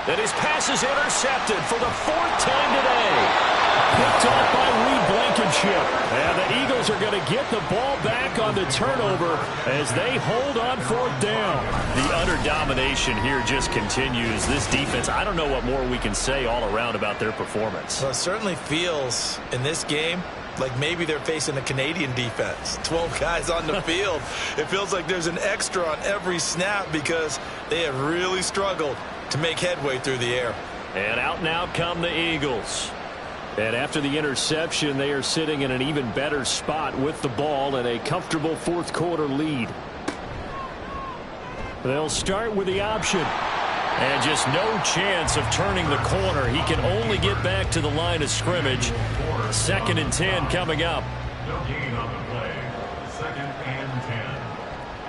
And his pass is intercepted for the 4th time today. Picked off by Reed Blankenship. And the Eagles are going to get the ball back on the turnover as they hold on 4th down. The utter domination here just continues. This defense, I don't know what more we can say all around about their performance. Well, it certainly feels in this game like maybe they're facing a Canadian defense. 12 guys on the field. It feels like there's an extra on every snap because they have really struggled to make headway through the air. And out come the Eagles. And after the interception, they are sitting in an even better spot with the ball and a comfortable 4th quarter lead. They'll start with the option. And just no chance of turning the corner. He can only get back to the line of scrimmage. 2nd and 10 coming up. No gain on the play. 2nd and 10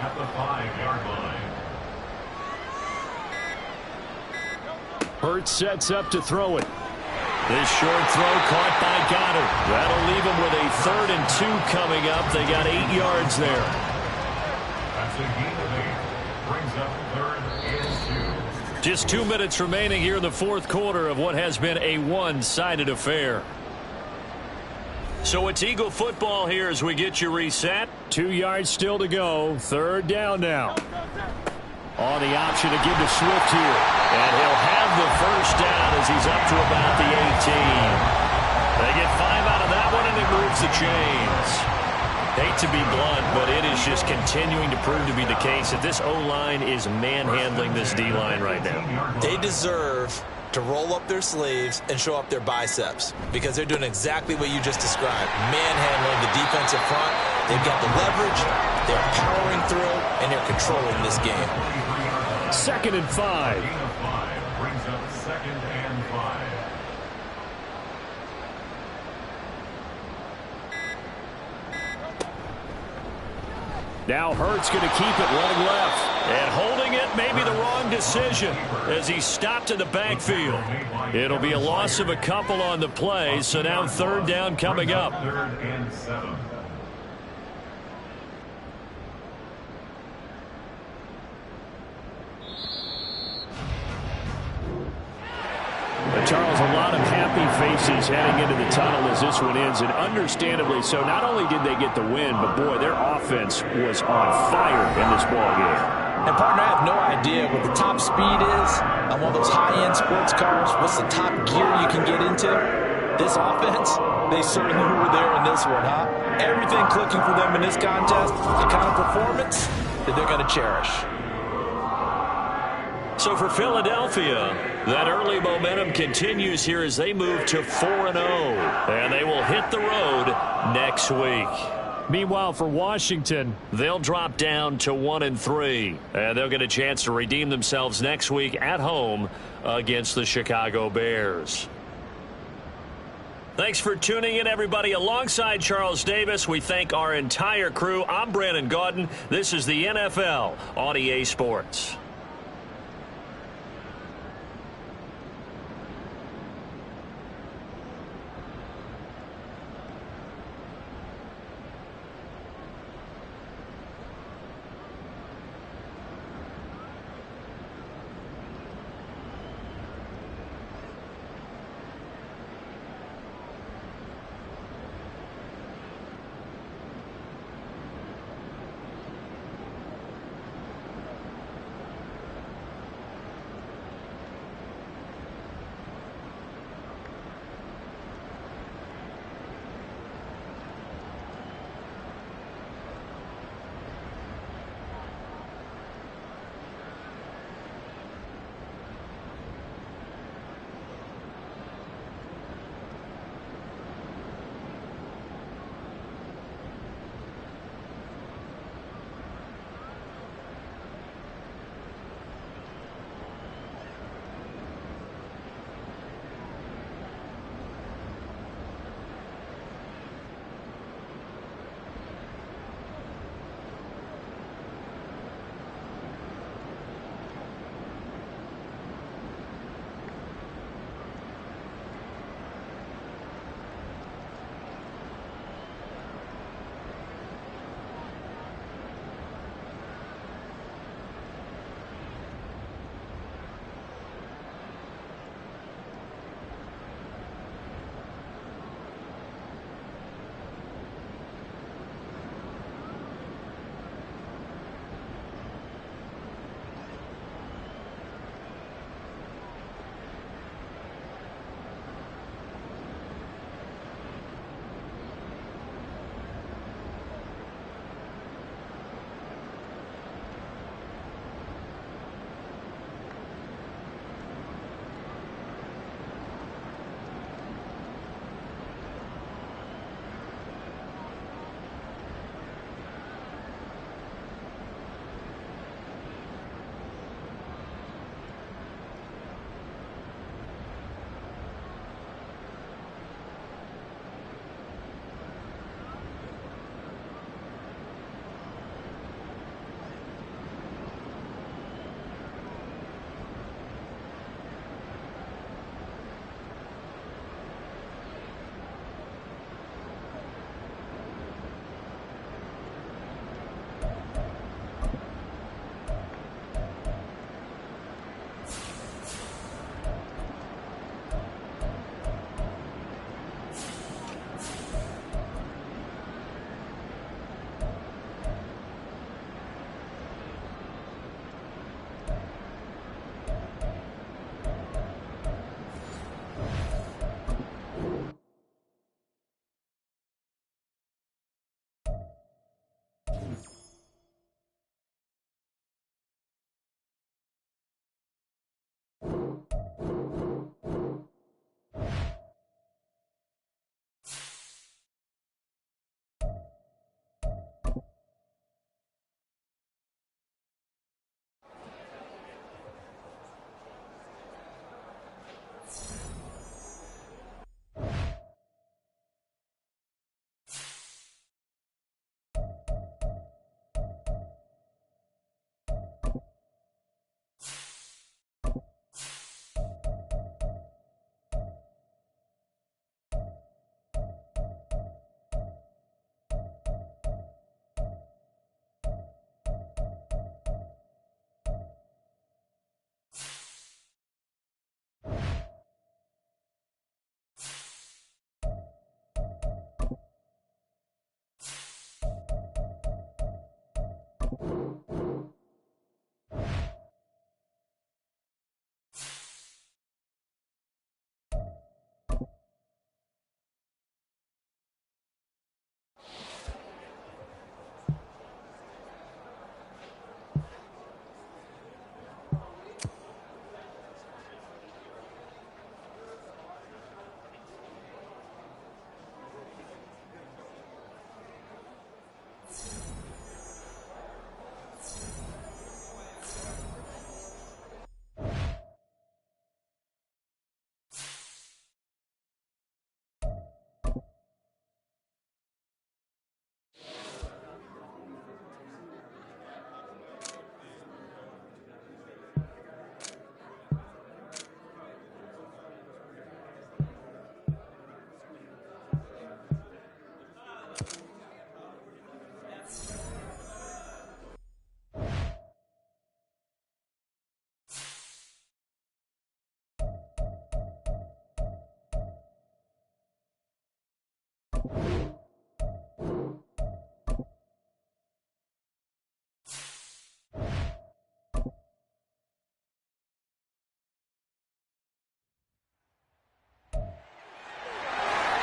at the 5-yard line. Hurts sets up to throw it. This short throw caught by Goddard. That'll leave him with a 3rd and 2 coming up. They got 8 yards there. That's a gain of 8. Brings up 3rd and 2. Just 2 minutes remaining here in the 4th quarter of what has been a one-sided affair. So it's Eagle football here as we get you reset. 2 yards still to go. 3rd down now. On the option to give to Swift here. And he'll have the 1st down as he's up to about the 18. They get 5 out of that one, and it moves the chains. Hate to be blunt, but it is just continuing to prove to be the case that this O-line is manhandling this D-line right now. They deserve to roll up their sleeves and show up their biceps because they're doing exactly what you just described. Manhandling the defensive front. They've got the leverage. They're powering through, and they're controlling this game. 2nd and 5. Gain of 5 brings up 2nd and 5. Now Hurts going to keep it running left. And holding it may be the wrong decision as he stopped in the backfield. It'll be a loss of a couple on the play, so now 3rd down coming up. 3rd and 7. Charles, a lot of happy faces heading into the tunnel as this one ends, and understandably so. Not only did they get the win, but boy, their offense was on fire in this ball game. And partner, I have no idea what the top speed is on one of those high-end sports cars. What's the top gear you can get into? This offense, they certainly were there in this one, huh? Everything clicking for them in this contest, the kind of performance that they're going to cherish. So for Philadelphia, that early momentum continues here as they move to 4-0. And they will hit the road next week. Meanwhile, for Washington, they'll drop down to 1-3. And they'll get a chance to redeem themselves next week at home against the Chicago Bears. Thanks for tuning in, everybody. Alongside Charles Davis, we thank our entire crew. I'm Brandon Gaudin. This is the NFL on EA Sports.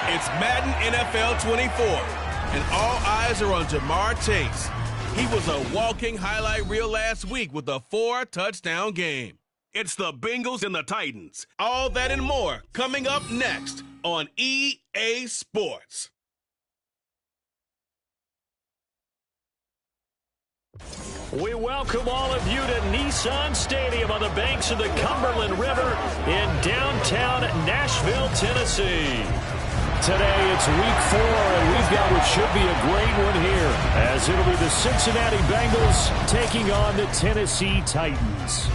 It's Madden NFL 24, and all eyes are on Jamar Chase. He was a walking highlight reel last week with a 4-touchdown game. It's the Bengals and the Titans. All that and more coming up next on EA Sports. We welcome all of you to Nissan Stadium on the banks of the Cumberland River in downtown Nashville, Tennessee. Today it's week 4, and we've got what should be a great one here, as it'll be the Cincinnati Bengals taking on the Tennessee Titans.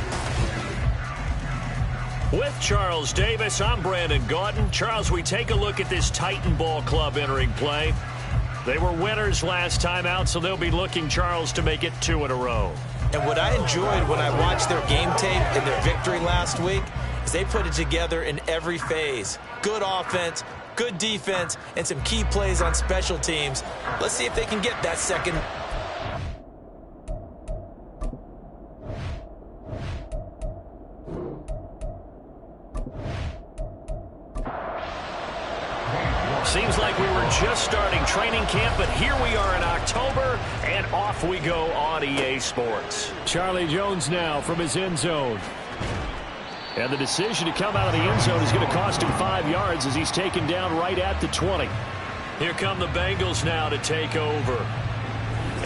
With Charles Davis, I'm Brandon Gaudin. Charles, we take a look at this Titan Ball Club entering play. They were winners last time out, so they'll be looking, Charles, to make it 2 in a row. And what I enjoyed when I watched their game tape in their victory last week is they put it together in every phase. Good offense, good defense, and some key plays on special teams. Let's see if they can get that second. Seems like we were just starting training camp, but here we are in October, and off we go on EA Sports. Charlie Jones now from his end zone. And the decision to come out of the end zone is going to cost him 5 yards as he's taken down right at the 20. Here come the Bengals now to take over.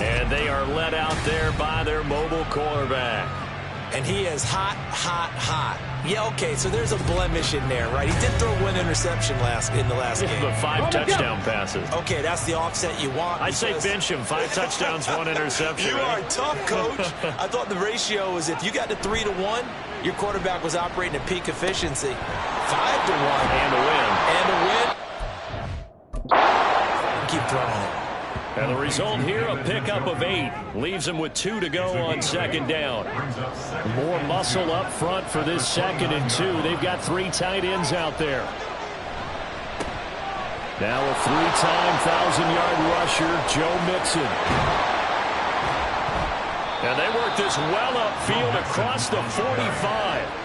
And they are led out there by their mobile quarterback. And he is hot, hot, hot. Yeah, okay, so there's a blemish in there, right? He did throw 1 interception in the last game. But 5 touchdown passes. Okay, that's the offset you want. I'd say bench him. 5 touchdowns, 1 interception. You are tough, coach. I thought the ratio was if you got to 3-1, your quarterback was operating at peak efficiency. 5-1. And a win. Keep throwing it. And the result here, a pickup of 8. Leaves him with 2 to go on second down. More muscle up front for this 2nd and 2. They've got 3 tight ends out there. Now a 3-time 1,000-yard rusher, Joe Mixon. And they work this well upfield across the 45.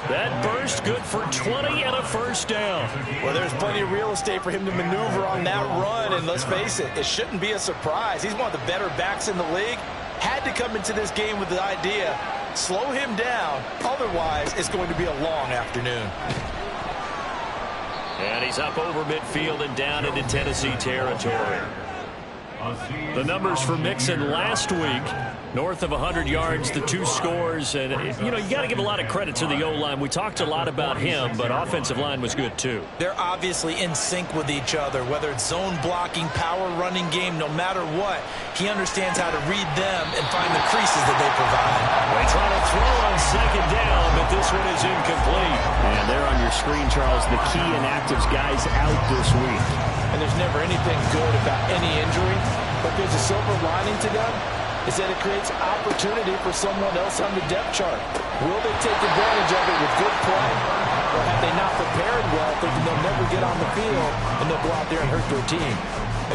That burst good for 20 and a first down. Well, there's plenty of real estate for him to maneuver on that run, and let's face it, it shouldn't be a surprise. He's one of the better backs in the league. Had to come into this game with the idea, slow him down, otherwise it's going to be a long afternoon. And he's up over midfield and down into Tennessee territory. The numbers for Mixon last week, north of 100 yards, the 2 scores. And, you know, you got to give a lot of credit to the O-line. We talked a lot about him, but offensive line was good, too. They're obviously in sync with each other, whether it's zone blocking, power running game, no matter what. He understands how to read them and find the creases that they provide. They try to throw on second down, but this one is incomplete. And there on your screen, Charles, the key inactives guys out this week. And there's never anything good about any injury, but there's a silver lining to them, is that it creates opportunity for someone else on the depth chart. Will they take advantage of it with good play, or have they not prepared well, thinking they'll never get on the field, and they'll go out there and hurt their team?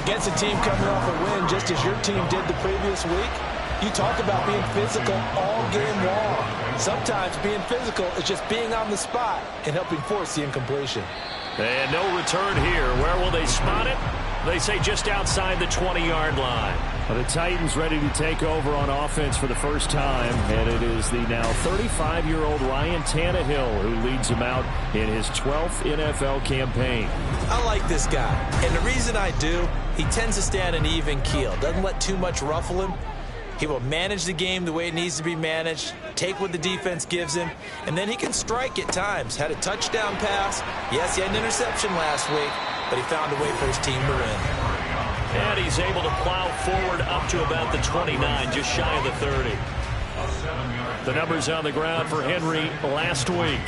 Against a team coming off a win, just as your team did the previous week, You talk about being physical all game long. Sometimes being physical is just being on the spot and helping force the incompletion. And no return here. Where will they spot it? They say just outside the 20-yard line. Well, the Titans ready to take over on offense for the first time, and it is the now 35-year-old Ryan Tannehill who leads them out in his 12th NFL campaign. I like this guy, and the reason I do, he tends to stand an even keel, doesn't let too much ruffle him. He will manage the game the way it needs to be managed, take what the defense gives him, and then he can strike at times. Had a touchdown pass. Yes, he had an interception last week, but he found a way for his team to win. And he's able to plow forward up to about the 29, just shy of the 30. The numbers on the ground for Henry last week.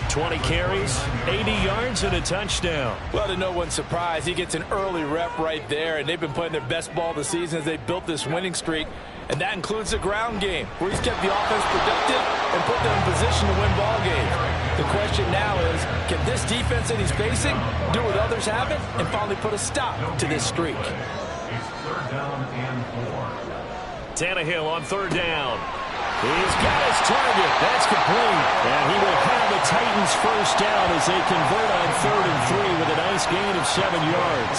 20 carries, 80 yards, and a touchdown. Well, to no one's surprise, he gets an early rep right there, and they've been playing their best ball this season as they built this winning streak. And that includes the ground game, where he's kept the offense productive and put them in position to win ball games. The question now is, can this defense that he's facing do what others haven't and finally put a stop to this streak? It's third down and 4. Tannehill on third down. He's got his target. That's complete. And he will have the Titans first down as they convert on 3rd and 3 with a nice gain of 7 yards.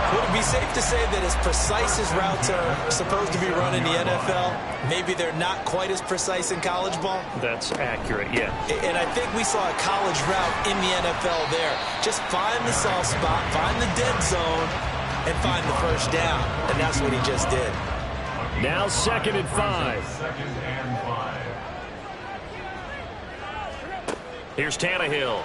Would it be safe to say that as precise as routes are supposed to be run in the NFL, maybe they're not quite as precise in college ball? That's accurate, yeah. And I think we saw a college route in the NFL there. Just find the soft spot, find the dead zone, and find the first down. And that's what he just did. Now 2nd and 5. 2nd and 5. Here's Tannehill.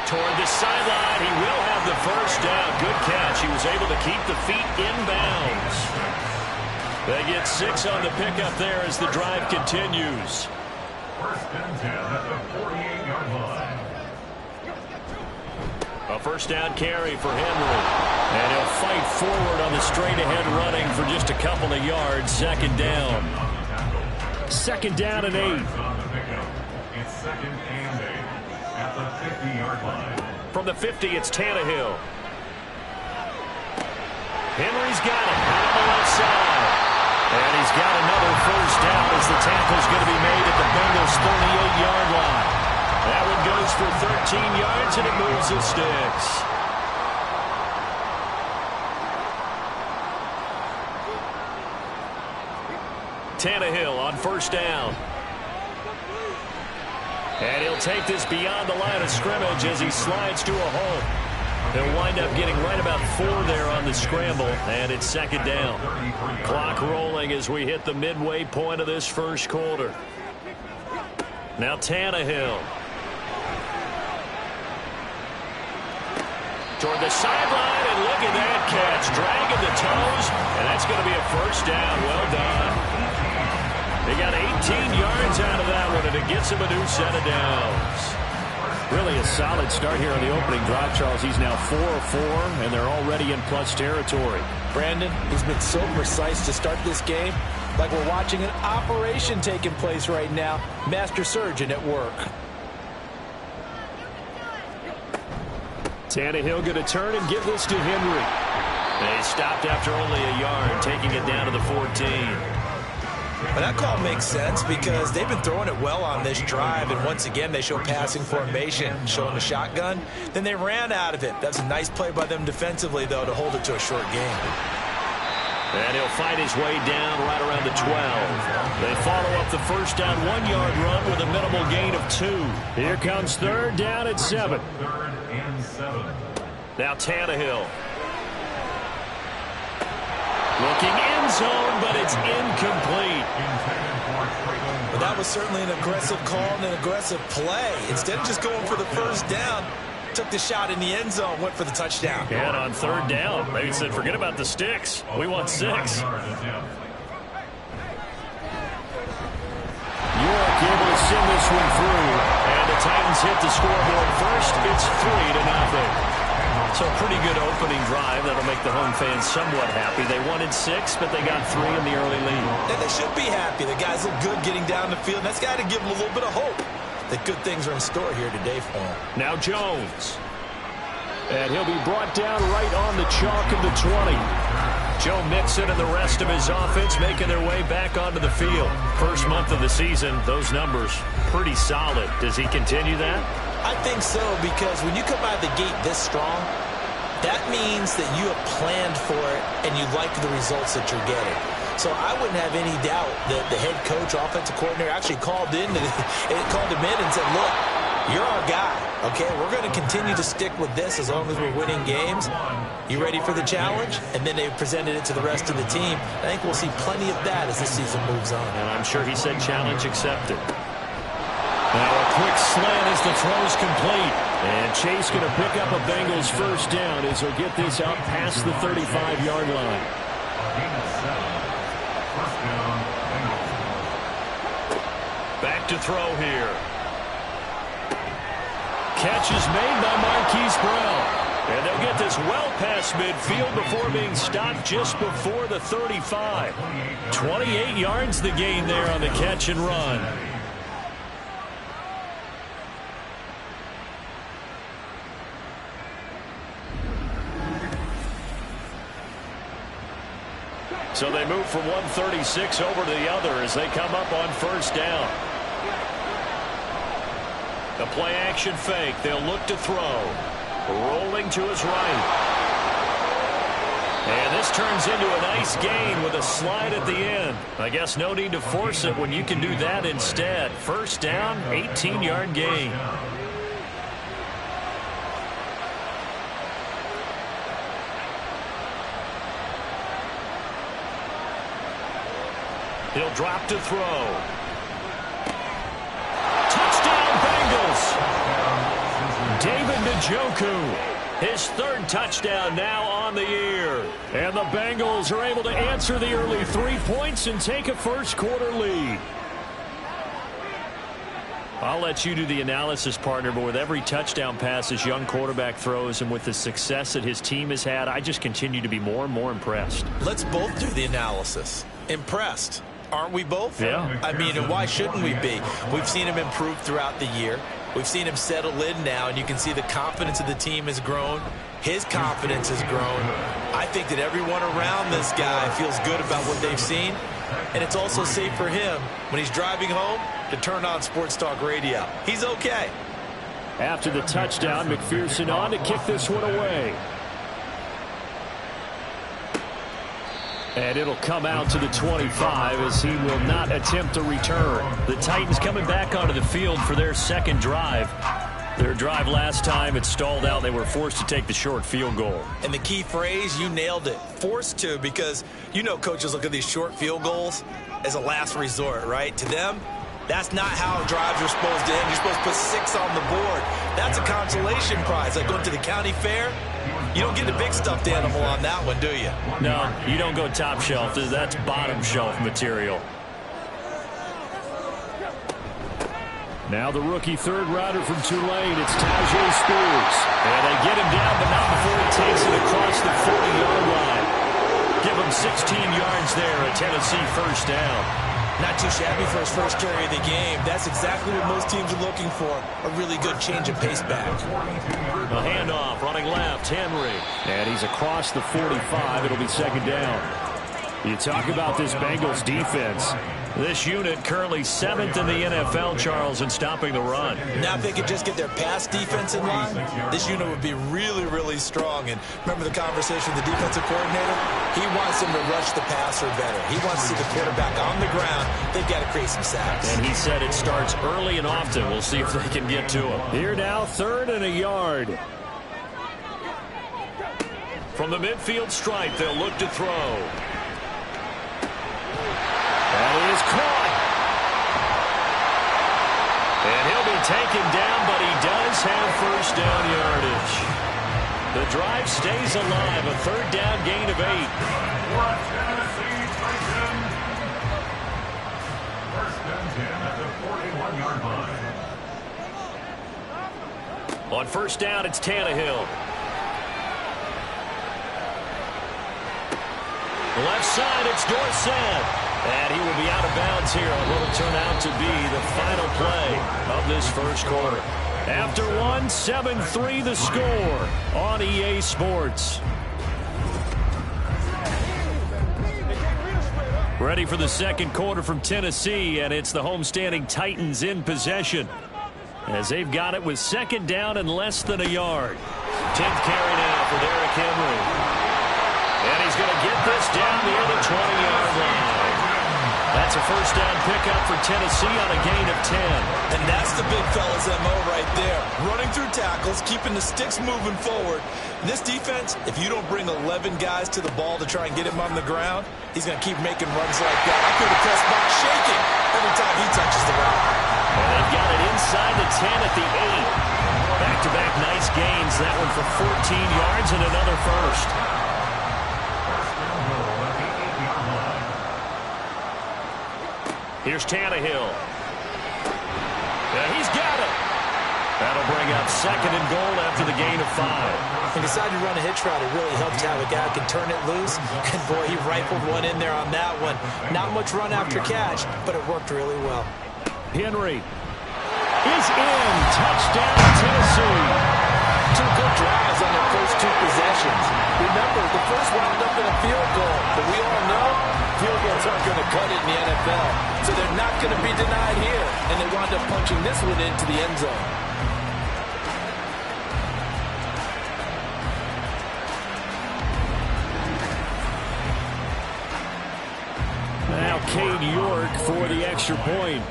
Toward the sideline, he will have the first down. Good catch. He was able to keep the feet inbounds. They get 6 on the pickup there as the drive continues. 1st and 10 at the 48-yard line. A first down carry for Henry. And he'll fight forward on the straight-ahead running for just a couple of yards. 2nd down. 2nd down and 8. On the pickup. It's 2nd and 8 at the 50-yard line. From the 50, it's Tannehill. Henry's got it out on the left side. And he's got another first down as the tackle's going to be made at the Bengals' 38-yard line. That one goes for 13 yards, and it moves the sticks. Tannehill on first down. And he'll take this beyond the line of scrimmage as he slides to a hole. He'll wind up getting right about 4 there on the scramble, and it's 2nd down. Clock rolling as we hit the midway point of this first quarter. Now Tannehill. Toward the sideline, and look at that catch. Dragging the toes, and that's going to be a first down. Well done. They got 18 yards out of that one, and it gets him a new set of downs. Really a solid start here on the opening drive, Charles. He's now 4 of 4, and they're already in plus territory. Brandon, he's been so precise to start this game, like we're watching an operation taking place right now. Master surgeon at work. Tannehill going to turn and give this to Henry. They stopped after only a yard, taking it down to the 14. But that call makes sense because they've been throwing it well on this drive, and once again they show passing formation, showing the shotgun. Then they ran out of it. That's a nice play by them defensively, though, to hold it to a short game. And he'll fight his way down right around the 12. They follow up the first down 1-yard run with a minimal gain of 2. Here comes 3rd down at 7. 3rd and 7. Now Tannehill. Looking end zone, but it's incomplete. But that was certainly an aggressive call and an aggressive play. Instead of just going for the first down, took the shot in the end zone, went for the touchdown. And on 3rd down, they said, forget about the sticks. We want 6. York able to send this one through. And the Titans hit the scoreboard first. It's 3-0. So a pretty good opening drive. That'll make the home fans somewhat happy. They wanted 6, but they got 3 in the early lead. And they should be happy. The guys look good getting down the field. That's got to give them a little bit of hope that good things are in store here today for them. Now Jones. And he'll be brought down right on the chalk of the 20. Joe Mixon and the rest of his offense making their way back onto the field. First month of the season, those numbers pretty solid. Does he continue that? I think so, because when you come out of the gate this strong, that means that you have planned for it and you like the results that you're getting. So I wouldn't have any doubt that the head coach, offensive coordinator, actually called him in and said, look, you're our guy, okay? We're going to continue to stick with this as long as we're winning games. You ready for the challenge? And then they presented it to the rest of the team. I think we'll see plenty of that as the season moves on. And I'm sure he said challenge accepted. Now a quick slant as the throw's complete. And Chase going to pick up a Bengals first down as he'll get this out past the 35-yard line. Back to throw here. Catch is made by Marquise Brown. And they'll get this well past midfield before being stopped just before the 35. 28 yards the gain there on the catch and run. So they move from 136 over to the other as they come up on first down. The play action fake. They'll look to throw. Rolling to his right. And this turns into a nice gain with a slide at the end. I guess no need to force it when you can do that instead. First down, 18-yard gain. He'll drop to throw. Touchdown, Bengals. David Njoku, his third touchdown now on the year. And the Bengals are able to answer the early 3 points and take a first quarter lead. I'll let you do the analysis, partner, but with every touchdown pass this young quarterback throws and with the success that his team has had, I just continue to be more and more impressed. Let's both do the analysis. Impressed. Aren't we both? Yeah. I mean, and why shouldn't we be? We've seen him improve throughout the year. We've seen him settle in now, and you can see the confidence of the team has grown. His confidence has grown. I think that everyone around this guy feels good about what they've seen, and it's also safe for him when he's driving home to turn on Sports Talk Radio. He's okay. After the touchdown, McPherson on to kick this one away. And it'll come out to the 25 as he will not attempt a return. The Titans coming back onto the field for their second drive. Their drive last time, it stalled out. They were forced to take the short field goal. And the key phrase, you nailed it. Forced to, because you know coaches look at these short field goals as a last resort, right? To them, that's not how drives are supposed to end. You're supposed to put 6 on the board. That's a consolation prize. Like going to the county fair, you don't get the big stuffed animal on that one, do you? No, you don't go top shelf. That's bottom shelf material. Now the rookie third rounder from Tulane, it's Tajay Spears. And they get him down, but not before he takes it across the 40-yard line. Give him 16 yards there, a Tennessee first down. Not too shabby for his first carry of the game. That's exactly what most teams are looking for, a really good change of pace back. A handoff, running left, Henry. And he's across the 45. It'll be second down. You talk about this Bengals defense. This unit currently 7th in the NFL, Charles, in stopping the run. Now if they could just get their pass defense in line, this unit would be really, really strong. And remember the conversation with the defensive coordinator? He wants them to rush the passer better. He wants to see the quarterback on the ground. They've got to create some sacks. And he said it starts early and often. We'll see if they can get to him. Here now, 3rd and a yard. From the midfield stripe, they'll look to throw. That is caught. And he'll be taken down, but he does have first down yardage. The drive stays alive, a 3rd down gain of 8. First and 10 at the 41-yard line. On first down, it's Tannehill. Left side, it's Dorsett. And he will be out of bounds here on what will turn out to be the final play of this first quarter. After 1, 7-3 the score on EA Sports. Ready for the second quarter from Tennessee, and it's the homestanding Titans in possession as they've got it with second down and less than a yard. 10th carry now for Derrick Henry. And he's going to get this down near the 20-yard line. That's a first down pickup for Tennessee on a gain of 10. And that's the big fella's MO right there. Running through tackles, keeping the sticks moving forward. In this defense, if you don't bring 11 guys to the ball to try and get him on the ground, he's going to keep making runs like that. I feel the press box shaking every time he touches the ground. And they've got it inside the 10 at the 8. Back-to-back nice gains. That one for 14 yards and another first. Here's Tannehill. And he's got it. That'll bring up second and goal after the gain of 5. He decided to run a hitch route. It really helped to have a guy who can turn it loose. And, boy, he rifled one in there on that one. Not much run after catch, but it worked really well. Henry is in. Touchdown, Tennessee. 2 good drives on their first 2 possessions. Remember, the first wound up in a field goal. But we all know field goals aren't going to cut it in the NFL. So they're not going to be denied here. And they wound up punching this one into the end zone. Now Cade York for the extra point.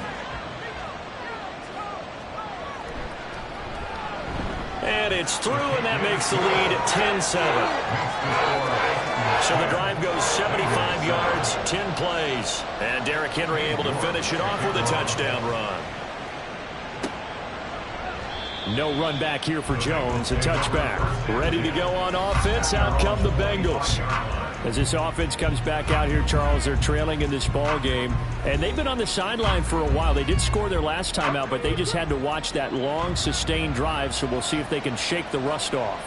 And it's through, and that makes the lead 10-7. So the drive goes 75 yards, 10 plays. And Derrick Henry able to finish it off with a touchdown run. No run back here for Jones. A touchback. Ready to go on offense. Out come the Bengals. As this offense comes back out here, Charles, they're trailing in this ball game. And they've been on the sideline for a while. They did score their last time out, but they just had to watch that long, sustained drive. So we'll see if they can shake the rust off.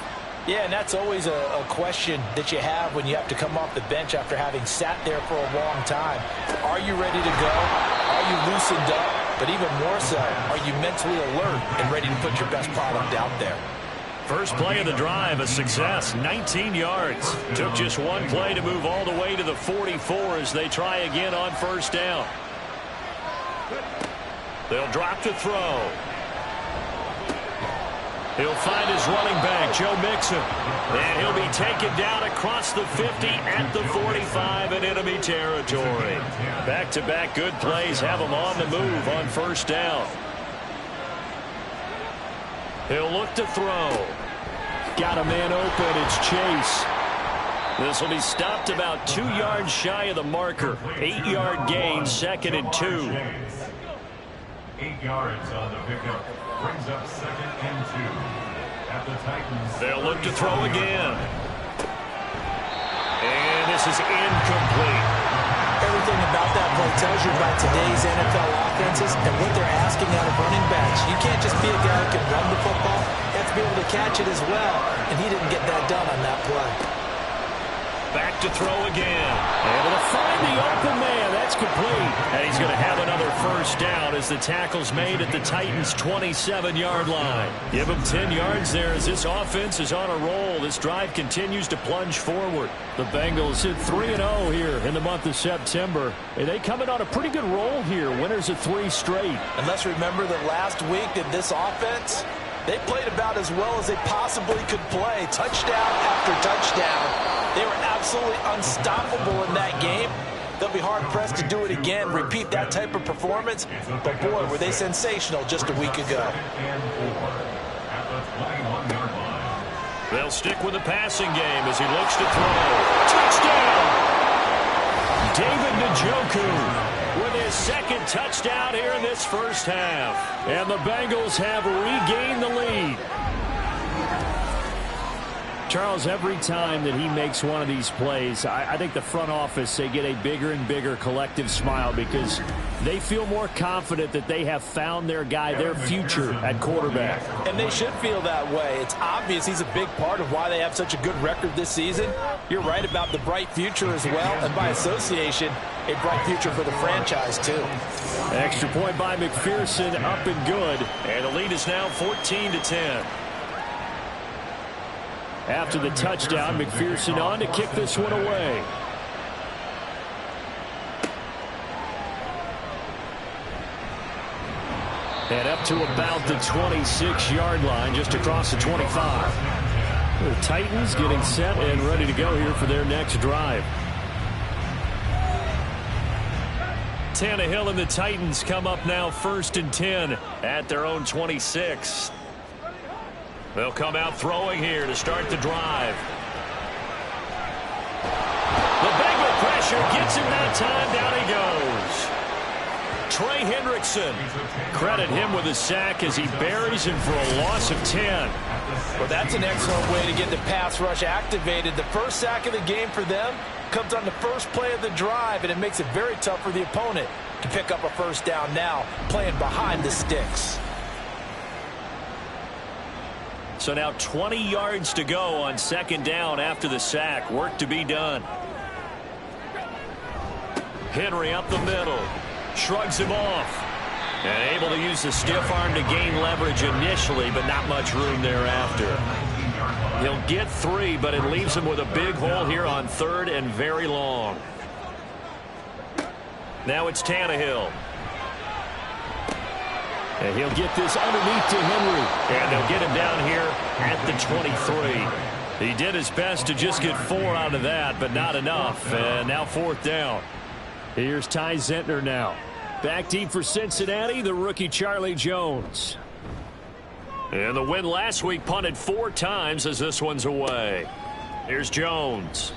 Yeah, and that's always a question that you have when you have to come off the bench after having sat there for a long time. Are you ready to go? Are you loosened up? But even more so, are you mentally alert and ready to put your best product out there? First play of the drive, a success, 19 yards. Took just one play to move all the way to the 44 as they try again on first down. They'll drop to throw. He'll find his running back, Joe Mixon. And he'll be taken down across the 50 at the 45 in enemy territory. Back-to-back good plays have him on the move on first down. He'll look to throw. Got a man open. It's Chase. This will be stopped about 2 yards shy of the marker. 8-yard gain, 2nd and 2. 8 yards on the pickup. Brings up 2nd and 2. At the Titans. They'll look to throw again. And this is incomplete. Everything about that play tells you about today's NFL offenses and what they're asking out of running backs. You can't just be a guy who can run the football. You have to be able to catch it as well. And he didn't get that done on that play. Back to throw again. Able to find the open man. That's complete. And he's going to have another first down as the tackle's made at the Titans' 27-yard line. Give him 10 yards there as this offense is on a roll. This drive continues to plunge forward. The Bengals hit 3-0 here in the month of September. And they come in on a pretty good roll here. Winners of 3 straight. And let's remember that last week in this offense, they played about as well as they possibly could play. Touchdown after touchdown. They were absolutely unstoppable in that game. They'll be hard-pressed to do it again, repeat that type of performance. But, boy, were they sensational just a week ago. They'll stick with the passing game as he looks to throw. Touchdown! David Njoku with his 2nd touchdown here in this first half. And the Bengals have regained the lead. Charles, every time that he makes one of these plays, I think the front office, they get a bigger and bigger collective smile because they feel more confident that they have found their guy, their future at quarterback. And they should feel that way. It's obvious he's a big part of why they have such a good record this season. You're right about the bright future as well, and by association, a bright future for the franchise, too. An extra point by McPherson, up and good. And the lead is now 14-10. After the touchdown, McPherson on to kick this one away. And up to about the 26-yard line, just across the 25. The Titans getting set and ready to go here for their next drive. Tannehill and the Titans come up now 1st and 10 at their own 26. They'll come out throwing here to start the drive. The Bengal pressure gets him that time. Down he goes. Trey Hendrickson. Credit him with a sack as he buries him for a loss of 10. Well, that's an excellent way to get the pass rush activated. The first sack of the game for them comes on the first play of the drive, and it makes it very tough for the opponent to pick up a first down now, playing behind the sticks. So now 20 yards to go on 2nd down after the sack. Work to be done. Henry up the middle. Shrugs him off. And able to use the stiff arm to gain leverage initially, but not much room thereafter. He'll get 3, but it leaves him with a big hole here on 3rd and very long. Now it's Tannehill. And he'll get this underneath to Henry. And they'll get him down here at the 23. He did his best to just get 4 out of that, but not enough. And now 4th down. Here's Ty Zentner now. Back deep for Cincinnati, the rookie Charlie Jones. And the win last week punted 4 times as this one's away. Here's Jones.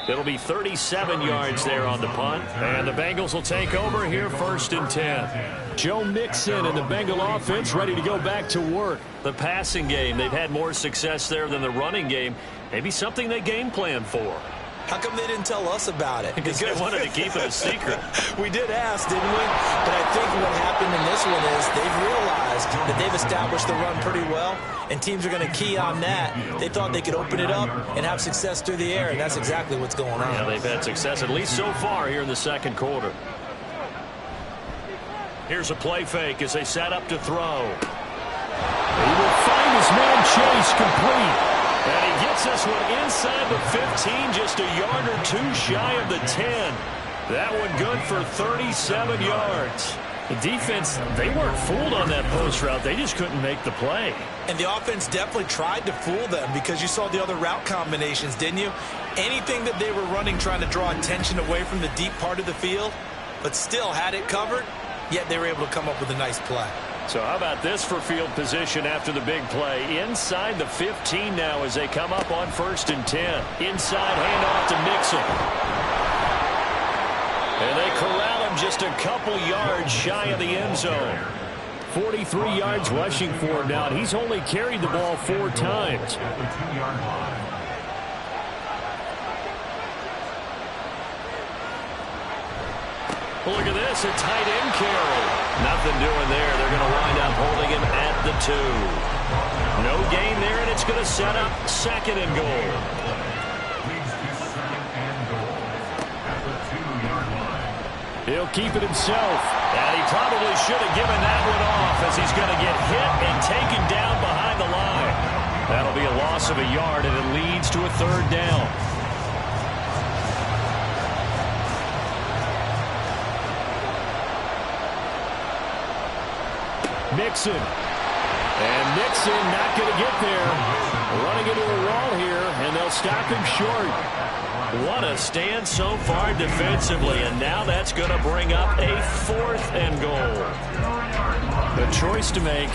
It'll be 37 yards there on the punt. And the Bengals will take over here 1st and 10. Joe Mixon and the Bengal offense ready to go back to work. The passing game, they've had more success there than the running game. Maybe something they game plan for. How come they didn't tell us about it? Because they wanted to keep it a secret. We did ask, didn't we? But I think what happened in this one is they've realized that they've established the run pretty well, and teams are going to key on that. They thought they could open it up and have success through the air, and that's exactly what's going on. Yeah, they've had success, at least so far here in the 2nd quarter. Here's a play fake as they set up to throw. He will find his man Chase complete. And he gets this one inside the 15, just a yard or 2 shy of the 10. That one good for 37 yards. The defense, they weren't fooled on that post route. They just couldn't make the play. And the offense definitely tried to fool them because you saw the other route combinations, didn't you? Anything that they were running trying to draw attention away from the deep part of the field, but still had it covered, yet they were able to come up with a nice play. So how about this for field position after the big play? Inside the 15 now as they come up on 1st and 10. Inside handoff to Mixon. And they corral him just a couple yards shy of the end zone. 43 yards rushing for him now, and he's only carried the ball 4 times. Look at this, a tight end carry. Nothing doing there. They're going to wind up holding him at the 2. No gain there, and it's going to set up 2nd and goal. He'll keep it himself. And he probably should have given that one off as he's going to get hit and taken down behind the line. That'll be a loss of a yard, and it leads to a 3rd down. Mixon. And Mixon not going to get there. Running into a wall here, and they'll stop him short. What a stand so far defensively, and now that's going to bring up a 4th and goal. A choice to make.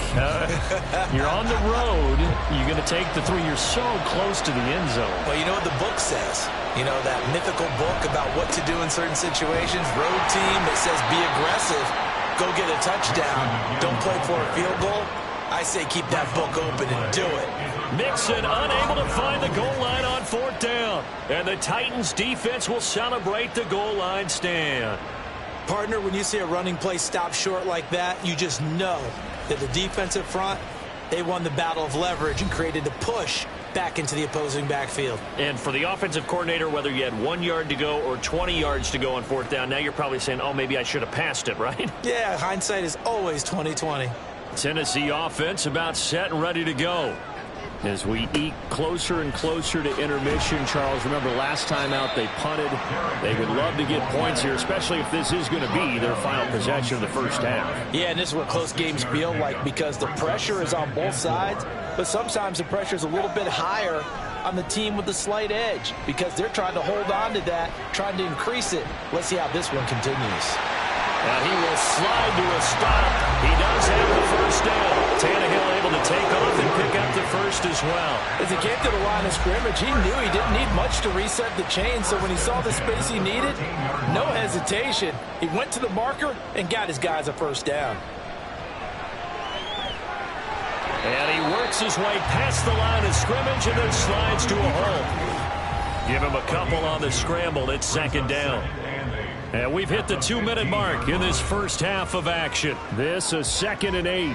You're on the road. You're going to take the 3. You're so close to the end zone. Well, you know what the book says. You know, that mythical book about what to do in certain situations. Road team that says be aggressive. Go get a touchdown. Don't play for a field goal. I say keep that book open and do it. Mixon unable to find the goal line on 4th down. And the Titans defense will celebrate the goal line stand. Partner, when you see a running play stop short like that, you just know that the defensive front, they won the battle of leverage and created the push back into the opposing backfield. And for the offensive coordinator, whether you had 1 yard to go or 20 yards to go on 4th down, now you're probably saying, oh, maybe I should have passed it, right? Yeah, hindsight is always 20/20. Tennessee offense about set and ready to go. As we eke closer and closer to intermission, Charles, remember last time out they punted. They would love to get points here, especially if this is going to be their final possession of the first half. Yeah, and this is what close games feel like because the pressure is on both sides, but sometimes the pressure is a little bit higher on the team with the slight edge because they're trying to hold on to that, trying to increase it. Let's see how this one continues. And he will slide to a stop. He does have the first down. Tannehill able to take off and pick up the first as well. As he came to the line of scrimmage, he knew he didn't need much to reset the chain, so when he saw the space he needed, no hesitation. He went to the marker and got his guys a first down. And he works his way past the line of scrimmage and then slides to a hole. Give him a couple on the scramble. It's second down. And we've hit the 2-minute mark in this first half of action. This is 2nd and 8.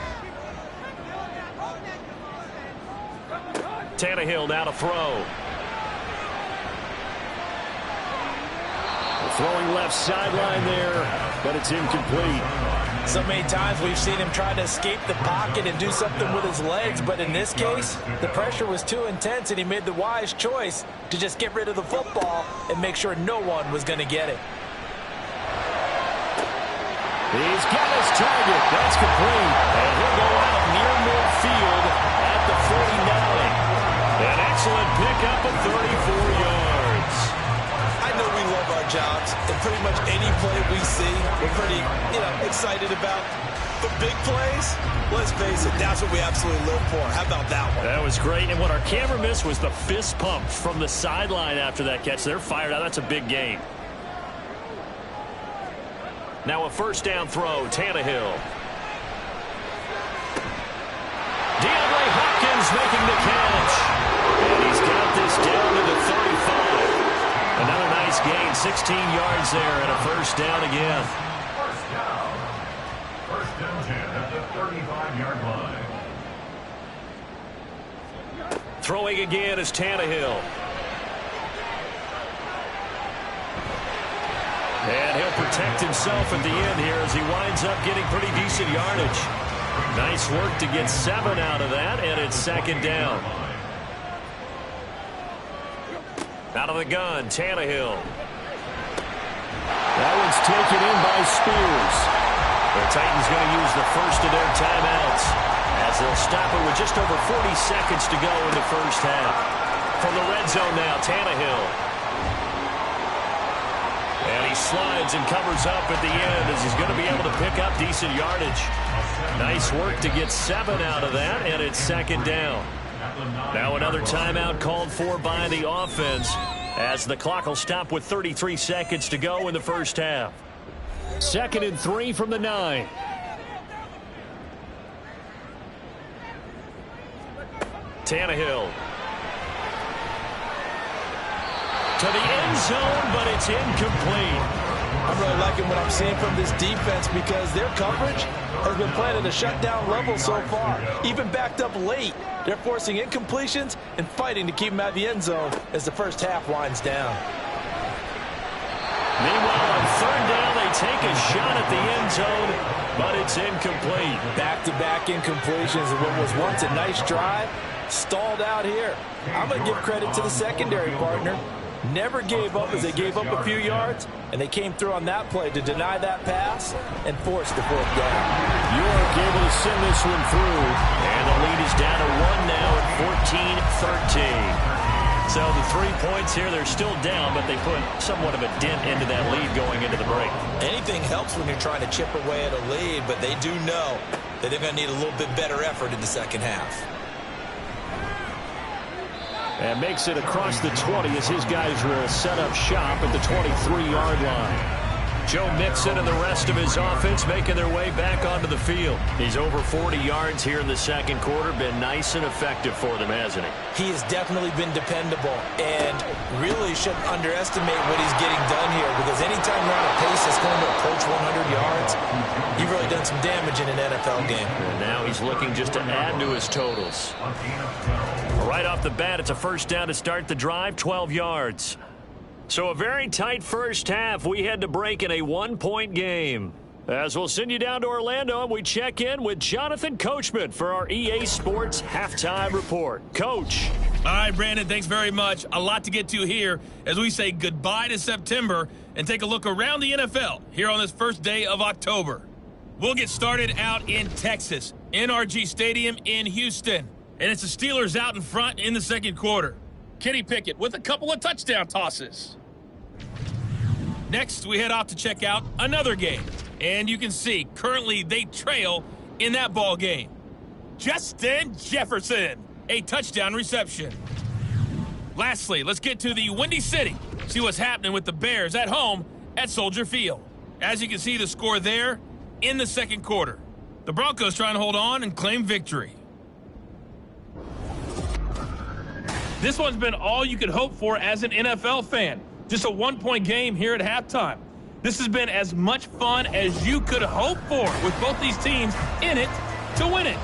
Tannehill now to throw. Throwing left sideline there, but it's incomplete. So many times we've seen him try to escape the pocket and do something with his legs, but in this case, the pressure was too intense and he made the wise choice to just get rid of the football and make sure no one was going to get it. He's got his target. That's complete. And he'll go out near midfield at the 49. An excellent pickup of 34 yards. I know we love our jobs, and pretty much any play we see, we're pretty, excited about. But big plays, let's face it, that's what we absolutely live for. How about that one? That was great. And what our camera missed was the fist pump from the sideline after that catch. They're fired out. That's a big gain. Now a first down throw, Tannehill. DeAndre Hopkins making the catch. And he's got this down to the 35. Another nice gain, 16 yards there and a first down again. First down. First and 10 at the 35-yard line. Throwing again is Tannehill. And he'll protect himself at the end here as he winds up getting pretty decent yardage. Nice work to get 7 out of that, and it's second down. Out of the gun, Tannehill. That one's taken in by Spears. The Titans going to use the first of their timeouts as they'll stop it with just over 40 seconds to go in the first half. From the red zone now, Tannehill. And he slides and covers up at the end as he's going to be able to pick up decent yardage. Nice work to get 7 out of that, and it's second down. Now another timeout called for by the offense as the clock will stop with 33 seconds to go in the first half. 2nd and 3 from the 9. Tannehill. To the end zone, but it's incomplete. I'm really liking what I'm seeing from this defense because their coverage has been playing at a shutdown level so far. Even backed up late, they're forcing incompletions and fighting to keep them out of the end zone as the first half winds down. Meanwhile, on third down, they take a shot at the end zone, but it's incomplete. Back-to-back incompletions of what was once a nice drive, stalled out here. I'm going to give credit to the secondary partner. Never gave up as they gave up a few yards, and they came through on that play to deny that pass and force the fourth down. York able to send this one through. And the lead is down to 1 now at 14-13. So the 3 points here, they're still down, but they put somewhat of a dent into that lead going into the break. Anything helps when you're trying to chip away at a lead, but they do know that they're going to need a little bit better effort in the second half. And makes it across the 20 as his guys will set up shop at the 23-yard line. Joe Mixon and the rest of his offense making their way back onto the field. He's over 40 yards here in the second quarter. Been nice and effective for them, hasn't he? He has definitely been dependable and really shouldn't underestimate what he's getting done here because anytime you're on a pace that's going to approach 100 yards, you've really done some damage in an NFL game. And now he's looking just to add to his totals. Right off the bat, it's a first down to start the drive, 12 yards. So a very tight first half. We had to break in a 1-point game. As we'll send you down to Orlando, and we check in with Jonathan Coachman for our EA Sports Halftime Report. Coach. All right, Brandon, thanks very much. A lot to get to here as we say goodbye to September and take a look around the NFL here on this first day of October. We'll get started out in Texas, NRG Stadium in Houston. And it's the Steelers out in front in the second quarter. Kenny Pickett with a couple of touchdown tosses. Next, we head off to check out another game. And you can see, currently they trail in that ball game. Justin Jefferson, a touchdown reception. Lastly, let's get to the Windy City. See what's happening with the Bears at home at Soldier Field. As you can see, the score there in the second quarter. The Broncos trying to hold on and claim victory. This one's been all you could hope for as an NFL fan. Just a one-point game here at halftime. This has been as much fun as you could hope for with both these teams in it to win it.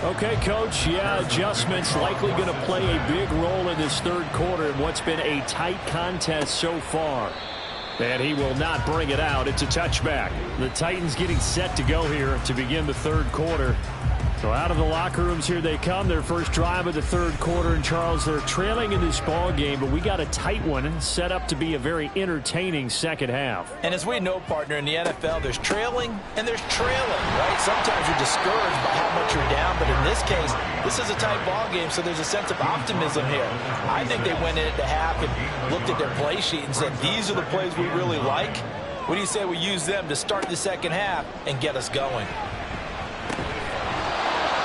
Okay, Coach, yeah, adjustments likely going to play a big role in this third quarter in what's been a tight contest so far. And he will not bring it out. It's a touchback. The Titans getting set to go here to begin the third quarter. So out of the locker rooms here they come. Their first drive of the third quarter. And, Charles, they're trailing in this ball game, but we got a tight one set up to be a very entertaining second half. And as we know, partner, in the NFL, there's trailing and there's trailing, right? Sometimes you're discouraged by how much you're down, but in this case, this is a tight ball game, so there's a sense of optimism here. I think they went in at the half and looked at their play sheet and said, these are the plays we really like. What do you say we use them to start the second half and get us going?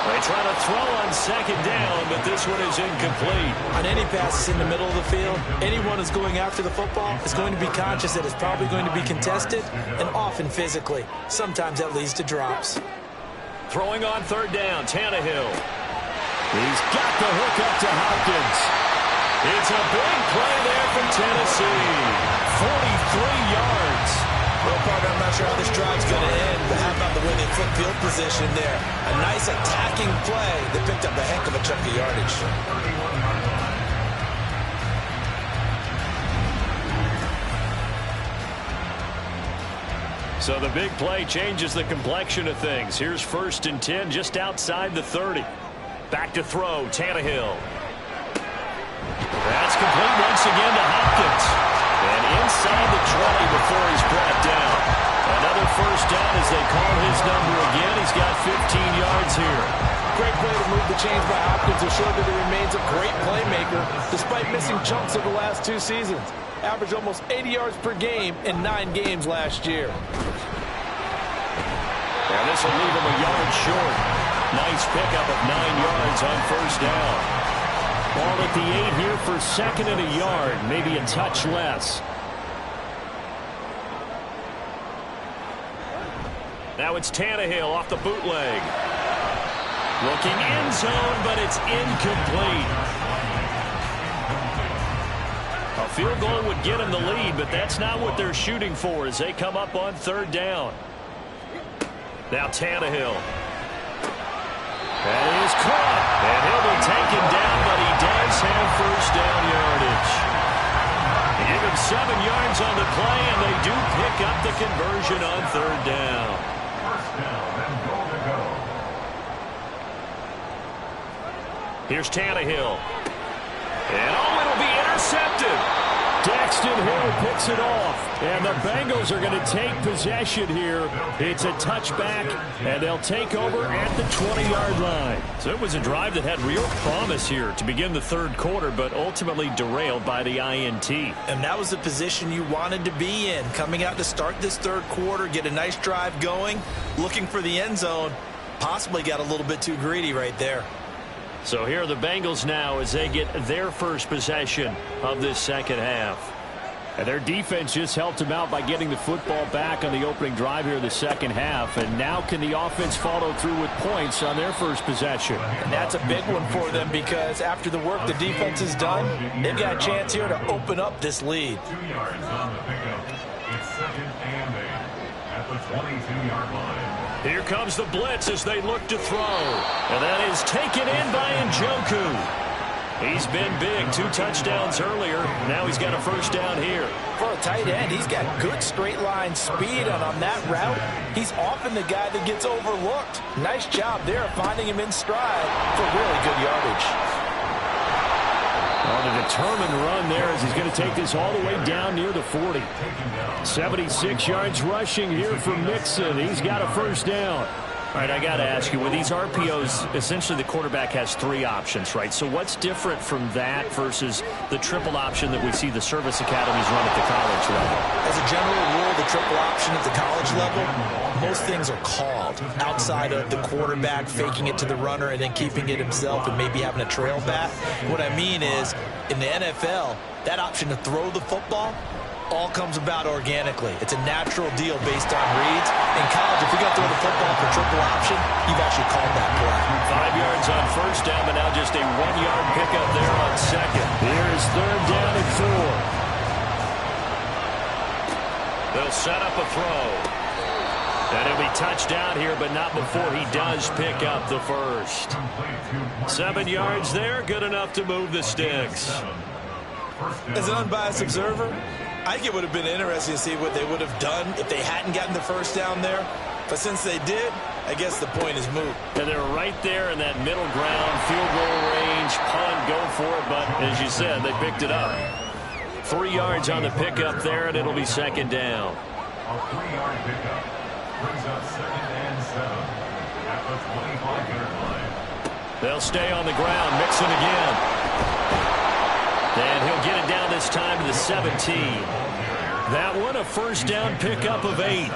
They try to throw on second down, but this one is incomplete. On any passes in the middle of the field, anyone who's going after the football is going to be conscious that it's probably going to be contested and often physically. Sometimes that leads to drops. Throwing on third down, Tannehill. He's got the hook up to Hopkins. It's a big play there from Tennessee. 43 yards. Well, partner, I'm not sure how this drive's going to end, but how about the way they flip field position there? A nice attacking play that picked up a heck of a chunk of yardage. So the big play changes the complexion of things. Here's 1st and 10 just outside the 30. Back to throw, Tannehill. That's complete once again to Hopkins. And inside the 20 before he's brought down. Another first down as they call his number again. He's got 15 yards here. Great play to move the chains by Hopkins to show that he remains a great playmaker despite missing chunks of the last 2 seasons. Averaged almost 80 yards per game in 9 games last year. And this will leave him a yard short. Nice pickup of 9 yards on first down. Ball at the 8 here for second and a yard, maybe a touch less. Now it's Tannehill off the bootleg. Looking end zone, but it's incomplete. A field goal would get them the lead, but that's not what they're shooting for as they come up on third down. Now Tannehill. That is caught, and he'll be taken down, but he does have first down yardage. They give him 7 yards on the play, and they do pick up the conversion on third down. First down and goal to go. Here's Tannehill. And it'll be intercepted. Daxton Hill picks it off, and the Bengals are going to take possession here. It's a touchback, and they'll take over at the 20-yard line. So it was a drive that had real promise here to begin the third quarter, but ultimately derailed by the INT. And that was the position you wanted to be in, coming out to start this third quarter, get a nice drive going, looking for the end zone. Possibly got a little bit too greedy right there. So here are the Bengals now as they get their first possession of this second half. And their defense just helped them out by getting the football back on the opening drive here in the second half. And now can the offense follow through with points on their first possession? And that's a big one for them because after the work the defense has done, they've got a chance here to open up this lead. 2 yards on the pickup. It's 2nd and 8 at the 22-yard line. Here comes the blitz as they look to throw. And that is taken in by Njoku. He's been big. 2 touchdowns earlier. Now he's got a first down here. For a tight end, he's got good straight line speed, and on that route, he's often the guy that gets overlooked. Nice job there finding him in stride for really good yardage. On a determined run there as he's going to take this all the way down near the 40. 76 yards rushing here for Mixon. He's got a first down. All right, I got to ask you, with these RPOs, essentially the quarterback has 3 options, right? So what's different from that versus the triple option that we see the service academies run at the college level? As a general rule, the triple option at the college level, most things are called outside of the quarterback faking it to the runner and then keeping it himself and maybe having a trail back. What I mean is, in the NFL, that option to throw the football all comes about organically. It's a natural deal based on reads. In college, if you're going to throw the football for triple option, you've actually called that play. 5 yards on first down, but now just a 1-yard pickup there on second. Here's third down and 4. They'll set up a throw. And he'll be touchdown here, but not before he does pick up the first. 7 yards there, good enough to move the sticks. As an unbiased observer, I think it would have been interesting to see what they would have done if they hadn't gotten the first down there. But since they did, I guess the point is moot. And they're right there in that middle ground, field goal range, punt, go for it. But as you said, they picked it up. 3 yards on the pickup there, and it'll be second down. A 3-yard pickup brings up 2nd and 7 at the 25-yard line. They'll stay on the ground. Mixon again. And he'll get it down this time to the 17. That one a first down pickup of 8.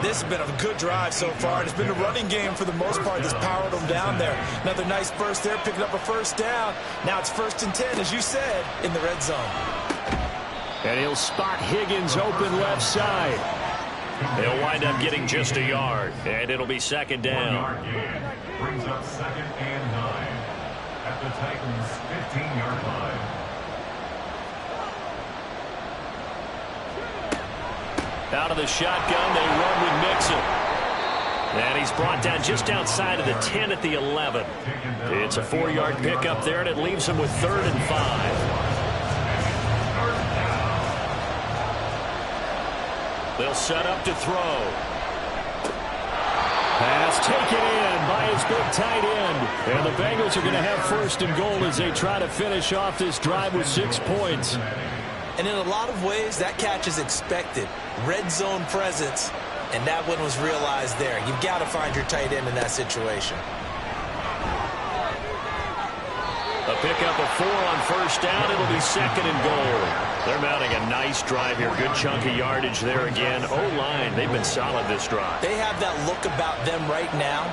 This has been a good drive so far. It's been the running game for the most part that's powered them down there. Another nice burst there, picking up a first down. Now it's 1st and 10, as you said, in the red zone. And he'll spot Higgins open left side. They'll wind up getting just a yard, and it'll be second down. 1-yard gain brings up 2nd and 9 at the Titans' 15-yard line. Out of the shotgun, they run with Mixon. And he's brought down just outside of the 10 at the 11. It's a 4-yard pickup there, and it leaves him with 3rd and 5. They'll set up to throw. Pass taken in by his big tight end. And the Bengals are going to have 1st and goal as they try to finish off this drive with 6 points. And in a lot of ways, that catch is expected. Red zone presence, and that one was realized there. You've got to find your tight end in that situation. A pickup of 4 on first down. It'll be 2nd and goal. They're mounting a nice drive here. Good chunk of yardage there again. O-line, they've been solid this drive. They have that look about them right now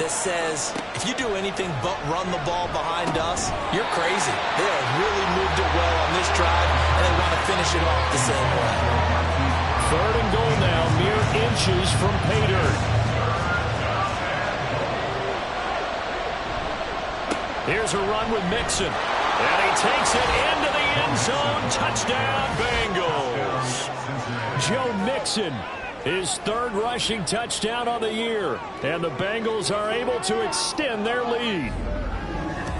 that says, if you do anything but run the ball behind us, you're crazy. They have really moved it well on this drive, and they want to finish it off the same way. 3rd and goal now, mere inches from pay dirt. Here's a run with Mixon. And he takes it into the end zone. Touchdown, Bengals. Joe Mixon, his 3rd rushing touchdown on the year. And the Bengals are able to extend their lead.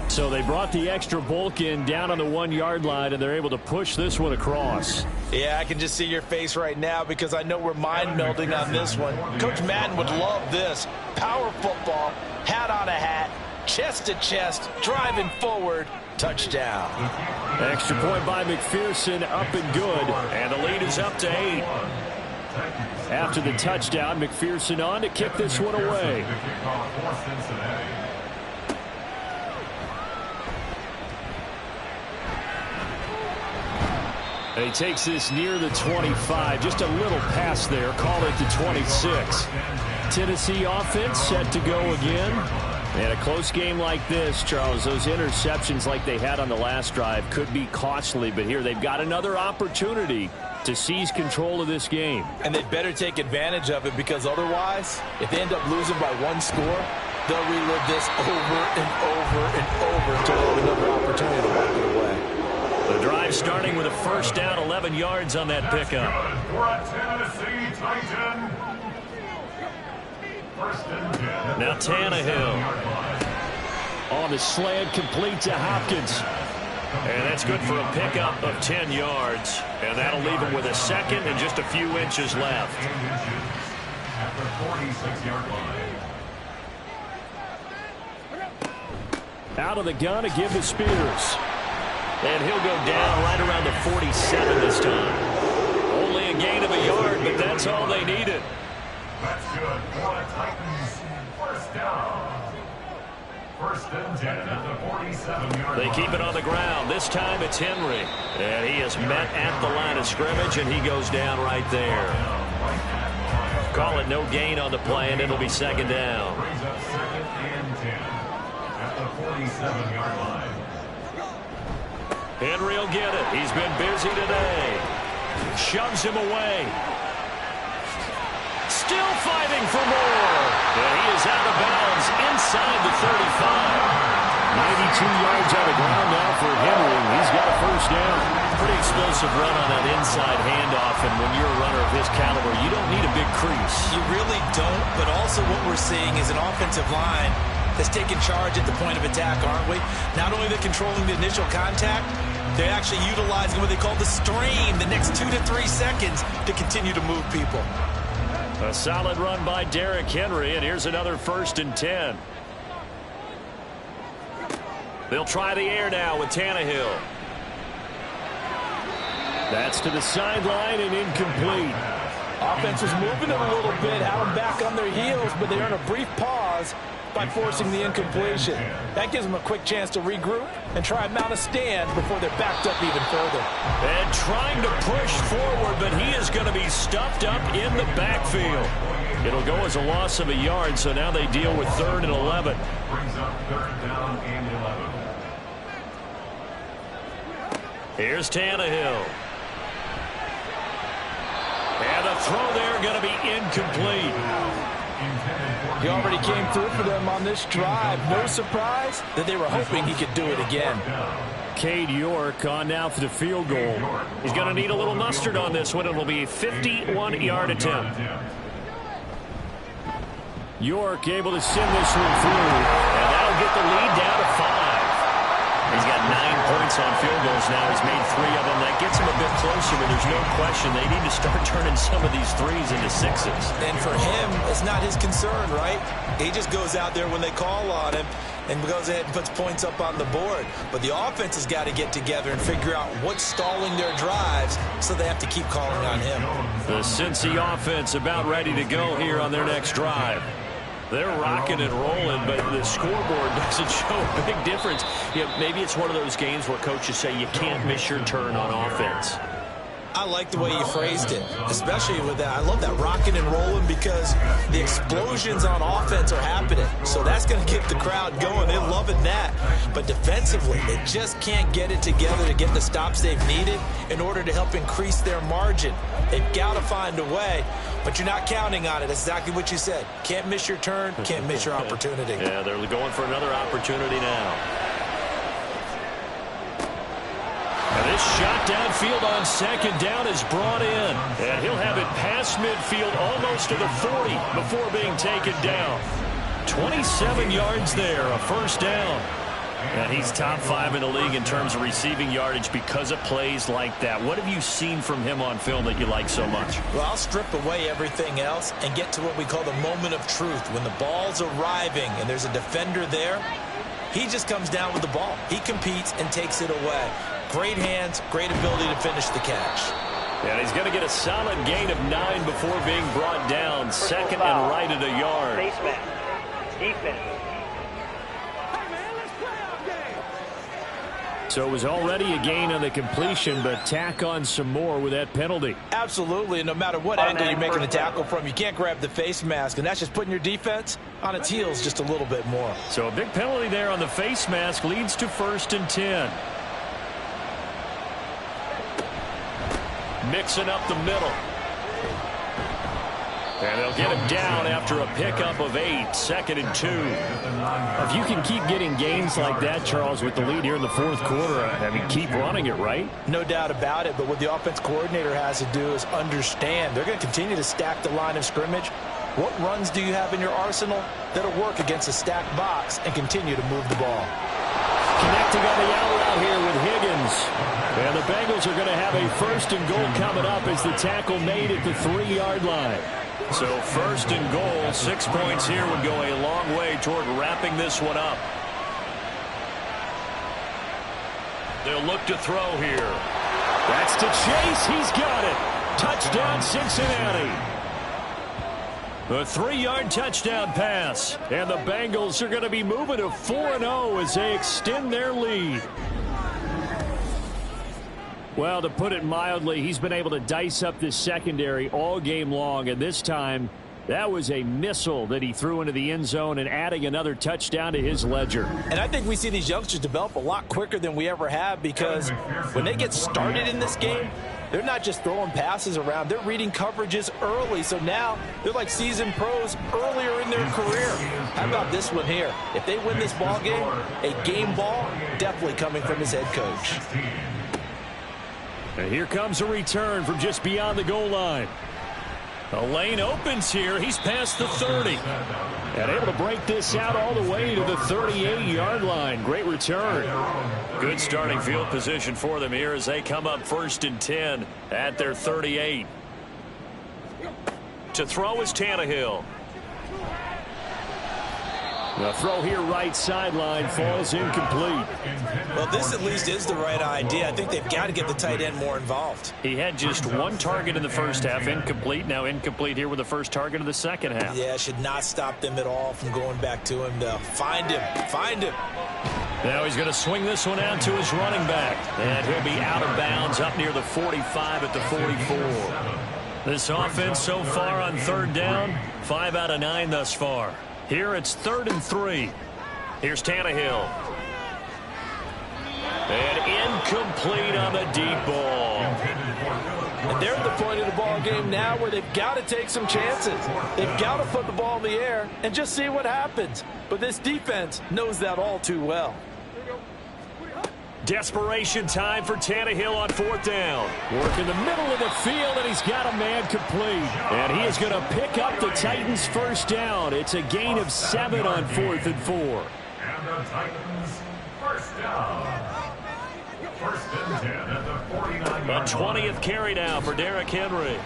So they brought the extra bulk in down on the 1-yard line, and they're able to push this one across. Yeah, I can just see your face right now because I know we're mind-melding on this one. Coach Madden would love this. Power football, hat on a hat, chest to chest, driving forward, touchdown. Extra point by McPherson, up and good. And the lead is up to 8. After the touchdown, McPherson on to kick this one away. And he takes this near the 25. Just a little pass there. Call it the 26. Tennessee offense set to go again. And a close game like this, Charles, those interceptions like they had on the last drive could be costly. But here they've got another opportunity to seize control of this game. And they better take advantage of it because otherwise, if they end up losing by 1 score, they'll relive this over and over and over until they have another opportunity to walk it away. The drive starting with a first down, 11 yards on that pickup. For a Tennessee Titan. 1st and 10. Now Tannehill On the slant, complete to Hopkins. And that's good for a pickup of 10 yards. And that'll leave him with a second and just a few inches left. At the 46-yard line. Out of the gun to give to Spears. And he'll go down right around the 47 this time. Only a gain of a yard, but that's all they needed. That's good for the Titans. First down. First and 10 at the 47-yard line. They keep it on the ground. This time it's Henry. And he is met at the line of scrimmage, and he goes down right there. Call it no gain on the play, and it'll be second down. Brings up second and 10 at the 47-yard line. Henry will get it. He's been busy today. Shoves him away. Still fighting for more. And he is out of bounds inside the 35. 92 yards on the ground now for Henry. He's got a first down. Pretty explosive run on that inside handoff, and when you're a runner of his caliber, you don't need a big crease. You really don't, but also what we're seeing is an offensive line that's taking charge at the point of attack, aren't we? Not only they're controlling the initial contact, they're actually utilizing what they call the stream, the next 2 to 3 seconds to continue to move people. A solid run by Derrick Henry, and here's another first and 10. They'll try the air now with Tannehill. That's to the sideline and incomplete. Offense was moving it a little bit, had them back on their heels, but they earn a brief pause by forcing the incompletion. That gives them a quick chance to regroup and try and mount a stand before they're backed up even further. And trying to push forward, but he is going to be stuffed up in the backfield. It'll go as a loss of a yard, so now they deal with 3rd and 11. Brings up 3rd down and 11. Here's Tannehill. And the throw there going to be incomplete. He already came through for them on this drive. No surprise that they were hoping he could do it again. Cade York on now for the field goal. He's going to need a little mustard on this one. It'll be a 51-yard attempt. York able to send this one through. And that'll get the lead down to 5. He's got 9 points on field goals now. He's made 3 of them. That gets him a bit closer, but there's no question they need to start turning some of these 3s into 6s. And for him, it's not his concern, right? He just goes out there when they call on him and goes ahead and puts points up on the board. But the offense has got to get together and figure out what's stalling their drives, so they have to keep calling on him. The Cincy offense about ready to go here on their next drive. They're rocking and rolling, but the scoreboard doesn't show a big difference. You know, maybe it's one of those games where coaches say you can't miss your turn on offense. I like the way you phrased it, especially with that. I love that rocking and rolling because the explosions on offense are happening. So that's going to keep the crowd going. They're loving that. But defensively, they just can't get it together to get the stops they've needed in order to help increase their margin. They've got to find a way, but you're not counting on it. That's exactly what you said. Can't miss your turn, can't miss your opportunity. Yeah, they're going for another opportunity now. And this shot downfield on second down is brought in. And he'll have it past midfield almost to the 40 before being taken down. 27 yards there, a first down. And he's top 5 in the league in terms of receiving yardage because of plays like that. What have you seen from him on film that you like so much? Well, I'll strip away everything else and get to what we call the moment of truth. When the ball's arriving and there's a defender there, he just comes down with the ball. He competes and takes it away. Great hands, great ability to finish the catch. And he's going to get a solid gain of 9 before being brought down. Second and right at a yard. Face man. Defense. So it was already a gain on the completion, but tack on some more with that penalty. Absolutely, and no matter what angle you're making a tackle from, you can't grab the face mask, and that's just putting your defense on its heels just a little bit more. So a big penalty there on the face mask leads to 1st and 10. Mixing up the middle. And they'll get him down after a pickup of 8, 2nd and 2. If you can keep getting gains like that, Charles, with the lead here in the 4th quarter, I mean, keep running it, right? No doubt about it, but what the offense coordinator has to do is understand they're going to continue to stack the line of scrimmage What runs do you have in your arsenal that'll work against a stacked box and continue to move the ball? Connecting on the out route here with Higgins. And the Bengals are going to have a 1st and goal coming up as the tackle made at the 3-yard line. So 1st and goal, 6 points here would go a long way toward wrapping this one up. They'll look to throw here. That's to Chase. He's got it. Touchdown, Cincinnati. A 3-yard touchdown pass. And the Bengals are going to be moving to 4-0 as they extend their lead. Well, to put it mildly, he's been able to dice up this secondary all game long. And this time, that was a missile that he threw into the end zone and adding another touchdown to his ledger. And I think we see these youngsters develop a lot quicker than we ever have, because when they get started in this game, they're not just throwing passes around. They're reading coverages early. So now they're like seasoned pros earlier in their career. How about this one here? If they win this ball game, a game ball definitely coming from his head coach. And here comes a return from just beyond the goal line. A lane opens here. He's past the 30. And able to break this out all the way to the 38-yard line. Great return. Good starting field position for them here as they come up 1st and 10 at their 38. To throw is Tannehill. The throw here right sideline falls incomplete. Well, this at least is the right idea. I think they've got to get the tight end more involved. He had just 1 target in the first half, incomplete. Now incomplete here with the first target of the second half. Yeah, should not stop them at all from going back to him, though. Find him. Find him. Now he's going to swing this one out to his running back. And he'll be out of bounds up near the 45 at the 44. This offense so far on 3rd down, 5 out of 9 thus far. Here it's 3rd and 3. Here's Tannehill. And incomplete on the deep ball. And they're at the point of the ball game now where they've got to take some chances. They've got to put the ball in the air and just see what happens. But this defense knows that all too well. Desperation time for Tannehill on 4th down. Work in the middle of the field, and he's got a man complete. And he is going to pick up the Titans' 1st down. It's a gain of 7 on 4th and 4. And the Titans' 1st down. 1st and 10 at the 49-yard line. A 20th carry now for Derrick Henry.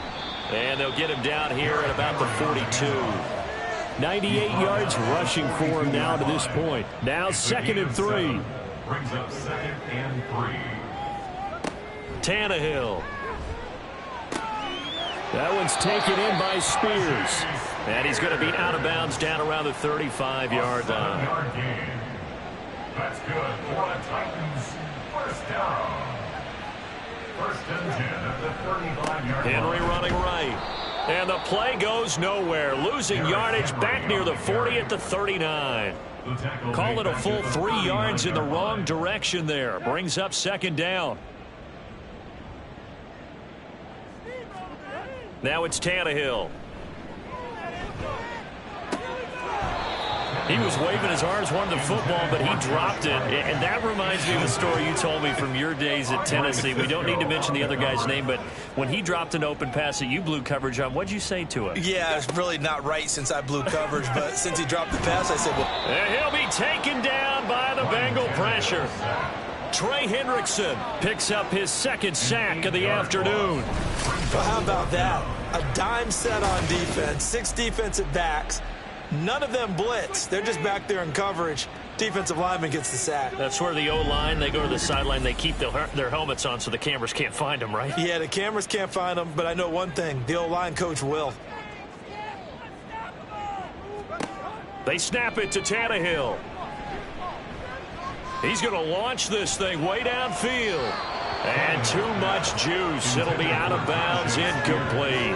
And they'll get him down here at about the 42. 98 yards rushing for him now to this point. Now 2nd and 3. Brings up 2nd and 3. Tannehill. That one's taken in by Spears. And he's going to be out of bounds down around the 35-yard line. That's good for the Titans. 1st down. 1st and 10 at the 35-yard line. Henry running right. And the play goes nowhere. Losing yardage back near the 40 at the 39. Call it a full 3 yards in the wrong direction there. Brings up 2nd down. Now it's Tannehill. He was waving his arms, wanted the football, but he dropped it. And that reminds me of the story you told me from your days at Tennessee. We don't need to mention the other guy's name, but when he dropped an open pass that you blew coverage on, what'd you say to him? Yeah, it's really not right since I blew coverage, but since he dropped the pass, I said, well. And he'll be taken down by the Bengal pressure. Trey Hendrickson picks up his 2nd sack of the afternoon. Well, how about that? A dime set on defense, 6 defensive backs. None of them blitz. They're just back there in coverage. Defensive lineman gets the sack. That's where the O-line, they go to the sideline, they keep their helmets on so the cameras can't find them, right? Yeah, the cameras can't find them, but I know one thing. The O-line coach will. They snap it to Tannehill. He's going to launch this thing way downfield. And too much juice. It'll be out of bounds, incomplete.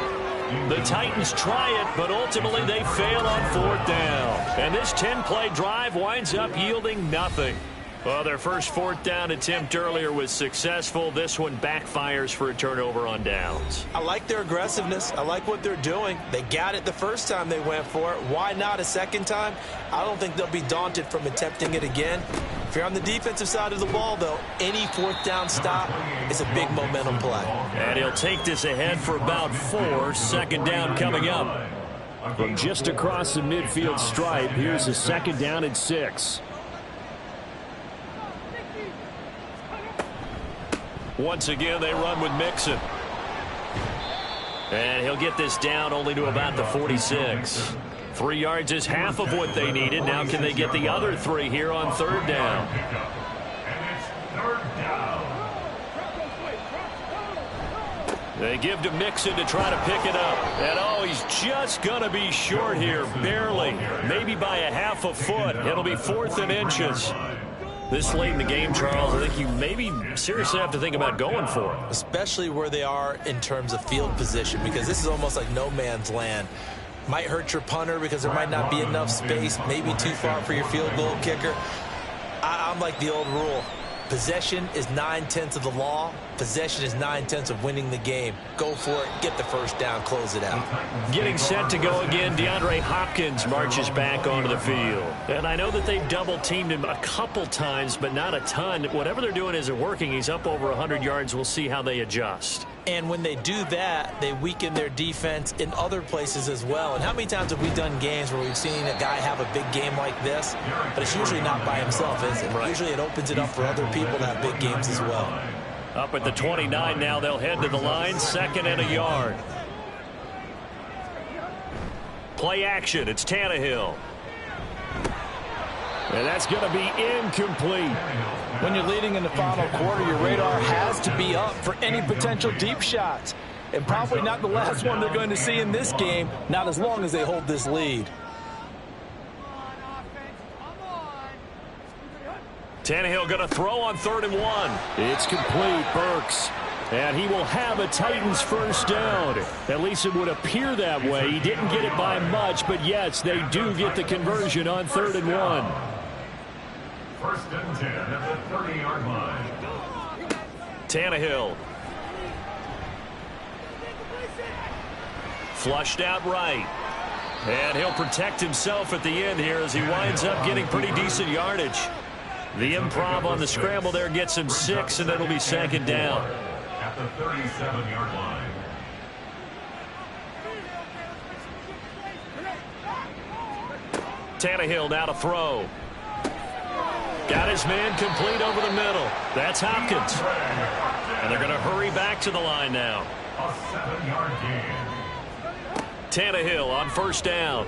The Titans try it, but ultimately they fail on 4th down. And this 10-play drive winds up yielding nothing. Well, their first 4th down attempt earlier was successful. This one backfires for a turnover on downs. I like their aggressiveness. I like what they're doing. They got it the first time they went for it. Why not a second time? I don't think they'll be daunted from attempting it again. If you're on the defensive side of the ball, though, any 4th down stop is a big momentum play. And he'll take this ahead for about 4. 2nd down coming up. From just across the midfield stripe, here's a 2nd down and 6. Once again, they run with Mixon. And he'll get this down only to about the 46. 3 yards is half of what they needed. Now can they get the other 3 here on 3rd down? And it's 3rd down. They give to Mixon to try to pick it up. And, oh, he's just going to be short here, barely. Maybe by a half a foot. It'll be 4th and inches. This late in the game, Charles, I think you maybe seriously have to think about going for it. Especially where they are in terms of field position, because this is almost like no man's land. Might hurt your punter because there might not be enough space, maybe too far for your field goal kicker. I'm like the old rule. Possession is 9/10 of the law. Possession is 9/10 of winning the game. Go for it. Get the 1st down. Close it out. Getting set to go again, DeAndre Hopkins marches back onto the field. And I know that they've double-teamed him a couple times, but not a ton. Whatever they're doing isn't working. He's up over 100 yards. We'll see how they adjust. And when they do that, they weaken their defense in other places as well. And how many times have we done games where we've seen a guy have a big game like this, but it's usually not by himself, is it? Right. Usually it opens it up for other people to have big games as well. Up at the 29 now, they'll head to the line, 2nd and a yard. Play action, it's Tannehill. And that's going to be incomplete. When you're leading in the final quarter, your radar has to be up for any potential deep shots. And probably not the last one they're going to see in this game, not as long as they hold this lead. Tannehill going to throw on 3rd and 1. It's complete, Burks. And he will have a Titans 1st down. At least it would appear that way. He didn't get it by much, but yes, they do get the conversion on 3rd and 1. 1st and 10 at the 30-yard line. Tannehill. Flushed out right. And he'll protect himself at the end here as he winds up getting pretty decent yardage. The improv on the scramble there gets him 6, and it'll be 2nd down. At the 37-yard line. Tannehill now to throw. Got his man complete over the middle. That's Hopkins. And they're going to hurry back to the line now. A 7-yard gain. Tannehill on 1st down.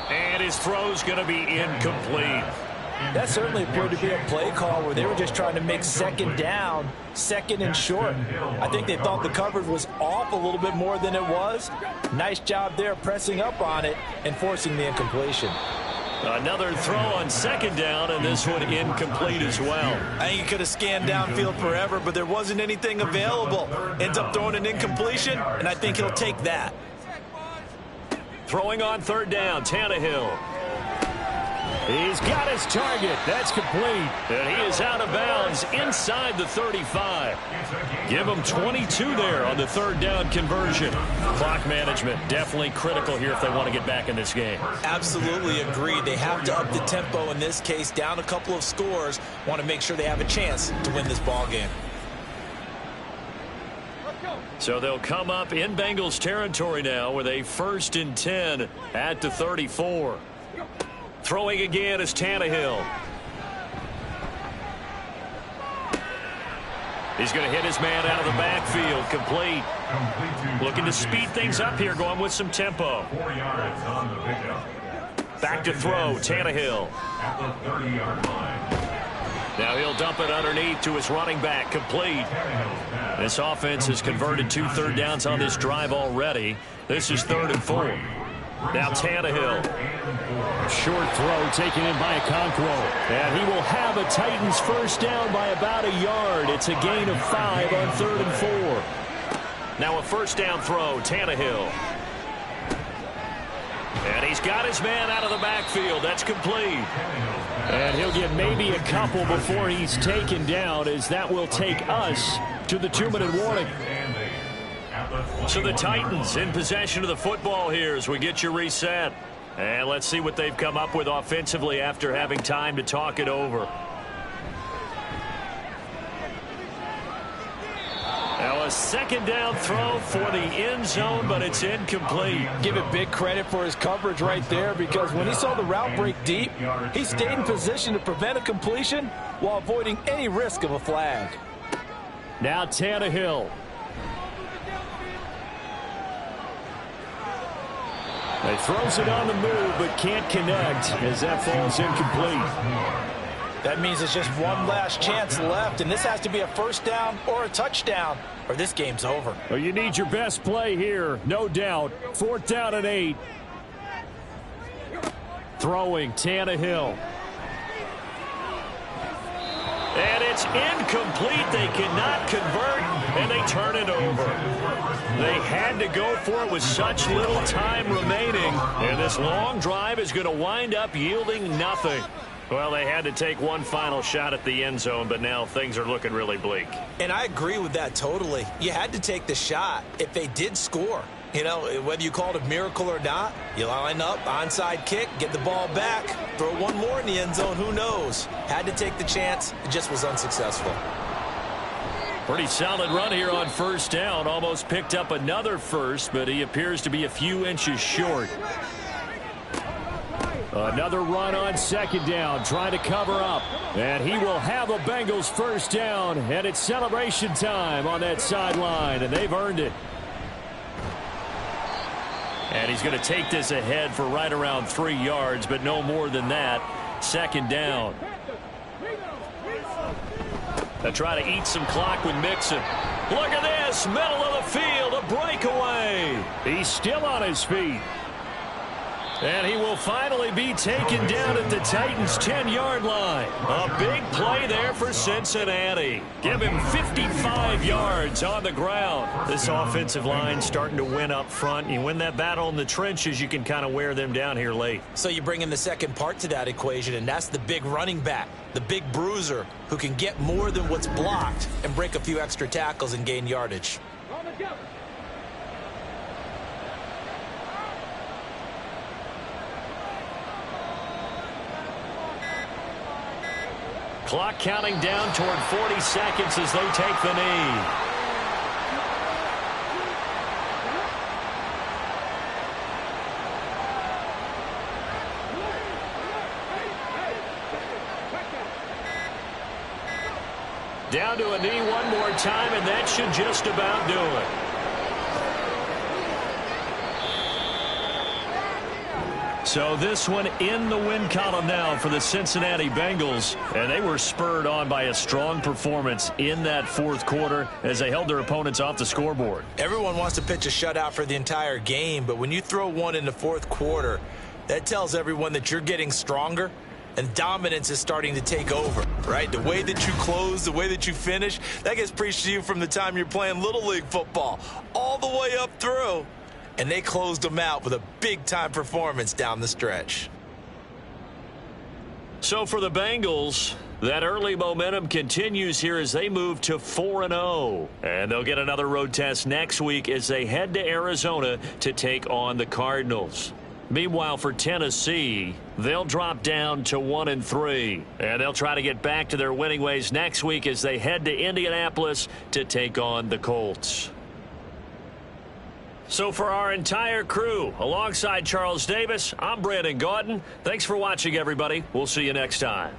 And his throw's going to be incomplete. That certainly appeared to be a play call where they were just trying to make 2nd down, 2nd and short. I think they thought the coverage was off a little bit more than it was. Nice job there pressing up on it and forcing the incompletion. Another throw on 2nd down, and this one incomplete as well. I think he could have scanned downfield forever, but there wasn't anything available. Ends up throwing an incompletion, and I think he'll take that. Throwing on 3rd down, Tannehill. He's got his target. That's complete. And he is out of bounds inside the 35. Give him 22 there on the 3rd down conversion. Clock management definitely critical here if they want to get back in this game. Absolutely agreed. They have to up the tempo in this case, down a couple of scores. Want to make sure they have a chance to win this ball game. So they'll come up in Bengals territory now with a 1st and 10 at the 34. Throwing again is Tannehill. He's going to hit his man out of the backfield. Complete. Looking to speed things up here, going with some tempo. 4 yards on the pickup. Back to throw, Tannehill. At the 30-yard line. Now he'll dump it underneath to his running back. Complete. This offense has converted 2 third downs on this drive already. This is 3rd and 4. Now Tannehill. Short throw taken in by Okonkwo. And he will have a Titans 1st down by about a yard. It's a gain of 5 on 3rd and 4. Now a 1st down throw, Tannehill. And he's got his man out of the backfield. That's complete. And he'll get maybe a couple before he's taken down, as that will take us to the 2-minute warning. So the Titans in possession of the football here as we get you reset. And let's see what they've come up with offensively after having time to talk it over. Now A second down throw for the end zone, but it's incomplete. Give it big credit for his coverage right there, because when he saw the route break deep, he stayed in position to prevent a completion while avoiding any risk of a flag. Now Tannehill. He throws it on the move, but can't connect as that falls incomplete. That means it's just one last chance left, and this has to be a first down or a touchdown, or this game's over. Well, you need your best play here, no doubt. 4th down and 8. Throwing, Tannehill. And it's incomplete. They cannot convert, and they turn it over. They had to go for it with such little time remaining, and this long drive is going to wind up yielding nothing. Well, they had to take one final shot at the end zone, but now things are looking really bleak. And I agree with that totally. You had to take the shot if they did score. You know, whether you call it a miracle or not, you line up, onside kick, get the ball back, throw one more in the end zone, who knows? Had to take the chance, it just was unsuccessful. Pretty solid run here on first down. Almost picked up another first, but he appears to be a few inches short. Another run on second down, trying to cover up. And he will have a Bengals first down, and it's celebration time on that sideline, and they've earned it. And he's going to take this ahead for right around 3 yards, but no more than that. Second down. They try to eat some clock with Mixon. Look at this, middle of the field, a breakaway. He's still on his feet. And he will finally be taken down at the Titans' 10-yard line. A big play there for Cincinnati. Give him 55 yards on the ground. This offensive line starting to win up front. You win that battle in the trenches, you can kind of wear them down here late. So you bring in the second part to that equation, and that's the big running back, the big bruiser, who can get more than what's blocked and break a few extra tackles and gain yardage. Clock counting down toward 40 seconds as they take the knee. Down to a knee one more time, and that should just about do it. So this one in the win column now for the Cincinnati Bengals. And they were spurred on by a strong performance in that fourth quarter as they held their opponents off the scoreboard. Everyone wants to pitch a shutout for the entire game, but when you throw one in the fourth quarter, that tells everyone that you're getting stronger and dominance is starting to take over, right? The way that you close, the way that you finish, that gets preached to you from the time you're playing Little League football all the way up through. And they closed them out with a big-time performance down the stretch. So for the Bengals, that early momentum continues here as they move to 4-0. And they'll get another road test next week as they head to Arizona to take on the Cardinals. Meanwhile, for Tennessee, they'll drop down to 1-3. And they'll try to get back to their winning ways next week as they head to Indianapolis to take on the Colts. So for our entire crew, alongside Charles Davis, I'm Brandon Gaudin. Thanks for watching, everybody. We'll see you next time.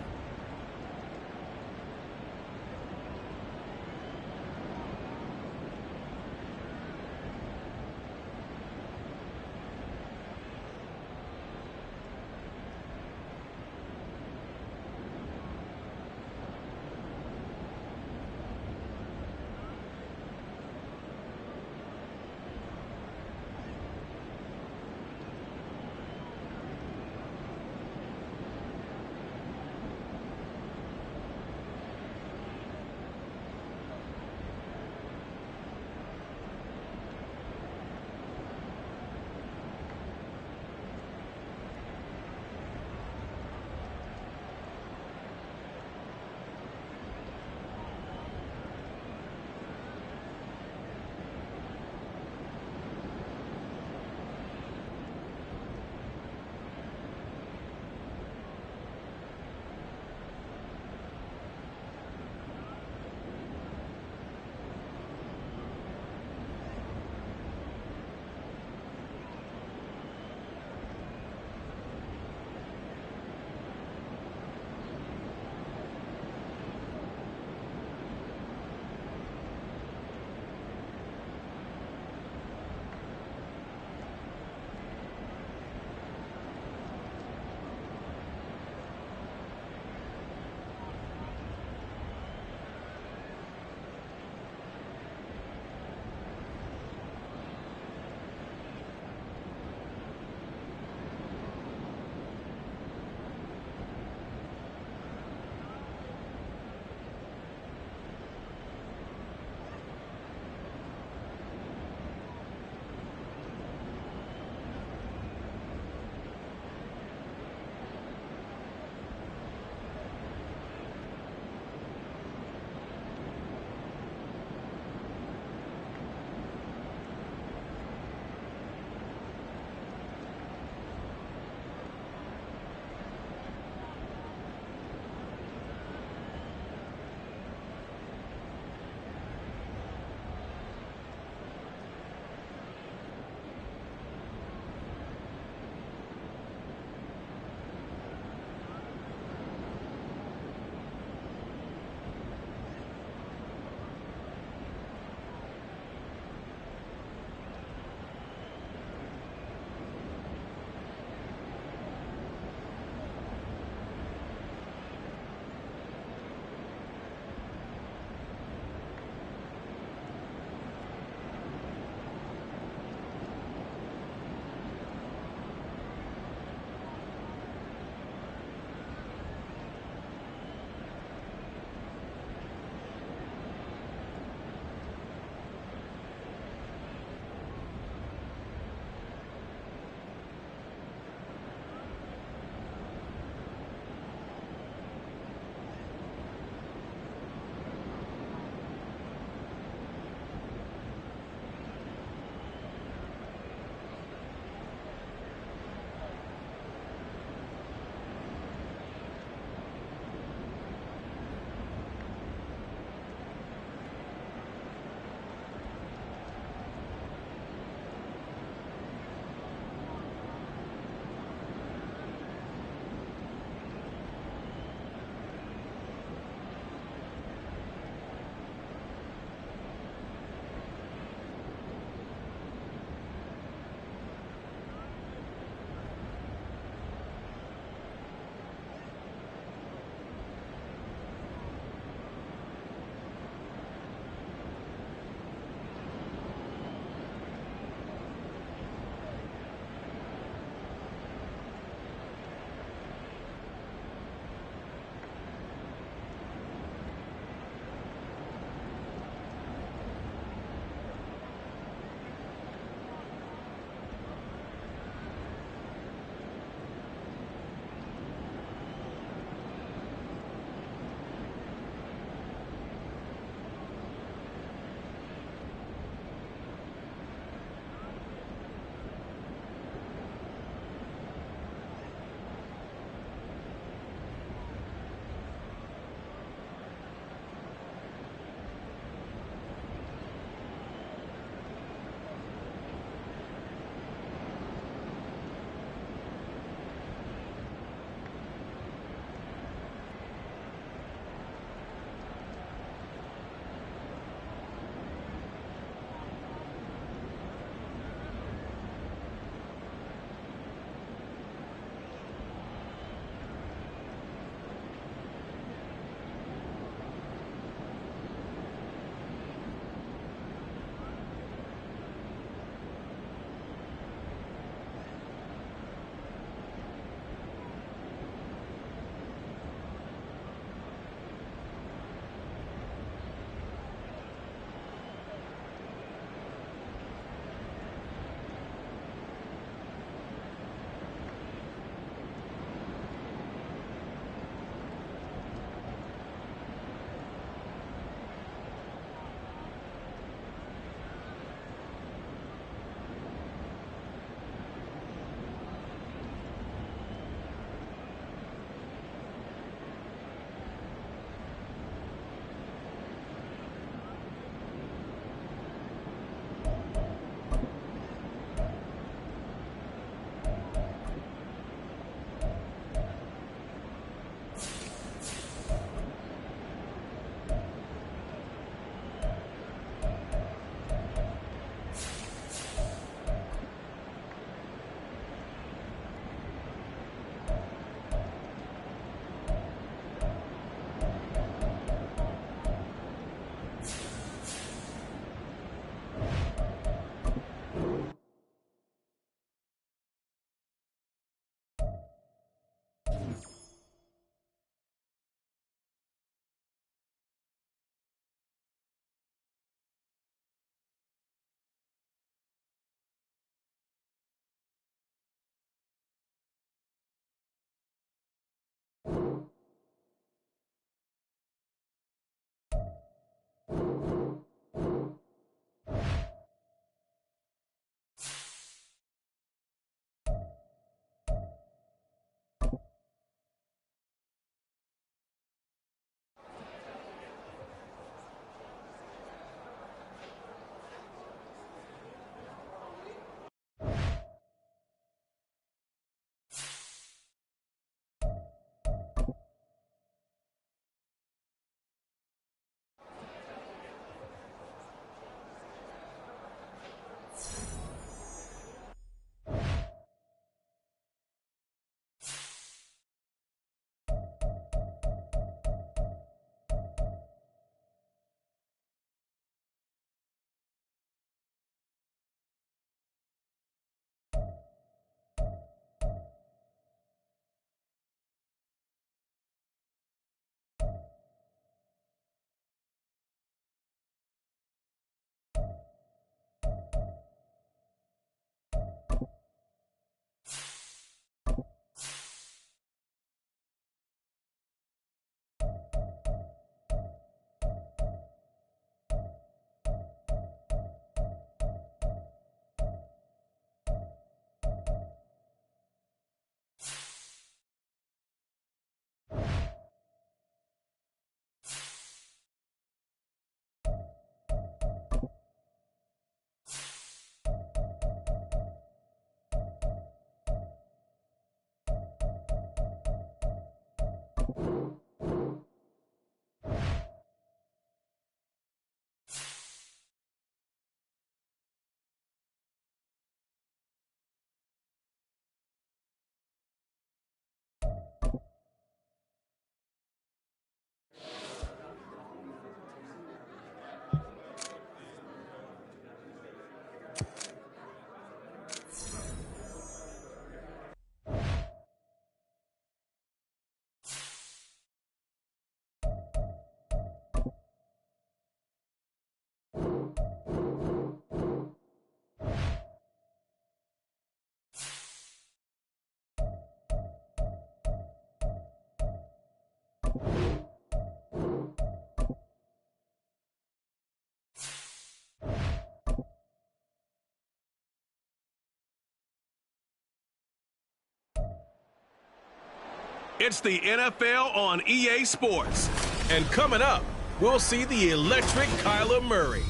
It's the NFL on EA Sports. And coming up, we'll see the electric Kyler Murray.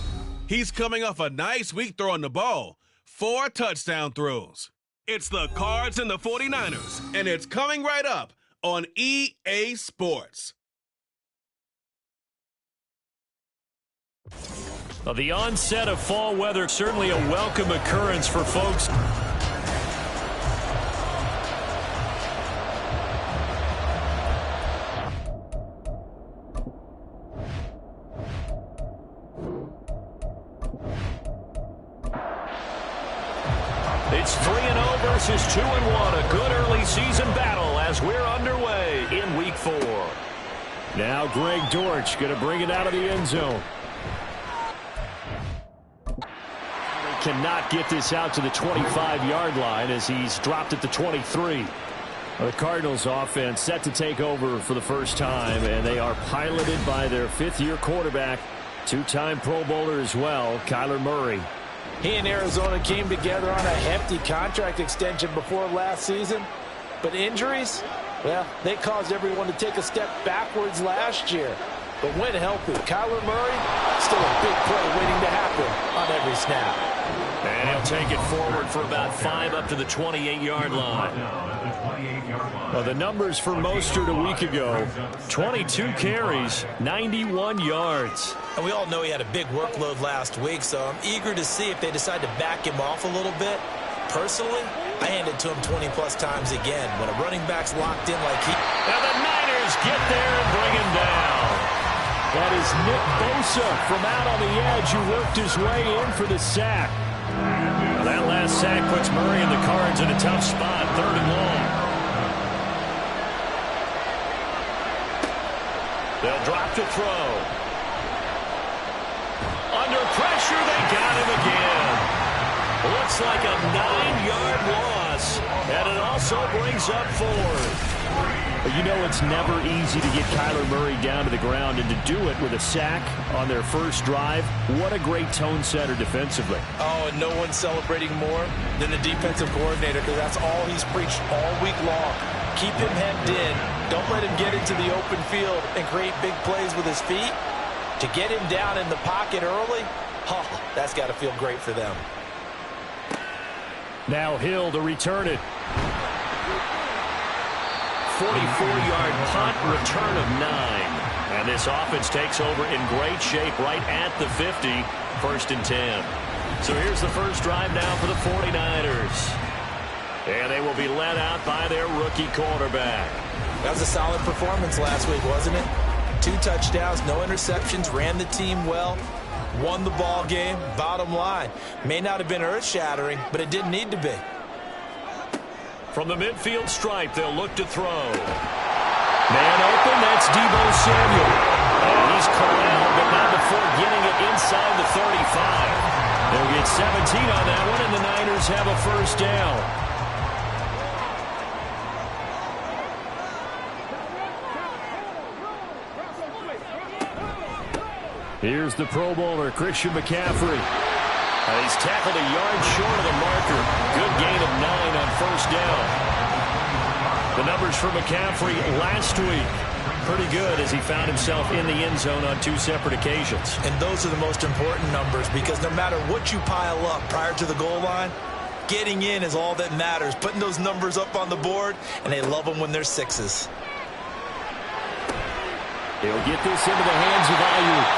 He's coming off a nice week throwing the ball. 4 touchdown throws. It's the Cards and the 49ers, and it's coming right up on EA Sports. Well, the onset of fall weather, certainly a welcome occurrence for folks. It's 3-0 versus 2-1. A good early season battle as we're underway in Week 4. Now Greg Dortch going to bring it out of the end zone. They cannot get this out to the 25-yard line as he's dropped at the 23. The Cardinals offense set to take over for the first time, and they are piloted by their fifth-year quarterback, two-time Pro Bowler as well, Kyler Murray. He and Arizona came together on a hefty contract extension before last season. But injuries, well, they caused everyone to take a step backwards last year. But when healthy, Kyler Murray, still a big play waiting to happen on every snap. And he'll take it forward for about 5 up to the 28-yard line. Well, the numbers for Mostert a week ago, 22 carries, 91 yards. And we all know he had a big workload last week, so I'm eager to see if they decide to back him off a little bit. Personally, I hand it to him 20-plus times again. When a running back's locked in like he... And the Niners get there and bring him down. That is Nick Bosa from out on the edge who worked his way in for the sack. Well, that last sack puts Murray and the Cards in a tough spot, 3rd and long. They'll drop to throw. Under pressure, they got him again. Looks like a 9-yard loss, and it also brings up 4. But you know it's never easy to get Kyler Murray down to the ground, and to do it with a sack on their first drive, what a great tone setter defensively. Oh, and no one's celebrating more than the defensive coordinator, because that's all he's preached all week long. Keep him hemmed in. Don't let him get into the open field and create big plays with his feet. To get him down in the pocket early, oh, that's got to feel great for them. Now Hill to return it. 44-yard punt, return of 9. And this offense takes over in great shape right at the 50, 1st and 10. So here's the first drive now for the 49ers. And they will be led out by their rookie quarterback. That was a solid performance last week, wasn't it? 2 touchdowns, no interceptions, ran the team well, won the ball game. Bottom line, may not have been earth-shattering, but it didn't need to be. From the midfield stripe, they'll look to throw. Man open, that's Deebo Samuel. And he's corralled, but not before getting it inside the 35. They'll get 17 on that one, and the Niners have a first down. Here's the Pro Bowler, Christian McCaffrey. He's tackled a yard short of the marker. Good gain of 9 on first down. The numbers for McCaffrey last week, pretty good as he found himself in the end zone on 2 separate occasions. And those are the most important numbers, because no matter what you pile up prior to the goal line, getting in is all that matters. Putting those numbers up on the board, and they love them when they're 6s. He'll get this into the hands of Ayuk.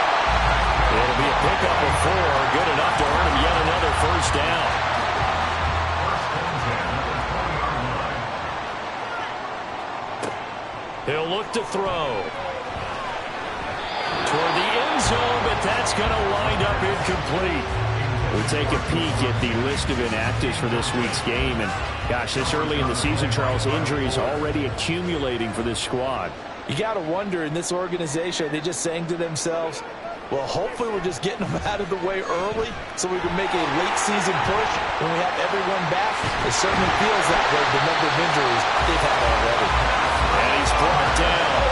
It'll be a pickup of 4. Good enough to earn him yet another first down. He'll look to throw. Toward the end zone, but that's going to wind up incomplete. We'll take a peek at the list of inactives for this week's game. And, gosh, this early in the season, Charles, injuries already accumulating for this squad. You got to wonder, in this organization, are they just saying to themselves, well, hopefully we're just getting them out of the way early so we can make a late-season push when we have everyone back? It certainly feels that way, the number of injuries they've had already. And he's brought down.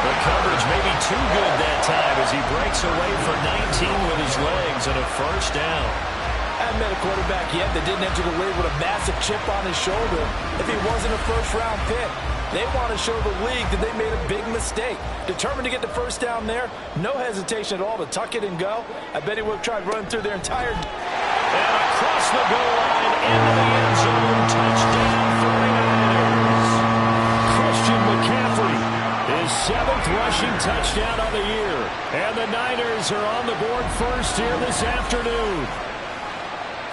The coverage may be too good that time as he breaks away for 19 with his legs and a first down. I haven't met a quarterback yet that didn't enter the league with a massive chip on his shoulder if he wasn't a first-round pick. They want to show the league that they made a big mistake. Determined to get the first down there. No hesitation at all to tuck it and go. I bet he would have tried running through their entire... And across the goal line into the end zone. Touchdown 49ers. Christian McCaffrey, his 7th rushing touchdown of the year. And the Niners are on the board first here this afternoon.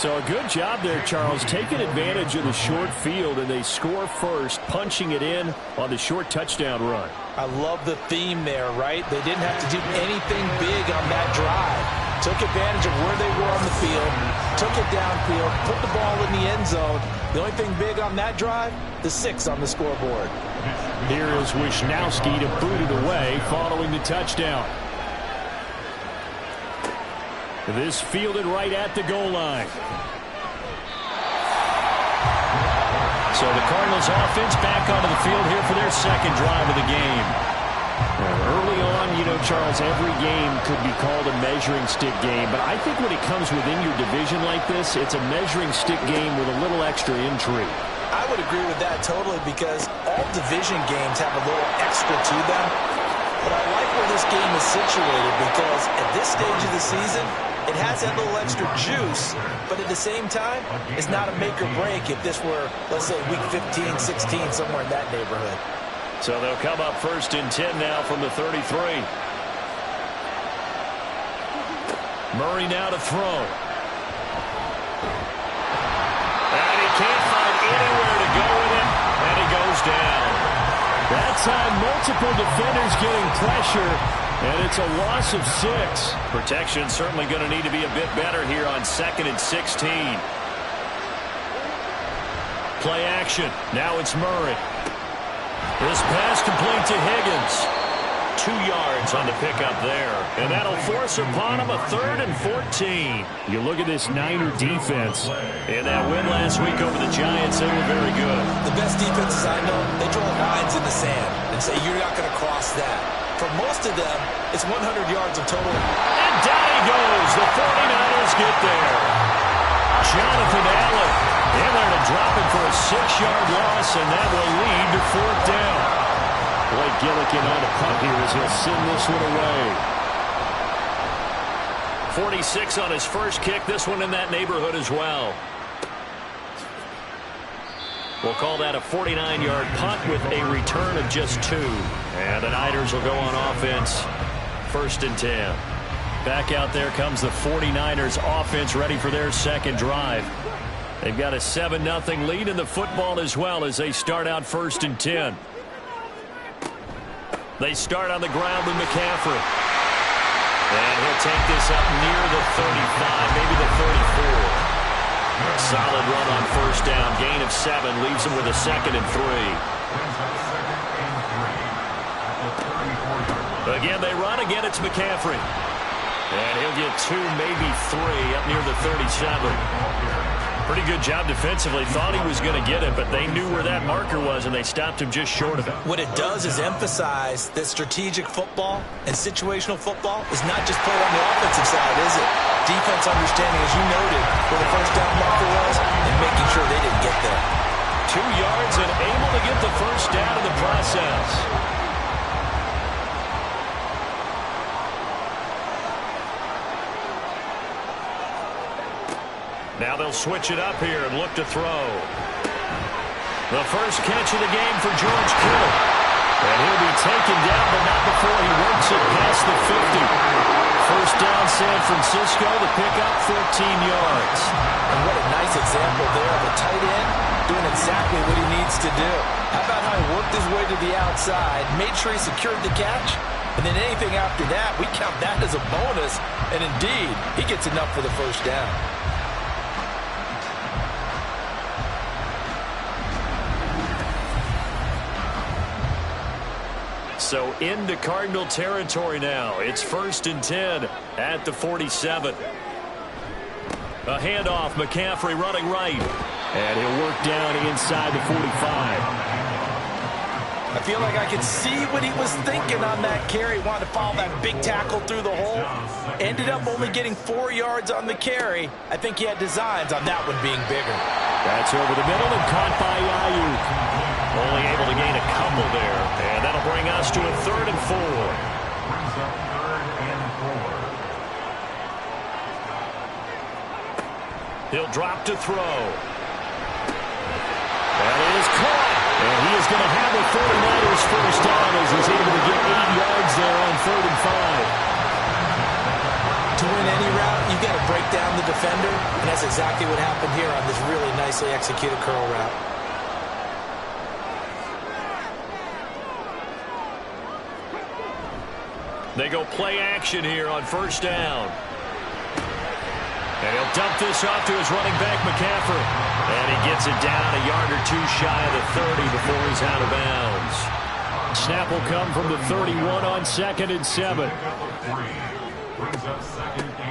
So a good job there, Charles, taking advantage of the short field, and they score first, punching it in on the short touchdown run. I love the theme there, right? They didn't have to do anything big on that drive. Took advantage of where they were on the field, took it downfield, put the ball in the end zone. The only thing big on that drive, the 6 on the scoreboard. Here is Wisnowski to boot it away following the touchdown. This fielded right at the goal line. So the Cardinals offense back onto the field here for their second drive of the game. Early on, you know, Charles, every game could be called a measuring stick game, but I think when it comes within your division like this, it's a measuring stick game with a little extra intrigue. I would agree with that totally because all division games have a little extra to them. But I like where this game is situated because at this stage of the season, it has that little extra juice, but at the same time, it's not a make or break if this were, let's say, week 15, 16, somewhere in that neighborhood. So they'll come up first and 10 now from the 33. Murray now to throw. And he can't find anywhere to go with it, and he goes down. That time, multiple defenders getting pressure, and it's a loss of 6. Protection certainly going to need to be a bit better here on 2nd and 16. Play action. Now it's Murray. This pass complete to Higgins. 2 yards on the pickup there. And that'll force upon him a 3rd and 14. You look at this Niner defense. In that win last week over the Giants, they were very good. The best defenses I know, they draw lines in the sand and say, you're not going to cross that. For most of them, it's 100 yards of total. And down he goes. The 49ers get there. Jonathan Allen in there to drop it for a 6-yard loss, and that will lead to 4th down. Blake Gillikin on the punt here as he'll send this one away. 46 on his first kick. This one in that neighborhood as well. We'll call that a 49-yard punt with a return of just 2. And the Niners will go on offense. 1st and 10. Back out there comes the 49ers offense ready for their second drive. They've got a 7-0 lead in the football as well as they start out 1st and 10. They start on the ground with McCaffrey. And he'll take this up near the 35, maybe the 34. Solid run on 1st down. Gain of 7 leaves him with a 2nd and 3. Again, they run. Again, it's McCaffrey. And he'll get 2, maybe 3 up near the 37. Pretty good job defensively. Thought he was going to get it, but they knew where that marker was, and they stopped him just short of it. What it does is emphasize that strategic football and situational football is not just played on the offensive side, is it? Defense understanding, as you noted, where the 1st down marker was and making sure they didn't get there. 2 yards and able to get the 1st down in the process. Now they'll switch it up here and look to throw. The first catch of the game for George Kittle. And he'll be taken down, but not before he works it past the 50. First down, San Francisco. The pickup, 14 yards. And what a nice example there of a tight end doing exactly what he needs to do. How about how he worked his way to the outside, made sure he secured the catch, and then anything after that, we count that as a bonus. And indeed, he gets enough for the first down. So into Cardinal territory now. It's 1st and 10 at the 47. A handoff, McCaffrey running right. And he'll work down inside the 45. I feel like I could see what he was thinking on that carry. Wanted to follow that big tackle through the hole. Ended up only getting 4 yards on the carry. I think he had designs on that one being bigger. That's over the middle and caught by Ayuk. Only able to gain a couple there. And that'll bring us to a 3rd and 4. Brings up 3rd and 4. He'll drop to throw. That is caught. And he is going to have a 49ers first down as he's able to get 8 yards there on 3rd and 5. To win any route, you've got to break down the defender, and that's exactly what happened here on this really nicely executed curl route. They go play action here on 1st down. And he'll dump this off to his running back, McCaffrey. And he gets it down a yard or 2 shy of the 30 before he's out of bounds. Snap will come from the 31 on 2nd and 7.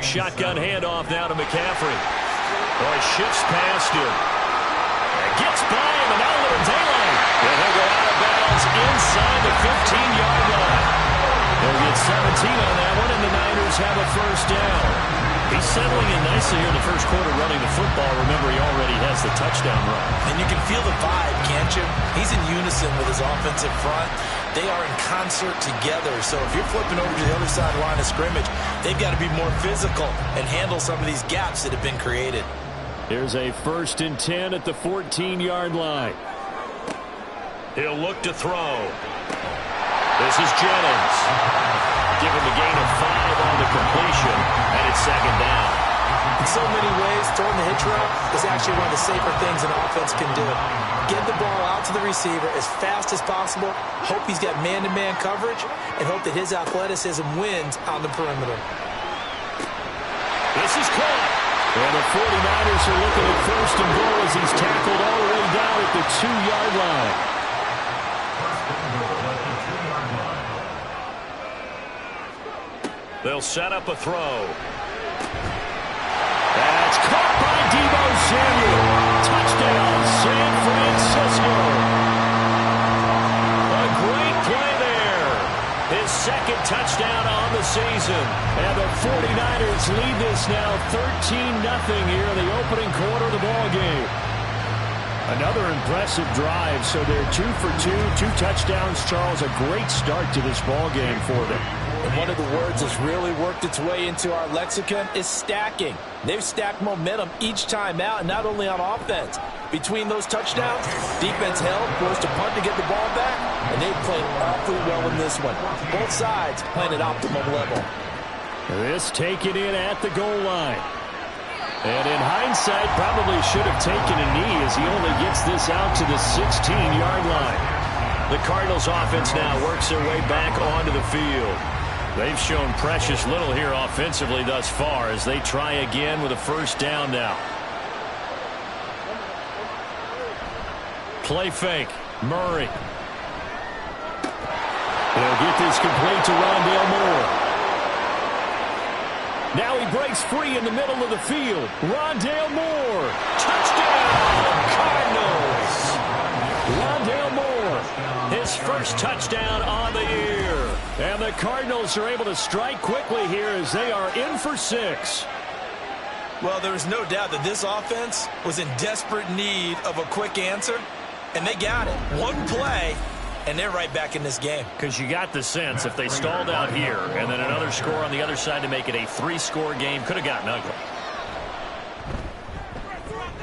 Shotgun handoff now to McCaffrey. Oh, he shifts past him. And gets by him, and now a little daylight. And he'll go out of bounds inside the 15-yard line. They'll get 17 on that one, and the Niners have a first down. He's settling in nicely here in the first quarter running the football. Remember, he already has the touchdown run. And you can feel the vibe, can't you? He's in unison with his offensive front. They are in concert together. So if you're flipping over to the other side line of scrimmage, they've got to be more physical and handle some of these gaps that have been created. Here's a 1st and 10 at the 14-yard line. He'll look to throw. This is Jennings. Give him a gain of 5 on the completion, and it's 2nd down. In so many ways, throwing the hitch route is actually one of the safer things an offense can do. Get the ball out to the receiver as fast as possible, hope he's got man-to-man coverage, and hope that his athleticism wins on the perimeter. This is caught. And the 49ers are looking at 1st and goal as he's tackled all the way down at the 2-yard line. They'll set up a throw. That's caught by Deebo Samuel. Touchdown, San Francisco. A great play there. His 2nd touchdown on the season. And the 49ers lead this now 13-0 here in the opening quarter of the ballgame. Another impressive drive, so they're 2 for 2, 2 touchdowns. Charles, a great start to this ballgame for them. And one of the words that's really worked its way into our lexicon is stacking. They've stacked momentum each time out, and not only on offense. Between those touchdowns, defense held, forced a punt to get the ball back, and they've played awfully well in this one. Both sides playing at optimum level. This taken in at the goal line. And in hindsight, probably should have taken a knee as he only gets this out to the 16-yard line. The Cardinals offense now works their way back onto the field. They've shown precious little here offensively thus far as they try again with a first down now. Play fake. Murray. He'll get this complete to Rondale Moore. Now he breaks free in the middle of the field. Rondale Moore. Touchdown, Cardinals. Rondale Moore, his first touchdown on the year. And the Cardinals are able to strike quickly here as they are in for 6. Well, there is no doubt that this offense was in desperate need of a quick answer, and they got it. One play, and they're right back in this game. Because you got the sense if they stalled out here and then another score on the other side to make it a 3-score game, could have gotten ugly.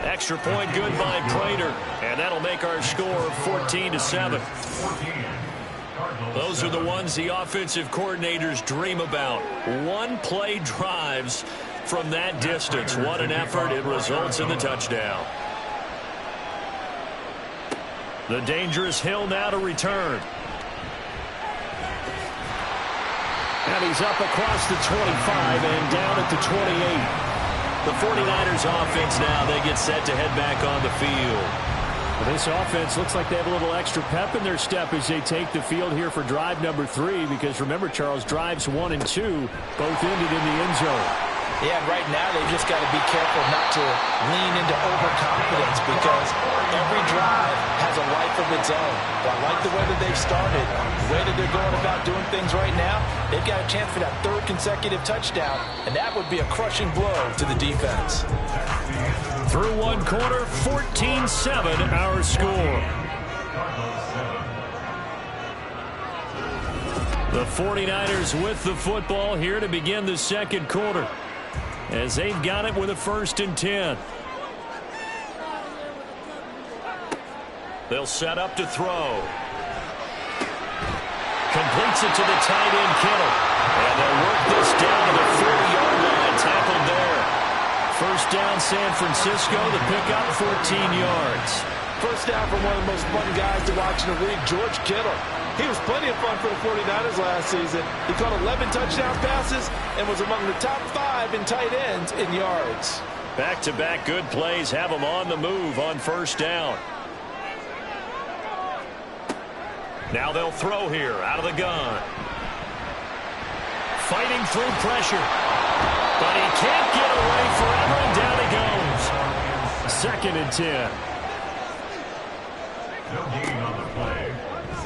Extra point good by Prater, and that'll make our score 14-7. Those are the ones the offensive coordinators dream about. One-play drives from that distance. What an effort. It results in the touchdown. The dangerous Hill now to return. And he's up across the 25 and down at the 28. The 49ers offense now, they get set to head back on the field. Well, this offense looks like they have a little extra pep in their step as they take the field here for drive number 3, because remember, Charles, drives 1 and 2 both ended in the end zone. Yeah, and right now they've just got to be careful not to lean into overconfidence, because every drive has a life of its own. But I like the way that they've started. The way that they're going about doing things right now, they've got a chance for that 3rd consecutive touchdown, and that would be a crushing blow to the defense. Through one quarter, 14-7 our score. The 49ers with the football here to begin the second quarter, as they've got it with a 1st and 10. They'll set up to throw. Completes it to the tight end, Kittle. And they'll work this down to the 40-yard line. Tackled there. First down, San Francisco. The pickup, 14 yards. First down from one of the most fun guys to watch in the league, George Kittle. He was plenty of fun for the 49ers last season. He caught 11 touchdown passes and was among the top 5 in tight ends in yards. Back-to-back good plays have him on the move on first down. Now they'll throw here out of the gun. Fighting through pressure. But he can't get away forever, and down he goes. 2nd and 10. No gain on the play.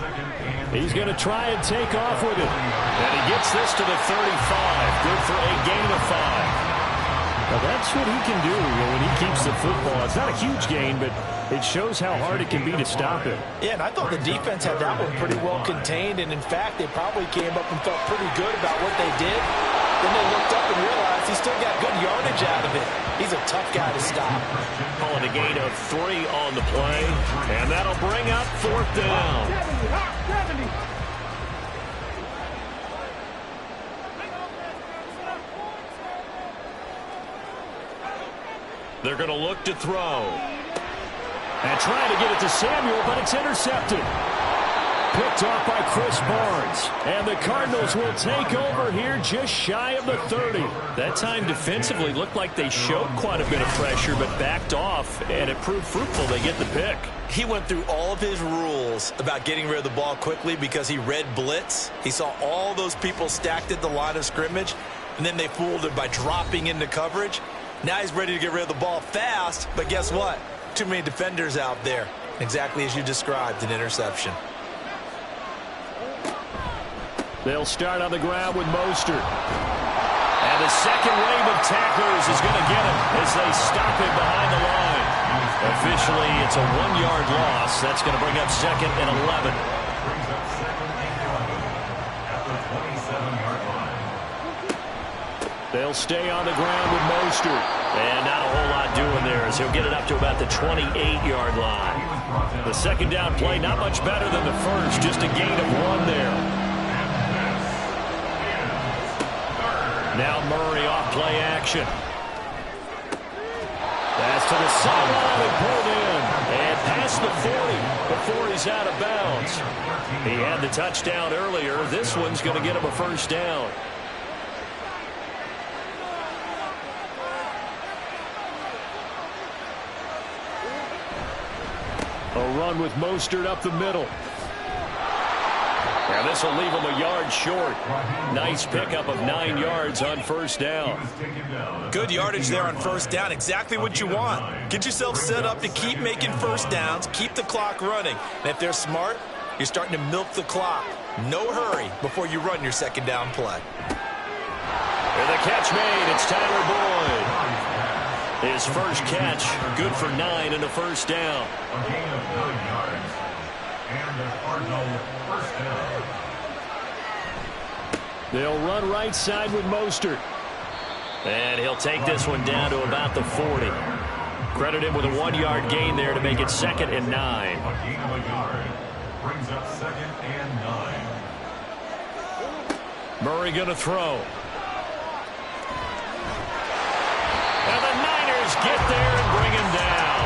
2nd and He's going to try and take off with it. And he gets this to the 35. Good for a gain of 5. Now that's what he can do when he keeps the football. It's not a huge gain, but it shows how hard it can be to stop it. Yeah, and I thought the defense had that one pretty well contained, and in fact, they probably came up and felt pretty good about what they did. Then they looked up and realized he still got good yardage out of it. He's a tough guy to stop. Calling a gain of 3 on the play, and that'll bring up 4th down. They're going to look to throw. And trying to get it to Samuel, but it's intercepted. Picked off by Chris Barnes. And the Cardinals will take over here just shy of the 30. That time defensively looked like they showed quite a bit of pressure, but backed off, and it proved fruitful. They get the pick. He went through all of his rules about getting rid of the ball quickly because he read blitz. He saw all those people stacked at the line of scrimmage, and then they fooled him by dropping into coverage. Now he's ready to get rid of the ball fast, but guess what? Too many defenders out there. Exactly as you described, an interception. They'll start on the ground with Mostert. And the second wave of tacklers is going to get him as they stop him behind the line. Officially, it's a 1-yard loss. That's going to bring up 2nd and 11. brings up 2nd and 11 at the 27-yard line. They'll stay on the ground with Mostert. And not a whole lot doing there as he'll get it up to about the 28-yard line. The second down play, not much better than the first, just a gain of 1 there. Now Murray off play action. Pass to the sideline and pulled in. And past the 40 before he's out of bounds. He had the touchdown earlier. This one's going to get him a first down. A run with Mostert up the middle. Now this will leave him a yard short. Nice pickup of 9 yards on first down. Good yardage there on first down. Exactly what you want. Get yourself set up to keep making first downs, keep the clock running. And if they're smart, you're starting to milk the clock. No hurry before you run your second down play. And the catch made. It's Tyler Boyd. His first catch, good for 9 and a first down. A gain of 9 yards. And the Cardinal first down. They'll run right side with Mostert. And he'll take this one down to about the 40. Credit him with a 1-yard gain there to make it 2nd and 9. A gain of a yard brings up 2nd and 9. Murray going to throw. And the Niners get there and bring him down.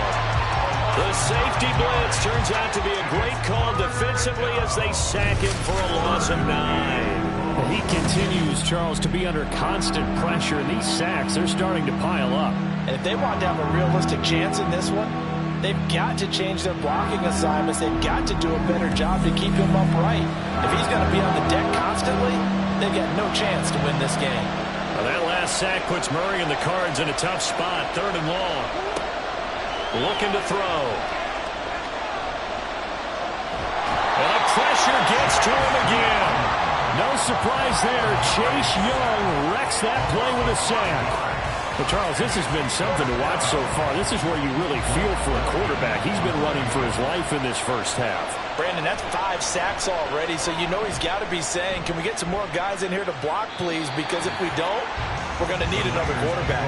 The safety blitz turns out to be a great call defensively as they sack him for a loss of 9. He continues, Charles, to be under constant pressure. And these sacks, they're starting to pile up. And if they want to have a realistic chance in this one, they've got to change their blocking assignments. They've got to do a better job to keep him upright. If he's going to be on the deck constantly, they've got no chance to win this game. Well, that last sack puts Murray and the Cards in a tough spot. 3rd and long. Looking to throw. And the pressure gets to him again. No surprise there. Chase Young wrecks that play with a sack. But, Charles, this has been something to watch so far. This is where you really feel for a quarterback. He's been running for his life in this first half. Brandon, that's 5 sacks already, so you know he's got to be saying, can we get some more guys in here to block, please? Because if we don't, we're going to need another quarterback.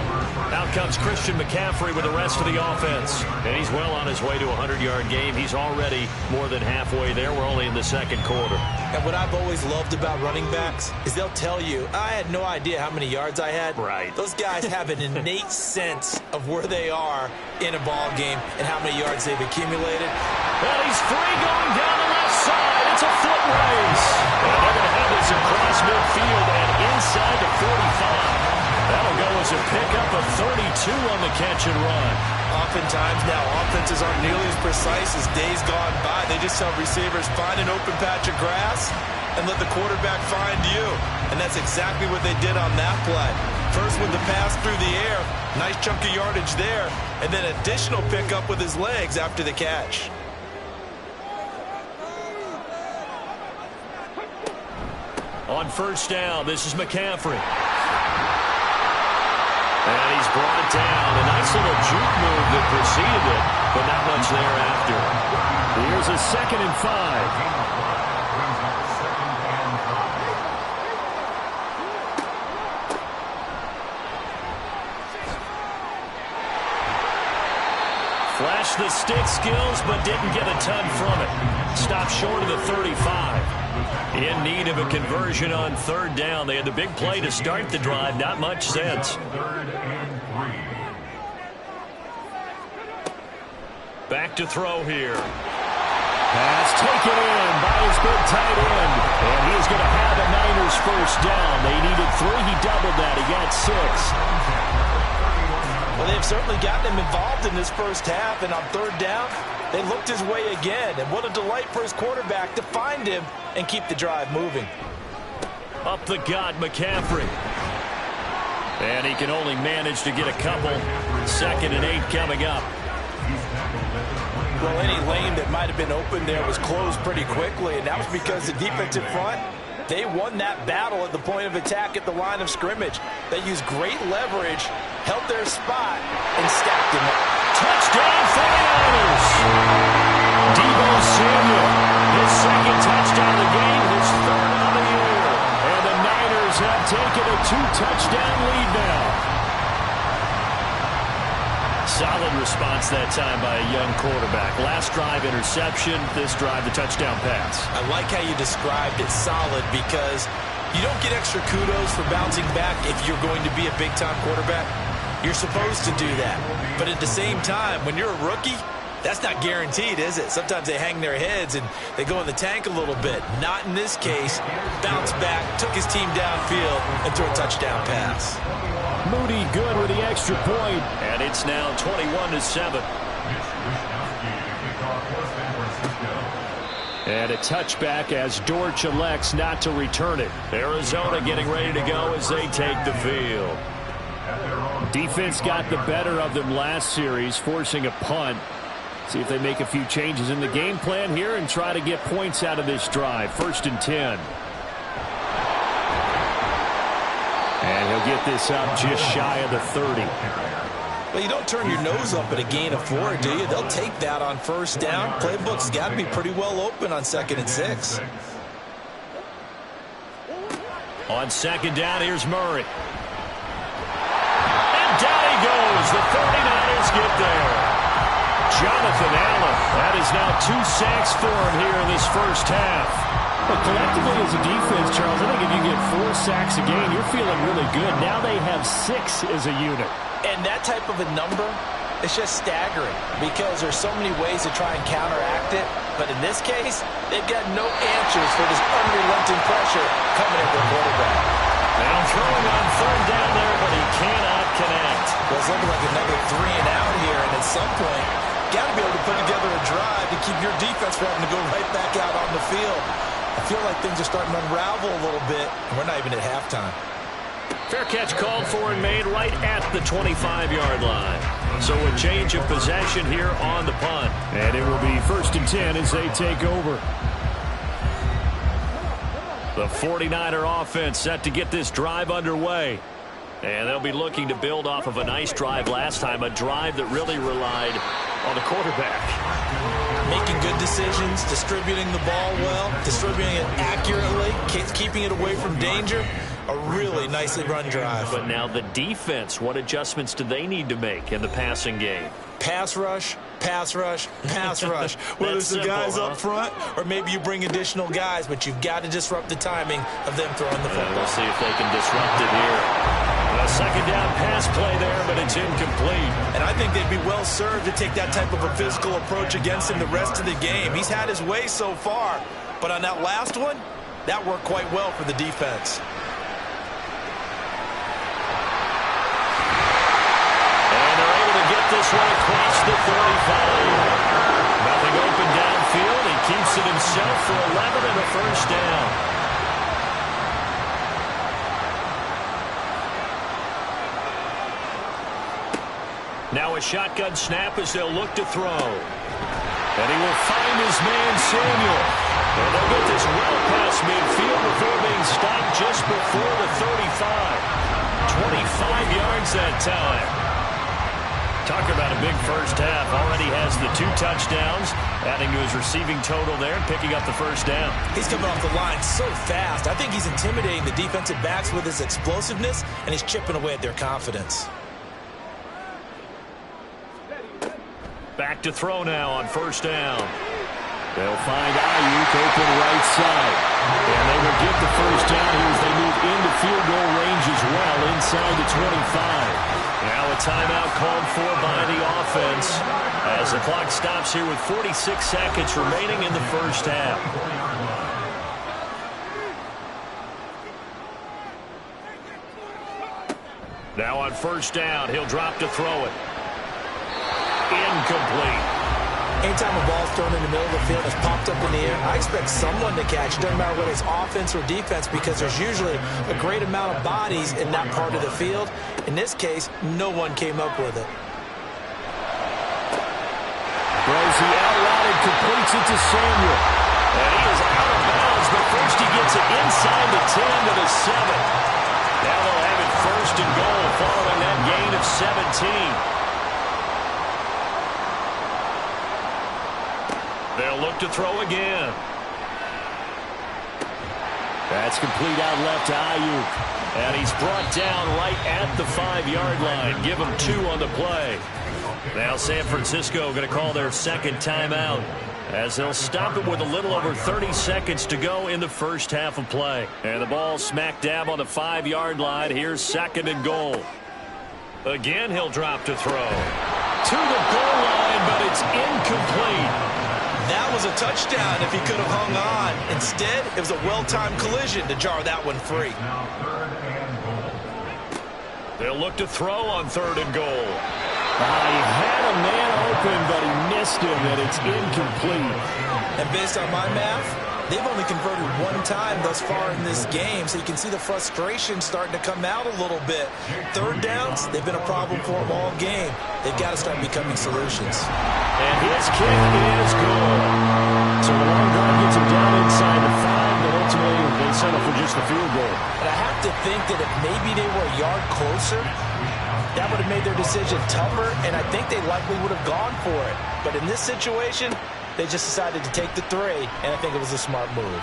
Out comes Christian McCaffrey with the rest of the offense. And he's well on his way to a 100-yard game. He's already more than halfway there. We're only in the 2nd quarter. And what I've always loved about running backs is they'll tell you, I had no idea how many yards I had. Right. Those guys have an innate sense of where they are in a ball game and how many yards they've accumulated. Well, he's free going down the left side. It's a foot race. And they're going to have this across midfield and inside the 45. That'll go as a pickup of 32 on the catch and run. Oftentimes now, offenses aren't nearly as precise as days gone by. They just tell receivers, find an open patch of grass and let the quarterback find you. And that's exactly what they did on that play. First with the pass through the air, nice chunk of yardage there, and then additional pickup with his legs after the catch. On 1st down, this is McCaffrey. And he's brought down. A nice little juke move that preceded it, but not much thereafter. Here's a 2nd and 5. Flashed the stick skills, but didn't get a ton from it. Stopped short of the 35. In need of a conversion on 3rd down. They had the big play to start the drive. Not much sense. 3rd and 3. Back to throw here. Pass taken in by his big tight end. And he's going to have a Niners 1st down. They needed 3. He doubled that. He got 6. Well, they've certainly gotten him involved in this first half. And on 3rd down, they looked his way again. And what a delight for his quarterback to find him and keep the drive moving. Up the gut, McCaffrey. And he can only manage to get a couple. 2nd and 8 coming up. Well, any lane that might have been open there was closed pretty quickly, and that was because the defensive front, they won that battle at the point of attack at the line of scrimmage. They used great leverage, held their spot, and stacked him up. Touchdown 49ers! Deebo Samuel, his 2nd touchdown of the game, his 3rd of the year. And the Niners have taken a 2-touchdown lead now. Solid response that time by a young quarterback. Last drive, interception. This drive, the touchdown pass. I like how you described it solid because you don't get extra kudos for bouncing back if you're going to be a big-time quarterback. You're supposed to do that. But at the same time, when you're a rookie, that's not guaranteed, is it? Sometimes they hang their heads and they go in the tank a little bit. Not in this case. Bounced back, took his team downfield, and threw a touchdown pass. Moody good with the extra point. And it's now 21-7. And a touchback as Dortch elects not to return it. Arizona getting ready to go as they take the field. Defense got the better of them last series, forcing a punt. See if they make a few changes in the game plan here and try to get points out of this drive. 1st and 10. And he'll get this up just shy of the 30. Well, you don't turn your nose up at a gain of 4, do you? They'll take that on 1st down. Playbook's got to be pretty well open on 2nd and 6. On 2nd down, here's Murray. And down he goes. The 49ers get there. Jonathan Allen. That is now 2 sacks for him here in this first half. Well, collectively as a defense, Charles, I think if you get 4 sacks a game, you're feeling really good. Now they have 6 as a unit. And that type of a number, it's just staggering because there's so many ways to try and counteract it. But in this case, they've got no answers for this unrelenting pressure coming at their quarterback. Now throwing on third down there, but he cannot connect. Well, it's looking like another 3 and out here, and at some point, got to be able to put together a drive to keep your defense from having to go right back out on the field. I feel like things are starting to unravel a little bit, and we're not even at halftime. Fair catch called for and made right at the 25-yard line. So a change of possession here on the punt. And it will be 1st and 10 as they take over. The 49er offense set to get this drive underway. And they'll be looking to build off of a nice drive last time, a drive that really relied on the quarterback. Making good decisions, distributing the ball well, distributing it accurately, keeping it away from danger. A really nicely run drive. But now the defense, what adjustments do they need to make in the passing game? Pass rush, pass rush, pass rush. Whether it's the guys up front or maybe you bring additional guys, but you've got to disrupt the timing of them throwing the football. We'll see if they can disrupt it here. A second down pass play there, but it's incomplete. And I think they'd be well served to take that type of a physical approach against him the rest of the game. He's had his way so far, but on that last one, that worked quite well for the defense. This one across the 35. Nothing open downfield. He keeps it himself for 11 and a first down. Now a shotgun snap as they'll look to throw. And he will find his man Samuel. And they'll get this well past midfield before being stopped just before the 35. 25 yards that time. Talk about a big first half. Already has the 2 touchdowns, adding to his receiving total there and picking up the first down. He's coming off the line so fast. I think he's intimidating the defensive backs with his explosiveness, and he's chipping away at their confidence. Back to throw now on first down. They'll find Ayuk open right side. And they will get the first down here as they move into field goal range as well inside the 25. Now a timeout called for by the offense as the clock stops here with 46 seconds remaining in the first half. Now on first down, he'll drop to throw it. Incomplete. Anytime a ball's thrown in the middle of the field and it's popped up in the air, I expect someone to catch. It doesn't matter whether it's offense or defense because there's usually a great amount of bodies in that part of the field. In this case, no one came up with it. Throws the out route and completes it to Samuel. And he is out of bounds, but first he gets it inside the 10 to the 7. Now they'll have it first and goal following that gain of 17. They'll look to throw again. That's complete out left to Ayuk. And he's brought down right at the 5-yard line. Give him 2 on the play. Now San Francisco going to call their second timeout as they'll stop it with a little over 30 seconds to go in the first half of play. And the ball smack dab on the 5-yard line. Here's second and goal. Again, he'll drop to throw. To the goal line, but it's incomplete. That was a touchdown if he could have hung on. Instead, it was a well-timed collision to jar that one free. They'll look to throw on third and goal. He had a man open, but he missed him, and it's incomplete. And based on my math, they've only converted 1 time thus far in this game, so you can see the frustration starting to come out a little bit. Third downs, they've been a problem for them all game. They've got to start becoming solutions. And his kick is good. So the long drive gets him down inside the 5, but ultimately they settle for just the field goal. And I have to think that if maybe they were a yard closer, that would have made their decision tougher, and I think they likely would have gone for it. But in this situation, they just decided to take the 3, and I think it was a smart move.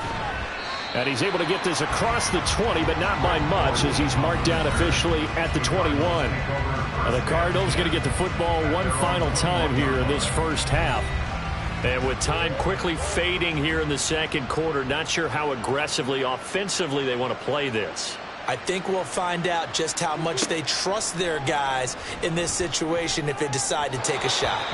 And he's able to get this across the 20, but not by much, as he's marked down officially at the 21. Now the Cardinals going to get the football one final time here in this first half. And with time quickly fading here in the second quarter, not sure how aggressively, offensively they want to play this. I think we'll find out just how much they trust their guys in this situation if they decide to take a shot.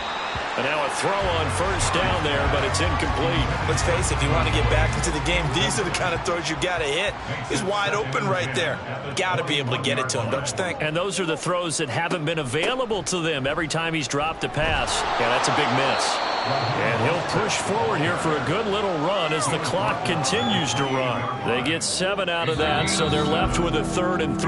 And now a throw on first down there, but it's incomplete. Let's face it, if you want to get back into the game, these are the kind of throws you got to hit. He's wide open right there. Got to be able to get it to him, don't you think? And those are the throws that haven't been available to them every time he's dropped a pass. Yeah, that's a big miss. And he'll push forward here for a good little run as the clock continues to run. They get 7 out of that, so they're left with a 3rd and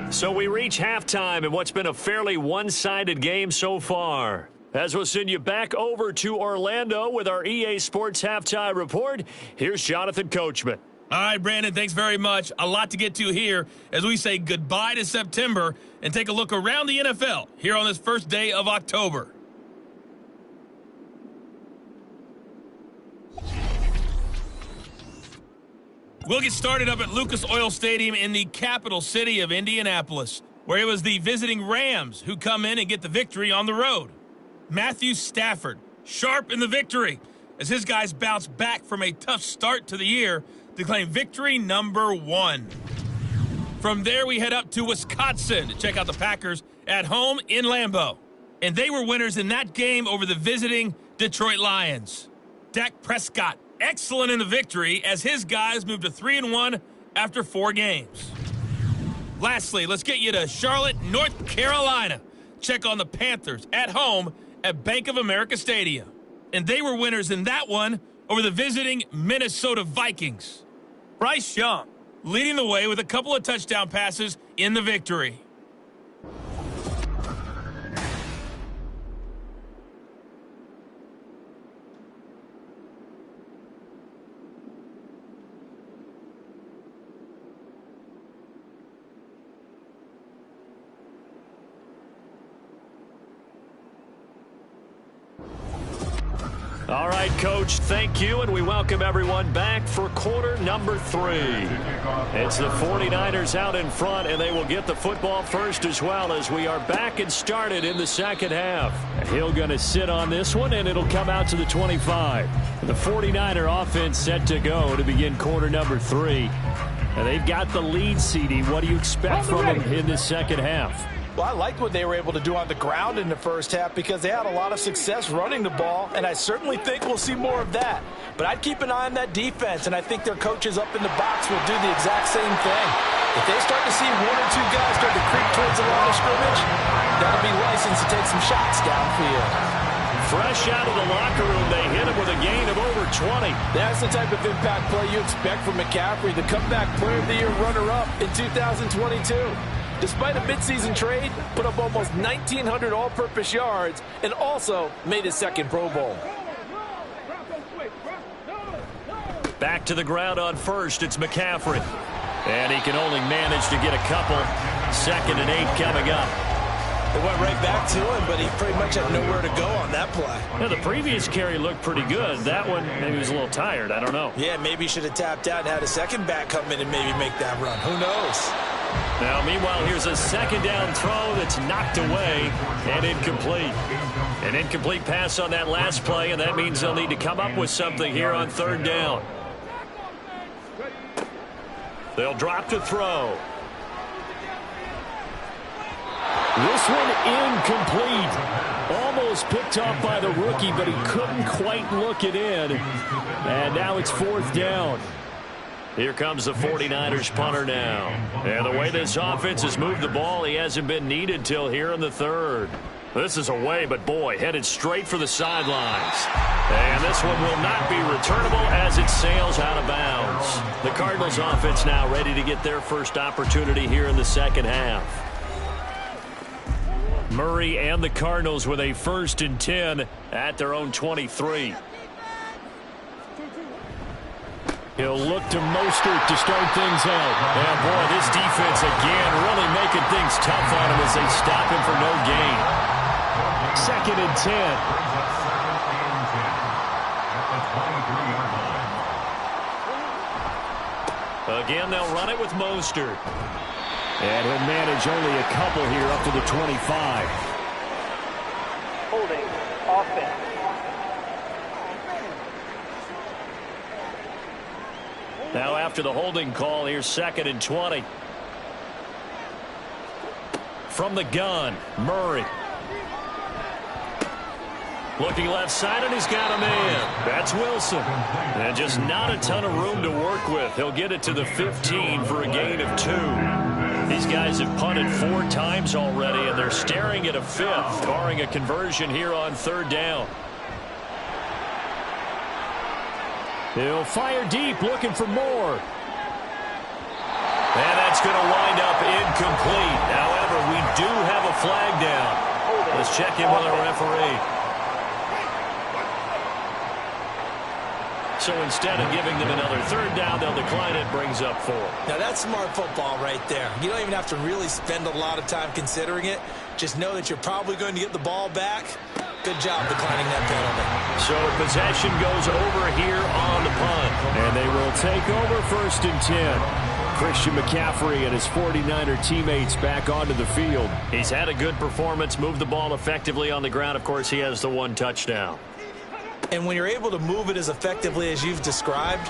3. So we reach halftime in what's been a fairly one-sided game so far. As we'll send you back over to Orlando with our EA Sports Halftime Report, here's Jonathan Coachman. All right, Brandon, thanks very much. A lot to get to here as we say goodbye to September and take a look around the NFL here on this first day of October. We'll get started up at Lucas Oil Stadium in the capital city of Indianapolis, where it was the visiting Rams who come in and get the victory on the road. Matthew Stafford, sharp in the victory, as his guys bounce back from a tough start to the year to claim victory number 1. From there, we head up to Wisconsin to check out the Packers at home in Lambeau. And they were winners in that game over the visiting Detroit Lions. Dak Prescott, excellent in the victory as his guys moved to 3-1 after 4 games. Lastly, let's get you to Charlotte, North Carolina. Check on the Panthers at home at Bank of America Stadium. And they were winners in that one over the visiting Minnesota Vikings. Bryce Young leading the way with a couple of touchdown passes in the victory. All right, Coach, thank you, and we welcome everyone back for quarter number 3. It's the 49ers out in front, and they will get the football first as well as we are back and started in the second half. Hill going to sit on this one, and it'll come out to the 25. The 49er offense set to go to begin quarter number 3. And they've got the lead, CD. What do you expect from them in the second half? Well, I liked what they were able to do on the ground in the first half because they had a lot of success running the ball, and I certainly think we'll see more of that. But I'd keep an eye on that defense, and I think their coaches up in the box will do the exact same thing. If they start to see 1 or 2 guys start to creep towards the line of scrimmage, that'll be licensed to take some shots downfield. Fresh out of the locker room, they hit him with a gain of over 20. That's the type of impact play you expect from McCaffrey, the comeback player of the year runner-up in 2022. Despite a midseason trade, put up almost 1,900 all-purpose yards and also made his second Pro Bowl. Back to the ground on first, it's McCaffrey. And he can only manage to get a couple. 2nd and 8 coming up. It went right back to him, but he pretty much had nowhere to go on that play. Now, the previous carry looked pretty good. That one, maybe he was a little tired. I don't know. Yeah, maybe he should have tapped out and had a second back come in and maybe make that run. Who knows? Now, meanwhile, here's a second down throw that's knocked away and incomplete. An incomplete pass on that last play, and that means they'll need to come up with something here on 3rd down. They'll drop to throw. This one incomplete. Almost picked off by the rookie, but he couldn't quite look it in. And now it's 4th down. Here comes the 49ers punter now. And the way this offense has moved the ball, he hasn't been needed till here in the 3rd. This is away, but boy, headed straight for the sidelines. And this one will not be returnable as it sails out of bounds. The Cardinals offense now ready to get their first opportunity here in the second half. Murray and the Cardinals with a 1st and 10 at their own 23. He'll look to Mostert to start things out. And boy, this defense again really making things tough on him as they stop him for no gain. 2nd and 10. Again, they'll run it with Mostert. And he'll manage only a couple here up to the 25. Holding offense. Now after the holding call, here's 2nd and 20. From the gun, Murray. Looking left side, and he's got a man. That's Wilson. And just not a ton of room to work with. He'll get it to the 15 for a gain of 2. These guys have punted 4 times already, and they're staring at a 5th, barring a conversion here on 3rd down. He'll fire deep, looking for more. And that's going to wind up incomplete. However, we do have a flag down. Let's check in with our referee. So instead of giving them another 3rd down, they'll decline it, brings up 4. Now that's smart football right there. You don't even have to really spend a lot of time considering it. Just know that you're probably going to get the ball back. Good job declining that penalty. So possession goes over here on the punt. And they will take over 1st and 10. Christian McCaffrey and his 49er teammates back onto the field. He's had a good performance, moved the ball effectively on the ground. Of course, he has the 1 touchdown. And when you're able to move it as effectively as you've described,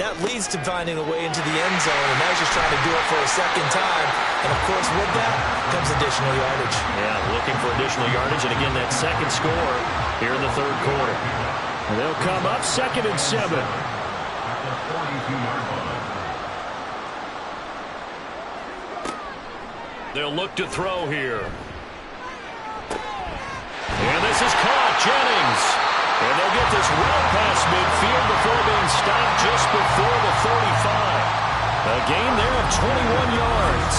that leads to finding a way into the end zone. And now he's just trying to do it for a 2nd time. And, of course, with that comes additional yardage. Yeah, looking for additional yardage. And, again, that 2nd score here in the 3rd quarter. And they'll come up 2nd and 7. They'll look to throw here. And this is caught. Jennings. And they'll get this well past midfield before being stopped just before the 35. A gain there of 21 yards.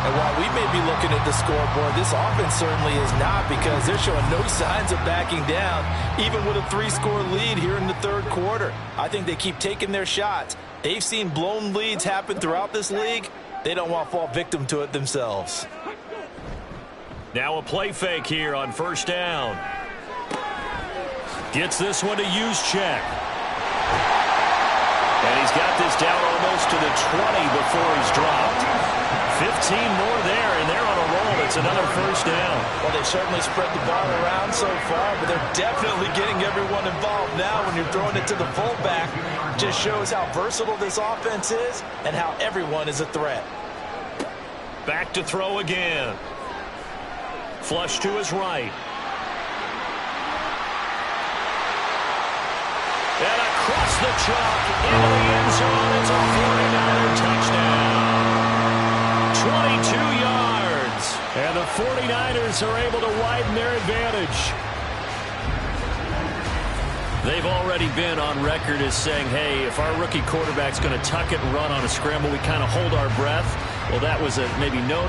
And while we may be looking at the scoreboard, this offense certainly is not, because they're showing no signs of backing down, even with a 3-score lead here in the 3rd quarter. I think they keep taking their shots. They've seen blown leads happen throughout this league. They don't want to fall victim to it themselves. Now a play fake here on 1st down. Gets this one to Juszczyk. And he's got this down almost to the 20 before he's dropped. 15 more there, and they're on a roll. It's another 1st down. Well, they've certainly spread the ball around so far, but they're definitely getting everyone involved now. When you're throwing it to the fullback, just shows how versatile this offense is and how everyone is a threat. Back to throw again. Flush to his right. And across the chalk into the end zone. It's a 49er touchdown. 22 yards. And the 49ers are able to widen their advantage. They've already been on record as saying, hey, if our rookie quarterback's going to tuck it and run on a scramble, we kind of hold our breath. Well, that was a maybe no,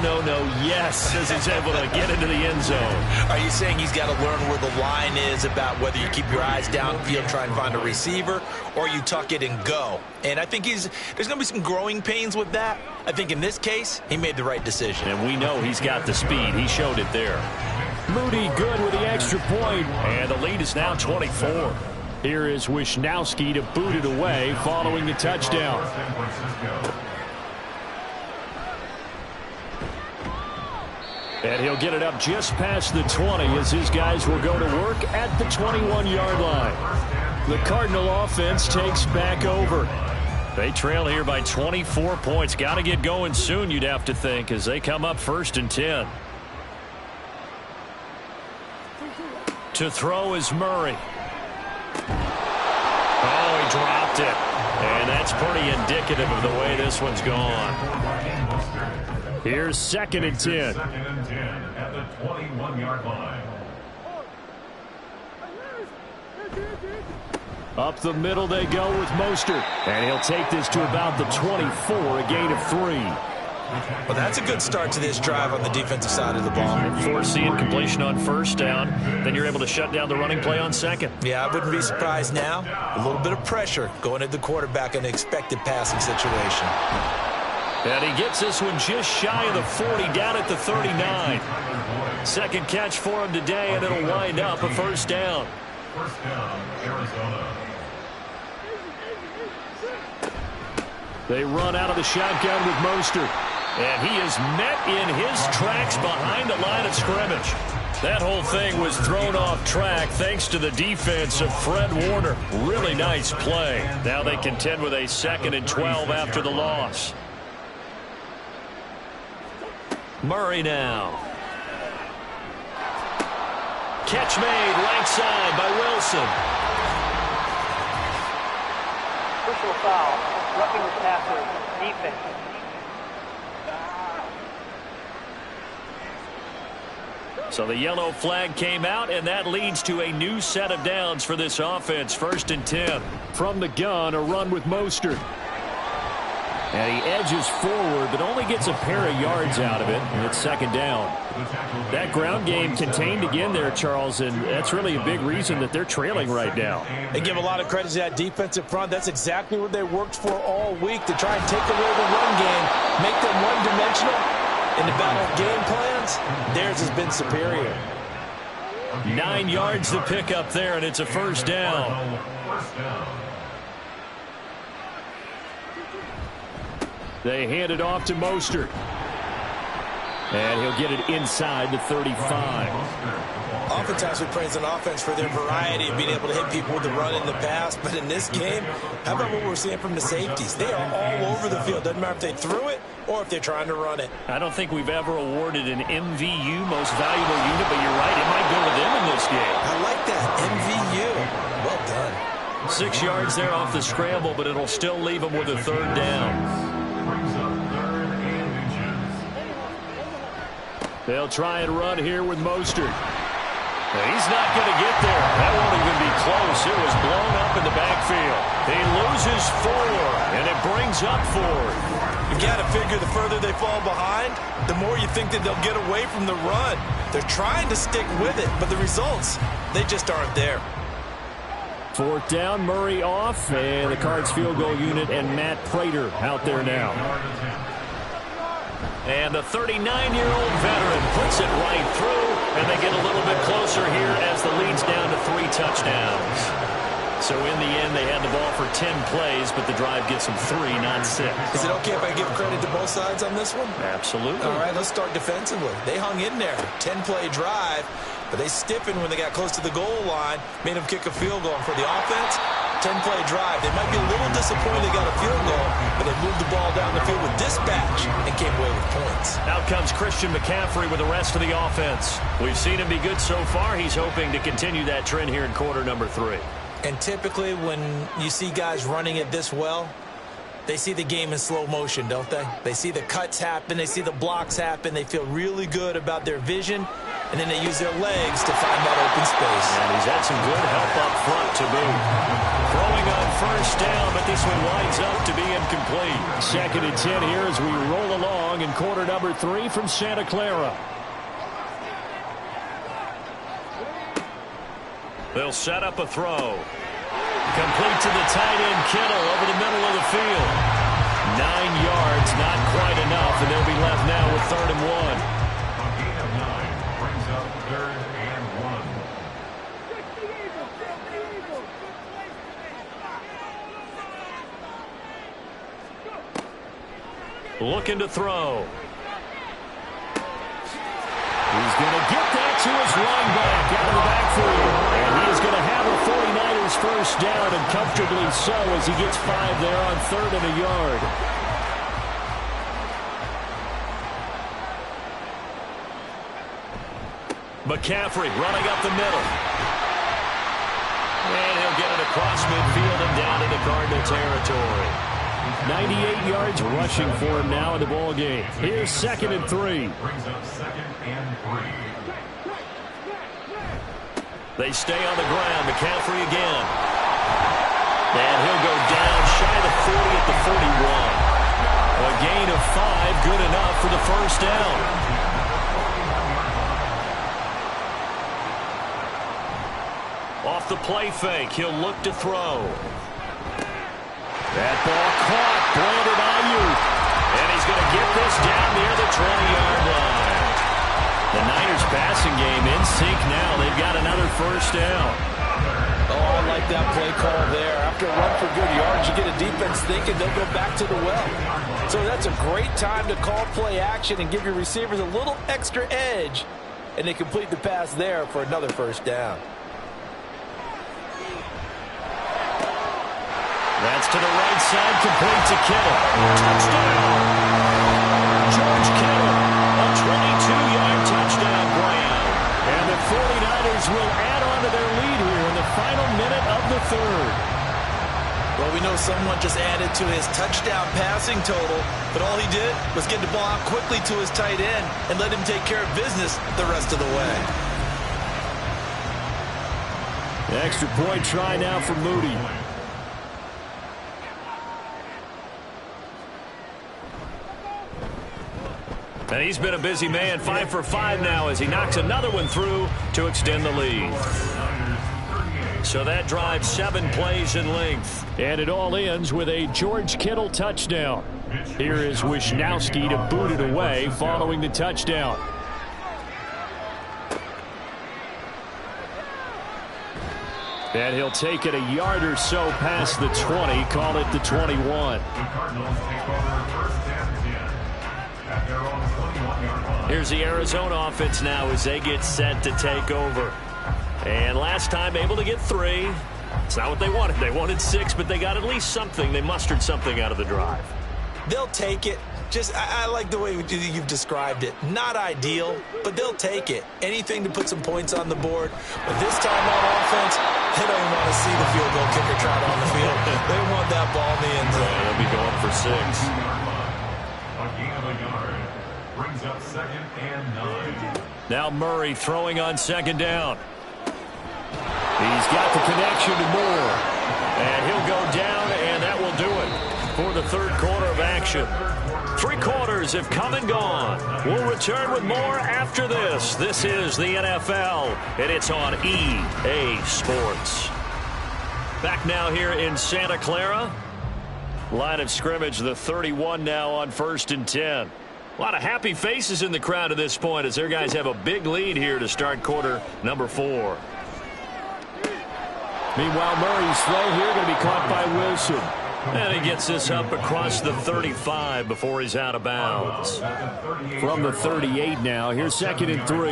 yes, as he's able to get into the end zone. Are you saying he's got to learn where the line is about whether you keep your eyes downfield, try and find a receiver, or you tuck it and go? And I think there's going to be some growing pains with that. I think in this case, he made the right decision. And we know he's got the speed. He showed it there. Moody good with the extra point. And the lead is now 24. Here is Wisnowski to boot it away following the touchdown. And he'll get it up just past the 20 as his guys will go to work at the 21-yard line. The Cardinal offense takes back over. They trail here by 24 points. Got to get going soon, you'd have to think, as they come up 1st and 10. To throw is Murray. Oh, he dropped it. And that's pretty indicative of the way this one's gone. Here's 2nd and 10. 2nd and 10 at the 21-yard line. Up the middle they go with Mostert. And he'll take this to about the 24, a gain of 3. Well, that's a good start to this drive on the defensive side of the ball. Forcing completion on 1st down. Then you're able to shut down the running play on 2nd. Yeah, I wouldn't be surprised now. A little bit of pressure going at the quarterback in an expected passing situation. And he gets this one just shy of the 40, down at the 39. 2nd catch for him today, and it'll wind up a 1st down. 1st down, Arizona. They run out of the shotgun with Mostert. And he is met in his tracks behind the line of scrimmage. That whole thing was thrown off track thanks to the defense of Fred Warner. Really nice play. Now they contend with a 2nd and 12 after the loss. Murray now. Catch made right side by Wilson. Personal foul. Roughing the passer. Defense. So the yellow flag came out, and that leads to a new set of downs for this offense. 1st and 10. From the gun, a run with Mostert. And he edges forward, but only gets a pair of yards out of it, and it's 2nd down. That ground game contained again there, Charles, and that's really a big reason that they're trailing right now. They give a lot of credit to that defensive front. That's exactly what they worked for all week, to try and take away the run game, make them one-dimensional. In the battle of game plans, theirs has been superior. 9 yards to pick up there, and it's a 1st down. They hand it off to Mostert. And he'll get it inside the 35. Oftentimes we praise an offense for their variety of being able to hit people with the run in the pass, but in this game, how about what we're seeing from the safeties? They are all over the field. Doesn't matter if they threw it or if they're trying to run it. I don't think we've ever awarded an MVU, most valuable unit, but you're right, it might go to them in this game. I like that, MVU. Well done. 6 yards there off the scramble, but it'll still leave them with a 3rd down. They'll try and run here with Mostert. He's not going to get there. That won't even be close. It was blown up in the backfield. He loses 4, and it brings up 4. You got to figure the further they fall behind, the more you think that they'll get away from the run. They're trying to stick with it, but the results, they just aren't there. 4th down, Murray off, and the Cards field goal unit and Matt Prater out there now. And the 39-year-old veteran puts it right through, and they get a little bit closer here as the lead's down to 3 touchdowns. So in the end, they had the ball for 10 plays, but the drive gets them 3, not 6. Is it okay if I give credit to both sides on this one? Absolutely. All right, let's start defensively. They hung in there. 10-play drive, but they stiffened when they got close to the goal line, made them kick a field goal. And for the offense, 10-play drive. They might be a little disappointed they got a field goal, but they moved the ball down the field with dispatch and came away with points. Out comes Christian McCaffrey with the rest of the offense. We've seen him be good so far. He's hoping to continue that trend here in quarter number 3. And typically when you see guys running it this well, they see the game in slow motion, don't they? They see the cuts happen. They see the blocks happen. They feel really good about their vision. And then they use their legs to find that open space. And he's had some good help up front to boot. Throwing on 1st down, but this one winds up to be incomplete. 2nd and 10 here as we roll along in quarter number 3 from Santa Clara. They'll set up a throw. Complete to the tight end, Kittle, over the middle of the field. 9 yards, not quite enough, and they'll be left now with 3rd and 1. A gain of 9 brings up 3rd and 1. Looking to throw. He's going to get that to his running back out of the backfield. And he is going to have a 49ers 1st down, and comfortably so as he gets 5 there on 3rd and a yard. McCaffrey running up the middle. And he'll get it across midfield and down into Cardinal territory. 98 yards rushing for him now in the ball game. Here's 2nd and 3. brings up 2nd and 3. They stay on the ground. McCaffrey again. And he'll go down shy of the 40 at the 41. A gain of 5, good enough for the 1st down. Off the play fake, he'll look to throw. That ball caught. Brandon Ayuk. And he's going to get this down near the 20-yard line. The Niners passing game in sync now. They've got another 1st down. Oh, I like that play call there. After a run for good yards, you get a defense thinking they'll go back to the well. So that's a great time to call play action and give your receivers a little extra edge and they complete the pass there for another first down. That's to the right side, complete to Kittle. Touchdown! George Kittle, a 22-yard touchdown grab. And the 49ers will add on to their lead here in the final minute of the third. Well, we know someone just added to his touchdown passing total, but all he did was get the ball out quickly to his tight end and let him take care of business the rest of the way. The extra point try now for Moody. And he's been a busy man, 5 for 5 now as he knocks another one through to extend the lead. So that drives 7 plays in length. And it all ends with a George Kittle touchdown. Here is Wisnowski to boot it away following the touchdown. And he'll take it a yard or so past the 20, call it the 21. The Cardinals take over first and 10 at their own 21-yard line. Here's the Arizona offense now as they get set to take over. And last time able to get 3. It's not what they wanted. They wanted 6, but they got at least something. They mustered something out of the drive. They'll take it. I like the way you've described it. Not ideal, but they'll take it. Anything to put some points on the board. But this time on offense, they don't even want to see the field goal kicker trot on the field. They want that ball in the end zone. They'll be going for 6. A gain of a yard brings up 2nd and 9. Now Murray throwing on 2nd down. He's got the connection to Moore. And he'll go down, and that will do it for the third quarter of action. 3 quarters have come and gone. We'll return with more after this. This is the NFL, and it's on EA Sports. Back now here in Santa Clara. Line of scrimmage, the 31 now on 1st and 10. A lot of happy faces in the crowd at this point as their guys have a big lead here to start quarter number 4. Meanwhile, Murray's throw here going to be caught by Wilson. And he gets this up across the 35 before he's out of bounds. From the 38 now, here's 2nd and 3.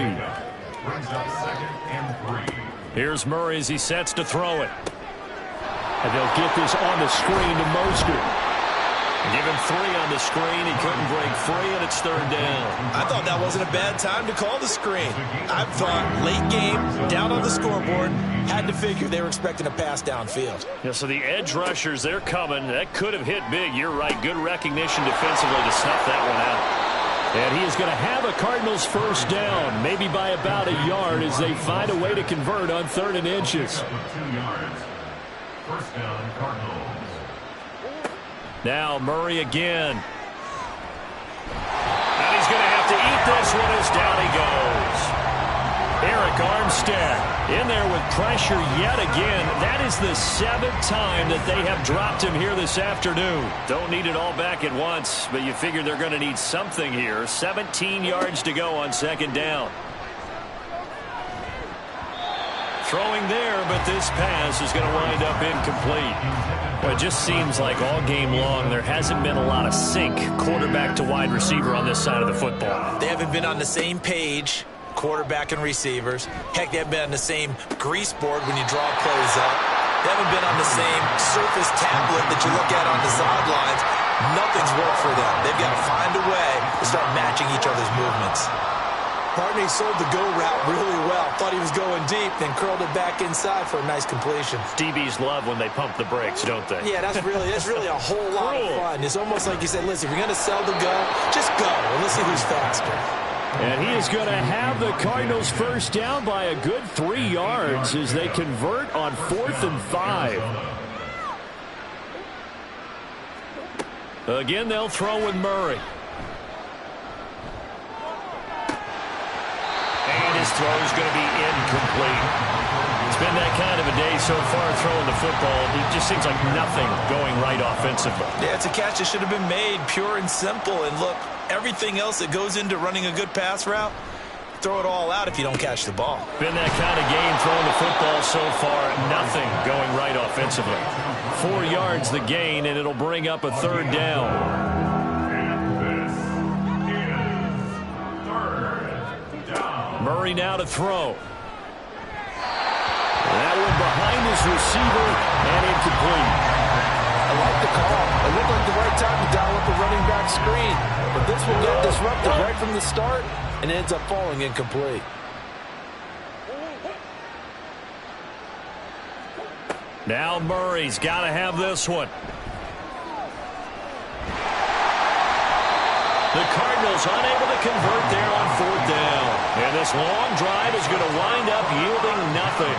Here's Murray as he sets to throw it. And they'll get this on the screen to Mostert. Give him 3 on the screen. He couldn't break free, and it's 3rd down. I thought that wasn't a bad time to call the screen. I thought late game, down on the scoreboard, had to figure they were expecting a pass downfield. Yeah, so the edge rushers, they're coming. That could have hit big. You're right. Good recognition defensively to snuff that one out. And he is going to have a Cardinals first down, maybe by about a yard as they find a way to convert on 3rd and inches. 2 yards. First down, Cardinals. Now Murray again. And he's going to have to eat this one as down he goes. Eric Armstead in there with pressure yet again. That is the 7th time that they have dropped him here this afternoon. Don't need it all back at once, but you figure they're going to need something here. 17 yards to go on 2nd down. Throwing there, but this pass is going to wind up incomplete. Well, it just seems like all game long there hasn't been a lot of sync quarterback to wide receiver on this side of the football. They haven't been on the same page, quarterback and receivers. Heck, they haven't been on the same grease board when you draw plays up. They haven't been on the same surface tablet that you look at on the sidelines. Nothing's worked for them. They've got to find a way to start matching each other's movements. Barney sold the go route really well. Thought he was going deep, then curled it back inside for a nice completion. DBs love when they pump the brakes, don't they? Yeah, that's really a whole lot of fun. It's almost like you said, listen, if you're going to sell the go, just go, and let's see who's faster. And he is going to have the Cardinals first down by a good 3 yards as they convert on 4th and 5. Again, they'll throw with Murray. And his throw is going to be incomplete. It's been that kind of a day so far throwing the football. It just seems like nothing going right offensively. Yeah, it's a catch that should have been made, pure and simple. And look, everything else that goes into running a good pass route, throw it all out if you don't catch the ball. Been that kind of game throwing the football so far. Nothing going right offensively. 4 yards the gain, and it'll bring up a 3rd down. Murray now to throw. That one behind his receiver and incomplete. I like the call. It looked like the right time to dial up a running back screen. But this will get disrupted right from the start and ends up falling incomplete. Now Murray's got to have this one. The Cardinals unable to convert there on 4th down. And this long drive is going to wind up yielding nothing.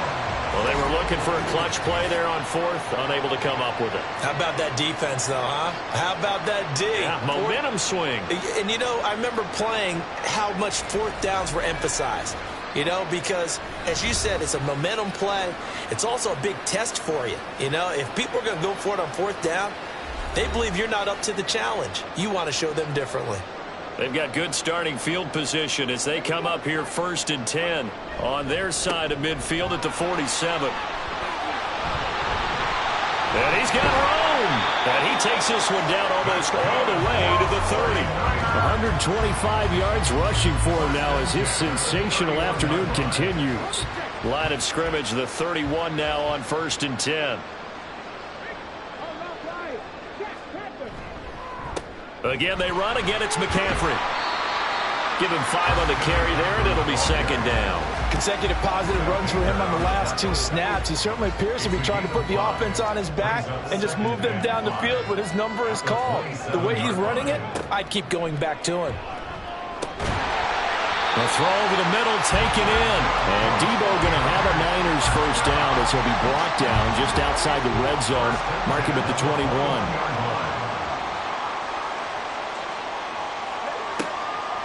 Well, they were looking for a clutch play there on 4th, unable to come up with it. How about that defense, though, huh? How about that D? Yeah, momentum swing. And, you know, I remember playing how much 4th downs were emphasized. You know, because, as you said, it's a momentum play. It's also a big test for you. You know, if people are going to go for it on 4th down, they believe you're not up to the challenge. You want to show them differently. They've got good starting field position as they come up here 1st and 10 on their side of midfield at the 47. And he's got room. And he takes this one down almost all the way to the 30. 125 yards rushing for him now as his sensational afternoon continues. Line of scrimmage, the 31 now on 1st and 10. Again, they run. Again, it's McCaffrey. Give him 5 on the carry there, and it'll be 2nd down. Consecutive positive runs for him on the last 2 snaps. He certainly appears to be trying to put the offense on his back and just move them down the field when his number is called. The way he's running it, I'd keep going back to him. The throw over the middle taken in. And Debo going to have a Niners 1st down as he'll be brought down just outside the red zone. Mark him at the 21.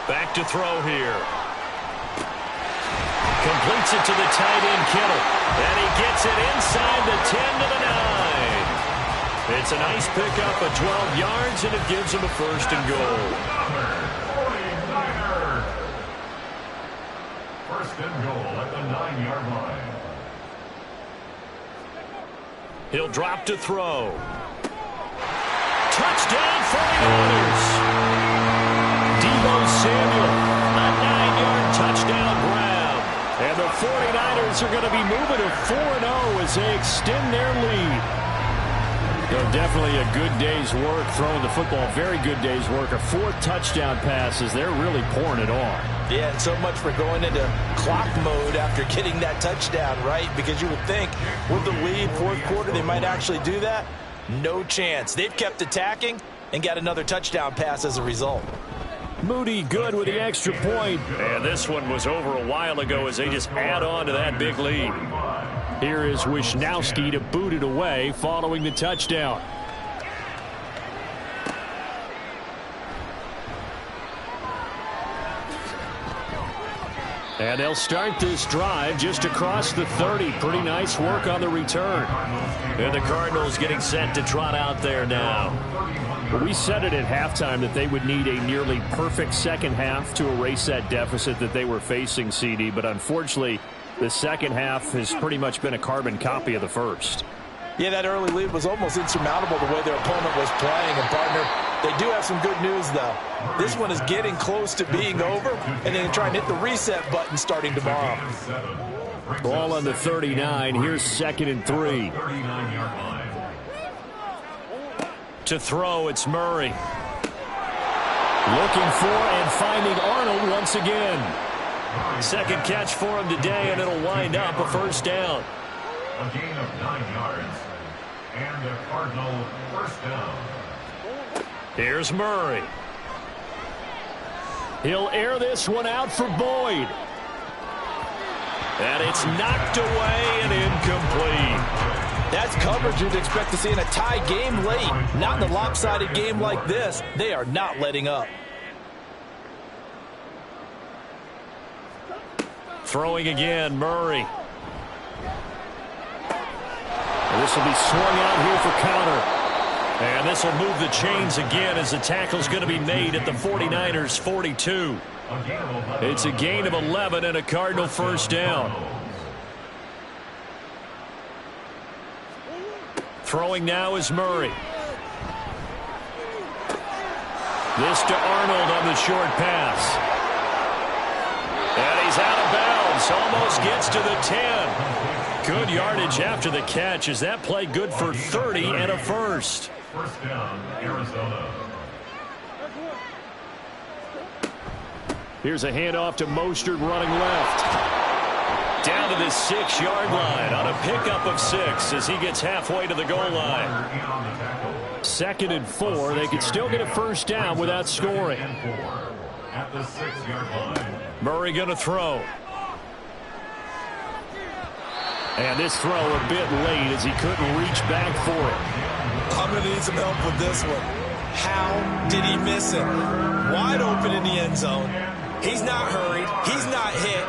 Back to throw here. Completes it to the tight end, Kittle. And he gets it inside the 10 to the 9. It's a nice pickup of 12 yards, and it gives him a 1st and goal. 1st and goal at the 9-yard line. He'll drop to throw. Touchdown 49ers. Debo Samuel, a 9-yard touchdown grab. And the 49ers are going to be moving to 4-0 as they extend their lead. So definitely a good day's work throwing the football. Very good day's work. A 4th touchdown pass as they're really pouring it on. Yeah, and so much for going into clock mode after getting that touchdown, right? Because you would think with the lead, 4th quarter, they might actually do that. No chance. They've kept attacking and got another touchdown pass as a result. Moody good with the extra point. And this one was over a while ago as they just add on to that big lead. Here is Wisnowski to boot it away following the touchdown. And they'll start this drive just across the 30. Pretty nice work on the return. And the Cardinals getting set to trot out there now. We said it at halftime that they would need a nearly perfect second half to erase that deficit that they were facing, CD. But unfortunately, the second half has pretty much been a carbon copy of the first. Yeah, that early lead was almost insurmountable the way their opponent was playing. And, partner, they do have some good news, though. This one is getting close to being over, and then try and hit the reset button starting tomorrow. Ball on the 39. Here's 2nd and 3. To throw, it's Murray. Looking for and finding Arnold once again. 2nd catch for him today, and it'll wind up a 1st down. A gain of 9 yards. And a Cardinal 1st down. Here's Murray. He'll air this one out for Boyd. And it's knocked away and incomplete. That's coverage you'd expect to see in a tie game late. Not in a lopsided game like this. They are not letting up. Throwing again, Murray. And this will be swung out here for counter. And this will move the chains again as the tackle's going to be made at the 49ers 42. It's a gain of 11 and a Cardinal 1st down. Throwing now is Murray. This to Arnold on the short pass. And he's out of bounds. Almost gets to the 10. Good yardage after the catch. Is that play good for 30 and a first? First down, Arizona. Here's a handoff to Mostert running left. Down to the 6-yard line on a pickup of 6 as he gets halfway to the goal line. 2nd and 4. They could still get a first down without scoring. At the 6-yard line. Murray going to throw. And this throw a bit late as he couldn't reach back for it. I'm going to need some help with this one. How did he miss it? Wide open in the end zone. He's not hurried. He's not hit.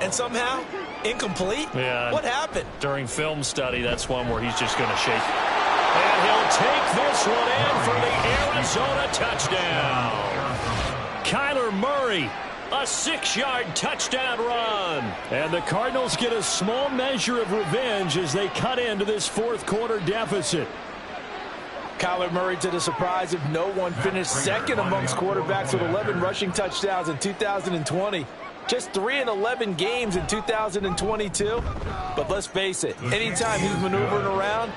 And somehow, incomplete? Yeah. What happened? During film study, that's one where he's just going to shake it. And he'll take this one in for the Arizona touchdown. Kyler Murray, a 6-yard touchdown run. And the Cardinals get a small measure of revenge as they cut into this fourth-quarter deficit. Kyler Murray, to the surprise of no one, finished second amongst quarterbacks with 11 rushing touchdowns in 2020. Just 3 in 11 games in 2022. But let's face it, anytime he's maneuvering around,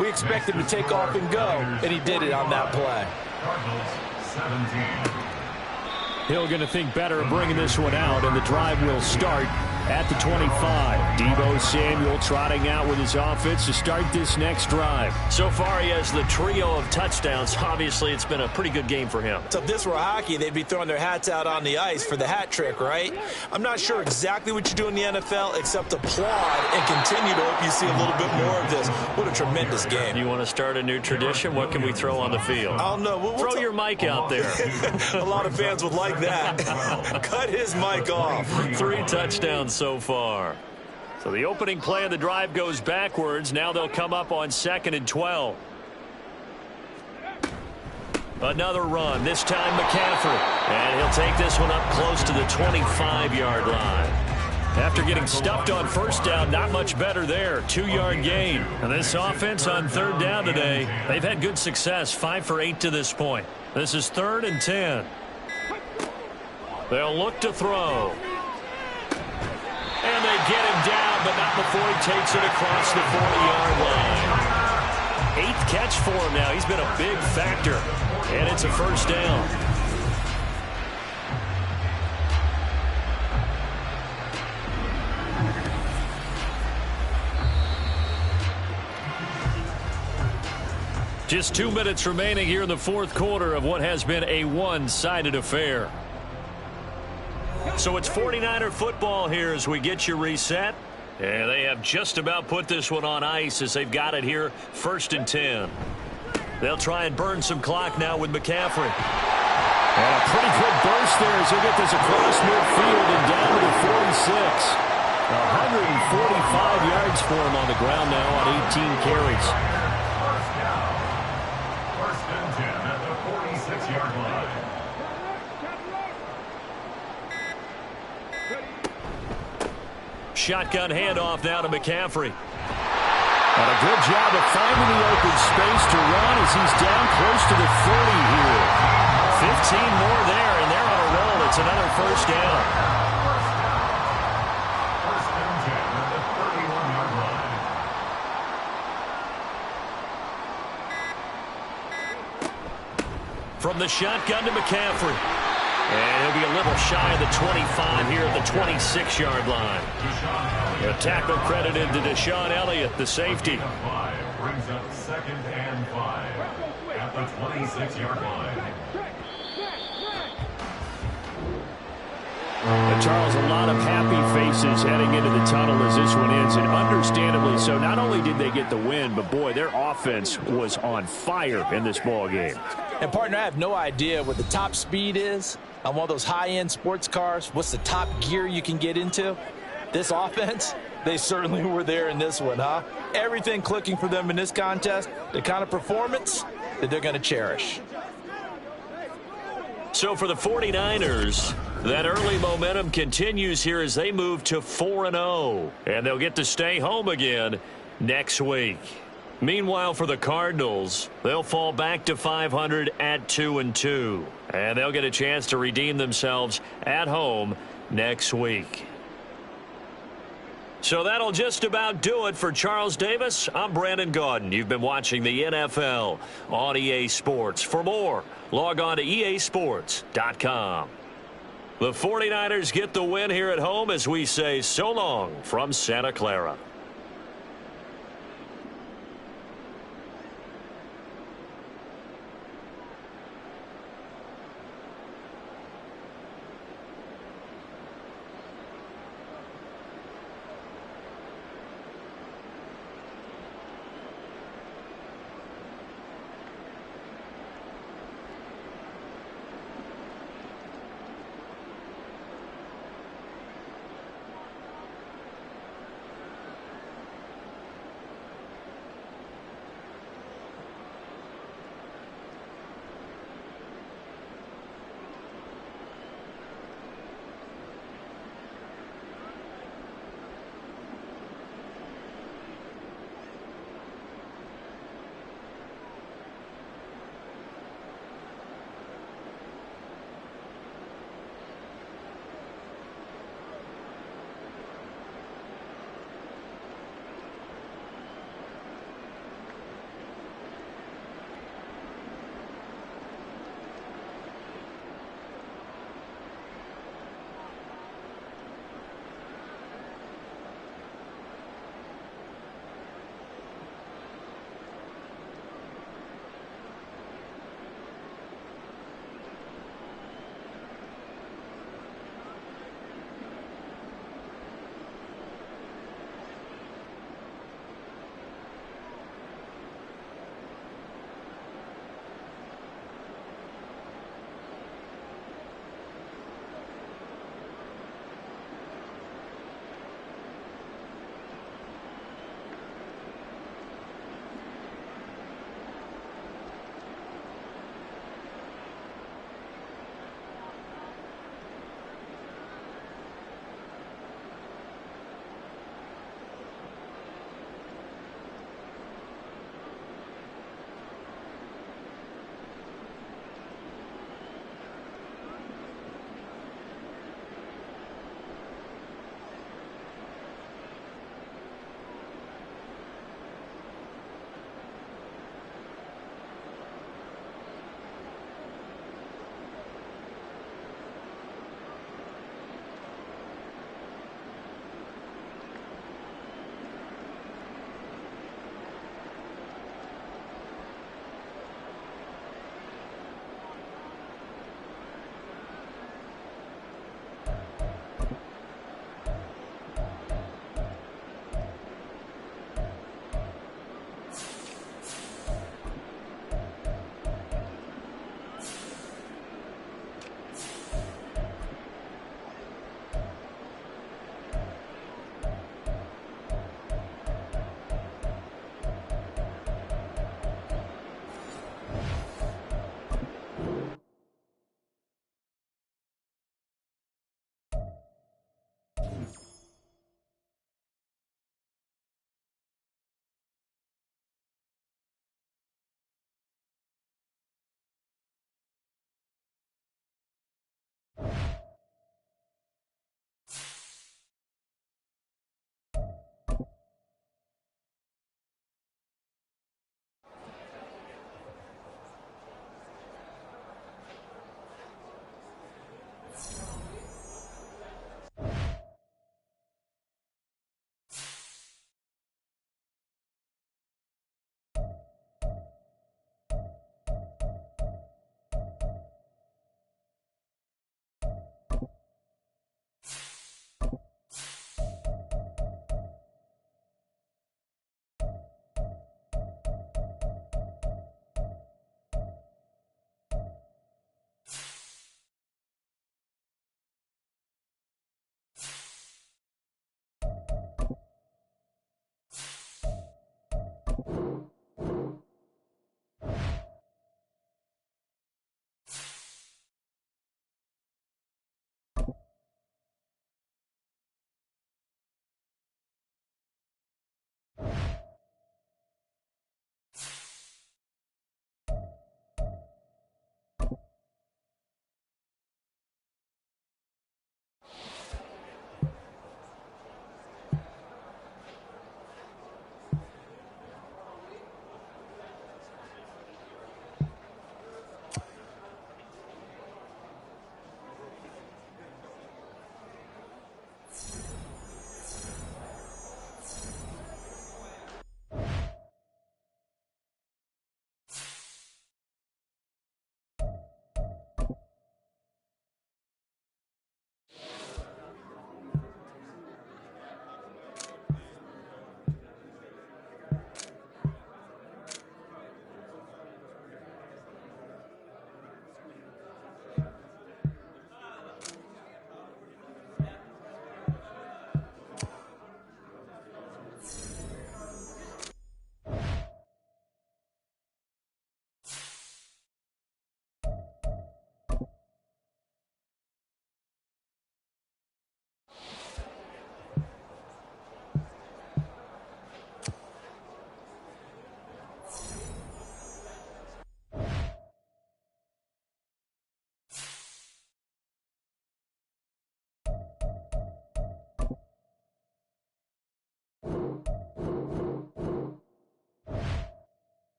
we expect him to take off and go, and he did it on that play. Cardinals 17. Hill going to think better of bringing this one out, and the drive will start at the 25. Deebo Samuel trotting out with his offense to start this next drive. So far, he has the trio of touchdowns. Obviously, it's been a pretty good game for him. So if this were hockey, they'd be throwing their hats out on the ice for the hat trick, right? I'm not sure exactly what you do in the NFL except applaud and continue to hope you see a little bit more of this. What a tremendous game. You want to start a new tradition? What can we throw on the field? I don't know. Throw your mic out there. A lot of fans would like that. Cut his mic off. 3 touchdowns so far. So the opening play of the drive goes backwards. Now they'll come up on 2nd and 12. Another run, this time McCaffrey. And he'll take this one up close to the 25-yard line. After getting stuffed on first down, not much better there. 2-yard gain. And this offense on 3rd down today, they've had good success. 5 for 8 to this point. This is 3rd and 10. They'll look to throw. And they get him down, but not before he takes it across the 40-yard line. 8th catch for him now. He's been a big factor. And it's a first down. Just 2 minutes remaining here in the fourth quarter of what has been a one-sided affair. So it's 49er football here as we get you reset. And they have just about put this one on ice as they've got it here, 1st and 10. They'll try and burn some clock now with McCaffrey. And a pretty good burst there as they get this across midfield and down to the 46. 145 yards for him on the ground now on 18 carries. First and 10 at the 46-yard line. Shotgun handoff now to McCaffrey. And a good job of finding the open space to run as he's down close to the 30 here. 15 more there, and they're on a roll. It's another first down. First and 10 at the 31-yard line. From the shotgun to McCaffrey. And he'll be a little shy of the 25 here at the 26-yard line. A tackle credited to Deshaun Elliott, the safety. 5 brings up 2nd and 5 at the 26-yard line. And Charles, a lot of happy faces heading into the tunnel as this one ends, and understandably so. Not only did they get the win, but boy, their offense was on fire in this ball game. And partner, I have no idea what the top speed is on one of those high-end sports cars. What's the top gear you can get into? This offense, they certainly were there in this one, huh? Everything clicking for them in this contest, the kind of performance that they're going to cherish. So for the 49ers, that early momentum continues here as they move to 4-0. And they'll get to stay home again next week. Meanwhile, for the Cardinals, they'll fall back to 500 at 2-2. And they'll get a chance to redeem themselves at home next week. So that'll just about do it for Charles Davis. I'm Brandon Gaudin. You've been watching the NFL on EA Sports. For more, log on to easports.com. The 49ers get the win here at home as we say so long from Santa Clara.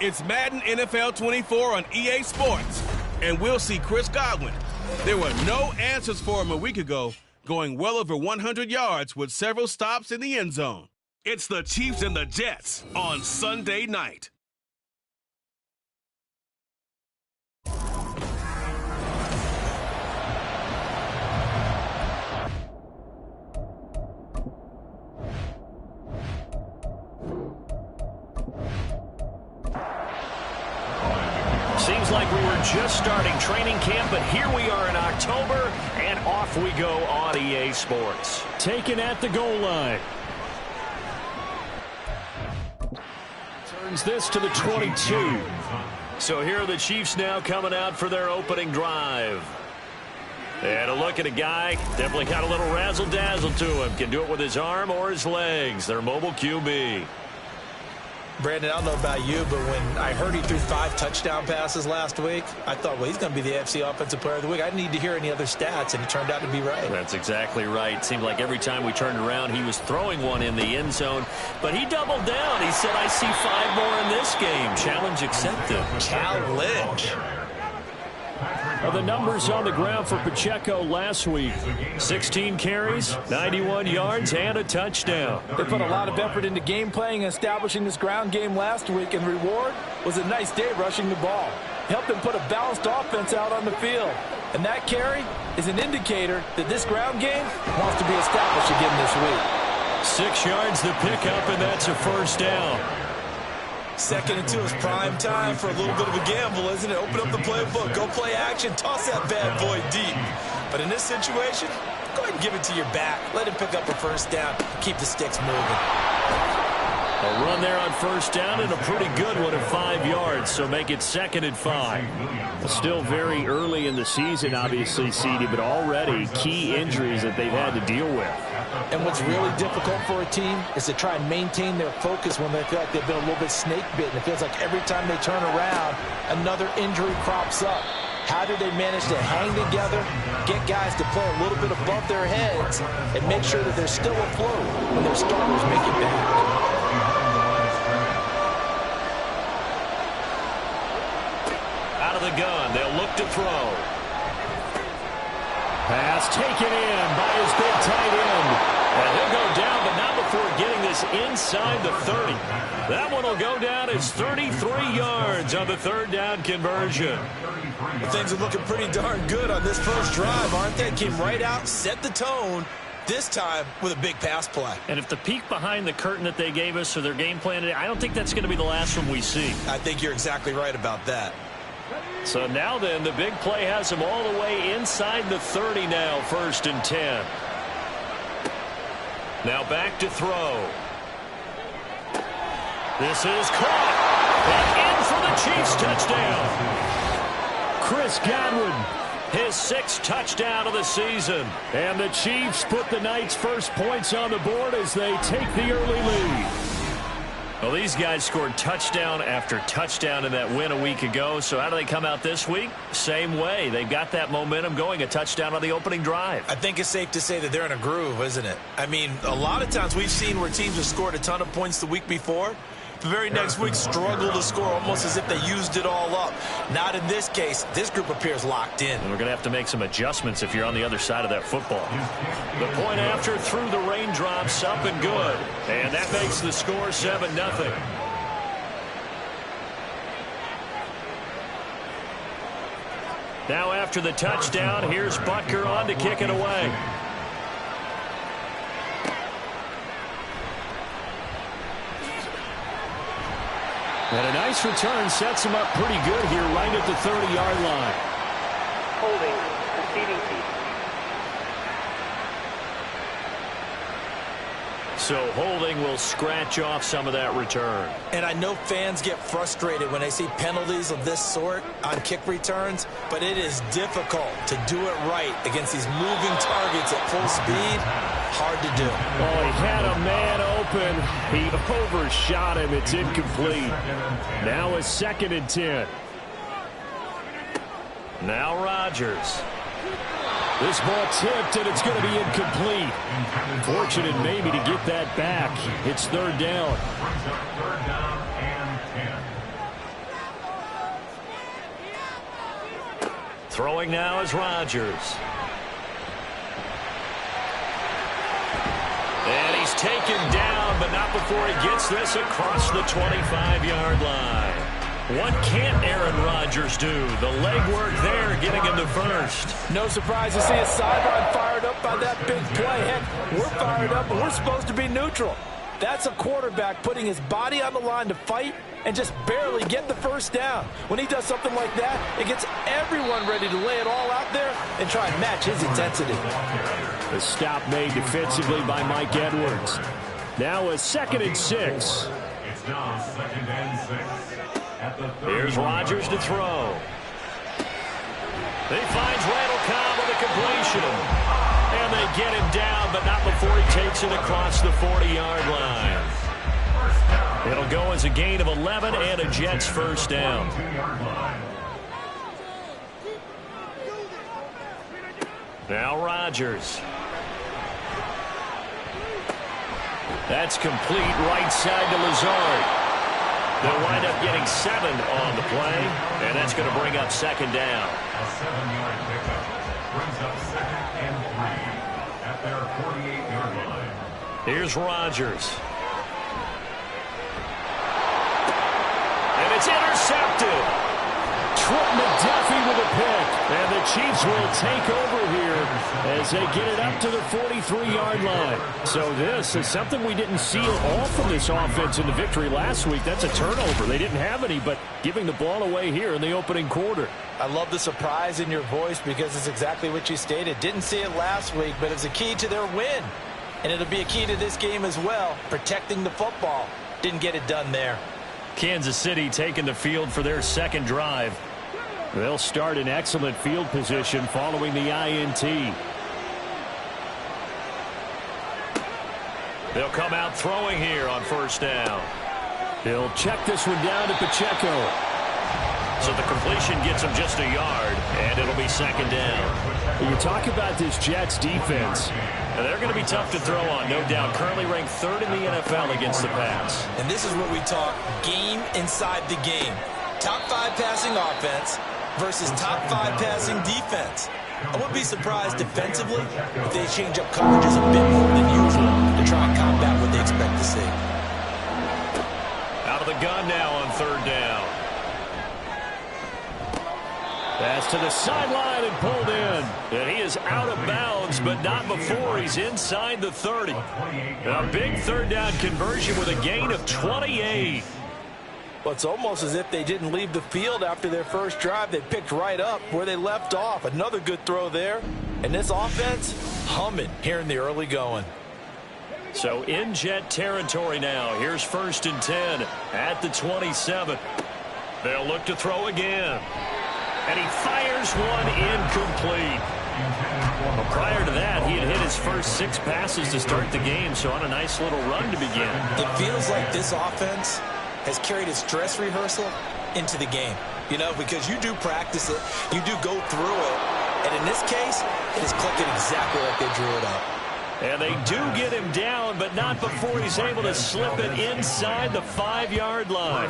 It's Madden NFL 24 on EA Sports, and we'll see Chris Godwin. There were no answers for him a week ago, going well over 100 yards with several stops in the end zone. It's the Chiefs and the Jets on Sunday night. Seems like we were just starting training camp, but here we are in October, and off we go on EA Sports. Taken at the goal line. Turns this to the 22. So here are the Chiefs now coming out for their opening drive. And a look at a guy, definitely got a little razzle-dazzle to him. Can do it with his arm or his legs. Their mobile QB. Brandon, I don't know about you, but when I heard he threw 5 touchdown passes last week, I thought, well, he's going to be the AFC Offensive Player of the Week. I didn't need to hear any other stats, and it turned out to be right. That's exactly right. Seemed like every time we turned around, he was throwing one in the end zone. But he doubled down. He said, I see 5 more in this game. Challenge accepted. Challenge. The numbers on the ground for Pacheco last week. 16 carries, 91 yards, and a touchdown. They put a lot of effort into game playing and establishing this ground game last week, and reward was a nice day rushing the ball. Helped them put a balanced offense out on the field. And that carry is an indicator that this ground game wants to be established again this week. 6 yards the pickup, and that's a first down. 2nd and 2 is prime time for a little bit of a gamble, isn't it? Open up the playbook, go play action, toss that bad boy deep. But in this situation, go ahead and give it to your back. Let him pick up a first down. Keep the sticks moving. A run there on first down and a pretty good one at 5 yards, so make it 2nd and 5. Still very early in the season, obviously, CD, but already key injuries that they've had to deal with. And what's really difficult for a team is to try and maintain their focus when they feel like they've been a little bit snake bitten. It feels like every time they turn around, another injury crops up. How do they manage to hang together, get guys to play a little bit above their heads, and make sure that they're still afloat when their starters make it back? Out of the gun, they'll look to throw. Pass taken in by his big tight end. And he'll go down, but not before getting this inside the 30. That one will go down as 33 yards on the 3rd down conversion. Well, things are looking pretty darn good on this first drive, aren't they? Came right out, set the tone, this time with a big pass play. And if the peek behind the curtain that they gave us or their game plan today, I don't think that's going to be the last one we see. I think you're exactly right about that. So now then, the big play has him all the way inside the 30 now, 1st and 10. Now back to throw. This is caught. And in for the Chiefs touchdown. Chris Godwin, his 6th touchdown of the season. And the Chiefs put the Knights' first points on the board as they take the early lead. Well, these guys scored touchdown after touchdown in that win a week ago. So how do they come out this week? Same way. They've got that momentum going, a touchdown on the opening drive. I think it's safe to say that they're in a groove, isn't it? I mean, a lot of times we've seen where teams have scored a ton of points the week before. The very next week struggle to score almost as if they used it all up. Not in this case. This group appears locked in. And we're going to have to make some adjustments if you're on the other side of that football. The point after through the raindrops, up and good. And that makes the score 7-0. Now after the touchdown, here's Butker on to kick it away. And a nice return sets him up pretty good here right at the 30-yard line. Holding, receiving team. So holding will scratch off some of that return. And I know fans get frustrated when they see penalties of this sort on kick returns, but it is difficult to do it right against these moving targets at full speed. Hard to do. Oh, he had a man open. He overshot him. It's incomplete. Now a 2nd and 10. Now Rodgers. This ball tipped, and it's going to be incomplete. Fortunate maybe to get that back. It's 3rd down. Throwing now is Rodgers. And he's taken down, but not before he gets this across the 25-yard line. What can't Aaron Rodgers do? The legwork there getting him to first. No surprise to see his sideline fired up by that big play. Heck, we're fired up, and we're supposed to be neutral. That's a quarterback putting his body on the line to fight and just barely get the first down. When he does something like that, it gets everyone ready to lay it all out there and try and match his intensity. The stop made defensively by Mike Edwards. Now a 2nd and 6. It's now 2nd and 6. Here's Rodgers to throw. He finds Randall Cobb with a completion. And they get him down, but not before he takes it across the 40-yard line. It'll go as a gain of 11 and a Jets first down. Now Rodgers. That's complete right side to Lazard. They'll wind up getting 7 on the play, and that's going to bring up 2nd down. A 7-yard pickup brings up 2nd and 3 at their 48-yard line. Here's Rodgers. And it's intercepted. Trip McDuffie with a pick. And the Chiefs will take over here as they get it up to the 43-yard line. So this is something we didn't see at all from this offense in the victory last week. That's a turnover. They didn't have any, but giving the ball away here in the opening quarter. I love the surprise in your voice because it's exactly what you stated. Didn't see it last week, but it's a key to their win. And it'll be a key to this game as well, protecting the football. Didn't get it done there. Kansas City taking the field for their second drive. They'll start in excellent field position following the INT. They'll come out throwing here on first down. He'll check this one down to Pacheco. So the completion gets him just a yard, and it'll be 2nd down. You talk about this Jets defense. Now they're going to be tough to throw on, no doubt. Currently ranked 3rd in the NFL against the pass. And this is what we talk game inside the game. Top 5 passing offense versus top 5 passing defense. I wouldn't be surprised defensively if they change up coverages a bit more than usual to try and combat what they expect to see. Out of the gun now on 3rd down. Pass to the sideline and pulled in. And he is out of bounds, but not before he's inside the 30. A big 3rd down conversion with a gain of 28. Well, it's almost as if they didn't leave the field after their first drive. They picked right up where they left off. Another good throw there. And this offense, humming here in the early going. So in Jet territory now. Here's 1st and 10 at the 27. They'll look to throw again. And he fires one incomplete. Well, prior to that, he had hit his first 6 passes to start the game, so on a nice little run to begin. It feels like this offense has carried its dress rehearsal into the game. You know, because you do practice it, you do go through it, and in this case, it is clicking exactly like they drew it up. And they do get him down, but not before he's able to slip it inside the 5-yard line.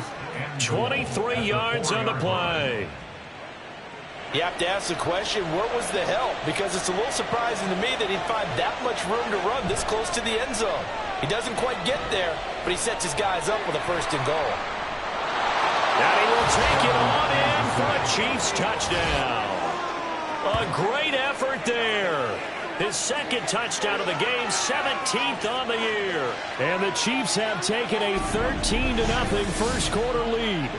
23 yards on the play. You have to ask the question, where was the help? Because it's a little surprising to me that he'd find that much room to run this close to the end zone. He doesn't quite get there, but he sets his guys up with a 1st and goal. And he will take it on in for a Chiefs touchdown. A great effort there. His 2nd touchdown of the game, 17th on the year. And the Chiefs have taken a 13-0 first quarter lead.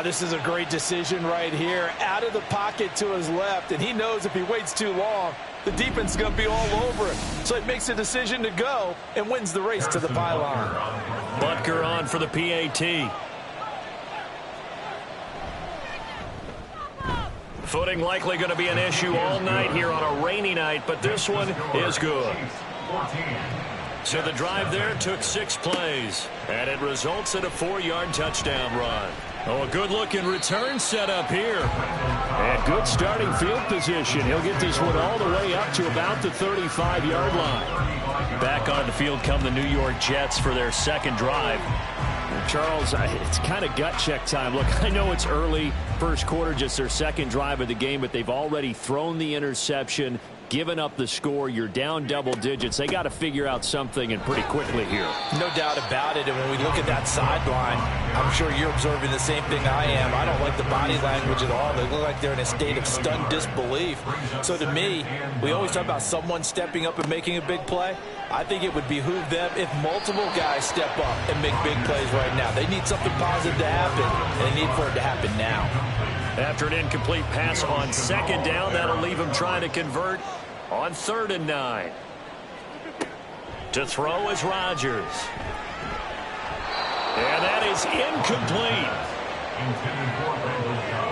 This is a great decision right here. Out of the pocket to his left, and he knows if he waits too long, the defense is going to be all over him. So he makes a decision to go and wins the race to the pylon. Butker on for the PAT. Footing likely going to be an issue all night here on a rainy night, but this one is good. So the drive there took 6 plays, and it results in a 4-yard touchdown run. Oh, a good-looking return set up here. And good starting field position. He'll get this one all the way up to about the 35-yard line. Back on the field come the New York Jets for their second drive. Charles, it's kind of gut check time. Look, I know it's early, first quarter, just their second drive of the game, but they've already thrown the interception, given up the score. You're down double digits. They got to figure out something, and pretty quickly here. No doubt about it. And when we look at that sideline, I'm sure you're observing the same thing I am. I don't like the body language at all. They look like they're in a state of stunned disbelief. So to me, we always talk about someone stepping up and making a big play. I think it would behoove them if multiple guys step up and make big plays right now. They need something positive to happen, and they need for it to happen now. After an incomplete pass on second down, that'll leave him trying to convert on 3rd and 9. To throw is Rodgers. And that is incomplete.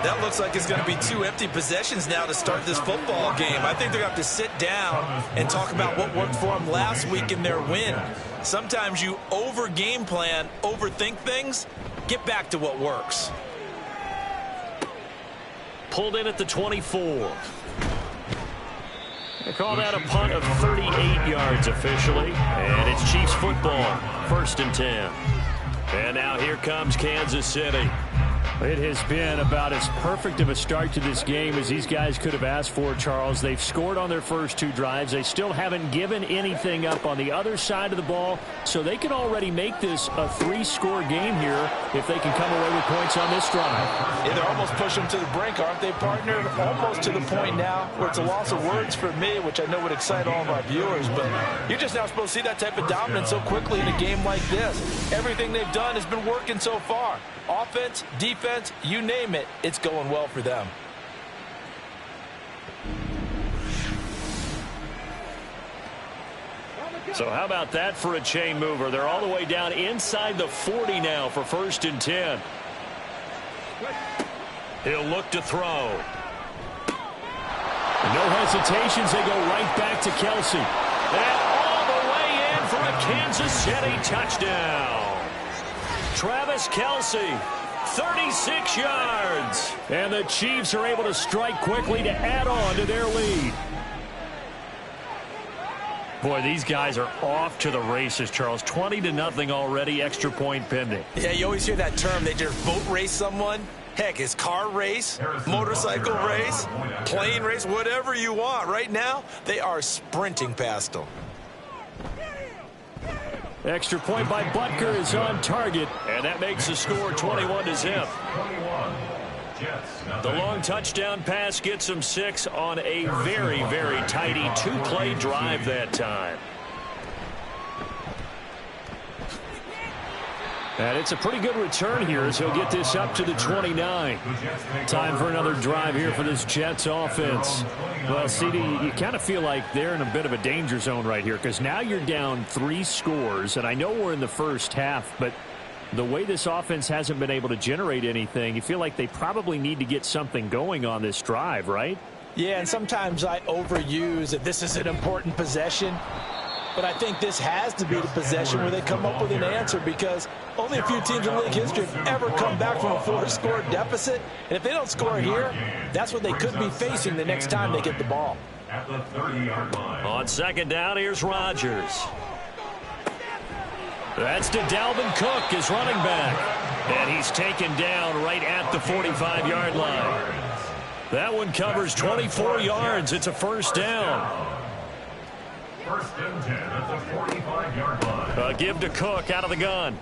That looks like it's going to be 2 empty possessions now to start this football game. I think they're going to have to sit down and talk about what worked for them last week in their win. Sometimes you over-game plan, overthink things. Get back to what works. Pulled in at the 24. They call that a punt of 38 yards officially. And it's Chiefs football, 1st and 10. And now here comes Kansas City. It has been about as perfect of a start to this game as these guys could have asked for, Charles. They've scored on their first 2 drives. They still haven't given anything up on the other side of the ball, so they can already make this a 3-score game here if they can come away with points on this drive. Yeah, they're almost pushing them to the brink, aren't they, partner? Almost to the point now where it's a loss of words for me, which I know would excite all of our viewers, but you're just now supposed to see that type of dominance so quickly in a game like this. Everything they've done has been working so far. Offense, defense, you name it, it's going well for them. So how about that for a chain mover? They're all the way down inside the 40 now for 1st and 10. He'll look to throw. No hesitations. They go right back to Kelsey. And all the way in for a Kansas City touchdown. Travis Kelsey, 36 yards. And the Chiefs are able to strike quickly to add on to their lead. Boy, these guys are off to the races, Charles. 20-0 already, extra point pending. Yeah, you always hear that term. They just boat race someone. Heck, it's car race, motorcycle race, plane race, whatever you want. Right now, they are sprinting past them. Extra point by Butker is on target. And that makes the score 21-0. The long touchdown pass gets them 6 on a very, very tidy 2-play drive that time. And it's a pretty good return here as he'll get this up to the 29. Time for another drive here for this Jets offense. Well, CD, you kind of feel like they're in a bit of a danger zone right here because now you're down 3 scores. And I know we're in the first half, but the way this offense hasn't been able to generate anything, you feel like they probably need to get something going on this drive, right? Yeah, and sometimes I overuse that this is an important possession. But I think this has to be the possession where they come up with an answer because only a few teams in league history have ever come back from a 4-score deficit. And if they don't score here, that's what they could be facing the next time they get the ball. At the 30-yard line. On 2nd down, here's Rodgers. That's to Dalvin Cook, his running back. And he's taken down right at the 45-yard line. That one covers 24 yards. It's a 1st down. 1st and 10 at the 45-yard line. A give to Cook out of the gun.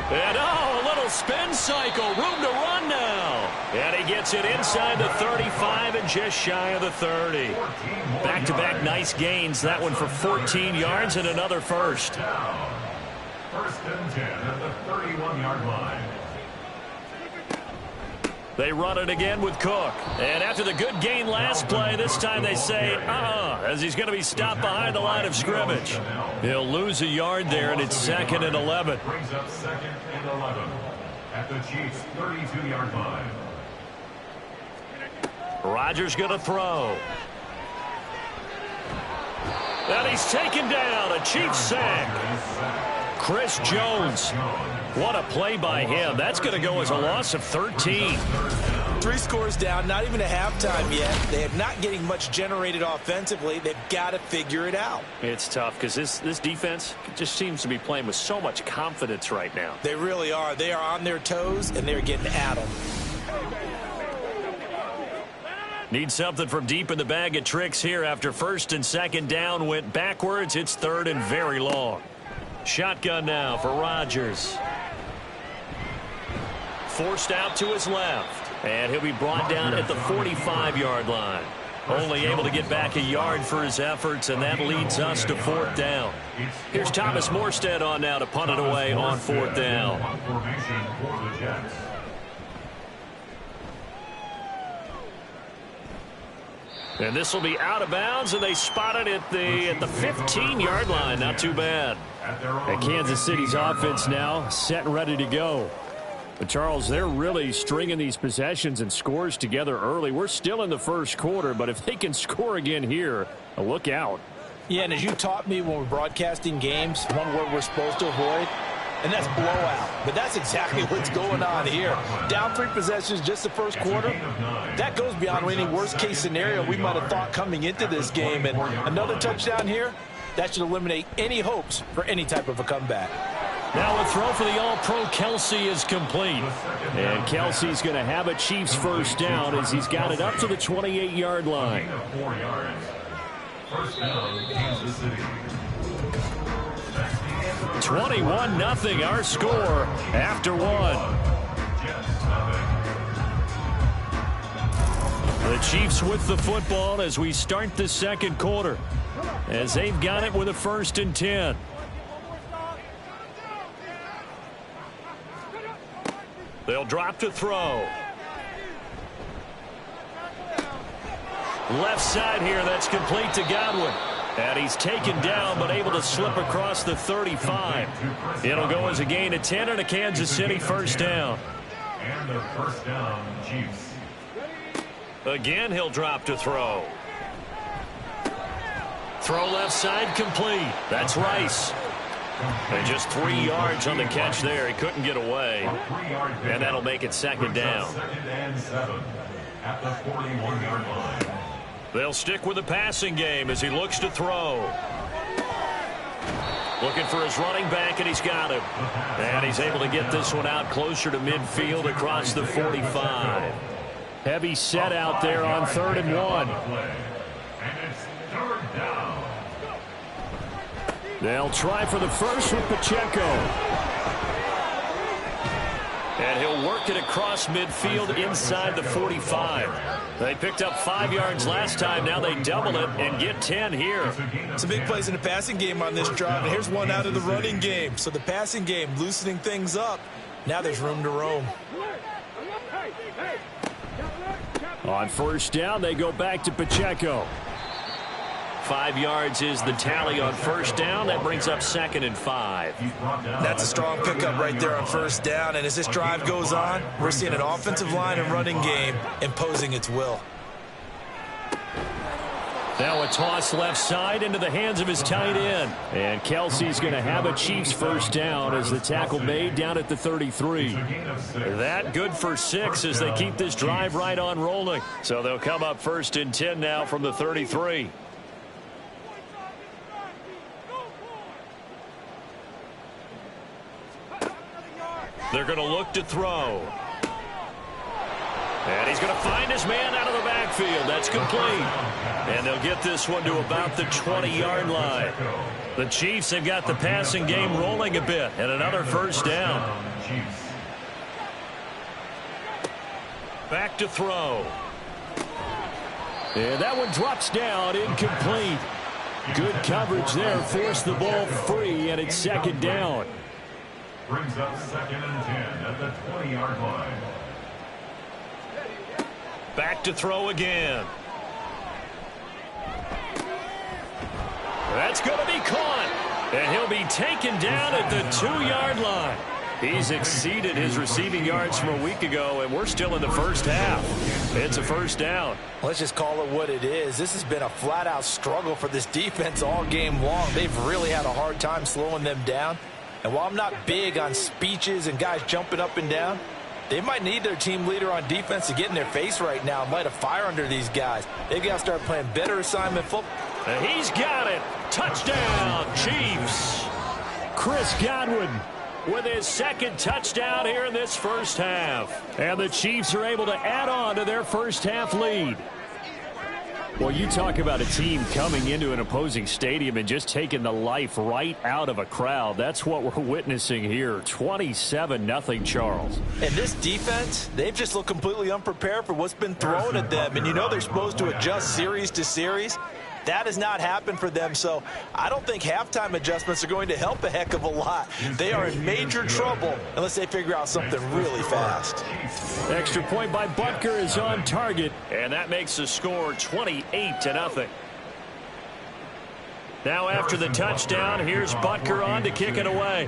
And a little spin cycle. Room to run now. And he gets it inside the 35 and just shy of the 30. Back-to-back nice gains. That one for 14 yards and another 1st. 1st and 10 at the 31-yard line. They run it again with Cook. And after the good gain last play, this time they say, as he's going to be stopped behind the line of scrimmage. He'll lose a yard there, and it's 2nd and 11. Brings up 2nd and 11 at the Chiefs' 32-yard line. Rodgers going to throw. And he's taken down. A Chiefs sack. Chris Jones. What a play by him. That's going to go as a loss of 13. 3 scores down, not even a halftime yet. They're not getting much generated offensively. They've got to figure it out. It's tough because this defense just seems to be playing with so much confidence right now. They really are. They are on their toes, and they're getting at them. Need something from deep in the bag of tricks here after first and second down went backwards. It's third and very long. Shotgun now for Rodgers. Forced out to his left. And he'll be brought down at the 45-yard line. Only able to get back a yard for his efforts, and that leads us to fourth down. Here's Thomas Morstead on now to punt it away on fourth down. And this will be out of bounds, and they spot it at the 15-yard line. Not too bad. And Kansas City's offense now set and ready to go. But Charles, they're really stringing these possessions and scores together early. We're still in the first quarter, but if they can score again here, look out. Yeah, and as you taught me when we're broadcasting games, one word we're supposed to avoid, and that's blowout. But that's exactly what's going on here. Down 3 possessions just the first quarter. That goes beyond any worst-case scenario we might have thought coming into this game. And another touchdown here, that should eliminate any hopes for any type of a comeback. Now a throw for the All-Pro Kelsey is complete. And Kelsey's going to have a Chiefs first down as he's got it up to the 28-yard line. First down, Kansas City. 21-0 our score after 1. The Chiefs with the football as we start the second quarter, as they've got it with a 1st and 10. They'll drop to throw. Left side here, that's complete to Godwin. And he's taken down, but able to slip across the 35. It'll go as a gain of 10 and a Kansas City first down. And the first down, Chiefs. Again, he'll drop to throw. Throw left side complete. That's Rice. And just 3 yards on the catch there. He couldn't get away. And that'll make it second down. Second and 7 at the 41-yard line. They'll stick with the passing game as he looks to throw. Looking for his running back, and he's got him. And he's able to get this one out closer to midfield across the 45. Heavy set out there on 3rd and 1. And it's 3rd down. They'll try for the first with Pacheco. And he'll work it across midfield inside the 45. They picked up 5 yards last time. Now they double it and get 10 here. Some big plays in the passing game on this drive. And here's one out of the running game. So the passing game loosening things up. Now there's room to roam. On first down, they go back to Pacheco. 5 yards is the tally on first down. That brings up 2nd and 5. That's a strong pickup right there on first down. And as this drive goes on, we're seeing an offensive line and running game imposing its will. Now a toss left side into the hands of his tight end. And Kelsey's going to have a Chiefs first down as the tackle made down at the 33. That good for 6 as they keep this drive right on rolling. So they'll come up 1st and 10 now from the 33. They're going to look to throw. And he's going to find his man out of the backfield. That's complete. And they'll get this one to about the 20-yard line. The Chiefs have got the passing game rolling a bit. And another first down. Back to throw. And that one drops down, incomplete. Good coverage there, forced the ball free, and it's 2nd down. Brings up 2nd and 10 at the 20-yard line. Back to throw again. That's going to be caught. And he'll be taken down at the 2-yard line. He's exceeded his receiving yards from a week ago, and we're still in the first half. It's a first down. Let's just call it what it is. This has been a flat-out struggle for this defense all game long. They've really had a hard time slowing them down. And while I'm not big on speeches and guys jumping up and down, They might need their team leader on defense to get in their face right now and light a fire under these guys. They've got to start playing better assignment football. And he's got it. Touchdown, Chiefs. Chris Godwin with his second touchdown here in this first half. And the Chiefs are able to add on to their first half lead. Well, you talk about a team coming into an opposing stadium and just taking the life right out of a crowd. That's what we're witnessing here. 27-0, Charles. And this defense, they've just looked completely unprepared for what's been thrown at them. And you know they're supposed to adjust series to series. That has not happened for them, so I don't think halftime adjustments are going to help a heck of a lot. They are in major trouble unless they figure out something really fast. Extra point by Butker is on target, and that makes the score 28-0. Now after the touchdown, here's Butker on to kick it away.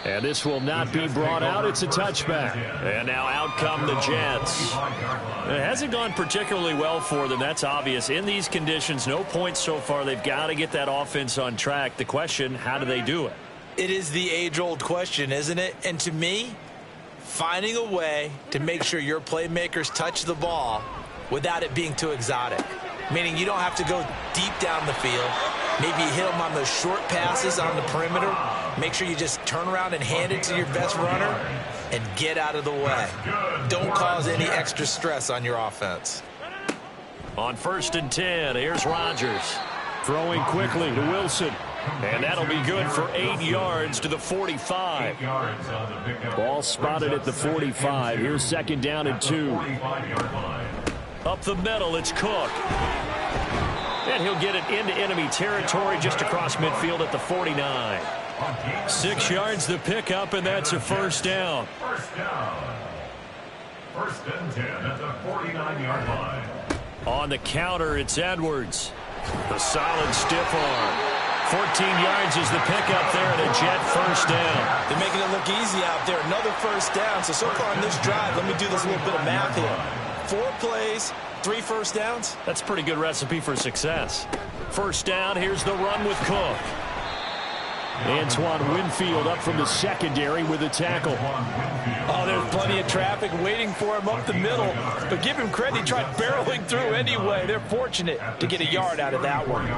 And this will not be brought out. It's a touchback. And now out come the Jets. It hasn't gone particularly well for them. That's obvious. In these conditions, no points so far. They've got to get that offense on track. The question, how do they do it? It is the age-old question, isn't it? And to me, finding a way to make sure your playmakers touch the ball without it being too exotic. Meaning you don't have to go deep down the field. Maybe you hit them on those short passes on the perimeter. Make sure you just turn around and hand it to your best runner and get out of the way. Don't cause any extra stress on your offense. On 1st and 10, here's Rodgers. Throwing quickly to Wilson. And that'll be good for 8 yards to the 45. Ball spotted at the 45. Here's 2nd down and 2. Up the middle, it's Cook. And he'll get it into enemy territory just across midfield at the 49. 6 yards the pickup, and that's a first down. First down. 1st and 10 at the 49-yard line. On the counter, it's Edwards. The solid stiff arm. 14 yards is the pickup there, and a Jet first down. They're making it look easy out there. Another first down. So far on this drive, let me do this little bit of math here. 4 plays, 3 first downs. That's a pretty good recipe for success. First down, here's the run with Cook. Antoine Winfield up from the secondary with a tackle. Oh, there's plenty of traffic waiting for him up the middle. But give him credit, he tried barreling through anyway. They're fortunate to get a yard out of that one.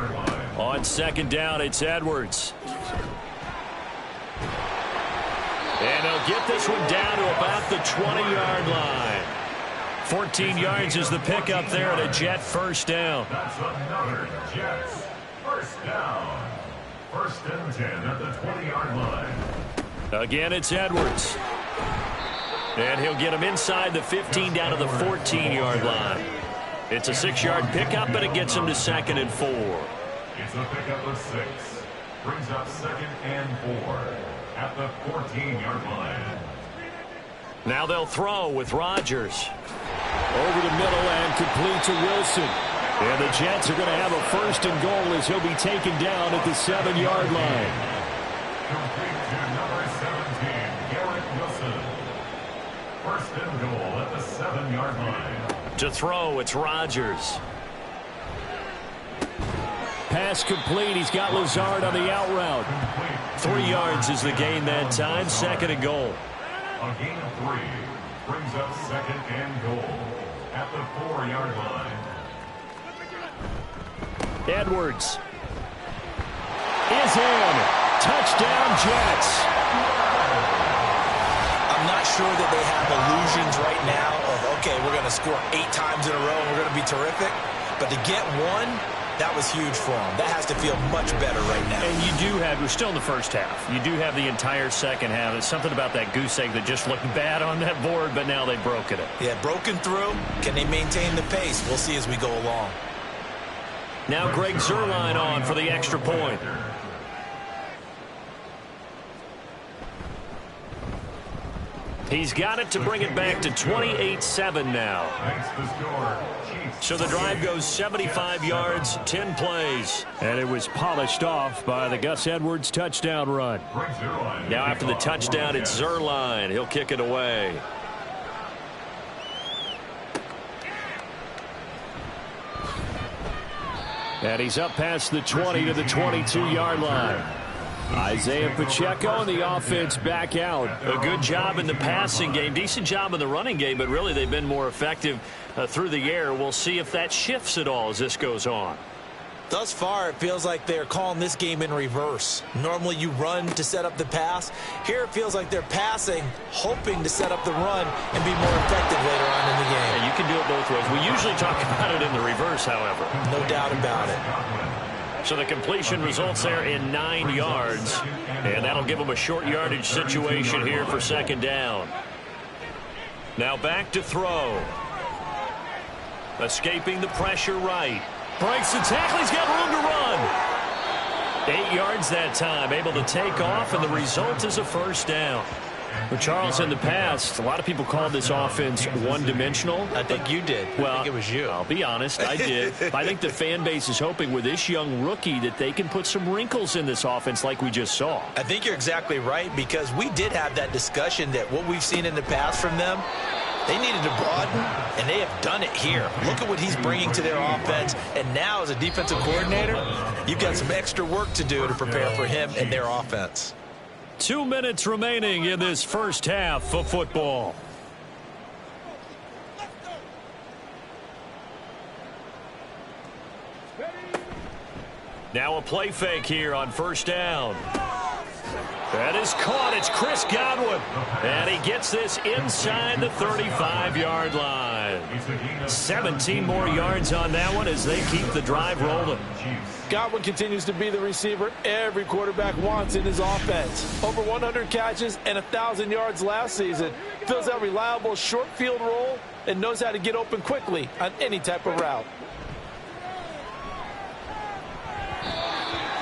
On 2nd down, it's Edwards. And they'll get this one down to about the 20-yard line. 14 yards is the pickup there at a Jet first down. That's another Jets first down. 1st and 10 at the 20-yard line. Again, it's Edwards. And he'll get him inside the 15 down to the 14-yard line. It's a 6-yard pickup, and it gets him to 2nd and 4. It's a pickup of 6. Brings up 2nd and 4 at the 14-yard line. Now they'll throw with Rodgers. Over the middle and complete to Wilson. And the Jets are going to have a 1st and goal as he'll be taken down at the 7-yard line. Complete to number 17, Garrett Wilson. 1st and goal at the 7-yard line. To throw, it's Rodgers. Pass complete. He's got Lazard on the out route. 3 yards is the gain that time. 2nd and goal. A gain of 3 brings up 2nd and goal at the 4-yard line. Edwards is in. Touchdown, Jets. I'm not sure that they have illusions right now of, okay, we're going to score 8 times in a row and we're going to be terrific. But to get one, that was huge for them. That has to feel much better right now. And you do have, we're still in the first half. You do have the entire second half. It's something about that goose egg that just looked bad on that board, but now they've broken it. Yeah, broken through. Can they maintain the pace? We'll see as we go along. Now Greg Zuerlein on for the extra point. He's got it to bring it back to 28-7 now. So the drive goes 75 yards, 10 plays. And it was polished off by the Gus Edwards touchdown run. Now after the touchdown, it's Zuerlein. He'll kick it away. And he's up past the 20 to the 22-yard line. Isaiah Pacheco and the offense back out. A good job in the passing game, decent job in the running game, but really they've been more effective through the air. We'll see if that shifts at all as this goes on. Thus far, it feels like they're calling this game in reverse. Normally you run to set up the pass. Here it feels like they're passing, hoping to set up the run and be more effective later on in the game. Yeah, you can do it both ways. We usually talk about it in the reverse, however. No doubt about it. So the completion results there in 9 yards, and that'll give them a short yardage situation here for second down. Now back to throw. Escaping the pressure right. Breaks the tackle. He's got room to run. 8 yards that time, able to take off, and the result is a first down. Well, Charles, in the past, a lot of people called this offense one-dimensional. I think you did. Well, I think it was you. I'll be honest, I did. I think the fan base is hoping with this young rookie that they can put some wrinkles in this offense like we just saw. I think you're exactly right, because we did have that discussion that what we've seen in the past from them, they needed to broaden, and they have done it here. Look at what he's bringing to their offense, and now as a defensive coordinator, you've got some extra work to do to prepare for him and their offense. 2 minutes remaining in this first half of football. Now a play fake here on first down. That is caught. It's Chris Godwin. And he gets this inside the 35-yard line. 17 more yards on that one as they keep the drive rolling. Godwin continues to be the receiver every quarterback wants in his offense. Over 100 catches and 1,000 yards last season. Fills that reliable short field role and knows how to get open quickly on any type of route.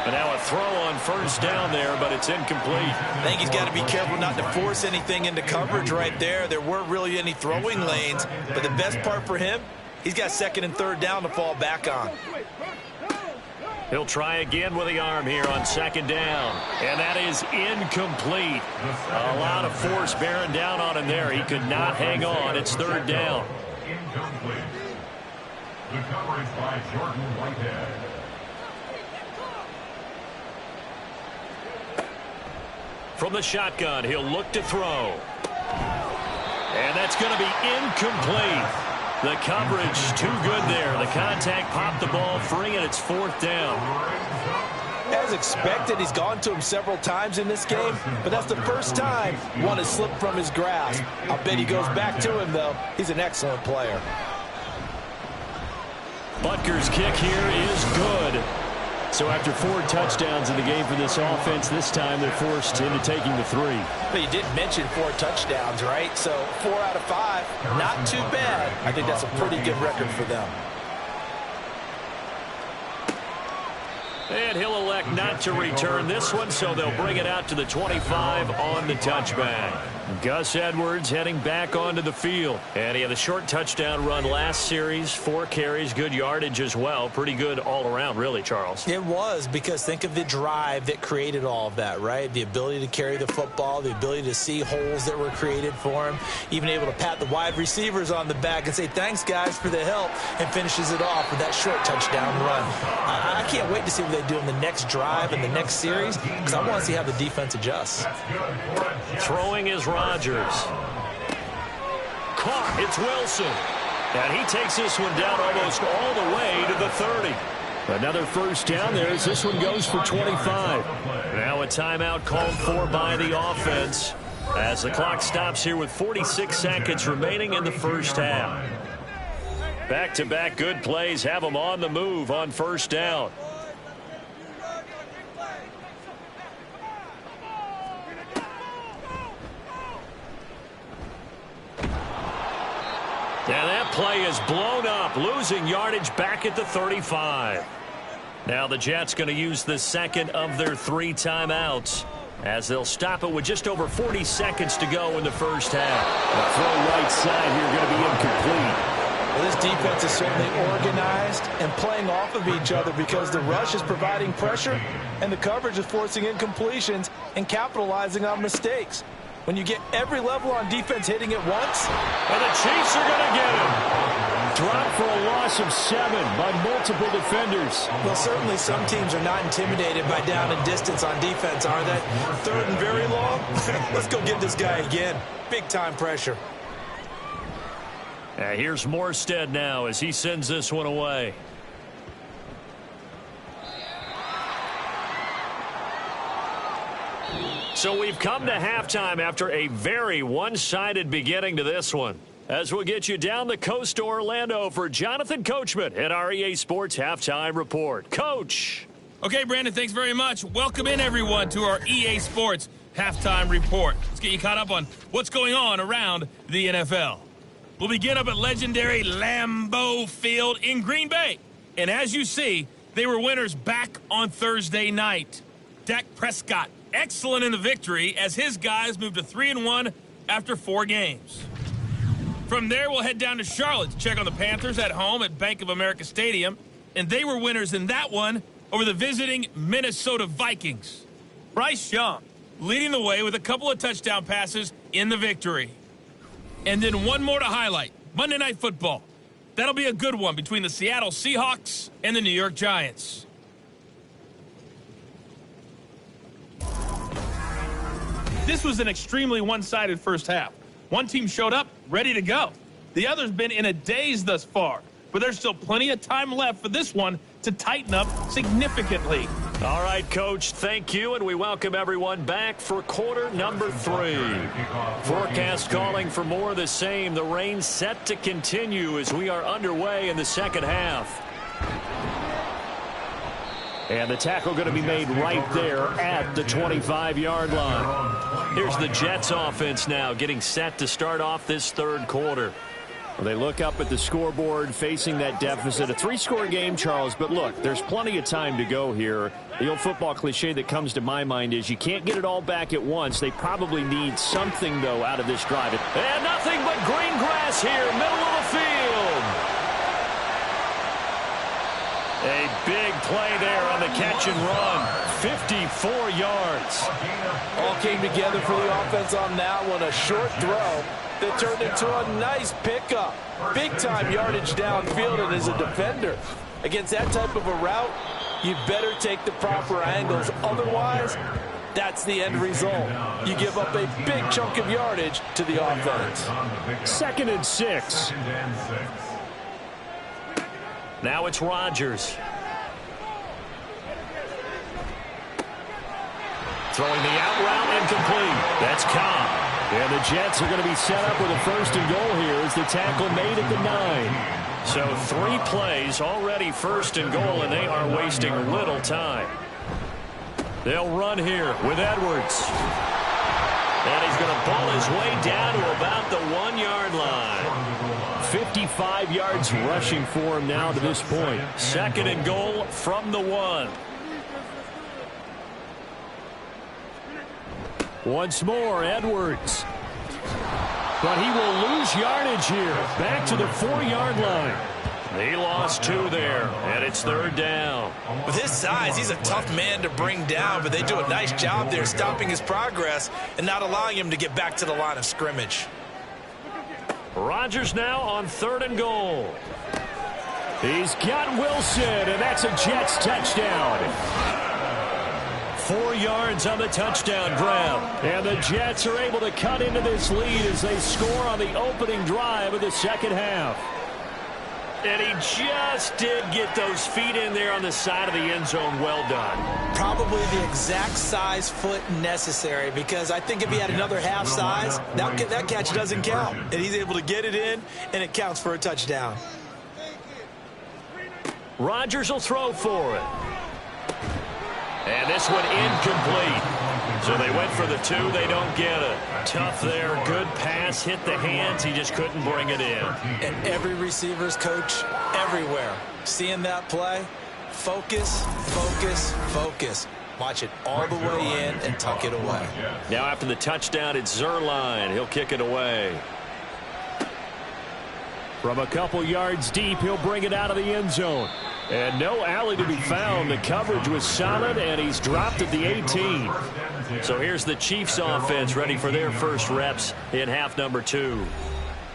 And now a throw on first down there, but it's incomplete. I think he's got to be careful not to force anything into coverage right there. There weren't really any throwing lanes, but the best part for him, he's got second and third down to fall back on. He'll try again with the arm here on second down. And that is incomplete. A lot of force bearing down on him there. He could not hang on. It's third down. Incomplete. The coverage by Jordan Whitehead. From the shotgun, he'll look to throw. And that's going to be incomplete. The coverage too good there. The contact popped the ball free, and it's fourth down. As expected, he's gone to him several times in this game, but that's the first time one has slipped from his grasp. I'll bet he goes back to him, though. He's an excellent player. Butker's kick here is good. So after 4 touchdowns in the game for this offense, this time they're forced into taking the 3. But you did mention 4 touchdowns, right? So 4 out of 5, not too bad. I think that's a pretty good record for them. And he'll elect not to return this one, so they'll bring it out to the 25 on the touchback. Gus Edwards heading back onto the field. And he had a short touchdown run last series, 4 carries, good yardage as well. Pretty good all around, really, Charles. It was, because think of the drive that created all of that, right? The ability to carry the football, the ability to see holes that were created for him, even able to pat the wide receivers on the back and say, thanks, guys, for the help, and finishes it off with that short touchdown run. I can't wait to see what they do in the next drive and the next series, because I want to see how the defense adjusts. Throwing is Rodgers. Caught. It's Wilson. And he takes this one down almost all the way to the 30. Another first down there as this one goes for 25. Now a timeout called for by the offense as the clock stops here with 46 seconds remaining in the first half. Back-to-back good plays have them on the move on first down. And that play is blown up, losing yardage back at the 35. Now the Jets going to use the second of their 3 timeouts as they'll stop it with just over 40 seconds to go in the first half. The throw right side here going to be incomplete. Well, this defense is certainly organized and playing off of each other because the rush is providing pressure and the coverage is forcing incompletions and capitalizing on mistakes. When you get every level on defense hitting at once. And the Chiefs are going to get him. dropped for a loss of 7 by multiple defenders. Well, certainly some teams are not intimidated by down and distance on defense, are they? 3rd and very long? Let's go get this guy again. Big-time pressure. Here's Morstead now as he sends this one away. So we've come to halftime after a very one-sided beginning to this one. As we'll get you down the coast to Orlando for Jonathan Coachman at our EA Sports Halftime Report. Coach. Okay, Brandon, thanks very much. Welcome in, everyone, to our EA Sports Halftime Report. Let's get you caught up on what's going on around the NFL. We'll begin up at legendary Lambeau Field in Green Bay. And as you see, they were winners back on Thursday night. Dak Prescott, excellent in the victory as his guys moved to 3-1 after 4 games. From there, we'll head down to Charlotte to check on the Panthers at home at Bank of America Stadium. And they were winners in that one over the visiting Minnesota Vikings. Bryce Young leading the way with a couple of touchdown passes in the victory. And then one more to highlight, Monday Night Football. That'll be a good one between the Seattle Seahawks and the New York Giants. This was an extremely one-sided first half. One team showed up, ready to go. The other's been in a daze thus far, but there's still plenty of time left for this one to tighten up significantly. All right, Coach, thank you, and we welcome everyone back for quarter number 3. Forecast calling for more of the same. The rain set to continue as we are underway in the second half. And the tackle going to be made right there at the 25-yard line. Here's the Jets offense now getting set to start off this third quarter. Well, they look up at the scoreboard facing that deficit. A 3-score game, Charles, but look, there's plenty of time to go here. The old football cliche that comes to my mind is you can't get it all back at once. They probably need something, though, out of this drive. And nothing but green grass here, middle of the field. A big play there on the catch and run. 54 yards. All came together for the offense on that one. A short throw that turned into a nice pickup. Big-time yardage downfield, and as a defender, against that type of a route, you better take the proper angles. Otherwise, that's the end result. You give up a big chunk of yardage to the offense. 2nd and 6. Now it's Rodgers. Throwing the out route incomplete. That's Cobb. And the Jets are going to be set up with a 1st and goal here as the tackle made at the 9. So 3 plays already 1st and goal, and they are wasting little time. They'll run here with Edwards. And he's going to pull his way down to about the 1-yard line. 55 yards rushing for him now to this point. 2nd and goal from the 1. Once more, Edwards. But he will lose yardage here. Back to the 4-yard line. He lost 2 there, and it's 3rd down. With his size, he's a tough man to bring down, but they do a nice job there stopping his progress and not allowing him to get back to the line of scrimmage. Rodgers now on 3rd and goal. He's got Wilson, and that's a Jets touchdown. 4 yards on the touchdown grab. And the Jets are able to cut into this lead as they score on the opening drive of the second half. And he just did get those feet in there on the side of the end zone. Well done. Probably the exact size foot necessary, because I think if he had another half size, that catch doesn't count. And he's able to get it in, and it counts for a touchdown. Rodgers will throw for it. And this one incomplete. So they went for the 2. They don't get it. Tough there. Good pass. Hit the hands. He just couldn't bring it in. And every receiver's coach everywhere, seeing that play, focus, focus, focus. Watch it all the way in and tuck it away. Now after the touchdown, it's Zerline. He'll kick it away. From a couple yards deep, he'll bring it out of the end zone. And no alley to be found. The coverage was solid, and he's dropped at the 18. So here's the Chiefs offense ready for their first reps in half number 2.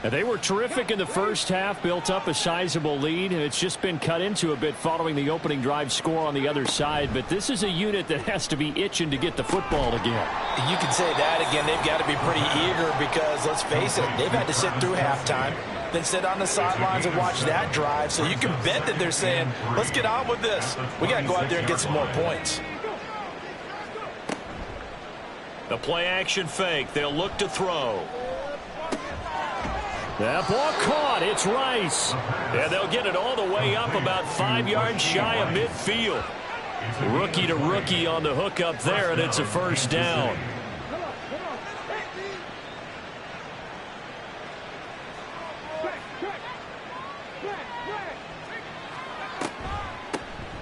They were terrific in the first half, built up a sizable lead, and it's just been cut into a bit following the opening drive score on the other side. But this is a unit that has to be itching to get the football again. You can say that again. They've got to be pretty eager because, let's face it, they've had to sit through halftime, then sit on the sidelines and watch that drive. So you can bet that they're saying, let's get on with this. We got to go out there and get some more points. The play action fake. They'll look to throw. That ball caught. It's Rice. And they'll get it all the way up about 5 yards shy of midfield. Rookie to rookie on the hook up there, and it's a first down.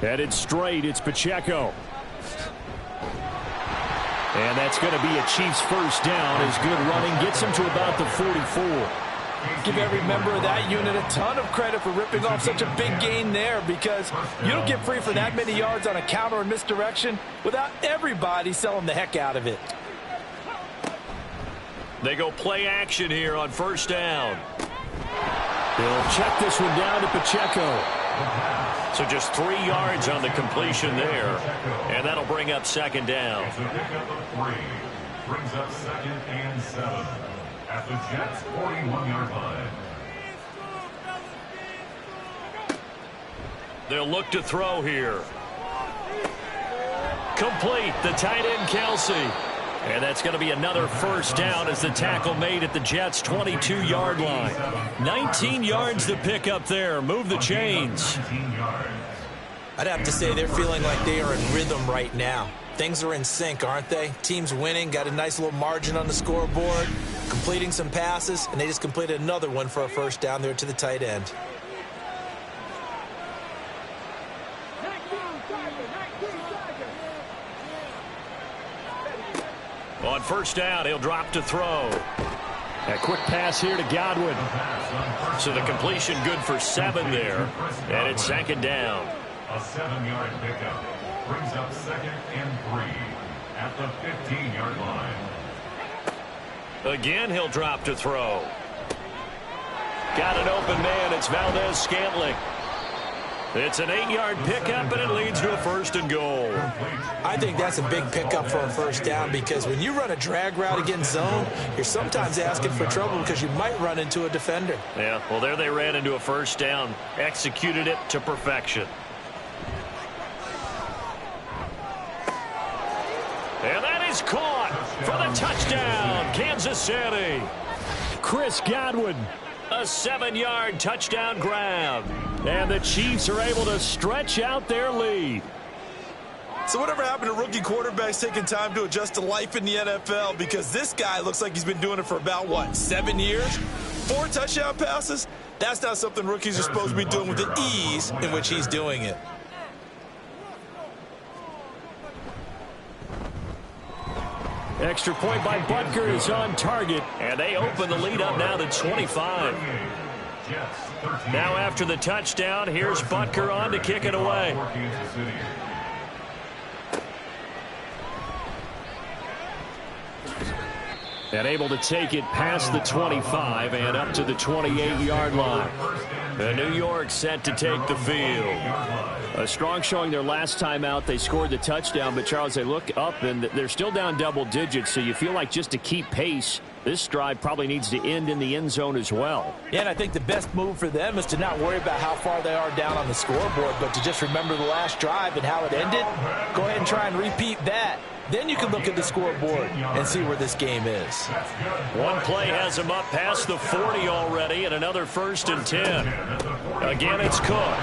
Headed straight. It's Pacheco. And that's going to be a Chiefs first down as good running gets him to about the 44. Give every member of that unit a ton of credit for ripping off such a big gain there, because you don't get free for that many yards on a counter or misdirection without everybody selling the heck out of it. They go play action here on first down. They'll check this one down to Pacheco. So just 3 yards on the completion there, and that'll bring up second down. Brings up 2nd and 7 at the Jets' 41-yard line. They'll look to throw here. Complete. The tight end, Kelsey. And that's going to be another first down as the tackle made at the Jets' 22-yard line. 19 yards to pick up there. Move the chains. I'd have to say they're feeling like they are in rhythm right now. Things are in sync, aren't they? Team's winning, got a nice little margin on the scoreboard, completing some passes, and they just completed another one for a first down there to the tight end. On first down, he'll drop to throw. A quick pass here to Godwin. So the completion good for 7 there, and it's second down. A 7-yard pickup brings up 2nd and 3 at the 15-yard line. Again, he'll drop to throw. Got an open man. It's Valdez-Scantling. It's an 8-yard pickup, and it leads to a first and goal. I think that's a big pickup for a first down, because when you run a drag route against zone, you're sometimes asking for trouble because you might run into a defender. Yeah, well, there they ran into a first down, executed it to perfection. And that is caught for the touchdown, Kansas City. Chris Godwin. A 7-yard touchdown grab. And the Chiefs are able to stretch out their lead. So whatever happened to rookie quarterbacks taking time to adjust to life in the NFL? Because this guy looks like he's been doing it for about, 7 years? 4 touchdown passes? That's not something rookies are supposed to be doing with the ease in which he's doing it. Extra point by Butker is on target. And they open the lead up now to 25. Now after the touchdown, here's Butker on to kick it away. And able to take it past the 25 and up to the 28-yard line. The New York set to take the field. A strong showing their last time out. They scored the touchdown, but, Charles, they look up, and they're still down double digits, so you feel like just to keep pace, this drive probably needs to end in the end zone as well. Yeah, and I think the best move for them is to not worry about how far they are down on the scoreboard, but to just remember the last drive and how it ended. Go ahead and try and repeat that. Then you can look at the scoreboard and see where this game is. One play has him up past the 40 already, and another 1st and 10. Again, it's Cook.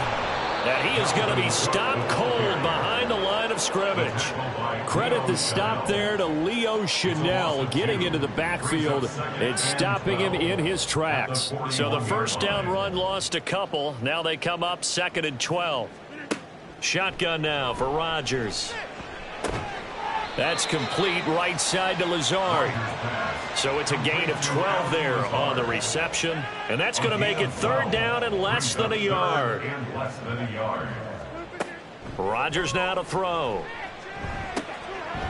And he is going to be stopped cold behind the line of scrimmage. Credit the stop there to Leo Chanel getting into the backfield and stopping him in his tracks. So the first down run lost a couple. Now they come up 2nd and 12. Shotgun now for Rodgers. That's complete right side to Lazard. So it's a gain of 12 there on the reception. And that's going to make it 3rd down and less than a yard. Rodgers now to throw.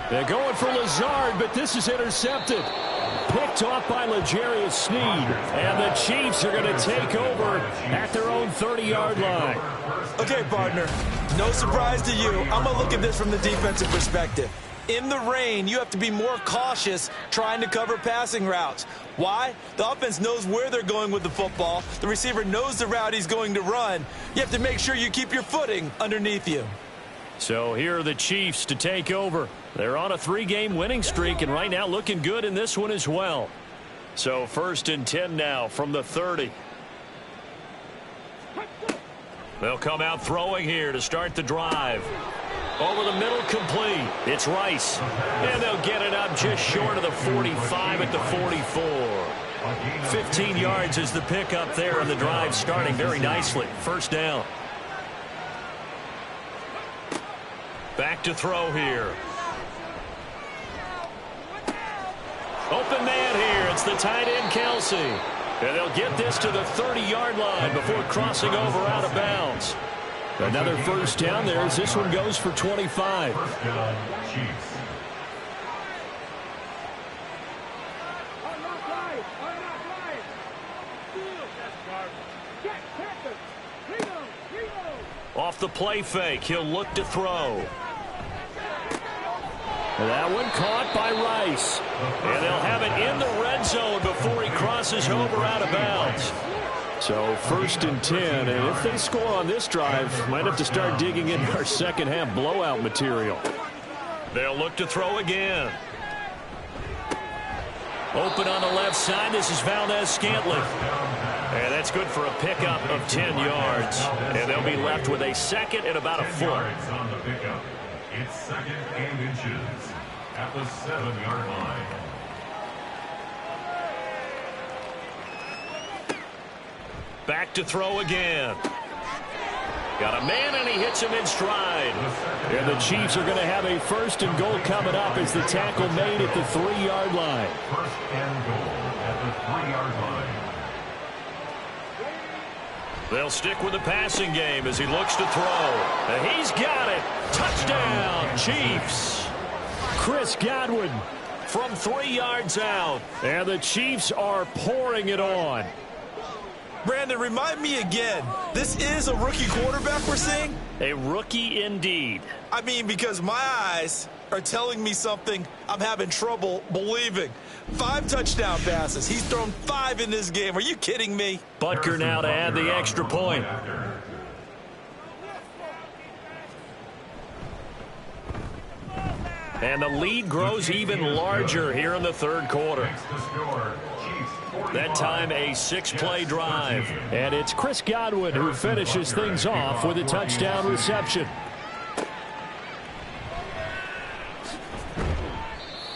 They're going for Lazard, but this is intercepted. Picked off by L'Jarius Sneed. And the Chiefs are going to take over at their own 30-yard line. Okay, partner, no surprise to you. I'm going to look at this from the defensive perspective. In the rain, you have to be more cautious trying to cover passing routes. Why? The offense knows where they're going with the football. The receiver knows the route he's going to run. You have to make sure you keep your footing underneath you. So here are the Chiefs to take over. They're on a 3-game winning streak, and right now looking good in this one as well. So 1st and 10 now from the 30. They'll come out throwing here to start the drive. Over the middle, complete. It's Rice. And they'll get it up just short of the 45 at the 44. 15 yards is the pickup there, and the drive starting very nicely. 1st down. Back to throw here. Open man here. It's the tight end, Kelsey. And they'll get this to the 30-yard line before crossing over out of bounds. Another 1st down there as this one goes for 25. 1st down, Chiefs. Off the play fake, he'll look to throw. That one caught by Rice. And they'll have it in the red zone before he crosses over out of bounds. So 1st and 10, and if they score on this drive, might have to start digging into our second half blowout material. They'll look to throw again. Open on the left side, this is Valdez-Scantling. And that's good for a pickup of 10 yards. And they'll be left with a 2nd and about a foot. On the pickup. It's 2nd and inches at the 7-yard line. Back to throw again. Got a man, and he hits him in stride. And the Chiefs are going to have a 1st and goal coming up as the tackle made at the 3-yard line. 1st and goal at the 3-yard line. They'll stick with the passing game as he looks to throw. And he's got it. Touchdown, Chiefs. Chris Godwin from 3 yards out. And the Chiefs are pouring it on. Brandon, remind me again, this is a rookie quarterback we're seeing? A rookie indeed. I mean, because my eyes are telling me something I'm having trouble believing. 5 touchdown passes. He's thrown 5 in this game. Are you kidding me? Butker now to add the extra point. And the lead grows even larger here in the 3rd quarter. That time a 6-play drive. And it's Chris Godwin who finishes things off with a touchdown reception.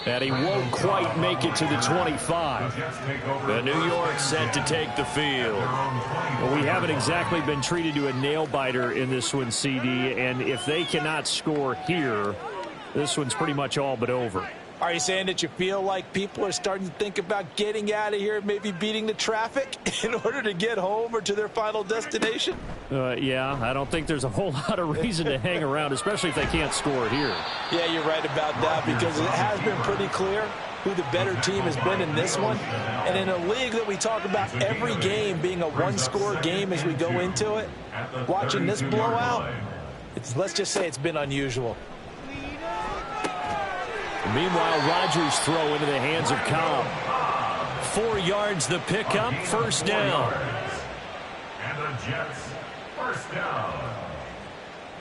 And he won't quite make it to the 25. The New York set to take the field. Well, we haven't exactly been treated to a nail-biter in this one, CD. And if they cannot score here, this one's pretty much all but over. Are you saying that you feel like people are starting to think about getting out of here, maybe beating the traffic in order to get home or to their final destination? Yeah, I don't think there's a whole lot of reason to hang around, especially if they can't score here. Yeah, you're right about that, because it has been pretty clear who the better team has been in this one. And in a league that we talk about every game being a one-score game as we go into it, watching this blowout, let's just say it's been unusual. Meanwhile, Rodgers throw into the hands of Cobb. 4 yards the pickup, 1st down. And the Jets, 1st down.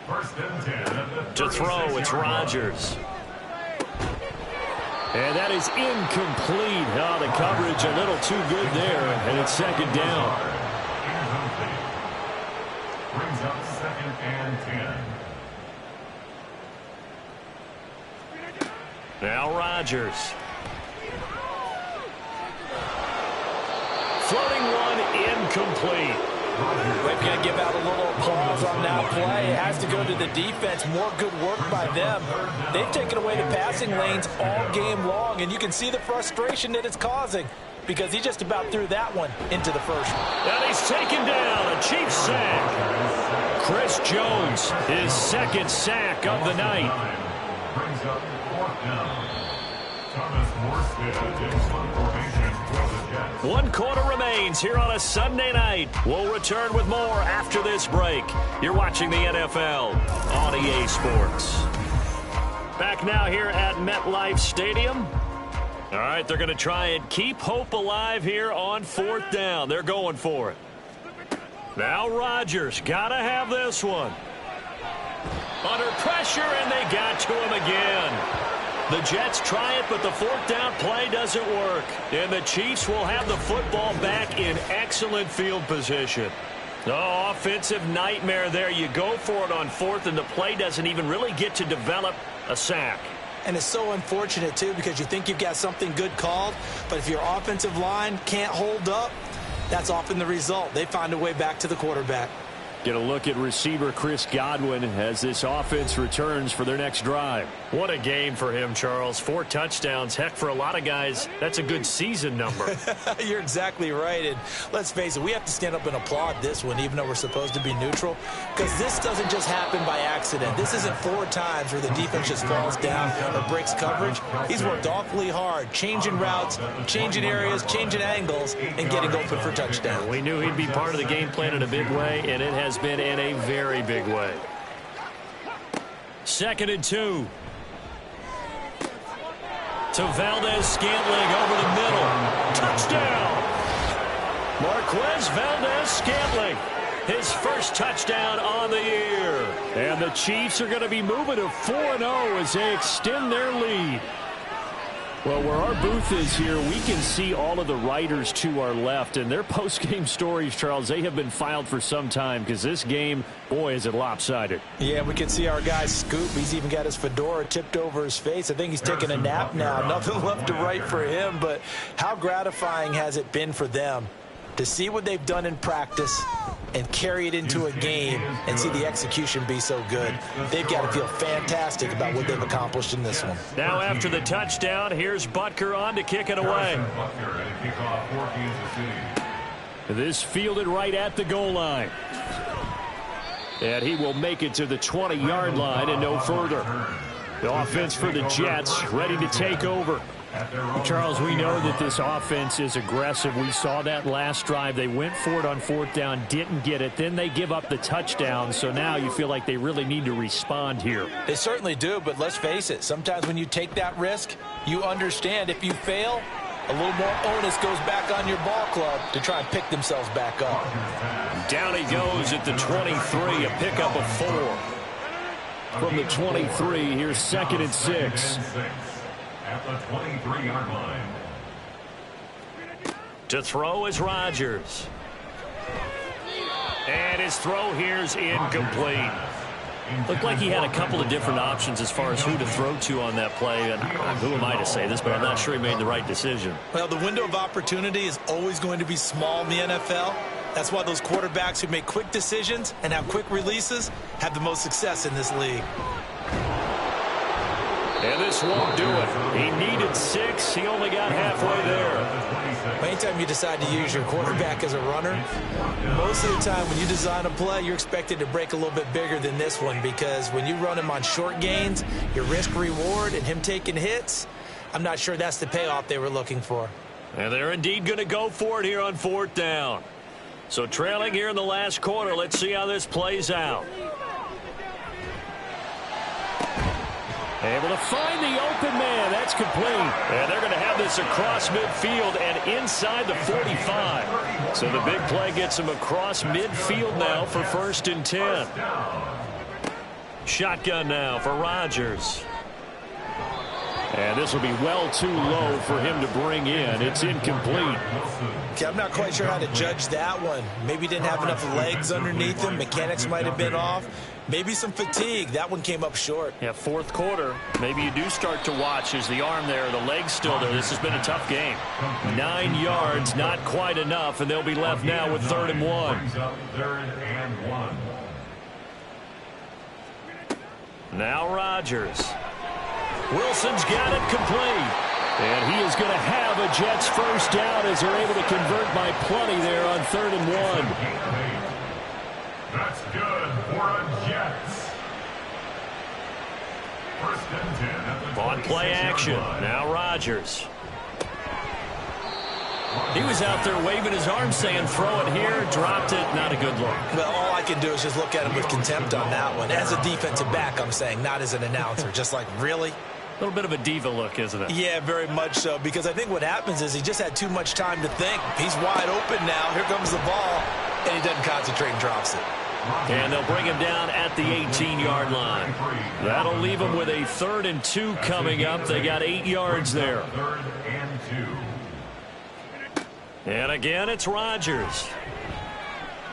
1st and 10. To throw, it's Rodgers. And that is incomplete. Oh, the coverage a little too good there, and it's 2nd down. Brings up 2nd and 10. Now Rodgers. Floating one, incomplete. We've got to give out a little applause on that play. It has to go to the defense. More good work by them. They've taken away the passing lanes all game long, and you can see the frustration that it's causing because he just about threw that one into the 1st. And he's taken down, a Chiefs sack. Chris Jones, his 2nd sack of the night. Brings up 4th down. Thomas Morstead is on 1 quarter remains here on a Sunday night. We'll return with more after this break. You're watching the NFL on EA Sports. Back now here at MetLife Stadium. All right, they're going to try and keep hope alive here on 4th down. They're going for it. Now Rodgers got to have this one. Under pressure, and they got to him again. The Jets try it, but the 4th down play doesn't work. And the Chiefs will have the football back in excellent field position. Oh, offensive nightmare there. You go for it on 4th, and the play doesn't even really get to develop a sack. And it's so unfortunate, too, because you think you've got something good called, but if your offensive line can't hold up, that's often the result. They find a way back to the quarterback. Get a look at receiver Chris Godwin as this offense returns for their next drive. What a game for him, Charles. 4 touchdowns. Heck, for a lot of guys, that's a good season number. You're exactly right. And let's face it, we have to stand up and applaud this one, even though we're supposed to be neutral, because this doesn't just happen by accident. This isn't 4 times where the defense just falls down or breaks coverage. He's worked awfully hard, changing routes, changing areas, changing angles, and getting open for touchdowns. We knew he'd be part of the game plan in a big way, and it has been in a very big way. 2nd and 2. To Valdez-Scantling over the middle. Touchdown! Marquez Valdez-Scantling. His first touchdown on the year. And the Chiefs are going to be moving to 4-0 as they extend their lead. Well, where our booth is here, we can see all of the writers to our left. And their post-game stories, Charles, they have been filed for some time because this game, boy, is it lopsided. Yeah, we can see our guy Scoop. He's even got his fedora tipped over his face. I think he's taking a nap now. Nothing left to write for him. But how gratifying has it been for them to see what they've done in practice and carry it into a game and see the execution be so good? They've got to feel fantastic about what they've accomplished in this one. Now after the touchdown, here's Butker on to kick it away. This fielded right at the goal line. And he will make it to the 20-yard line and no further. The offense for the Jets ready to take over. Charles, we know that this offense is aggressive. We saw that last drive. They went for it on 4th down, didn't get it. Then they give up the touchdown. So now you feel like they really need to respond here. They certainly do, but let's face it. Sometimes when you take that risk, you understand if you fail, a little more onus goes back on your ball club to try and pick themselves back up. Down he goes at the 23, a pickup of 4. From the 23, here's 2nd and 6. At the 23-yard line. To throw is Rodgers. And his throw here's incomplete. Looked like he had a couple of different options as far as who to throw to on that play. And who am I to say this, but I'm not sure he made the right decision. Well, the window of opportunity is always going to be small in the NFL. That's why those quarterbacks who make quick decisions and have quick releases have the most success in this league. And this won't do it. He needed 6. He only got halfway there. Anytime you decide to use your quarterback as a runner, most of the time when you design a play, you're expected to break a little bit bigger than this one, because when you run him on short gains, your risk-reward and him taking hits, I'm not sure that's the payoff they were looking for. And they're indeed going to go for it here on 4th down. So trailing here in the last quarter, let's see how this plays out. Able to find the open man. That's complete. And they're going to have this across midfield and inside the 45. So the big play gets them across midfield now for 1st and 10. Shotgun now for Rodgers. And this will be well too low for him to bring in. It's incomplete. Okay, I'm not quite sure how to judge that one. Maybe he didn't have enough legs underneath him. Mechanics might have been off. Maybe some fatigue. That one came up short. Yeah, 4th quarter. Maybe you do start to watch as the arm there, the leg's still there. This has been a tough game. 9 yards, not quite enough, and they'll be left now with 3rd and 1. 3rd and 1. Now Rodgers. Wilson's got it complete. And he is going to have a Jets first down as they're able to convert by plenty there on 3rd and 1. That's good for a Jets. 1st and 10 at the on play action. Now Rodgers. He was out there waving his arms saying, throw it here, dropped it, not a good look. Well, all I can do is just look at him with contempt on that one. As a defensive back, I'm saying, not as an announcer. Just like, really? A little bit of a diva look, isn't it? Yeah, very much so, because I think what happens is he just had too much time to think. He's wide open now. Here comes the ball, and he doesn't concentrate and drops it. And they'll bring him down at the 18-yard line. That'll leave him with a 3rd and 2 coming up. They got 8 yards there. 3rd and 2. And again, it's Rodgers.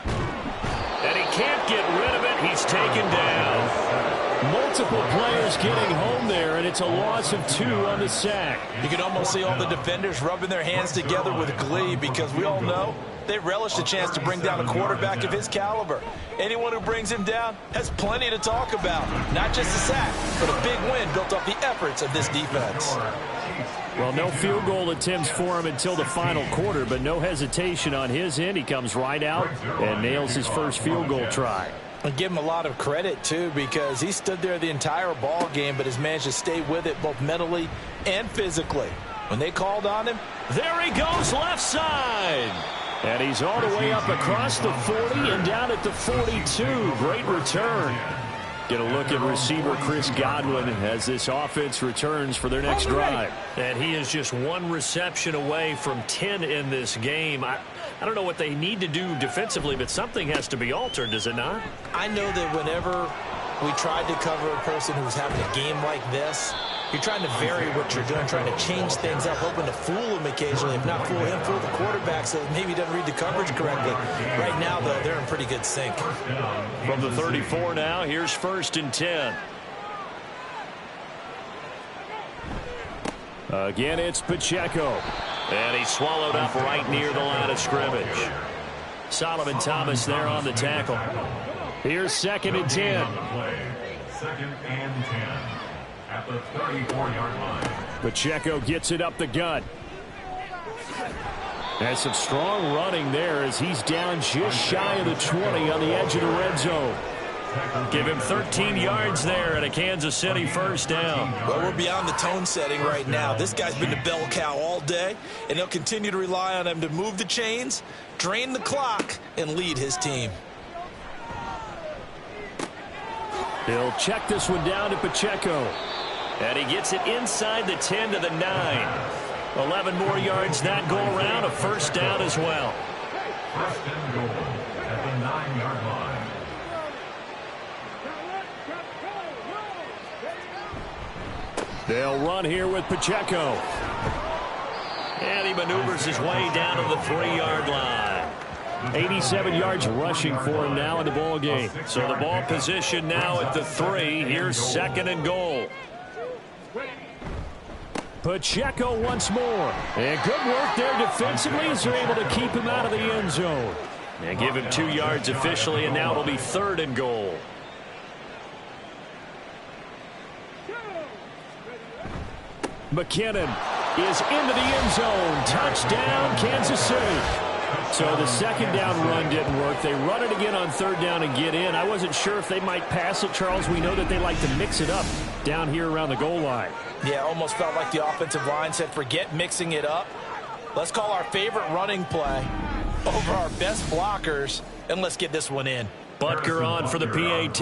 And he can't get rid of it. He's taken down. Multiple players getting home there, and it's a loss of 2 on the sack. You can almost see all the defenders rubbing their hands together with glee, because we all know they relish the chance to bring down a quarterback of his caliber. Anyone who brings him down has plenty to talk about. Not just a sack, but a big win built off the efforts of this defense. Well, no field goal attempts for him until the final quarter, but no hesitation on his end. He comes right out and nails his first field goal try. And give him a lot of credit, too, because he stood there the entire ball game, but has managed to stay with it both mentally and physically. When they called on him, there he goes left side. And he's all the way up across the 40 and down at the 42. Great return. Get a look at receiver Chris Godwin as this offense returns for their next drive. And he is just 1 reception away from 10 in this game. I don't know what they need to do defensively, but something has to be altered, does it not? I know that whenever we tried to cover a person who's having a game like this, you're trying to vary what you're doing, trying to change things up, hoping to fool him occasionally. If not fool him, fool the quarterback so maybe he doesn't read the coverage correctly. Right now, though, they're in pretty good sync. From the 34 now, here's 1st and 10. Again, it's Pacheco. And he's swallowed up right near the line of scrimmage. Solomon Thomas there on the tackle. Here's 2nd and 10. 2nd and 10 at the 34-yard line. Pacheco gets it up the gut. There's some strong running there as he's down just shy of the 20 on the edge of the red zone. Give him 13 yards there and a Kansas City 1st down. Well, we're beyond the tone setting right now. This guy's been the bell cow all day, and he'll continue to rely on him to move the chains, drain the clock, and lead his team. He'll check this one down to Pacheco. And he gets it inside the 10 to the 9. 11 more yards that go around, a 1st down as well. 1st and goal at the 9-yard line. They'll run here with Pacheco. And he maneuvers his way down to the 3-yard line. 87 yards rushing for him now in the ball game. So the ball position now at the 3. Here's 2nd and goal. Pacheco once more. And good work there defensively as they're able to keep him out of the end zone. And give him 2 yards officially, and now it'll be 3rd and goal. McKinnon is into the end zone. Touchdown, Kansas City. So the 2nd down run didn't work. They run it again on 3rd down and get in. I wasn't sure if they might pass it, Charles. We know that they like to mix it up down here around the goal line. Yeah, almost felt like the offensive line said, forget mixing it up. Let's call our favorite running play over our best blockers, and let's get this one in. Butker on for the PAT.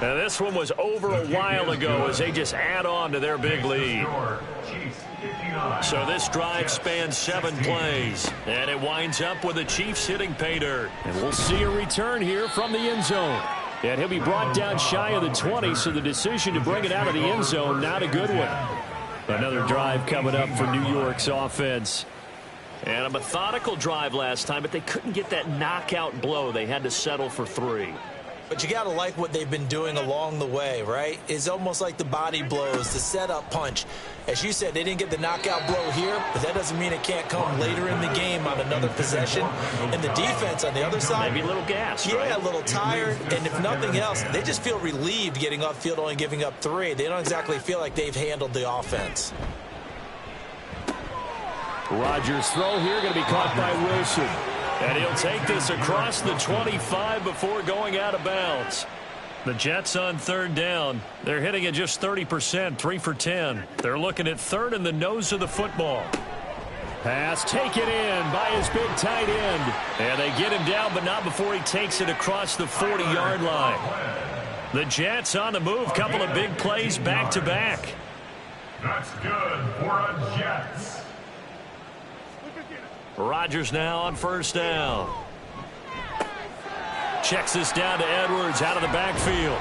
Now this one was over a while ago as they just add on to their big lead. So this drive spans 7 plays, and it winds up with the Chiefs hitting pay dirt. And we'll see a return here from the end zone. And he'll be brought down shy of the 20, so the decision to bring it out of the end zone, not a good one. Another drive coming up for New York's offense. And a methodical drive last time, but they couldn't get that knockout blow. They had to settle for 3. But you got to like what they've been doing along the way, right? It's almost like the body blows, the setup punch. As you said, they didn't get the knockout blow here, but that doesn't mean it can't come later in the game on another possession. And the defense on the other side, maybe a little gas, yeah, right? A little tired. And if nothing else, they just feel relieved getting upfield, only giving up 3. They don't exactly feel like they've handled the offense. Rodgers' throw here going to be caught by Wilson. And he'll take this across the 25 before going out of bounds. The Jets on third down. They're hitting at just 30%, 3 for 10. They're looking at third in the nose of the football. Pass taken in by his big tight end. And they get him down, but not before he takes it across the 40-yard line. The Jets on the move. Couple of big plays back-to-back. That's good for a Jets. Rodgers now on first down. Checks this down to Edwards out of the backfield.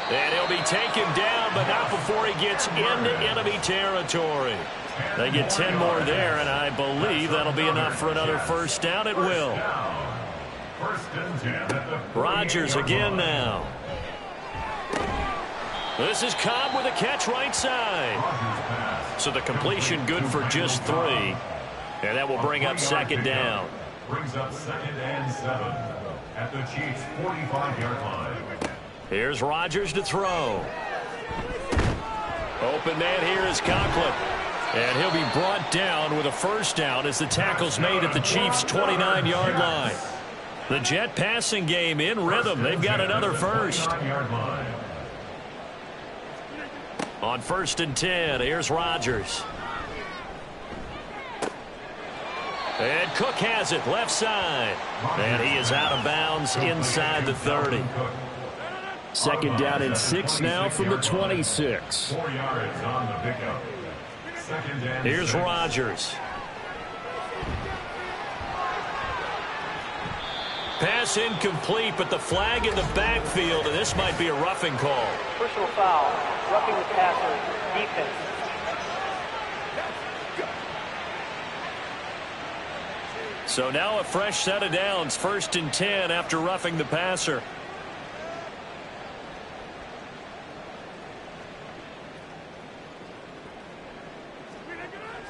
And he'll be taken down, but not before he gets into enemy territory. They get 10 more there, and I believe that'll be enough for another first down. It will. Rodgers again now. This is Cobb with a catch right side. So the completion good for just 3. And that will bring up second down. Brings up 2nd and 7 at the Chiefs' 45-yard line. Here's Rodgers to throw. Open man here is Conklin. And he'll be brought down with a first down as the tackle's made at the Chiefs' 29-yard line. The Jet passing game in rhythm. They've got another first. On 1st and 10, here's Rodgers. And Cook has it left side. And he is out of bounds inside the 30. Second down and 6 now from the 26. 4 yards on the pickup. Here's Rodgers. Pass incomplete, but the flag in the backfield, and this might be a roughing call. Personal foul, roughing the passer, defense. So now a fresh set of downs, 1st and 10 after roughing the passer.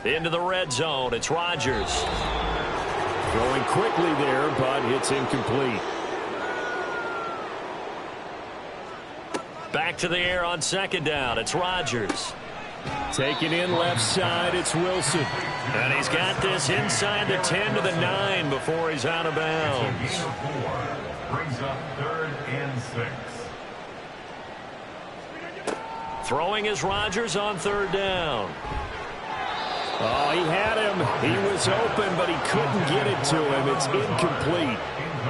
Into the red zone, it's Rodgers. Going quickly there, but it's incomplete. Back to the air on 2nd down, it's Rodgers. Taken in left side, it's Wilson. And he's got this inside the 10 to the 9 before he's out of bounds. Brings up 3rd and 6. Throwing is Rodgers on 3rd down. Oh, he had him. He was open, but he couldn't get it to him. It's incomplete.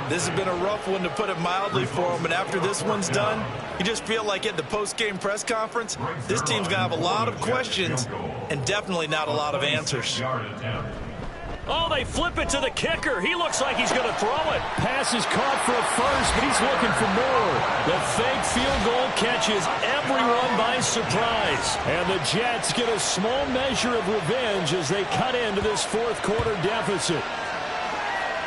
This has been a rough one, to put it mildly, for him. And after this one's done, you just feel like at the post-game press conference, this team's going to have a lot of questions and definitely not a lot of answers. Oh, they flip it to the kicker. He looks like he's going to throw it. Pass is caught for a first, but he's looking for more. The fake field goal catches everyone by surprise. And the Jets get a small measure of revenge as they cut into this 4th quarter deficit.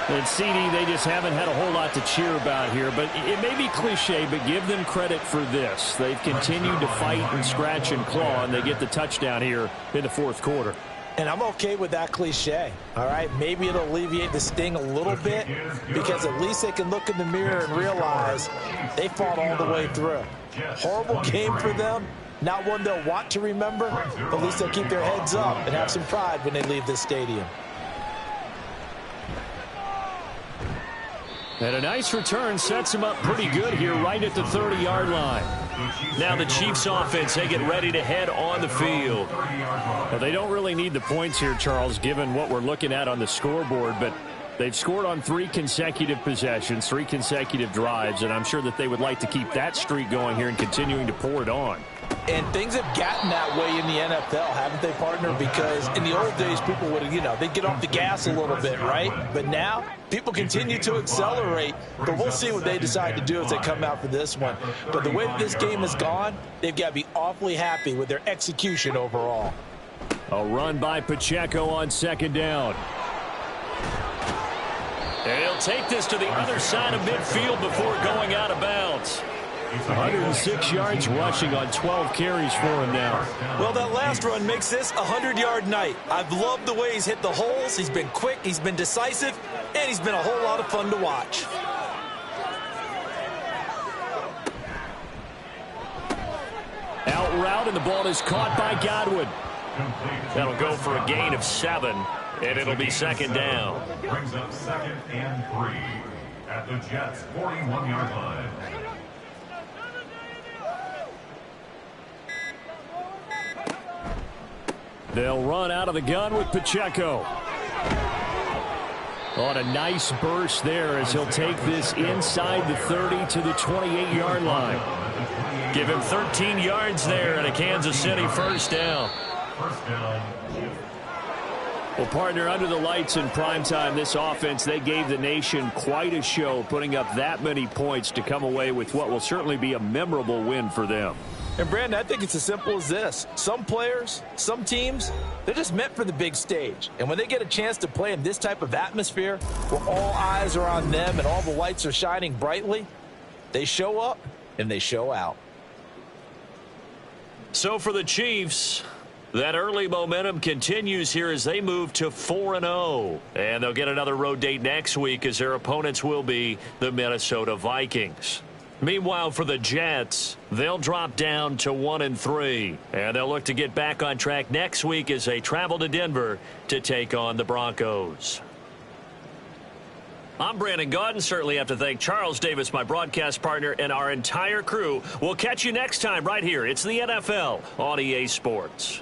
And CD, they just haven't had a whole lot to cheer about here, but it may be cliche, but give them credit for this. They've continued to fight and scratch and claw, and they get the touchdown here in the 4th quarter. And I'm okay with that cliche, all right? Maybe it'll alleviate the sting a little bit, because at least they can look in the mirror and realize they fought all the way through. Horrible game for them, not one they'll want to remember, but at least they'll keep their heads up and have some pride when they leave this stadium. And a nice return sets him up pretty good here right at the 30-yard line. Now the Chiefs offense, they get ready to head on the field. Well, they don't really need the points here, Charles, given what we're looking at on the scoreboard, but they've scored on 3 consecutive possessions, 3 consecutive drives, and I'm sure that they would like to keep that streak going here and continuing to pour it on. And things have gotten that way in the NFL, haven't they, partner? Because in the old days, people would, they'd get off the gas a little bit, right? But now, people continue to accelerate, but we'll see what they decide to do as they come out for this one. But the way that this game has gone, they've got to be awfully happy with their execution overall. A run by Pacheco on 2nd down. And he'll take this to the other side of midfield before going out of bounds. 106 yards rushing on 12 carries for him now. Well, that last run makes this a 100-yard night. I've loved the way he's hit the holes. He's been quick, he's been decisive, and he's been a whole lot of fun to watch. Out route, and the ball is caught by Godwin. That'll go for a gain of 7, and it'll be 2nd down. Brings up 2nd and 3 at the Jets' 41-yard line. They'll run out of the gun with Pacheco. On a nice burst there as he'll take this inside the 30 to the 28-yard line. Give him 13 yards there and a Kansas City first down. Well, partner, under the lights in primetime, this offense, they gave the nation quite a show, putting up that many points to come away with what will certainly be a memorable win for them. And, Brandon, I think it's as simple as this. Some players, some teams, they're just meant for the big stage. And when they get a chance to play in this type of atmosphere where all eyes are on them and all the lights are shining brightly, they show up and they show out. So for the Chiefs, that early momentum continues here as they move to 4-0. And they'll get another road date next week as their opponents will be the Minnesota Vikings. Meanwhile, for the Jets, they'll drop down to 1-3. And they'll look to get back on track next week as they travel to Denver to take on the Broncos. I'm Brandon Gaudin. Certainly have to thank Charles Davis, my broadcast partner, and our entire crew. We'll catch you next time right here. It's the NFL on EA Sports.